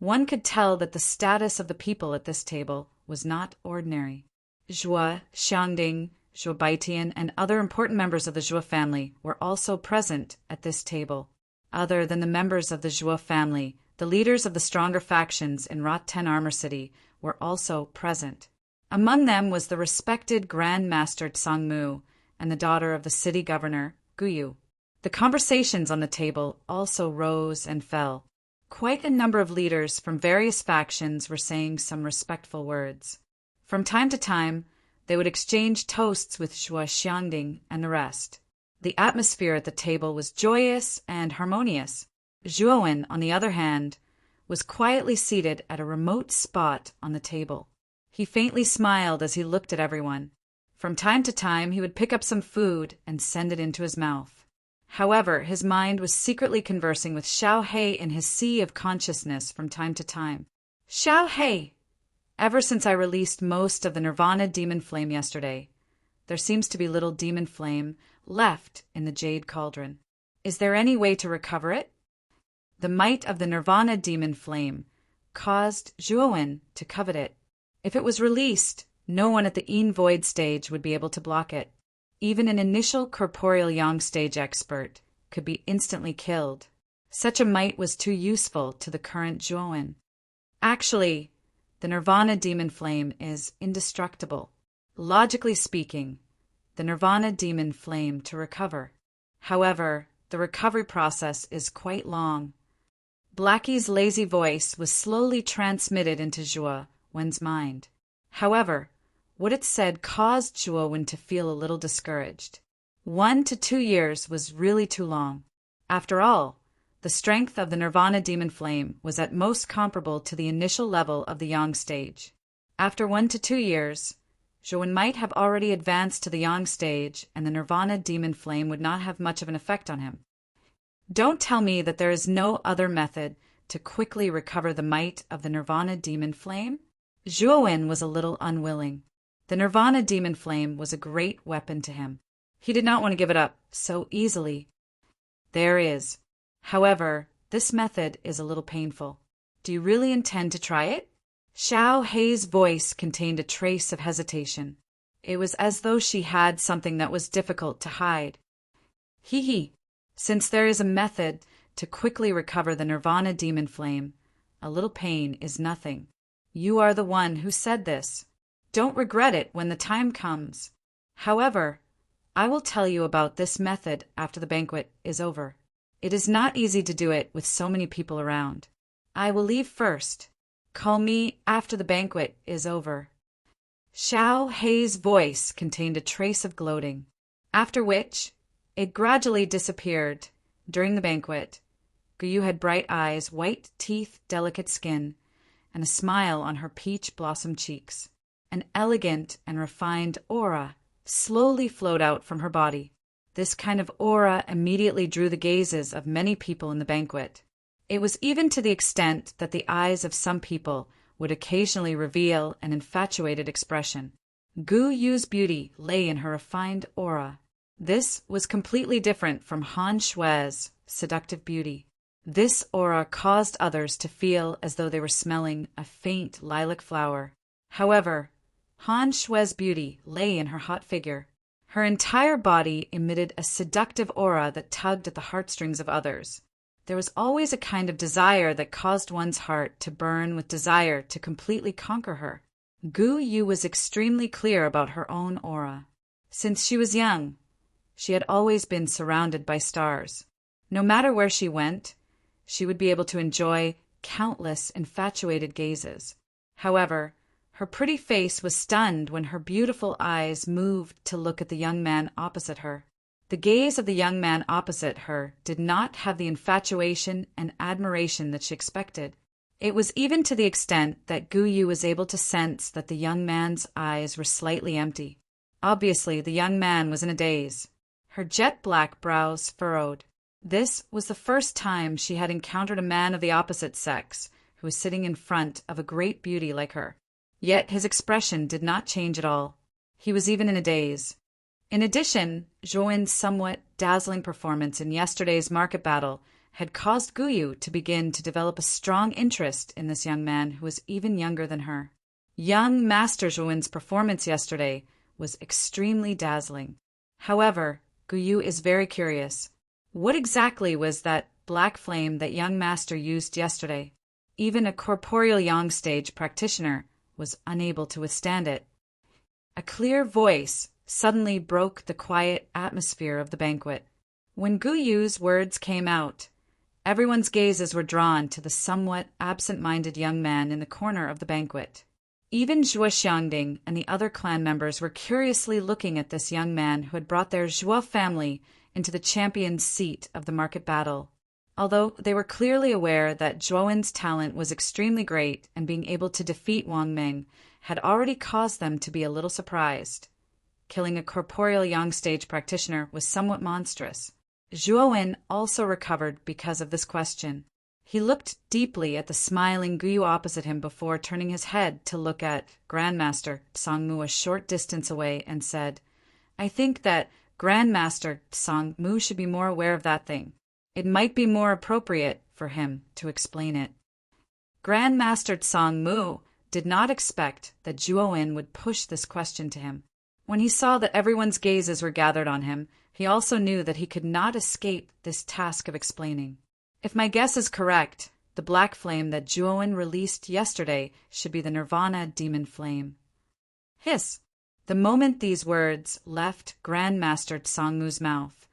one could tell that the status of the people at this table was not ordinary. Zhuo Xiangding, Zhuo Baitian, and other important members of the Zhuo family were also present at this table. Other than the members of the Zhuo family, the leaders of the stronger factions in Rotan Armor City were also present. Among them was the respected Grand Master Tsangmu and the daughter of the city governor, Guyu. The conversations on the table also rose and fell. Quite a number of leaders from various factions were saying some respectful words. From time to time, they would exchange toasts with Zhuo Xiangding and the rest. The atmosphere at the table was joyous and harmonious. Zhuowen, on the other hand, was quietly seated at a remote spot on the table. He faintly smiled as he looked at everyone. From time to time, he would pick up some food and send it into his mouth. However, his mind was secretly conversing with Xiao He in his sea of consciousness from time to time. Xiao He! Ever since I released most of the Nirvana demon flame yesterday, there seems to be little demon flame left in the jade cauldron. Is there any way to recover it? The might of the Nirvana demon flame caused Zhuowen to covet it. If it was released, no one at the Yin Void stage would be able to block it. Even an initial corporeal Yang stage expert could be instantly killed. Such a might was too useful to the current Zhuowen. Actually, the Nirvana demon flame is indestructible. Logically speaking, the Nirvana demon flame to recover. However, the recovery process is quite long. Blackie's lazy voice was slowly transmitted into Zhuowen's mind. However, what it said caused Zhuowen to feel a little discouraged. 1 to 2 years was really too long. After all, the strength of the Nirvana demon flame was at most comparable to the initial level of the Yang stage. After 1 to 2 years, Zhuowen might have already advanced to the Yang stage, and the Nirvana demon flame would not have much of an effect on him. Don't tell me that there is no other method to quickly recover the might of the Nirvana demon flame? Zhuowen was a little unwilling. The Nirvana demon flame was a great weapon to him. He did not want to give it up so easily. There is. However, this method is a little painful. Do you really intend to try it? Xiao Hei's voice contained a trace of hesitation. It was as though she had something that was difficult to hide. He. Since there is a method to quickly recover the Nirvana demon flame, a little pain is nothing. You are the one who said this. Don't regret it when the time comes. However, I will tell you about this method after the banquet is over. It is not easy to do it with so many people around. I will leave first. Call me after the banquet is over. Xiao Hei's voice contained a trace of gloating, after which it gradually disappeared. During the banquet, Guyu had bright eyes, white teeth, delicate skin, and a smile on her peach blossom cheeks. An elegant and refined aura slowly flowed out from her body. This kind of aura immediately drew the gazes of many people in the banquet. It was even to the extent that the eyes of some people would occasionally reveal an infatuated expression. Gu Yu's beauty lay in her refined aura. This was completely different from Han Shui's seductive beauty. This aura caused others to feel as though they were smelling a faint lilac flower. However, Han Shui's beauty lay in her hot figure. Her entire body emitted a seductive aura that tugged at the heartstrings of others. There was always a kind of desire that caused one's heart to burn with desire to completely conquer her. Gu Yu was extremely clear about her own aura. Since she was young, she had always been surrounded by stars. No matter where she went, she would be able to enjoy countless infatuated gazes. However, her pretty face was stunned when her beautiful eyes moved to look at the young man opposite her. The gaze of the young man opposite her did not have the infatuation and admiration that she expected. It was even to the extent that Gu Yu was able to sense that the young man's eyes were slightly empty. Obviously, the young man was in a daze. Her jet-black brows furrowed. This was the first time she had encountered a man of the opposite sex who was sitting in front of a great beauty like her. Yet his expression did not change at all. He was even in a daze. In addition, Zhuowen's somewhat dazzling performance in yesterday's market battle had caused Gu Yu to begin to develop a strong interest in this young man who was even younger than her. Young Master Zhuowen's performance yesterday was extremely dazzling. However, Gu Yu is very curious. What exactly was that black flame that young master used yesterday? Even a corporeal yang stage practitioner was unable to withstand it. A clear voice suddenly broke the quiet atmosphere of the banquet. When Gu Yu's words came out, everyone's gazes were drawn to the somewhat absent-minded young man in the corner of the banquet. Even Zhuo Xiangding and the other clan members were curiously looking at this young man who had brought their Zhuo family into the champion's seat of the market battle. Although they were clearly aware that Zhuowen's talent was extremely great and being able to defeat Wang Ming had already caused them to be a little surprised. Killing a corporeal yang stage practitioner was somewhat monstrous. Zhuowen also recovered because of this question. He looked deeply at the smiling Gu Yu opposite him before turning his head to look at Grandmaster Tsangmu a short distance away and said, "I think that Grandmaster Tsangmu should be more aware of that thing. It might be more appropriate for him to explain it." Grandmaster Tsangmu did not expect that Zhuowen would push this question to him. When he saw that everyone's gazes were gathered on him, he also knew that he could not escape this task of explaining. If my guess is correct, the black flame that Zhuowen released yesterday should be the Nirvana demon flame. Hiss! The moment these words left Grandmaster Tsangmu's mouth,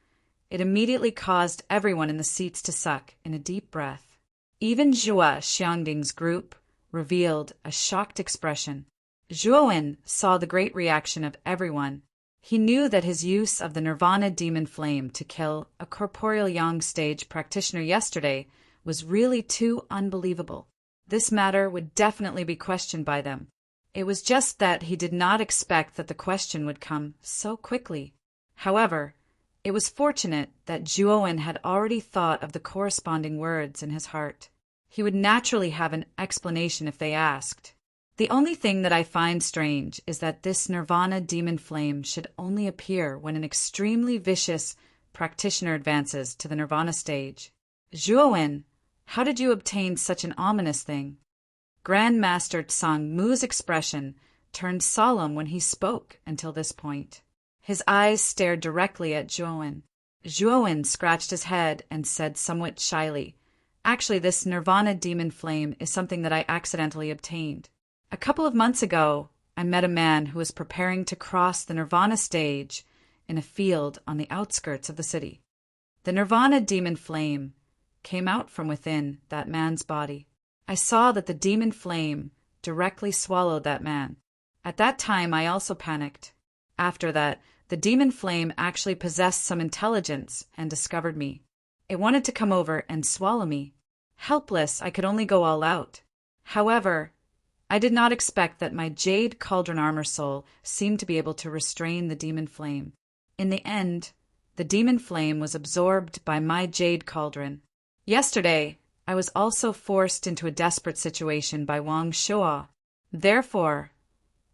it immediately caused everyone in the seats to suck in a deep breath. Even Zhuo Xiangding's group revealed a shocked expression. Zhuowen saw the great reaction of everyone. He knew that his use of the Nirvana demon flame to kill a corporeal yang stage practitioner yesterday was really too unbelievable. This matter would definitely be questioned by them. It was just that he did not expect that the question would come so quickly. However, it was fortunate that Zhuowen had already thought of the corresponding words in his heart. He would naturally have an explanation if they asked. The only thing that I find strange is that this Nirvana demon flame should only appear when an extremely vicious practitioner advances to the Nirvana stage. Zhuowen, how did you obtain such an ominous thing? Grandmaster Tsangmu's expression turned solemn when he spoke until this point. His eyes stared directly at Zhuowen. Zhuowen scratched his head and said somewhat shyly, "Actually, this Nirvana demon flame is something that I accidentally obtained. A couple of months ago, I met a man who was preparing to cross the Nirvana stage in a field on the outskirts of the city. The Nirvana demon flame came out from within that man's body. I saw that the demon flame directly swallowed that man. At that time, I also panicked. After that, the demon flame actually possessed some intelligence and discovered me. It wanted to come over and swallow me. Helpless, I could only go all out. However, I did not expect that my jade cauldron armor soul seemed to be able to restrain the demon flame. In the end, the demon flame was absorbed by my jade cauldron. Yesterday, I was also forced into a desperate situation by Wang Shuo. Therefore,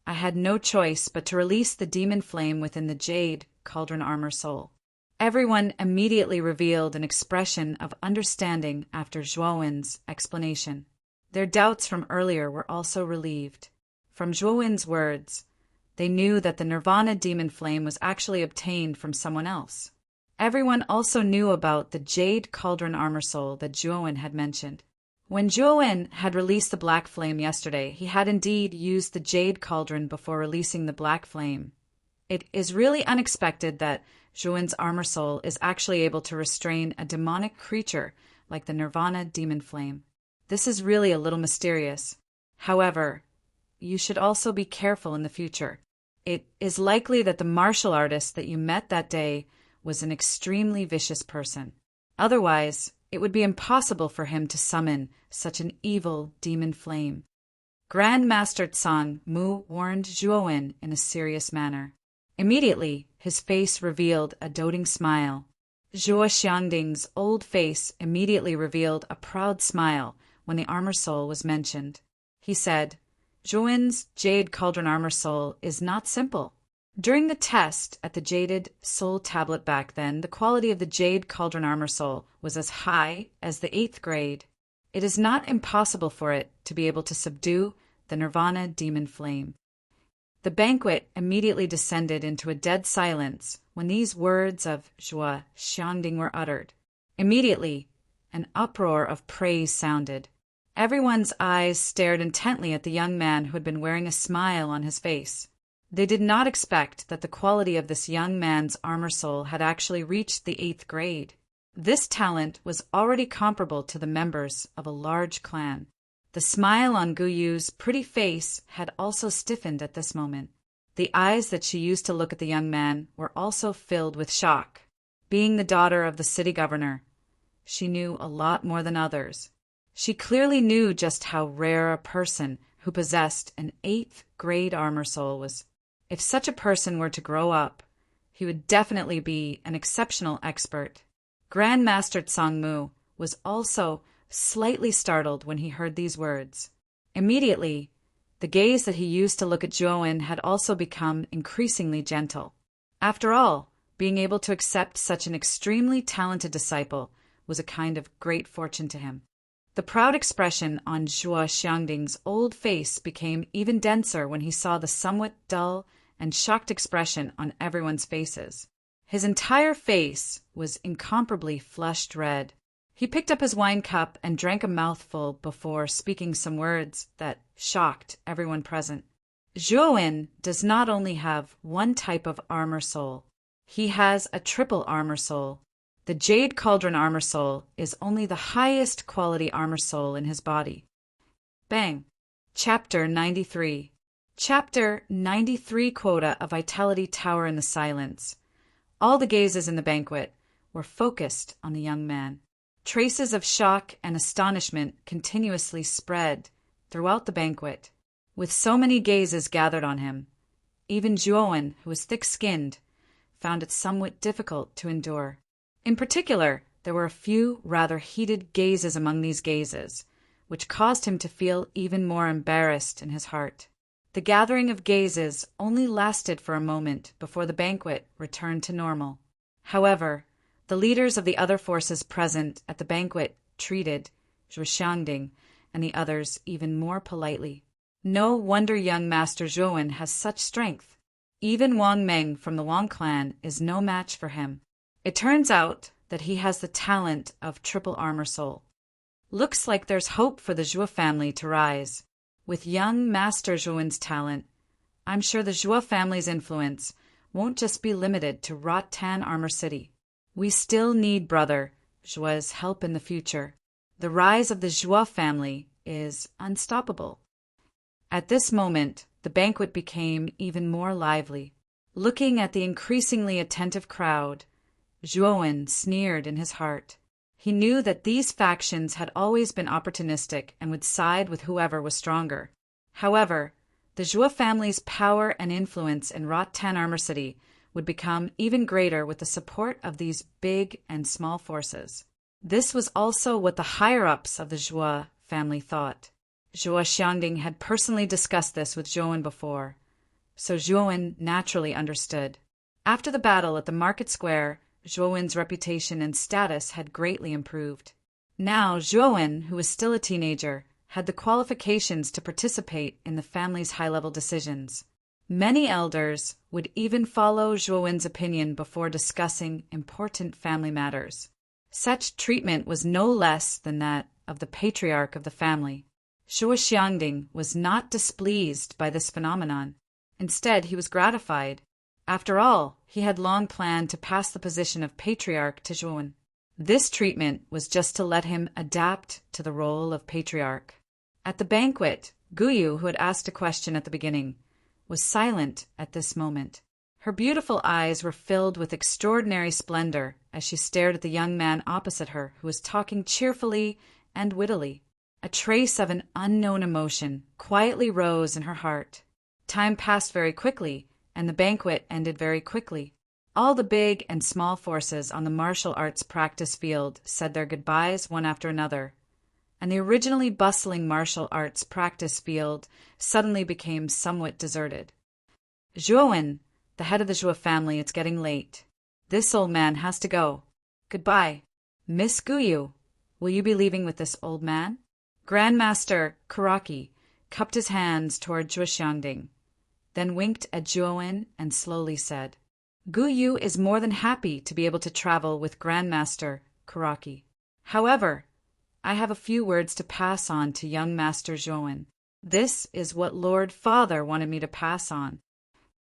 I had no choice but to release the demon flame within the jade cauldron armor soul." Everyone immediately revealed an expression of understanding after Zhuowen's explanation. Their doubts from earlier were also relieved. From Zhuowen's words, they knew that the Nirvana demon flame was actually obtained from someone else. Everyone also knew about the jade cauldron armor soul that Zhuowen had mentioned. When Zhuowen had released the black flame yesterday, he had indeed used the jade cauldron before releasing the black flame. It is really unexpected that Zhuowen's armor soul is actually able to restrain a demonic creature like the Nirvana demon flame. This is really a little mysterious. However, you should also be careful in the future. It is likely that the martial artist that you met that day was an extremely vicious person. Otherwise, it would be impossible for him to summon such an evil demon flame. Grand Master Tsang Mu warned Zhuowen in a serious manner. Immediately, his face revealed a doting smile. Zhuo Xiangding's old face immediately revealed a proud smile when the armor soul was mentioned. He said, Zhuowen's Jade Cauldron armor soul is not simple. During the test at the Jaded Soul Tablet back then, the quality of the Jade Cauldron armor soul was as high as the 8th grade. It is not impossible for it to be able to subdue the Nirvana demon flame. The banquet immediately descended into a dead silence when these words of Zhuo Xiangding were uttered. Immediately, an uproar of praise sounded. Everyone's eyes stared intently at the young man who had been wearing a smile on his face. They did not expect that the quality of this young man's armor soul had actually reached the 8th grade. This talent was already comparable to the members of a large clan. The smile on Guyu's pretty face had also stiffened at this moment. The eyes that she used to look at the young man were also filled with shock. Being the daughter of the city governor, she knew a lot more than others. She clearly knew just how rare a person who possessed an 8th grade armor soul was. If such a person were to grow up, he would definitely be an exceptional expert. Grand Master Tsang Mu was also slightly startled when he heard these words. Immediately, the gaze that he used to look at Zhuowen had also become increasingly gentle. After all, being able to accept such an extremely talented disciple was a kind of great fortune to him. The proud expression on Zhuo Xiangding's old face became even denser when he saw the somewhat dull and shocked expression on everyone's faces. His entire face was incomparably flushed red. He picked up his wine cup and drank a mouthful before speaking some words that shocked everyone present. Zhuowen does not only have one type of armor soul, he has a triple armor soul. The Jade Cauldron armor soul is only the highest quality armor soul in his body. Bang! Chapter 93. Chapter 93 Quota of Vitality Tower in the Silence. All the gazes in the banquet were focused on the young man. Traces of shock and astonishment continuously spread throughout the banquet. With so many gazes gathered on him, even Zhuowen, who was thick-skinned, found it somewhat difficult to endure. In particular, there were a few rather heated gazes among these gazes, which caused him to feel even more embarrassed in his heart. The gathering of gazes only lasted for a moment before the banquet returned to normal. However, the leaders of the other forces present at the banquet treated Zhuo Xiangding and the others even more politely. No wonder young Master Zhuowen has such strength. Even Wang Meng from the Wang clan is no match for him. It turns out that he has the talent of triple armor soul. Looks like there's hope for the Zhuo family to rise. With young Master Zhuowen's talent, I'm sure the Zhuo family's influence won't just be limited to Rot-Tan Armor City. We still need Brother Zhuo's help in the future. The rise of the Zhuo family is unstoppable. At this moment, the banquet became even more lively. Looking at the increasingly attentive crowd, Zhuowen sneered in his heart. He knew that these factions had always been opportunistic and would side with whoever was stronger. However, the Zhuo family's power and influence in Rot-Tan Armor City would become even greater with the support of these big and small forces. This was also what the higher-ups of the Zhuo family thought. Zhuo Xiangding had personally discussed this with Zhuowen before, so Zhuowen naturally understood. After the battle at the market square, Zhuowen's reputation and status had greatly improved. Now Zhuowen, who was still a teenager, had the qualifications to participate in the family's high-level decisions. Many elders would even follow Zhuowen's opinion before discussing important family matters. Such treatment was no less than that of the patriarch of the family. Shuo Xiangding was not displeased by this phenomenon. Instead, he was gratified. After all, he had long planned to pass the position of patriarch to Zhuowen. This treatment was just to let him adapt to the role of patriarch. At the banquet, Guyu, who had asked a question at the beginning, was silent at this moment. Her beautiful eyes were filled with extraordinary splendor as she stared at the young man opposite her, who was talking cheerfully and wittily. A trace of an unknown emotion quietly rose in her heart. Time passed very quickly, and the banquet ended very quickly. All the big and small forces on the martial arts practice field said their goodbyes one after another, and the originally bustling martial arts practice field suddenly became somewhat deserted. Zhuowen, the head of the Zhuo family, it's getting late. This old man has to go. Goodbye. Miss Guyu, will you be leaving with this old man? Grandmaster Karaki cupped his hands toward Zhuo Xiangding, then winked at Zhuowen and slowly said, Guyu is more than happy to be able to travel with Grandmaster Karaki. However, I have a few words to pass on to young Master Zhuowen. This is what Lord Father wanted me to pass on.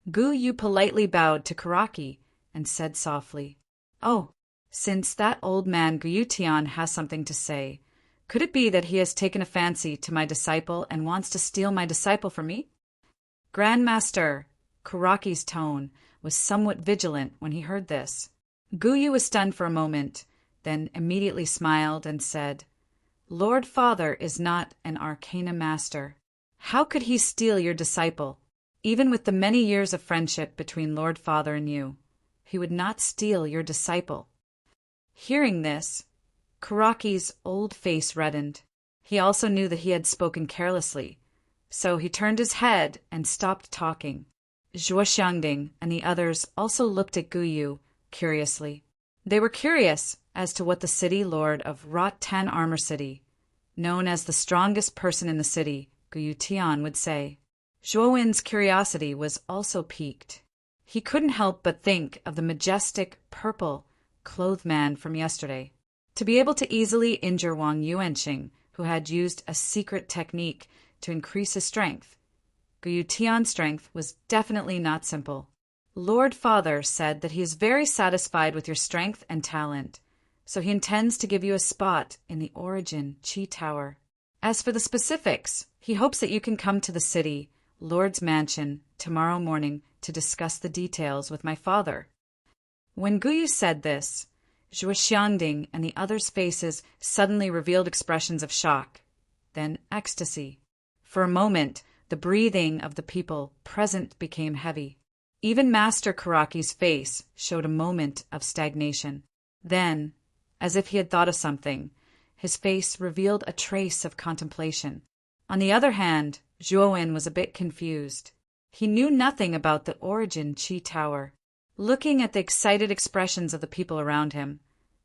Guyu politely bowed to Karaki and said softly, Oh, since that old man Guyutian has something to say, could it be that he has taken a fancy to my disciple and wants to steal my disciple from me? Grandmaster Karaki's tone was somewhat vigilant when he heard this. Guyu was stunned for a moment, then immediately smiled and said, Lord Father is not an arcana master. How could he steal your disciple? Even with the many years of friendship between Lord Father and you, he would not steal your disciple. Hearing this, Karaki's old face reddened. He also knew that he had spoken carelessly, so he turned his head and stopped talking. Zhuo Xiangding and the others also looked at Guyu curiously. They were curious as to what the city lord of Rot Tan Armor City, known as the strongest person in the city, Guyu Tian, would say. Zhuowen's curiosity was also piqued. He couldn't help but think of the majestic, purple-clothed man from yesterday. To be able to easily injure Wang Yuanqing, who had used a secret technique to increase his strength, Guyu Tian's strength was definitely not simple. Lord Father said that he is very satisfied with your strength and talent, so he intends to give you a spot in the Origin Qi Tower. As for the specifics, he hopes that you can come to the city, Lord's mansion, tomorrow morning to discuss the details with my father. When Guyu said this, Zhuo Xiangding and the others' faces suddenly revealed expressions of shock, then ecstasy. For a moment, the breathing of the people present became heavy. Even Master Karaki's face showed a moment of stagnation. Then, as if he had thought of something, his face revealed a trace of contemplation. On the other hand, Zhuowen was a bit confused. He knew nothing about the Origin Qi Tower. Looking at the excited expressions of the people around him,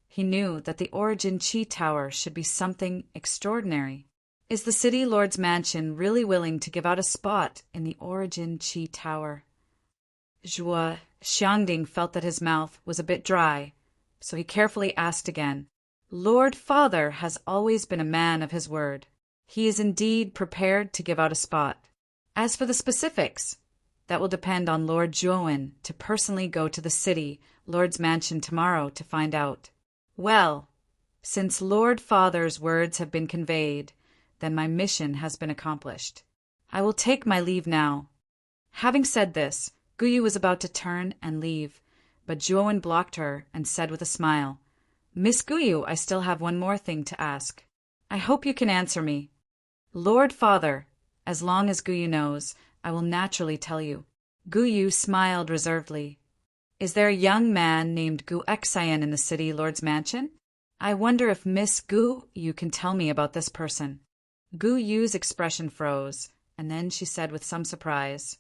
he knew that the Origin Qi Tower should be something extraordinary. Is the city lord's mansion really willing to give out a spot in the Origin Qi Tower? Zhuo Xiangding felt that his mouth was a bit dry, so he carefully asked again. Lord Father has always been a man of his word. He is indeed prepared to give out a spot. As for the specifics, that will depend on Lord Zhuowen to personally go to the city Lord's mansion tomorrow to find out. Well, since Lord Father's words have been conveyed, then my mission has been accomplished. I will take my leave now. Having said this, Guyu was about to turn and leave, but Zhuowen blocked her and said with a smile, Miss Guyu, I still have one more thing to ask. I hope you can answer me. Lord Father, as long as Guyu knows, I will naturally tell you. Guyu smiled reservedly. Is there a young man named Gu Xian in the city lord's mansion? I wonder if Miss Gu, you can tell me about this person. Gu Yu's expression froze, and then she said with some surprise,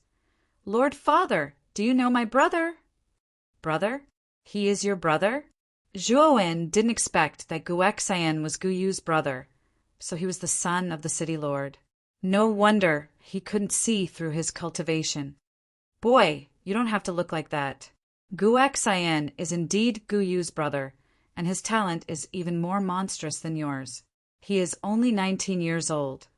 Lord Father, do you know my brother? Brother? He is your brother? Zhuowen didn't expect that Gu Xian was Gu Yu's brother, so he was the son of the city lord. No wonder he couldn't see through his cultivation. Boy, you don't have to look like that. Gu Xian is indeed Gu Yu's brother, and his talent is even more monstrous than yours. He is only 19 years old,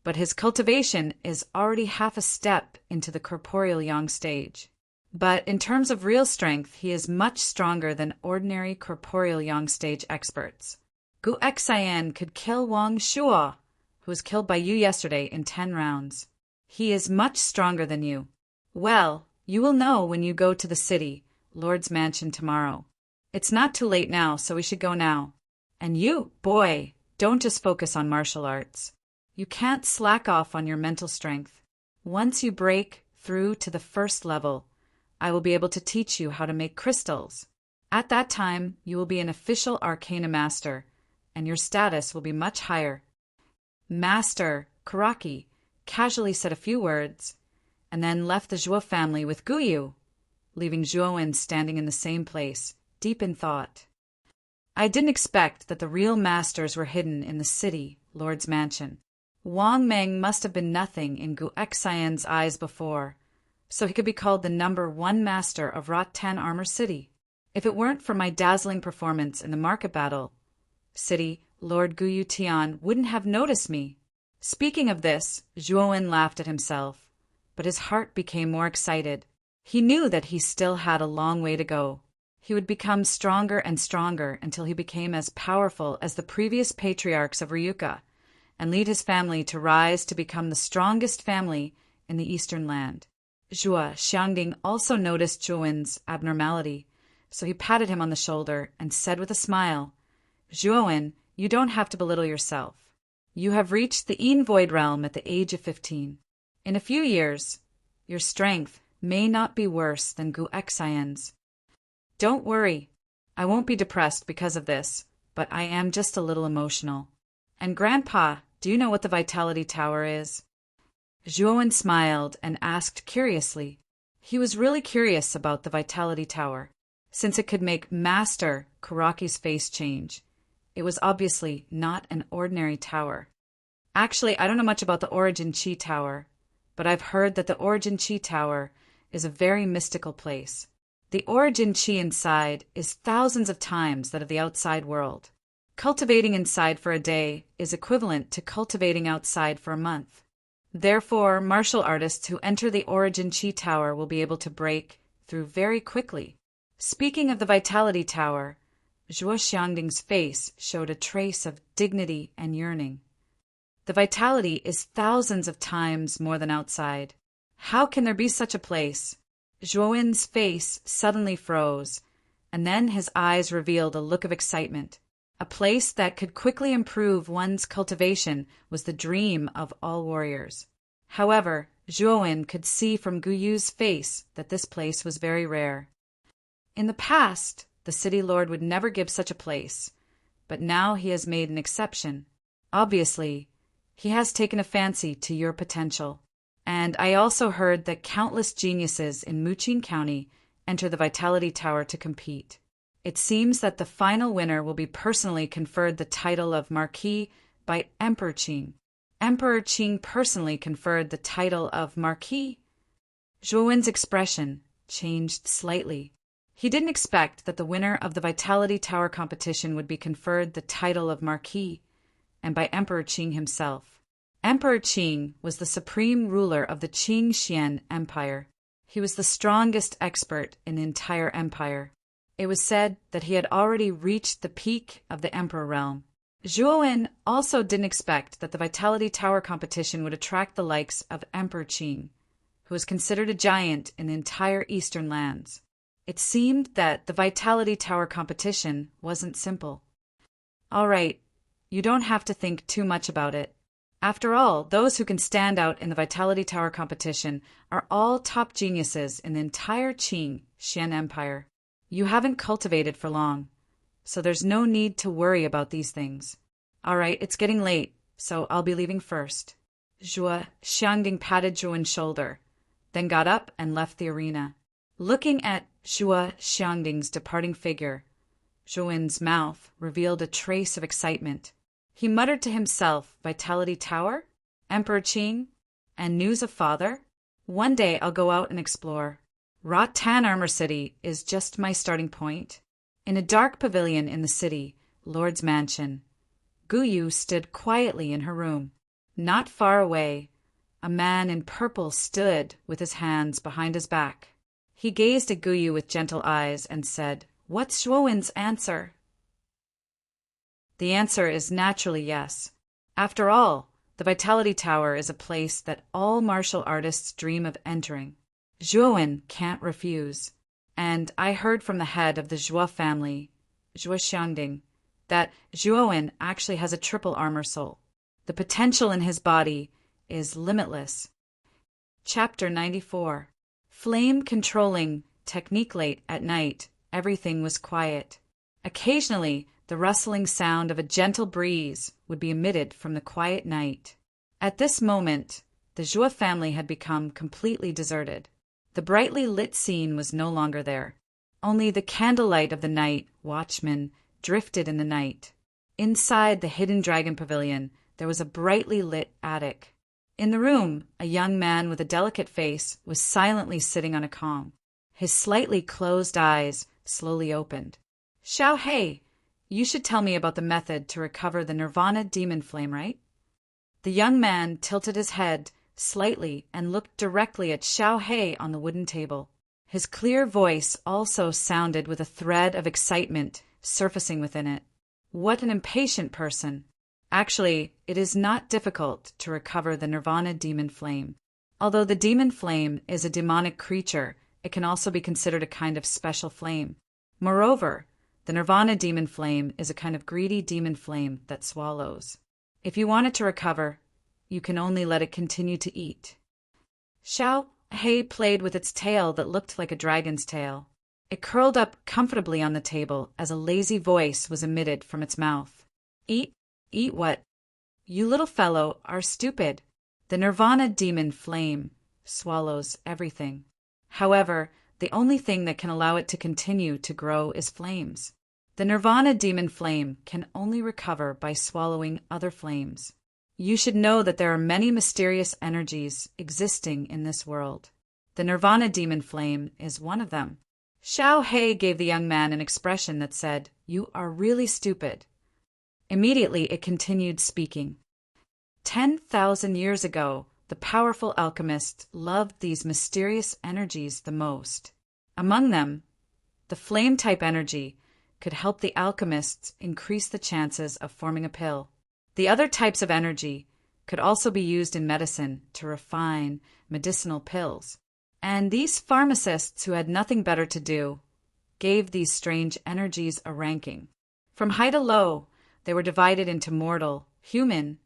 but his cultivation is already half a step into the corporeal yang stage. But in terms of real strength, he is much stronger than ordinary corporeal yang stage experts. Gu Xian could kill Wang Shuo, who was killed by you yesterday, in 10 rounds. He is much stronger than you. Well, you will know when you go to the city, Lord's mansion tomorrow. It's not too late now, so we should go now. And you, boy, don't just focus on martial arts. You can't slack off on your mental strength. Once you break through to the first level, I will be able to teach you how to make crystals. At that time, you will be an official arcana master, and your status will be much higher. Master Karaki casually said a few words, and then left the Zhuo family with Guyu, leaving Zhuowen standing in the same place, deep in thought. I didn't expect that the real masters were hidden in the city, Lord's mansion. Wang Meng must have been nothing in Gu Xian's eyes before, so he could be called the #1 master of Rotan Armor City. If it weren't for my dazzling performance in the market battle city, Lord Guyu Tian wouldn't have noticed me. Speaking of this, Zhuowen laughed at himself, but his heart became more excited. He knew that he still had a long way to go. He would become stronger and stronger until he became as powerful as the previous patriarchs of Ryuka, and lead his family to rise to become the strongest family in the eastern land. Zhuo Xiangding also noticed Zhuowen's abnormality, so he patted him on the shoulder and said with a smile, "Zhuowen, you don't have to belittle yourself. You have reached the Yin Void Realm at the age of 15. In a few years, your strength may not be worse than Gu Xian's. Don't worry, I won't be depressed because of this, but I am just a little emotional. And Grandpa, do you know what the Vitality Tower is?" Zhuowen smiled and asked curiously. He was really curious about the Vitality Tower, since it could make Master Karaki's face change. It was obviously not an ordinary tower. Actually, I don't know much about the Origin Chi Tower, but I've heard that the Origin Chi Tower is a very mystical place. The Origin Chi inside is thousands of times that of the outside world. Cultivating inside for a day is equivalent to cultivating outside for a month. Therefore, martial artists who enter the Origin Chi Tower will be able to break through very quickly. Speaking of the Vitality Tower, Zhuo Xiangding's face showed a trace of dignity and yearning. The vitality is thousands of times more than outside. How can there be such a place? Zhuowen's face suddenly froze, and then his eyes revealed a look of excitement. A place that could quickly improve one's cultivation was the dream of all warriors. However, Zhuowen could see from Guyu's face that this place was very rare. In the past, the city lord would never give such a place, but now he has made an exception. Obviously, he has taken a fancy to your potential. And I also heard that countless geniuses in Muqing County enter the Vitality Tower to compete. It seems that the final winner will be personally conferred the title of Marquis by Emperor Qing. Emperor Qing personally conferred the title of Marquis. Zhuowen's expression changed slightly. He didn't expect that the winner of the Vitality Tower competition would be conferred the title of Marquis, and by Emperor Qing himself. Emperor Qing was the supreme ruler of the Qing Xian Empire. He was the strongest expert in the entire empire. It was said that he had already reached the peak of the Emperor realm. Zhuowen also didn't expect that the Vitality Tower competition would attract the likes of Emperor Qing, who was considered a giant in the entire eastern lands. It seemed that the Vitality Tower competition wasn't simple. All right, you don't have to think too much about it. After all, those who can stand out in the Vitality Tower competition are all top geniuses in the entire Qing Xian Empire. You haven't cultivated for long, so there's no need to worry about these things. All right, it's getting late, so I'll be leaving first. Zhuo Xiangding patted Zhuowen's shoulder, then got up and left the arena. Looking at Zhuo Xiangding's departing figure, Zhuowen's mouth revealed a trace of excitement. He muttered to himself, Vitality Tower, Emperor Qing, and news of father? One day I'll go out and explore. Rotan Armor City is just my starting point. In a dark pavilion in the city, Lord's mansion, Guyu stood quietly in her room. Not far away, a man in purple stood with his hands behind his back. He gazed at Guyu with gentle eyes and said, "What's Zhuowen's answer?" The answer is naturally yes. After all, the Vitality Tower is a place that all martial artists dream of entering. Zhuowen can't refuse. And I heard from the head of the Zhuo family, Zhuo Xiangding, that Zhuowen actually has a triple armor soul. The potential in his body is limitless. Chapter 94. Flame controlling technique. Late at night, everything was quiet. Occasionally, the rustling sound of a gentle breeze would be emitted from the quiet night. At this moment, the Zhuo family had become completely deserted. The brightly lit scene was no longer there. Only the candlelight of the night watchman drifted in the night. Inside the hidden dragon pavilion, there was a brightly lit attic. In the room, a young man with a delicate face was silently sitting on a kong. His slightly closed eyes slowly opened. "Xiao Hei, you should tell me about the method to recover the Nirvana demon flame, right?" The young man tilted his head slightly and looked directly at Xiao Hei on the wooden table. His clear voice also sounded with a thread of excitement surfacing within it. What an impatient person! Actually, it is not difficult to recover the Nirvana demon flame. Although the demon flame is a demonic creature, it can also be considered a kind of special flame. Moreover, the Nirvana demon flame is a kind of greedy demon flame that swallows. If you want it to recover, you can only let it continue to eat. Xiao Hei played with its tail that looked like a dragon's tail. It curled up comfortably on the table as a lazy voice was emitted from its mouth. "Eat? Eat what? You little fellow are stupid. The Nirvana demon flame swallows everything. However, the only thing that can allow it to continue to grow is flames. The Nirvana demon flame can only recover by swallowing other flames. You should know that there are many mysterious energies existing in this world. The Nirvana demon flame is one of them." Xiao Hei gave the young man an expression that said, "You are really stupid." Immediately it continued speaking. 10,000 years ago, the powerful alchemists loved these mysterious energies the most. Among them, the flame-type energy could help the alchemists increase the chances of forming a pill. The other types of energy could also be used in medicine to refine medicinal pills. And these pharmacists who had nothing better to do gave these strange energies a ranking. From high to low, they were divided into mortal, human,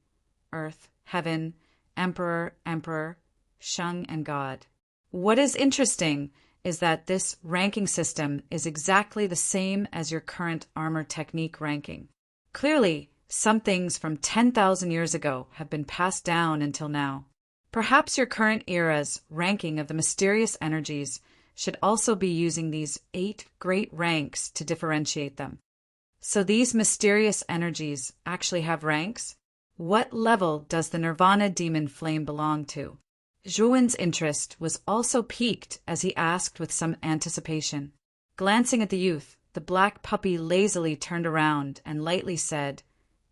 earth, heaven, emperor, sheng, and god. What is interesting is that this ranking system is exactly the same as your current armor technique ranking. Clearly, some things from 10,000 years ago have been passed down until now. Perhaps your current era's ranking of the mysterious energies should also be using these 8 great ranks to differentiate them. So these mysterious energies actually have ranks? What level does the Nirvana demon flame belong to? Zhuowen's interest was also piqued as he asked with some anticipation. Glancing at the youth, the black puppy lazily turned around and lightly said,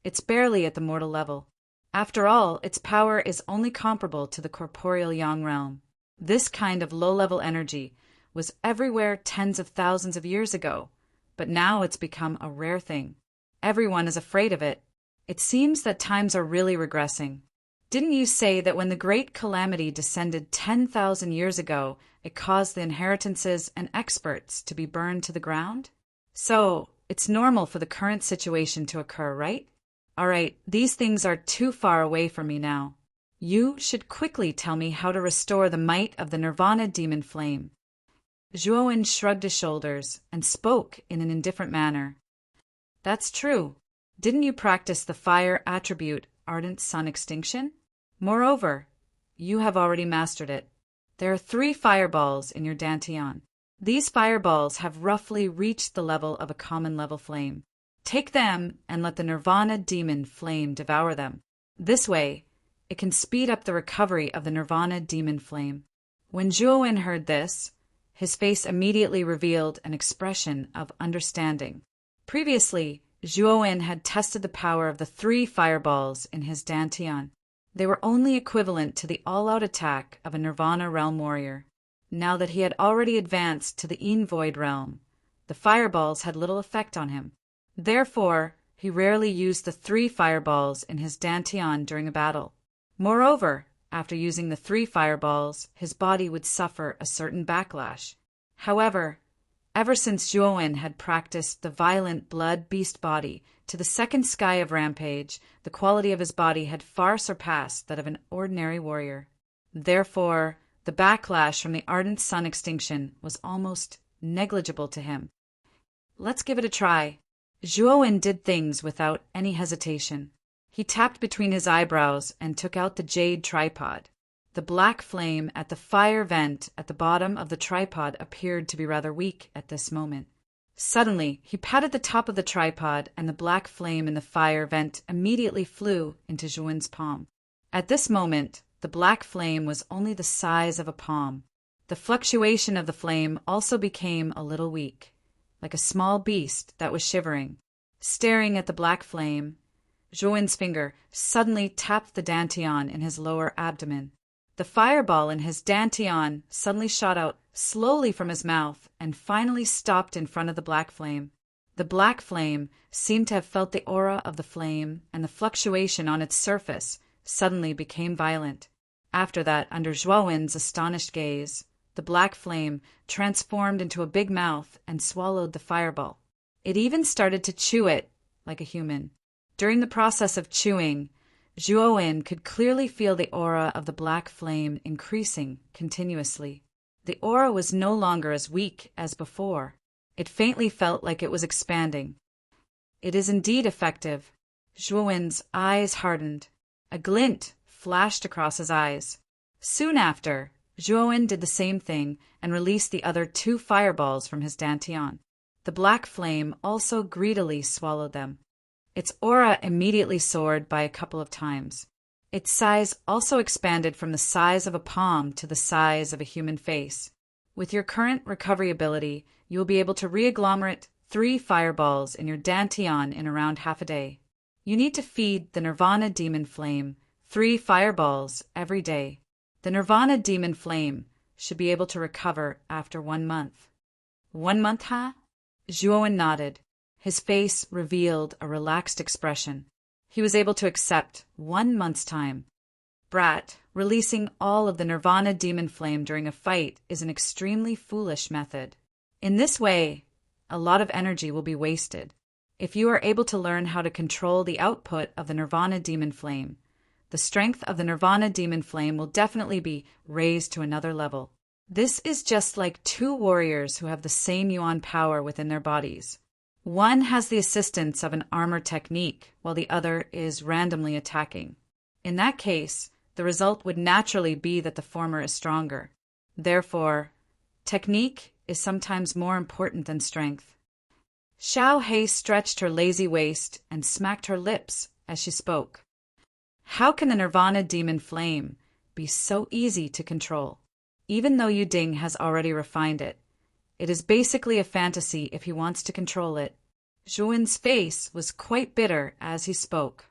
"It's barely at the mortal level. After all, its power is only comparable to the corporeal yang realm. This kind of low-level energy was everywhere tens of thousands of years ago, but now it's become a rare thing. Everyone is afraid of it. It seems that times are really regressing. Didn't you say that when the great calamity descended 10,000 years ago, it caused the inheritances and experts to be burned to the ground? So, it's normal for the current situation to occur, right? All right, these things are too far away from me now. You should quickly tell me how to restore the might of the Nirvana demon flame." Zhuowen shrugged his shoulders and spoke in an indifferent manner. "That's true. Didn't you practice the fire attribute ardent sun extinction? Moreover, you have already mastered it. There are 3 fireballs in your dantian. These fireballs have roughly reached the level of a common level flame. Take them and let the Nirvana demon flame devour them. This way, it can speed up the recovery of the Nirvana demon flame." When Zhuowen heard this, his face immediately revealed an expression of understanding. Previously, Zhuowen had tested the power of the 3 fireballs in his dantian. They were only equivalent to the all-out attack of a Nirvana realm warrior. Now that he had already advanced to the Void realm, the fireballs had little effect on him. Therefore, he rarely used the 3 fireballs in his dantian during a battle. Moreover, after using the 3 fireballs, his body would suffer a certain backlash. However, ever since Zhuowen had practiced the violent blood beast body to the second sky of rampage, the quality of his body had far surpassed that of an ordinary warrior. Therefore, the backlash from the ardent sun extinction was almost negligible to him. Let's give it a try. Zhuowen did things without any hesitation. He tapped between his eyebrows and took out the jade tripod. The black flame at the fire vent at the bottom of the tripod appeared to be rather weak at this moment. Suddenly, he patted the top of the tripod, and the black flame in the fire vent immediately flew into Zhuowen's palm. At this moment, the black flame was only the size of a palm. The fluctuation of the flame also became a little weak, like a small beast that was shivering. Staring at the black flame, Zhuowen's finger suddenly tapped the dantian in his lower abdomen. The fireball in his dantian suddenly shot out slowly from his mouth and finally stopped in front of the black flame. The black flame seemed to have felt the aura of the flame, and the fluctuation on its surface suddenly became violent. After that, under Zhuowen's astonished gaze, the black flame transformed into a big mouth and swallowed the fireball. It even started to chew it like a human. During the process of chewing, Zhuowen could clearly feel the aura of the black flame increasing continuously. The aura was no longer as weak as before. It faintly felt like it was expanding. It is indeed effective. Zhuowen's eyes hardened. A glint flashed across his eyes. Soon after, Zhuowen did the same thing and released the other 2 fireballs from his dantian. The black flame also greedily swallowed them. Its aura immediately soared by a couple of times. Its size also expanded from the size of a palm to the size of a human face. With your current recovery ability, you will be able to re-agglomerate 3 fireballs in your dantian in around half a day. You need to feed the Nirvana Demon Flame 3 fireballs every day. The Nirvana Demon Flame should be able to recover after 1 month. 1 month, huh? Zhuowen nodded. His face revealed a relaxed expression. He was able to accept 1 month's time. Brat, releasing all of the Nirvana Demon Flame during a fight is an extremely foolish method. In this way, a lot of energy will be wasted. If you are able to learn how to control the output of the Nirvana Demon Flame, the strength of the Nirvana Demon Flame will definitely be raised to another level. This is just like 2 warriors who have the same yuan power within their bodies. One has the assistance of an armor technique, while the other is randomly attacking. In that case, the result would naturally be that the former is stronger. Therefore, technique is sometimes more important than strength. Xiao Hei stretched her lazy waist and smacked her lips as she spoke. How can the Nirvana Demon Flame be so easy to control? Even though Yuding has already refined it, it is basically a fantasy if he wants to control it. Zhuowen's face was quite bitter as he spoke.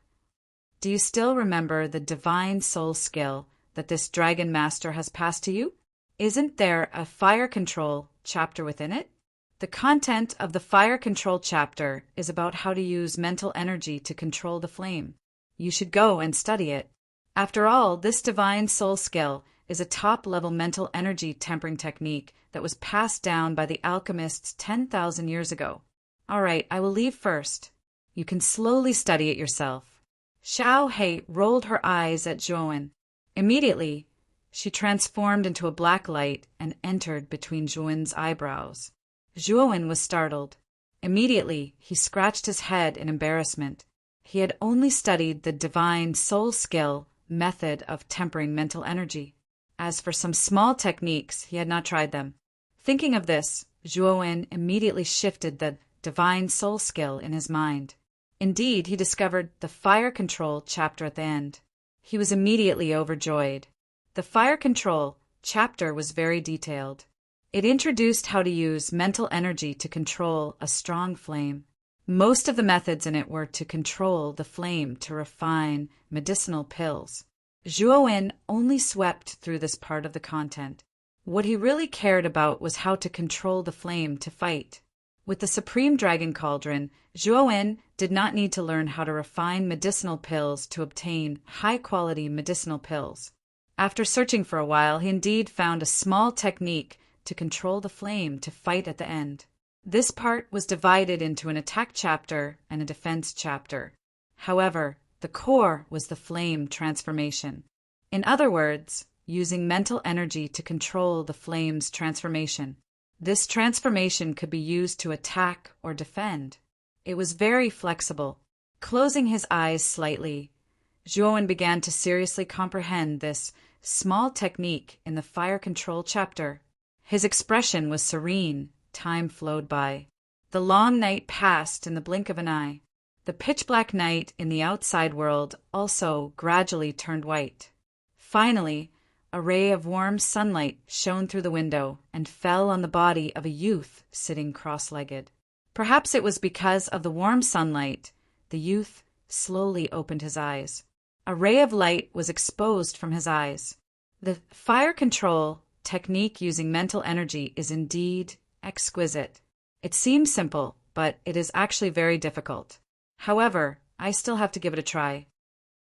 Do you still remember the divine soul skill that this dragon master has passed to you? Isn't there a fire control chapter within it? The content of the fire control chapter is about how to use mental energy to control the flame. You should go and study it. After all, this divine soul skill is a top-level mental energy tempering technique that was passed down by the alchemists 10,000 years ago. All right, I will leave first. You can slowly study it yourself. Xiao Hei rolled her eyes at Zhuowen. Immediately, she transformed into a black light and entered between Zhuowen's eyebrows. Zhuowen was startled. Immediately, he scratched his head in embarrassment. He had only studied the divine soul skill method of tempering mental energy. As for some small techniques, he had not tried them. Thinking of this, Zhuowen immediately shifted the divine soul skill in his mind. Indeed, he discovered the fire control chapter at the end. He was immediately overjoyed. The fire control chapter was very detailed. It introduced how to use mental energy to control a strong flame. Most of the methods in it were to control the flame to refine medicinal pills. Zhuo only swept through this part of the content. What he really cared about was how to control the flame to fight. With the Supreme Dragon Cauldron, Zhuo did not need to learn how to refine medicinal pills to obtain high-quality medicinal pills. After searching for a while, he indeed found a small technique to control the flame to fight at the end. This part was divided into an attack chapter and a defense chapter. However, the core was the flame transformation. In other words, using mental energy to control the flame's transformation. This transformation could be used to attack or defend. It was very flexible. Closing his eyes slightly, Zhuo began to seriously comprehend this small technique in the fire control chapter. His expression was serene. Time flowed by. The long night passed in the blink of an eye. The pitch-black night in the outside world also gradually turned white. Finally, a ray of warm sunlight shone through the window and fell on the body of a youth sitting cross-legged. Perhaps it was because of the warm sunlight, the youth slowly opened his eyes. A ray of light was exposed from his eyes. The fire control technique using mental energy is indeed exquisite. It seems simple, but it is actually very difficult. However, I still have to give it a try.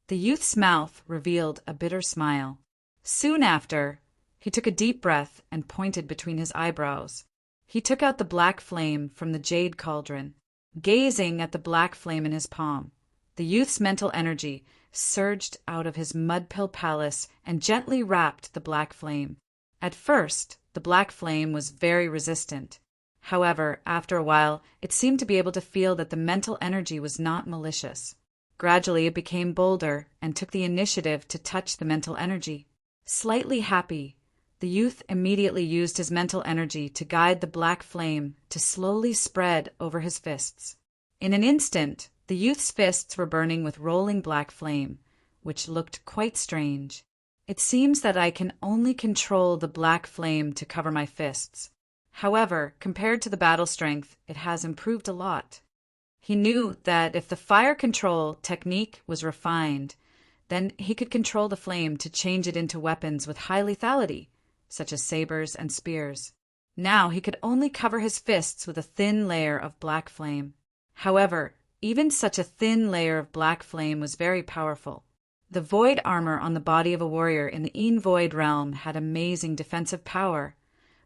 The youth's mouth revealed a bitter smile. Soon after, he took a deep breath and pointed between his eyebrows. He took out the black flame from the jade cauldron. Gazing at the black flame in his palm, the youth's mental energy surged out of his mud-pill palace and gently wrapped the black flame. At first, the black flame was very resistant. However, after a while, it seemed to be able to feel that the mental energy was not malicious. Gradually, it became bolder and took the initiative to touch the mental energy. Slightly happy, the youth immediately used his mental energy to guide the black flame to slowly spread over his fists. In an instant, the youth's fists were burning with rolling black flame, which looked quite strange. It seems that I can only control the black flame to cover my fists. However, compared to the battle strength, it has improved a lot. He knew that if the fire control technique was refined, then he could control the flame to change it into weapons with high lethality, such as sabers and spears. Now he could only cover his fists with a thin layer of black flame. However, even such a thin layer of black flame was very powerful. The void armor on the body of a warrior in the void realm had amazing defensive power,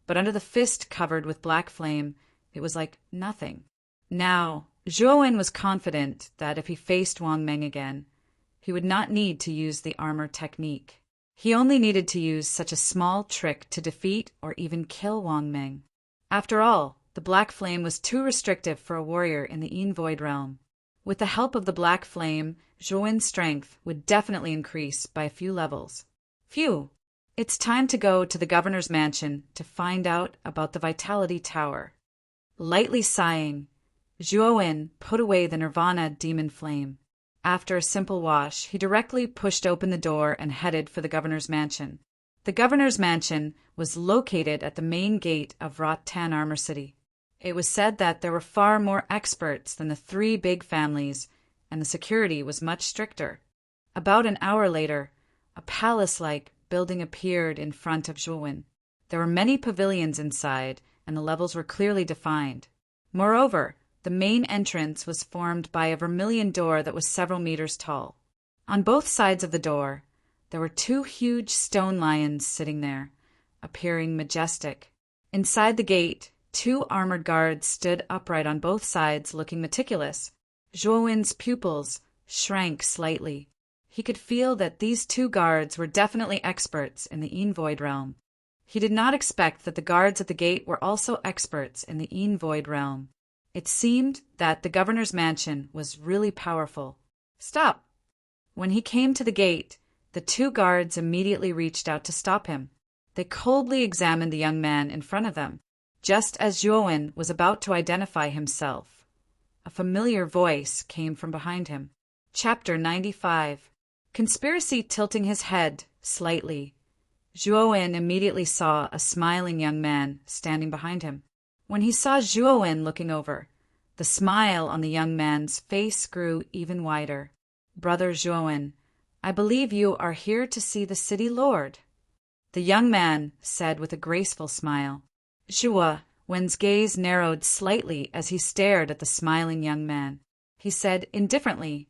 but under the fist covered with black flame, it was like nothing. Now, Zhuo was confident that if he faced Wang Meng again, he would not need to use the armor technique. He only needed to use such a small trick to defeat or even kill Wang Meng. After all, the black flame was too restrictive for a warrior in the void realm. With the help of the black flame, Zhuo's strength would definitely increase by a few levels. Phew! It's time to go to the governor's mansion to find out about the Vitality Tower. Lightly sighing, Zhuo put away the Nirvana demon flame. After a simple wash, he directly pushed open the door and headed for the governor's mansion. The governor's mansion was located at the main gate of Rotan Armor City. It was said that there were far more experts than the three big families, and the security was much stricter. About an hour later, a palace-like building appeared in front of Zhuo. There were many pavilions inside, and the levels were clearly defined. Moreover, the main entrance was formed by a vermilion door that was several meters tall. On both sides of the door, there were two huge stone lions sitting there, appearing majestic. Inside the gate, two armored guards stood upright on both sides, looking meticulous. Zhuo's pupils shrank slightly. He could feel that these two guards were definitely experts in the void realm. He did not expect that the guards at the gate were also experts in the void realm. It seemed that the governor's mansion was really powerful. Stop! When he came to the gate, the two guards immediately reached out to stop him. They coldly examined the young man in front of them. Just as Zhuo was about to identify himself, a familiar voice came from behind him. Chapter 95. Conspiracy tilting his head slightly, Zhuo immediately saw a smiling young man standing behind him. When he saw Zhuo looking over, The smile on the young man's face grew even wider. "Brother Zhuowen, I believe you are here to see the city lord," the young man said with a graceful smile. Zhuowen's gaze narrowed slightly as he stared at the smiling young man. He said indifferently,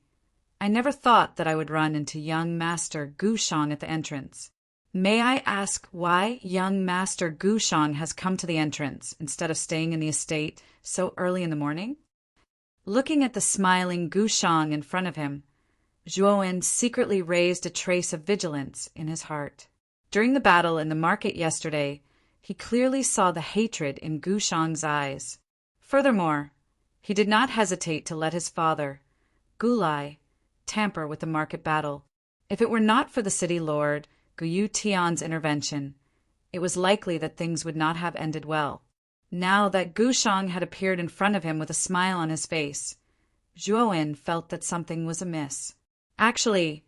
"I never thought that I would run into young Master Gushang at the entrance. May I ask why young Master Gushang has come to the entrance instead of staying in the estate so early in the morning?" Looking at the smiling Gushang in front of him, Zhuowen secretly raised a trace of vigilance in his heart. During the battle in the market yesterday, he clearly saw the hatred in Gushang's eyes. Furthermore, he did not hesitate to let his father, Gulai, tamper with the market battle. If it were not for the city lord, Guyu Tian's intervention, it was likely that things would not have ended well. Now that Gushang had appeared in front of him with a smile on his face, Zhuowen felt that something was amiss. "Actually,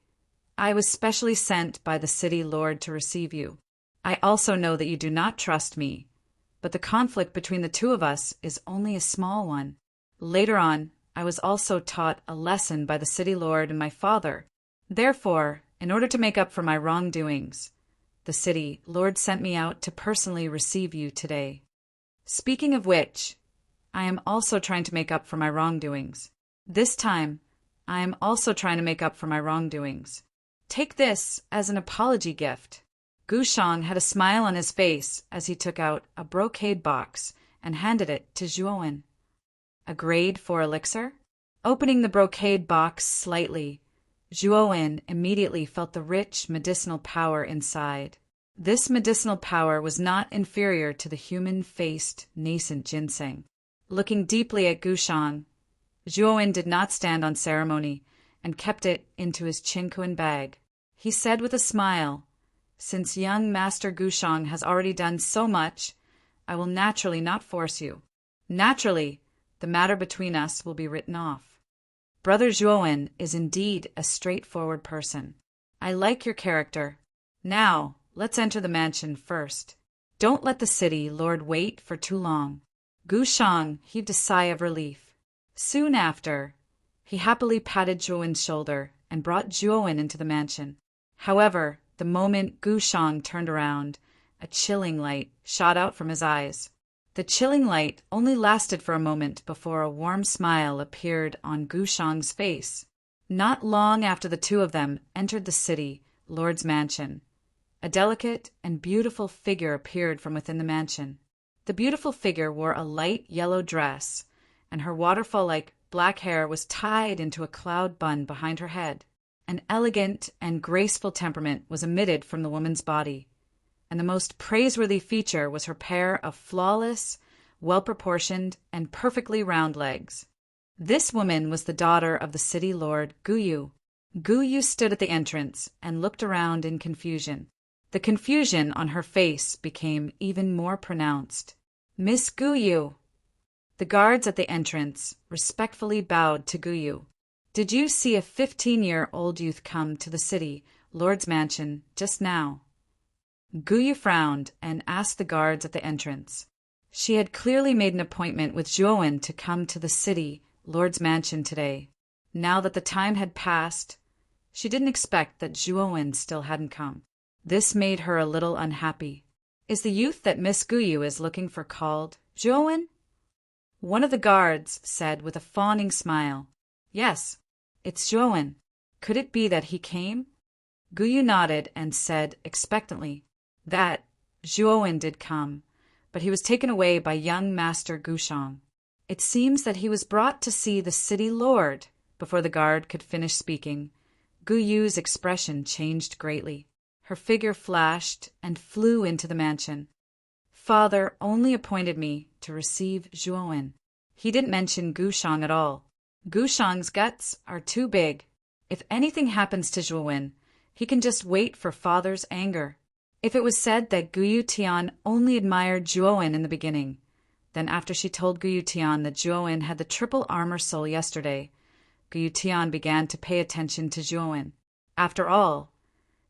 I was specially sent by the city lord to receive you. I also know that you do not trust me, but the conflict between the two of us is only a small one. Later on, I was also taught a lesson by the city lord and my father. Therefore, in order to make up for my wrongdoings, the city lord sent me out to personally receive you today. Speaking of which, I am also trying to make up for my wrongdoings. This time, I am also trying to make up for my wrongdoings. Take this as an apology gift." Gushang had a smile on his face as he took out a brocade box and handed it to Zhuowen. "A grade 4 elixir?" Opening the brocade box slightly, Zhuowen immediately felt the rich medicinal power inside. This medicinal power was not inferior to the human-faced nascent ginseng. Looking deeply at Gushang, Zhuowen did not stand on ceremony and kept it into his Qingquan bag. He said with a smile, "Since young Master Gushang has already done so much, I will naturally not force you. Naturally, the matter between us will be written off. Brother Zhuowen is indeed a straightforward person. I like your character. Now, let's enter the mansion first. Don't let the city lord wait for too long." Gushang heaved a sigh of relief. Soon after, he happily patted Zhuowen's shoulder and brought Zhuowen into the mansion. However, the moment Gushang turned around, a chilling light shot out from his eyes. The chilling light only lasted for a moment before a warm smile appeared on Gushang's face. Not long after the two of them entered the city lord's mansion, a delicate and beautiful figure appeared from within the mansion. The beautiful figure wore a light yellow dress, and her waterfall-like black hair was tied into a cloud bun behind her head. An elegant and graceful temperament was emitted from the woman's body, and the most praiseworthy feature was her pair of flawless, well-proportioned, and perfectly round legs. This woman was the daughter of the city lord Guyu. Guyu stood at the entrance and looked around in confusion. The confusion on her face became even more pronounced. "Miss Guyu!" The guards at the entrance respectfully bowed to Guyu. "Did you see a 15-year-old youth come to the city lord's mansion just now?" Guyu frowned and asked the guards at the entrance. She had clearly made an appointment with Zhuowen to come to the city lord's mansion today. Now that the time had passed, she didn't expect that Zhuowen still hadn't come. This made her a little unhappy. "Is the youth that Miss Guyu is looking for called Zhuowen?" One of the guards said with a fawning smile. "Yes, it's Zhuowen. Could it be that he came?" Guyu nodded and said expectantly that Zhuowen did come, but he was taken away by young Master Gushang. "It seems that he was brought to see the city lord." Before the guard could finish speaking, Guyu's expression changed greatly. Her figure flashed and flew into the mansion. "Father only appointed me to receive Zhuowen. He didn't mention Gushang at all. Gushang's guts are too big. If anything happens to Zhuowen, he can just wait for father's anger." If it was said that Guyu Tian only admired Zhuowen in the beginning, then after she told Guyu Tian that Zhuowen had the triple armor soul yesterday, Guyu Tian began to pay attention to Zhuowen. After all,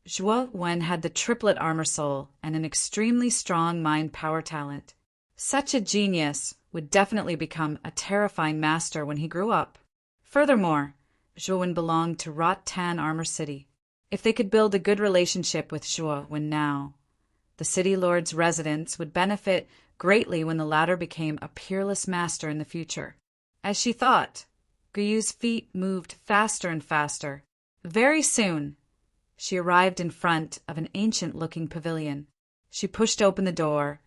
Zhuowen had the triplet armor soul and an extremely strong mind power talent. Such a genius would definitely become a terrifying master when he grew up. Furthermore, Zhuowen belonged to Rot Tan Armor City. If they could build a good relationship with Zhuowen now, the city lord's residents would benefit greatly when the latter became a peerless master in the future. As she thought, Guyu's feet moved faster and faster. Very soon, she arrived in front of an ancient-looking pavilion. She pushed open the door,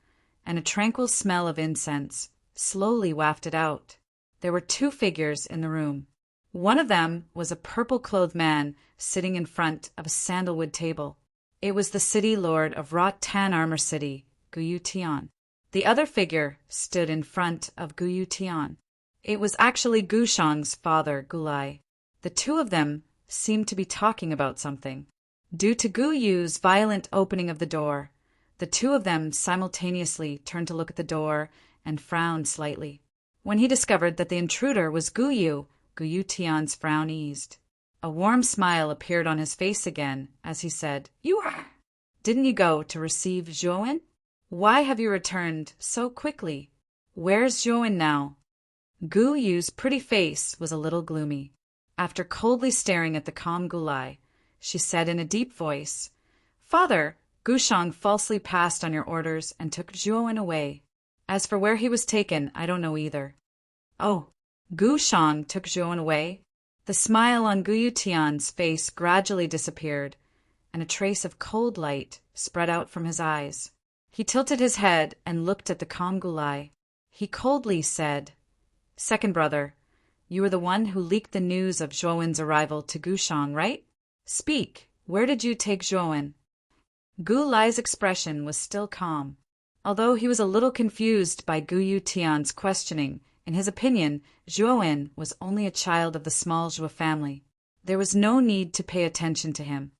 and a tranquil smell of incense slowly wafted out. There were two figures in the room. One of them was a purple-clothed man sitting in front of a sandalwood table. It was the city lord of Rot Tan Armor City, Guyu Tian. The other figure stood in front of Guyu Tian. It was actually Gu Shang's father, Gulai. The two of them seemed to be talking about something. Due to Gu Yu's violent opening of the door, the two of them simultaneously turned to look at the door and frowned slightly. When he discovered that the intruder was Guyu Tian's frown eased. A warm smile appeared on his face again as he said, "You are... Didn't you go to receive Zhuowen? Why have you returned so quickly? Where's Zhuowen now?" Gu Yu's pretty face was a little gloomy. After coldly staring at the calm Gulai, she said in a deep voice, "Father, Gu Shang falsely passed on your orders and took Zhuowen away. As for where he was taken, I don't know either." "Oh, Gu Shang took Zhuowen away?" The smile on Guyu Tian's face gradually disappeared, and a trace of cold light spread out from his eyes. He tilted his head and looked at the calm Gulai. He coldly said, "Second brother, you were the one who leaked the news of Zhuowen's arrival to Gu Shang, right? Speak, where did you take Zhuowen?" Gu Lai's expression was still calm. Although he was a little confused by Guyu Tian's questioning, in his opinion, Zhuowen was only a child of the small Zhuo family. There was no need to pay attention to him.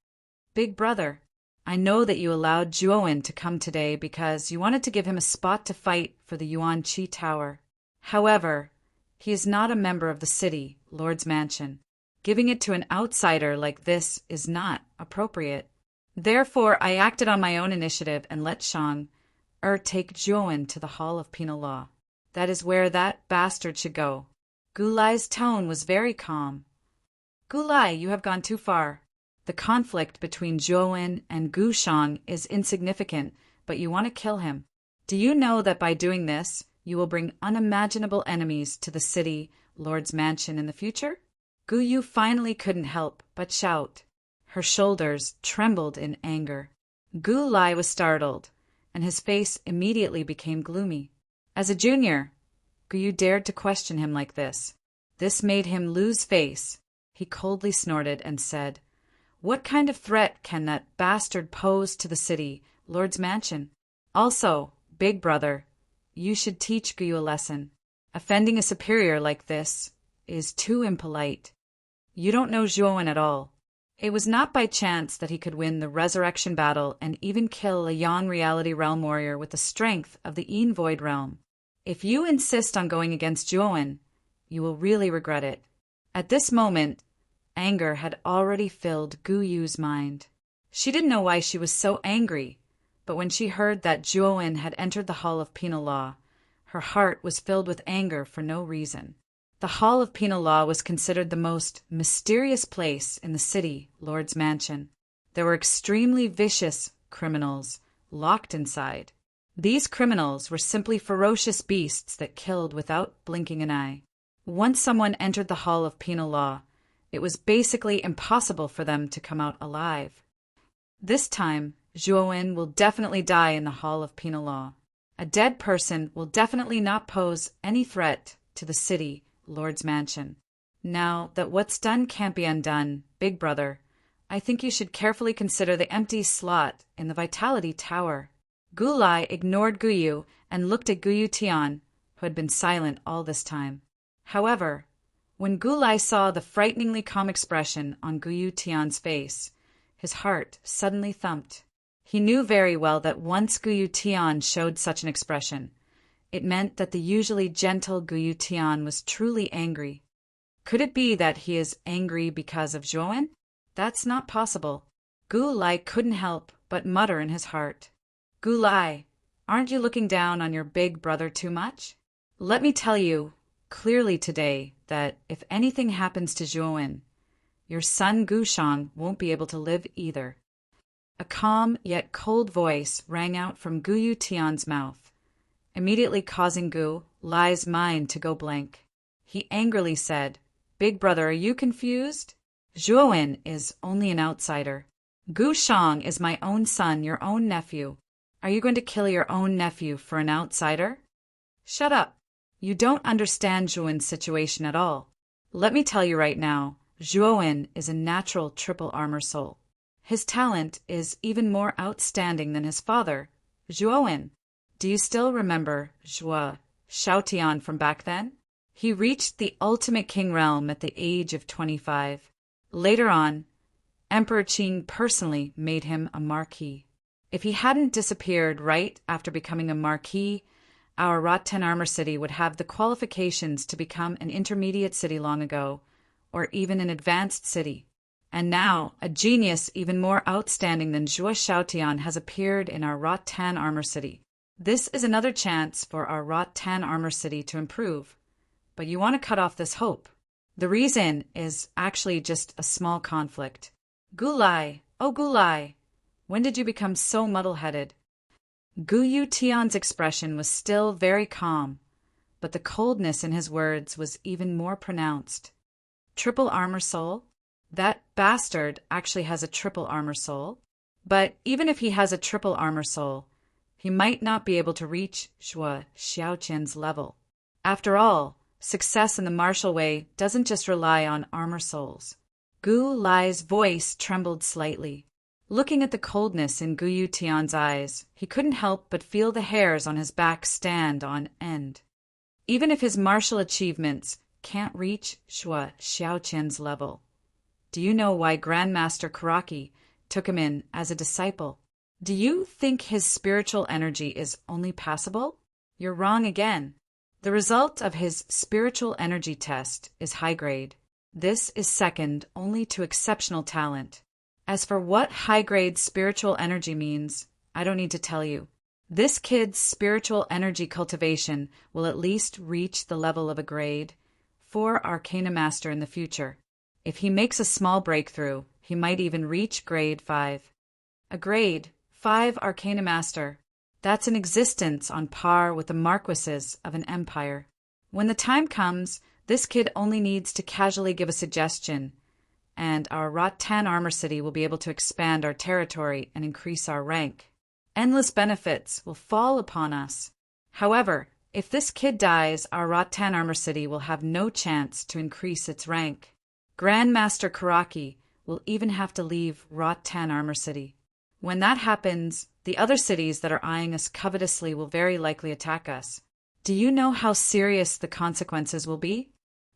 "Big brother, I know that you allowed Zhuowen to come today because you wanted to give him a spot to fight for the Yuan Qi Tower. However, he is not a member of the city, Lord's Mansion. Giving it to an outsider like this is not appropriate. Therefore, I acted on my own initiative and let Shang take Zhuowen to the Hall of Penal Law. That is where that bastard should go." Gulai's tone was very calm. "Gulai, you have gone too far. The conflict between Zhuowen and Gu Shang is insignificant, but you want to kill him. Do you know that by doing this, you will bring unimaginable enemies to the city Lord's Mansion in the future?" Guyu finally couldn't help but shout. Her shoulders trembled in anger. Gulai was startled, and his face immediately became gloomy. As a junior, Guyu dared to question him like this. This made him lose face. He coldly snorted and said, "What kind of threat can that bastard pose to the city, Lord's Mansion? Also, big brother, you should teach Guyu a lesson. Offending a superior like this is too impolite. You don't know Zhuowen at all. It was not by chance that he could win the resurrection battle and even kill a young reality realm warrior with the strength of the Yin Void realm. If you insist on going against Zhuowen, you will really regret it." At this moment, anger had already filled Guyu's mind. She didn't know why she was so angry, but when she heard that Zhuowen had entered the Hall of Penal Law, her heart was filled with anger for no reason. The Hall of Penal Law was considered the most mysterious place in the city Lord's Mansion. There were extremely vicious criminals locked inside. These criminals were simply ferocious beasts that killed without blinking an eye. Once someone entered the Hall of Penal Law, it was basically impossible for them to come out alive. This time, Zhuowen will definitely die in the Hall of Penal Law. A dead person will definitely not pose any threat to the city Lord's Mansion. Now that what's done can't be undone, big brother, I think you should carefully consider the empty slot in the Vitality Tower. Gulai ignored Guyu and looked at Guyu Tian, who had been silent all this time. However, when Gulai saw the frighteningly calm expression on Guyu Tian's face, his heart suddenly thumped. He knew very well that once Guyu Tian showed such an expression, it meant that the usually gentle Guyu Tian was truly angry. Could it be that he is angry because of Zhuowen? That's not possible. Gulai couldn't help but mutter in his heart, "Gulai, Aren't you looking down on your big brother too much? Let me tell you clearly today that if anything happens to Zhuowen, your son Gushang won't be able to live either. A calm yet cold voice rang out from Gu Yutian's mouth, immediately causing Gu Lai's mind to go blank. He angrily said, "Big brother, are you confused? Zhuowen is only an outsider. Gu Shang is my own son, your own nephew. Are you going to kill your own nephew for an outsider? Shut up. You don't understand Zhuowen's situation at all. Let me tell you right now, Zhuowen is a natural triple armor soul. His talent is even more outstanding than his father, Zhuowen. Do you still remember Zhuo Shaotian from back then? He reached the ultimate king realm at the age of 25. Later on, Emperor Qing personally made him a marquis. If he hadn't disappeared right after becoming a marquis, our Rotten Armor City would have the qualifications to become an intermediate city long ago, or even an advanced city. And now, a genius even more outstanding than Zhuo Shaotian has appeared in our Rotten Armor City. This is another chance for our Rotten Armor City to improve. But you want to cut off this hope. The reason is actually just a small conflict. Gulai, oh Gulai, when did you become so muddle-headed? Gu Yutian's expression was still very calm, but the coldness in his words was even more pronounced. Triple armor soul? That bastard actually has a triple armor soul. But even if he has a triple armor soul, he might not be able to reach Zhuo Xiaoqian's level. After all, success in the martial way doesn't just rely on armor souls. Gu Lai's voice trembled slightly. Looking at the coldness in Gu Yutian's eyes, he couldn't help but feel the hairs on his back stand on end. Even if his martial achievements can't reach Zhuo Xiaoqian's level, do you know why Grandmaster Karaki took him in as a disciple? Do you think his spiritual energy is only passable? You're wrong again. The result of his spiritual energy test is high grade. This is second only to exceptional talent. As for what high-grade spiritual energy means, I don't need to tell you. This kid's spiritual energy cultivation will at least reach the level of a grade 4 Arcana Master in the future. If he makes a small breakthrough, he might even reach grade 5. A grade 5 Arcana Master. That's an existence on par with the marquises of an empire. When the time comes, this kid only needs to casually give a suggestion, and our Rotten Armor City will be able to expand our territory and increase our rank. Endless benefits will fall upon us. However, if this kid dies, our Rotten Armor City will have no chance to increase its rank. Grandmaster Karaki will even have to leave Rotten Armor City. When that happens, the other cities that are eyeing us covetously will very likely attack us. Do you know how serious the consequences will be?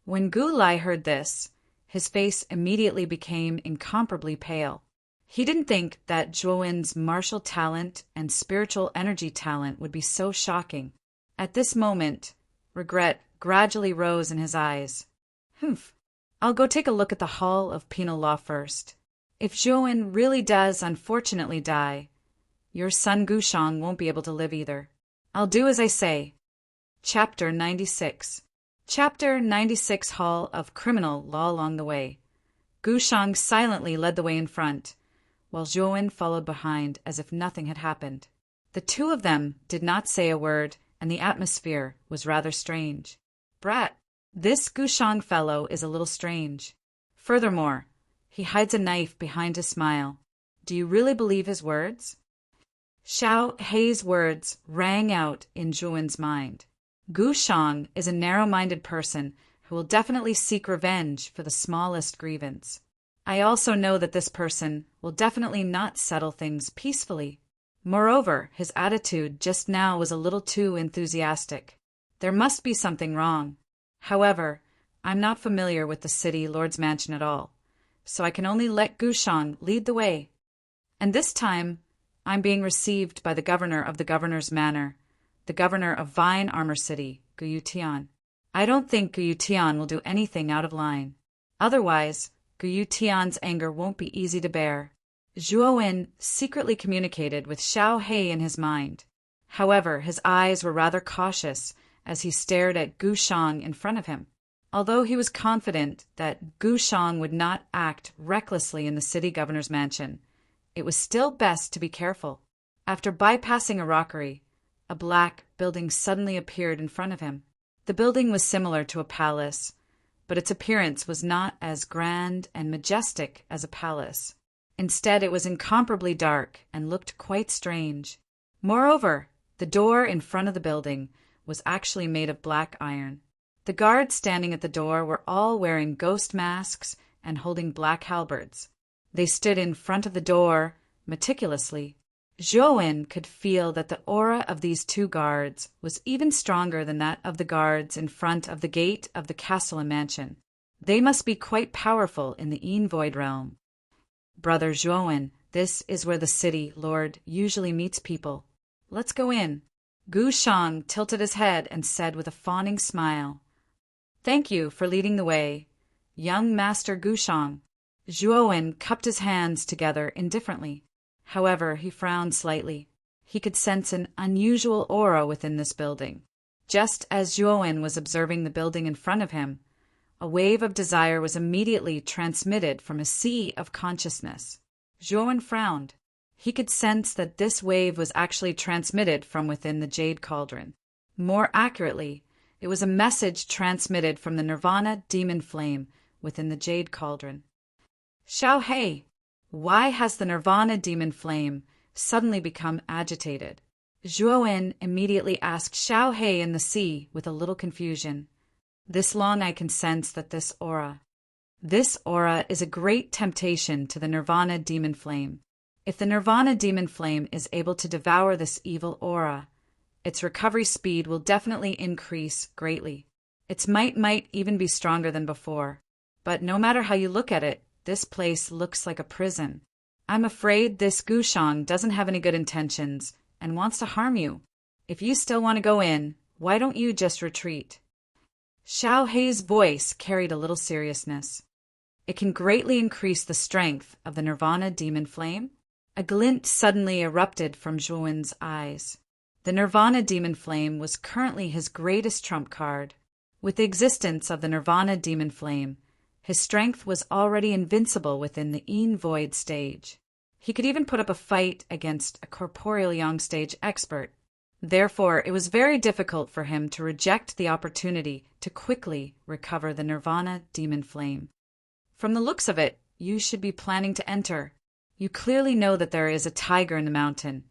When Gu Lai heard this, his face immediately became incomparably pale. He didn't think that Zhuowen's martial talent and spiritual energy talent would be so shocking. At this moment, regret gradually rose in his eyes. Humph. I'll go take a look at the Hall of Penal Law first. If Zhuowen really does unfortunately die, your son Gushang won't be able to live either. I'll do as I say. Chapter 96. Chapter 96 Hall of Criminal Law along the way. Gushang silently led the way in front, while Zhuowen followed behind as if nothing had happened. The two of them did not say a word, and the atmosphere was rather strange. Brat, this Gushang fellow is a little strange. Furthermore, he hides a knife behind his smile. Do you really believe his words? Xiao Hei's words rang out in Zhuowen's mind. Gushang is a narrow-minded person who will definitely seek revenge for the smallest grievance. I also know that this person will definitely not settle things peacefully. Moreover, his attitude just now was a little too enthusiastic. There must be something wrong. However, I'm not familiar with the city lord's mansion at all, so I can only let Gushang lead the way. And this time, I'm being received by the governor of the governor's manor, the governor of Vine Armor City, Gu Yutian. I don't think Gu Yutian will do anything out of line. Otherwise, Gu Yutian's anger won't be easy to bear. Zhuowen secretly communicated with Xiao Hei in his mind. However, his eyes were rather cautious as he stared at Gu Shang in front of him. Although he was confident that Gu Shang would not act recklessly in the city governor's mansion, it was still best to be careful. After bypassing a rockery, a black building suddenly appeared in front of him. The building was similar to a palace, but its appearance was not as grand and majestic as a palace. Instead, it was incomparably dark and looked quite strange. Moreover, the door in front of the building was actually made of black iron. The guards standing at the door were all wearing ghost masks and holding black halberds. They stood in front of the door meticulously. Zhou could feel that the aura of these two guards was even stronger than that of the guards in front of the gate of the castle and mansion. They must be quite powerful in the Yin Void realm. Brother Zhou, this is where the city lord usually meets people. Let's go in. Gu Shang tilted his head and said with a fawning smile, "Thank you for leading the way, young Master Gu Shang." Zhou cupped his hands together indifferently. However, he frowned slightly. He could sense an unusual aura within this building. Just as Zhou was observing the building in front of him, a wave of desire was immediately transmitted from a sea of consciousness. Zhou frowned. He could sense that this wave was actually transmitted from within the Jade Cauldron. More accurately, it was a message transmitted from the Nirvana demon flame within the Jade Cauldron. "Xiao Hei, why has the Nirvana demon flame suddenly become agitated?" Zhou immediately asked Xiao Hei in the sea with a little confusion. "This long I can sense that this aura is a great temptation to the Nirvana demon flame. If the Nirvana demon flame is able to devour this evil aura, its recovery speed will definitely increase greatly. Its might even be stronger than before. But no matter how you look at it, this place looks like a prison. I'm afraid this Gu Shang doesn't have any good intentions and wants to harm you. If you still want to go in, why don't you just retreat?" Xiao Hei's voice carried a little seriousness. "It can greatly increase the strength of the Nirvana demon flame?" A glint suddenly erupted from Zhou's eyes. The Nirvana demon flame was currently his greatest trump card. With the existence of the Nirvana demon flame, his strength was already invincible within the Yin Void stage. He could even put up a fight against a corporeal Yang stage expert. Therefore, it was very difficult for him to reject the opportunity to quickly recover the Nirvana demon flame. "From the looks of it, you should be planning to enter. You clearly know that there is a tiger in the mountain,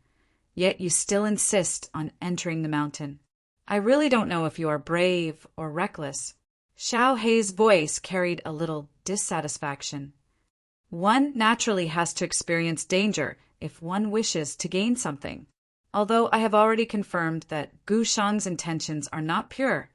yet you still insist on entering the mountain. I really don't know if you are brave or reckless." Xiao Hei's voice carried a little dissatisfaction. "One naturally has to experience danger if one wishes to gain something. Although I have already confirmed that Gu Shang's intentions are not pure,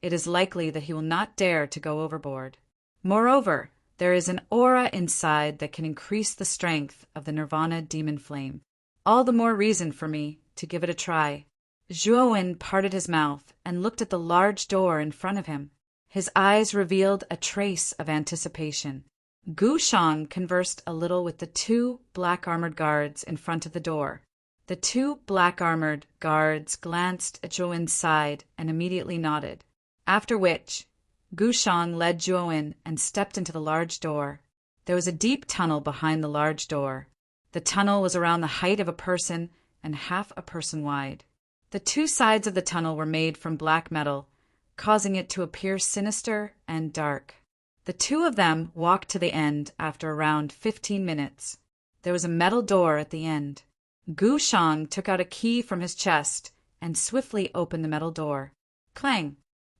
it is likely that he will not dare to go overboard. Moreover, there is an aura inside that can increase the strength of the Nirvana demon flame. All the more reason for me to give it a try." Zhou parted his mouth and looked at the large door in front of him. His eyes revealed a trace of anticipation. Gu Shang conversed a little with the two black-armored guards in front of the door. The two black-armored guards glanced at Zhou's side and immediately nodded, after which Gu Shang led Zhou and stepped into the large door. There was a deep tunnel behind the large door. The tunnel was around the height of a person and half a person wide. The two sides of the tunnel were made from black metal, causing it to appear sinister and dark. The two of them walked to the end after around 15 minutes. There was a metal door at the end. Gu Shang took out a key from his chest and swiftly opened the metal door. Clang!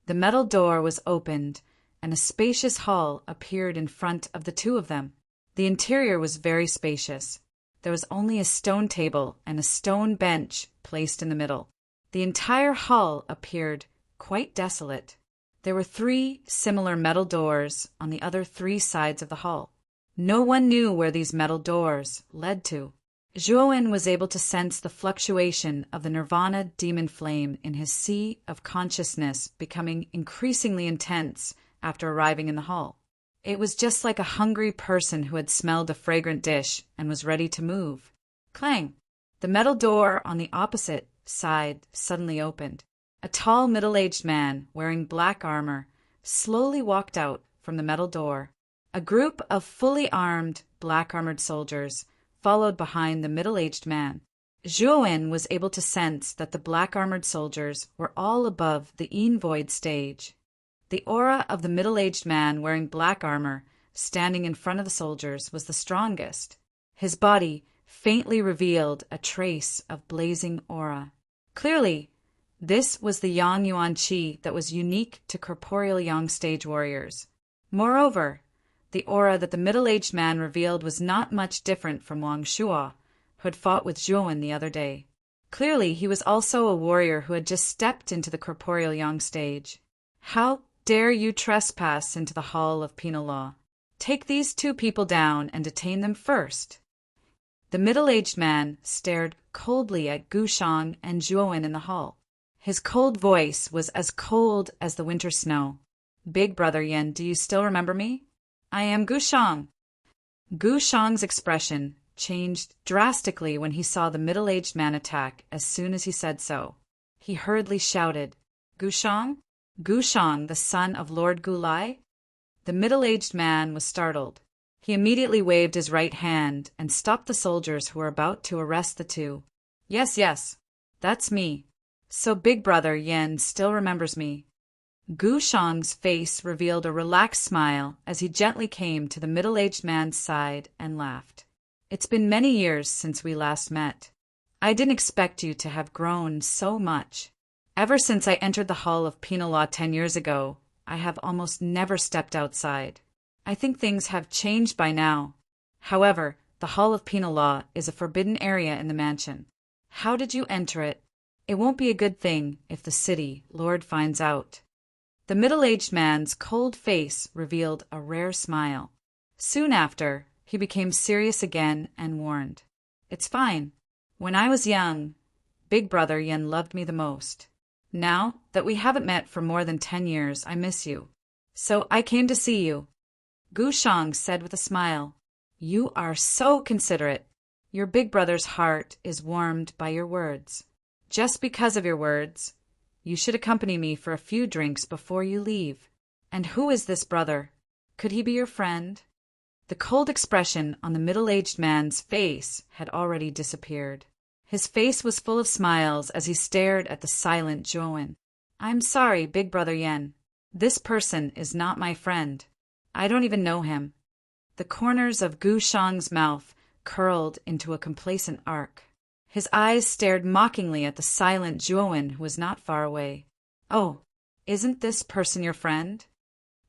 The metal door was opened, and a spacious hall appeared in front of the two of them. The interior was very spacious. There was only a stone table and a stone bench placed in the middle. The entire hall appeared quite desolate. There were 3 similar metal doors on the other 3 sides of the hall. No one knew where these metal doors led to. Zhou was able to sense the fluctuation of the Nirvana demon flame in his sea of consciousness becoming increasingly intense after arriving in the hall. It was just like a hungry person who had smelled a fragrant dish and was ready to move. Clang! The metal door on the opposite side suddenly opened. A tall middle-aged man wearing black armor slowly walked out from the metal door. A group of fully armed, black-armored soldiers followed behind the middle-aged man. Zhuowen was able to sense that the black-armored soldiers were all above the Void stage. The aura of the middle-aged man wearing black armor standing in front of the soldiers was the strongest. His body faintly revealed a trace of blazing aura. Clearly, this was the Yang Yuan Qi that was unique to corporeal Yang stage warriors. Moreover, the aura that the middle-aged man revealed was not much different from Wang Shuo, who had fought with Zhuowen the other day. Clearly, he was also a warrior who had just stepped into the corporeal Yang stage. How dare you trespass into the Hall of Penal Law? Take these two people down and detain them first. The middle-aged man stared coldly at Gushang and Zhuowen in the hall. His cold voice was as cold as the winter snow. Big brother Yen, do you still remember me? I am Gushang. Gushang's expression changed drastically when he saw the middle-aged man attack as soon as he said so. He hurriedly shouted, Gushang? Gushang, the son of Lord Gulai? The middle-aged man was startled. He immediately waved his right hand and stopped the soldiers who were about to arrest the two. Yes, that's me. So big brother Yen still remembers me. Gushang's face revealed a relaxed smile as he gently came to the middle-aged man's side and laughed. It's been many years since we last met. I didn't expect you to have grown so much. Ever since I entered the Hall of Penal Law 10 years ago, I have almost never stepped outside. I think things have changed by now. However, the Hall of Penal Law is a forbidden area in the mansion. How did you enter it? It won't be a good thing if the city lord finds out. The middle-aged man's cold face revealed a rare smile. Soon after, he became serious again and warned. It's fine. When I was young, big brother Yen loved me the most. Now that we haven't met for more than 10 years, I miss you. So I came to see you. Gushang said with a smile, You are so considerate. Your big brother's heart is warmed by your words. Just because of your words, you should accompany me for a few drinks before you leave. And who is this brother? Could he be your friend? The cold expression on the middle-aged man's face had already disappeared. His face was full of smiles as he stared at the silent Zhuowen. I'm sorry, big brother Yen. This person is not my friend. I don't even know him. The corners of Gushang's mouth curled into a complacent arc. His eyes stared mockingly at the silent Zhuowen who was not far away. Oh, isn't this person your friend?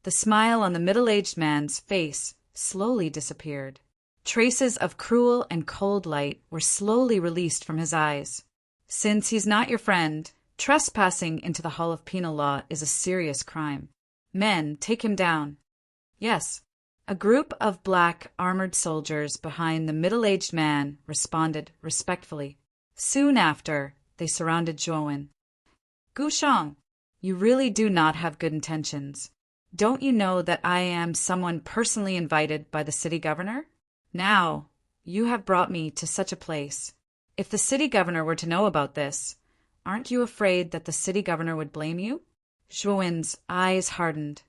The smile on the middle-aged man's face slowly disappeared. Traces of cruel and cold light were slowly released from his eyes. Since he's not your friend, trespassing into the Hall of Penal Law is a serious crime. Men, take him down. Yes. A group of black armored soldiers behind the middle-aged man responded respectfully. Soon after, they surrounded Zhuowen. Gushang, you really do not have good intentions. Don't you know that I am someone personally invited by the city governor? Now, you have brought me to such a place. If the city governor were to know about this, aren't you afraid that the city governor would blame you? Zhuowen's eyes hardened.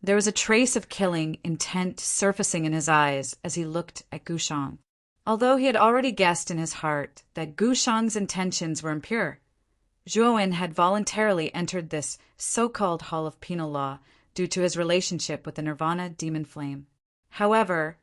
There was a trace of killing intent surfacing in his eyes as he looked at Gushang. Although he had already guessed in his heart that Gushang's intentions were impure, Zhuowen had voluntarily entered this so-called Hall of Penal Law due to his relationship with the Nirvana demon flame. However,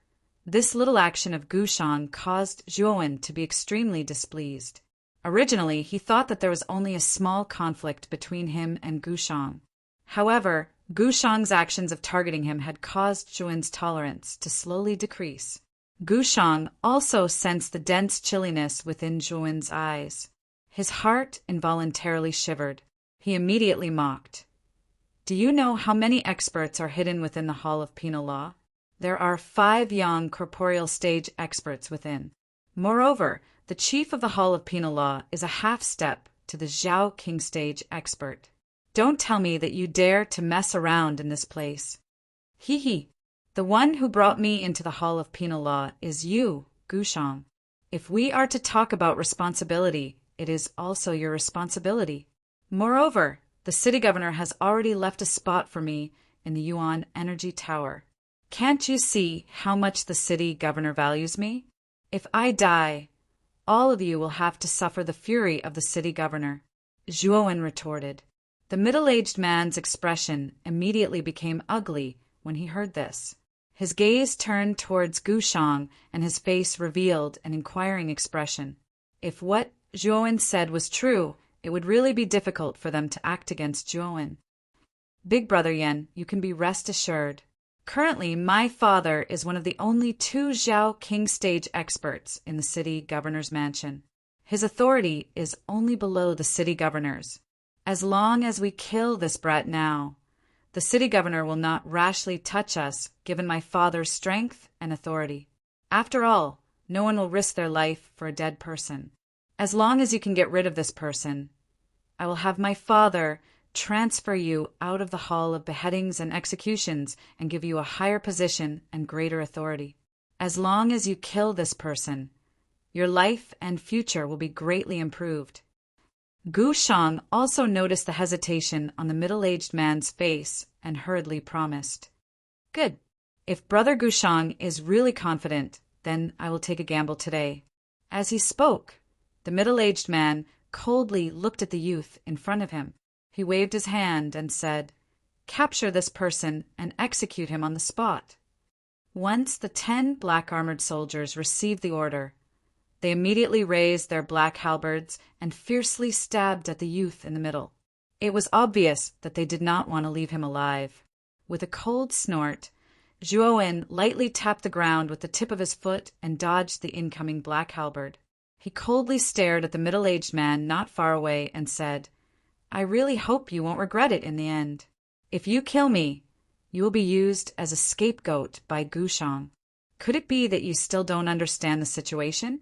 this little action of Gushang caused Zhuowen to be extremely displeased. Originally, he thought that there was only a small conflict between him and Gushang. However, Gushang's actions of targeting him had caused Zhuowen's tolerance to slowly decrease. Gushang also sensed the dense chilliness within Zhuowen's eyes. His heart involuntarily shivered. He immediately mocked. Do you know how many experts are hidden within the Hall of Penal Law? There are 5 young corporeal stage experts within. Moreover, the chief of the Hall of Penal Law is a half-step to the Zhao King stage expert. Don't tell me that you dare to mess around in this place. Hee. The one who brought me into the Hall of Penal Law is you, Gushang. If we are to talk about responsibility, it is also your responsibility. Moreover, the city governor has already left a spot for me in the Yuan Energy Tower. Can't you see how much the city governor values me? If I die, all of you will have to suffer the fury of the city governor. Zhuowen retorted. The middle-aged man's expression immediately became ugly when he heard this. His gaze turned towards Gushang, and his face revealed an inquiring expression. If what Zhuowen said was true, it would really be difficult for them to act against Zhuowen. Big Brother Yan, you can be rest assured. Currently, my father is one of the only 2 Zhao King stage experts in the city governor's mansion. His authority is only below the city governor's. As long as we kill this brat now, the city governor will not rashly touch us, given my father's strength and authority. After all, no one will risk their life for a dead person. As long as you can get rid of this person, I will have my father transfer you out of the hall of beheadings and executions and give you a higher position and greater authority. As long as you kill this person, your life and future will be greatly improved. Gu Shang also noticed the hesitation on the middle-aged man's face and hurriedly promised. Good. If Brother Gu Shang is really confident, then I will take a gamble today. As he spoke, the middle-aged man coldly looked at the youth in front of him. He waved his hand and said, Capture this person and execute him on the spot. Once the 10 black-armored soldiers received the order, they immediately raised their black halberds and fiercely stabbed at the youth in the middle. It was obvious that they did not want to leave him alive. With a cold snort, Zhuowen lightly tapped the ground with the tip of his foot and dodged the incoming black halberd. He coldly stared at the middle-aged man not far away and said, I really hope you won't regret it in the end. If you kill me, you will be used as a scapegoat by Gushang. Could it be that you still don't understand the situation?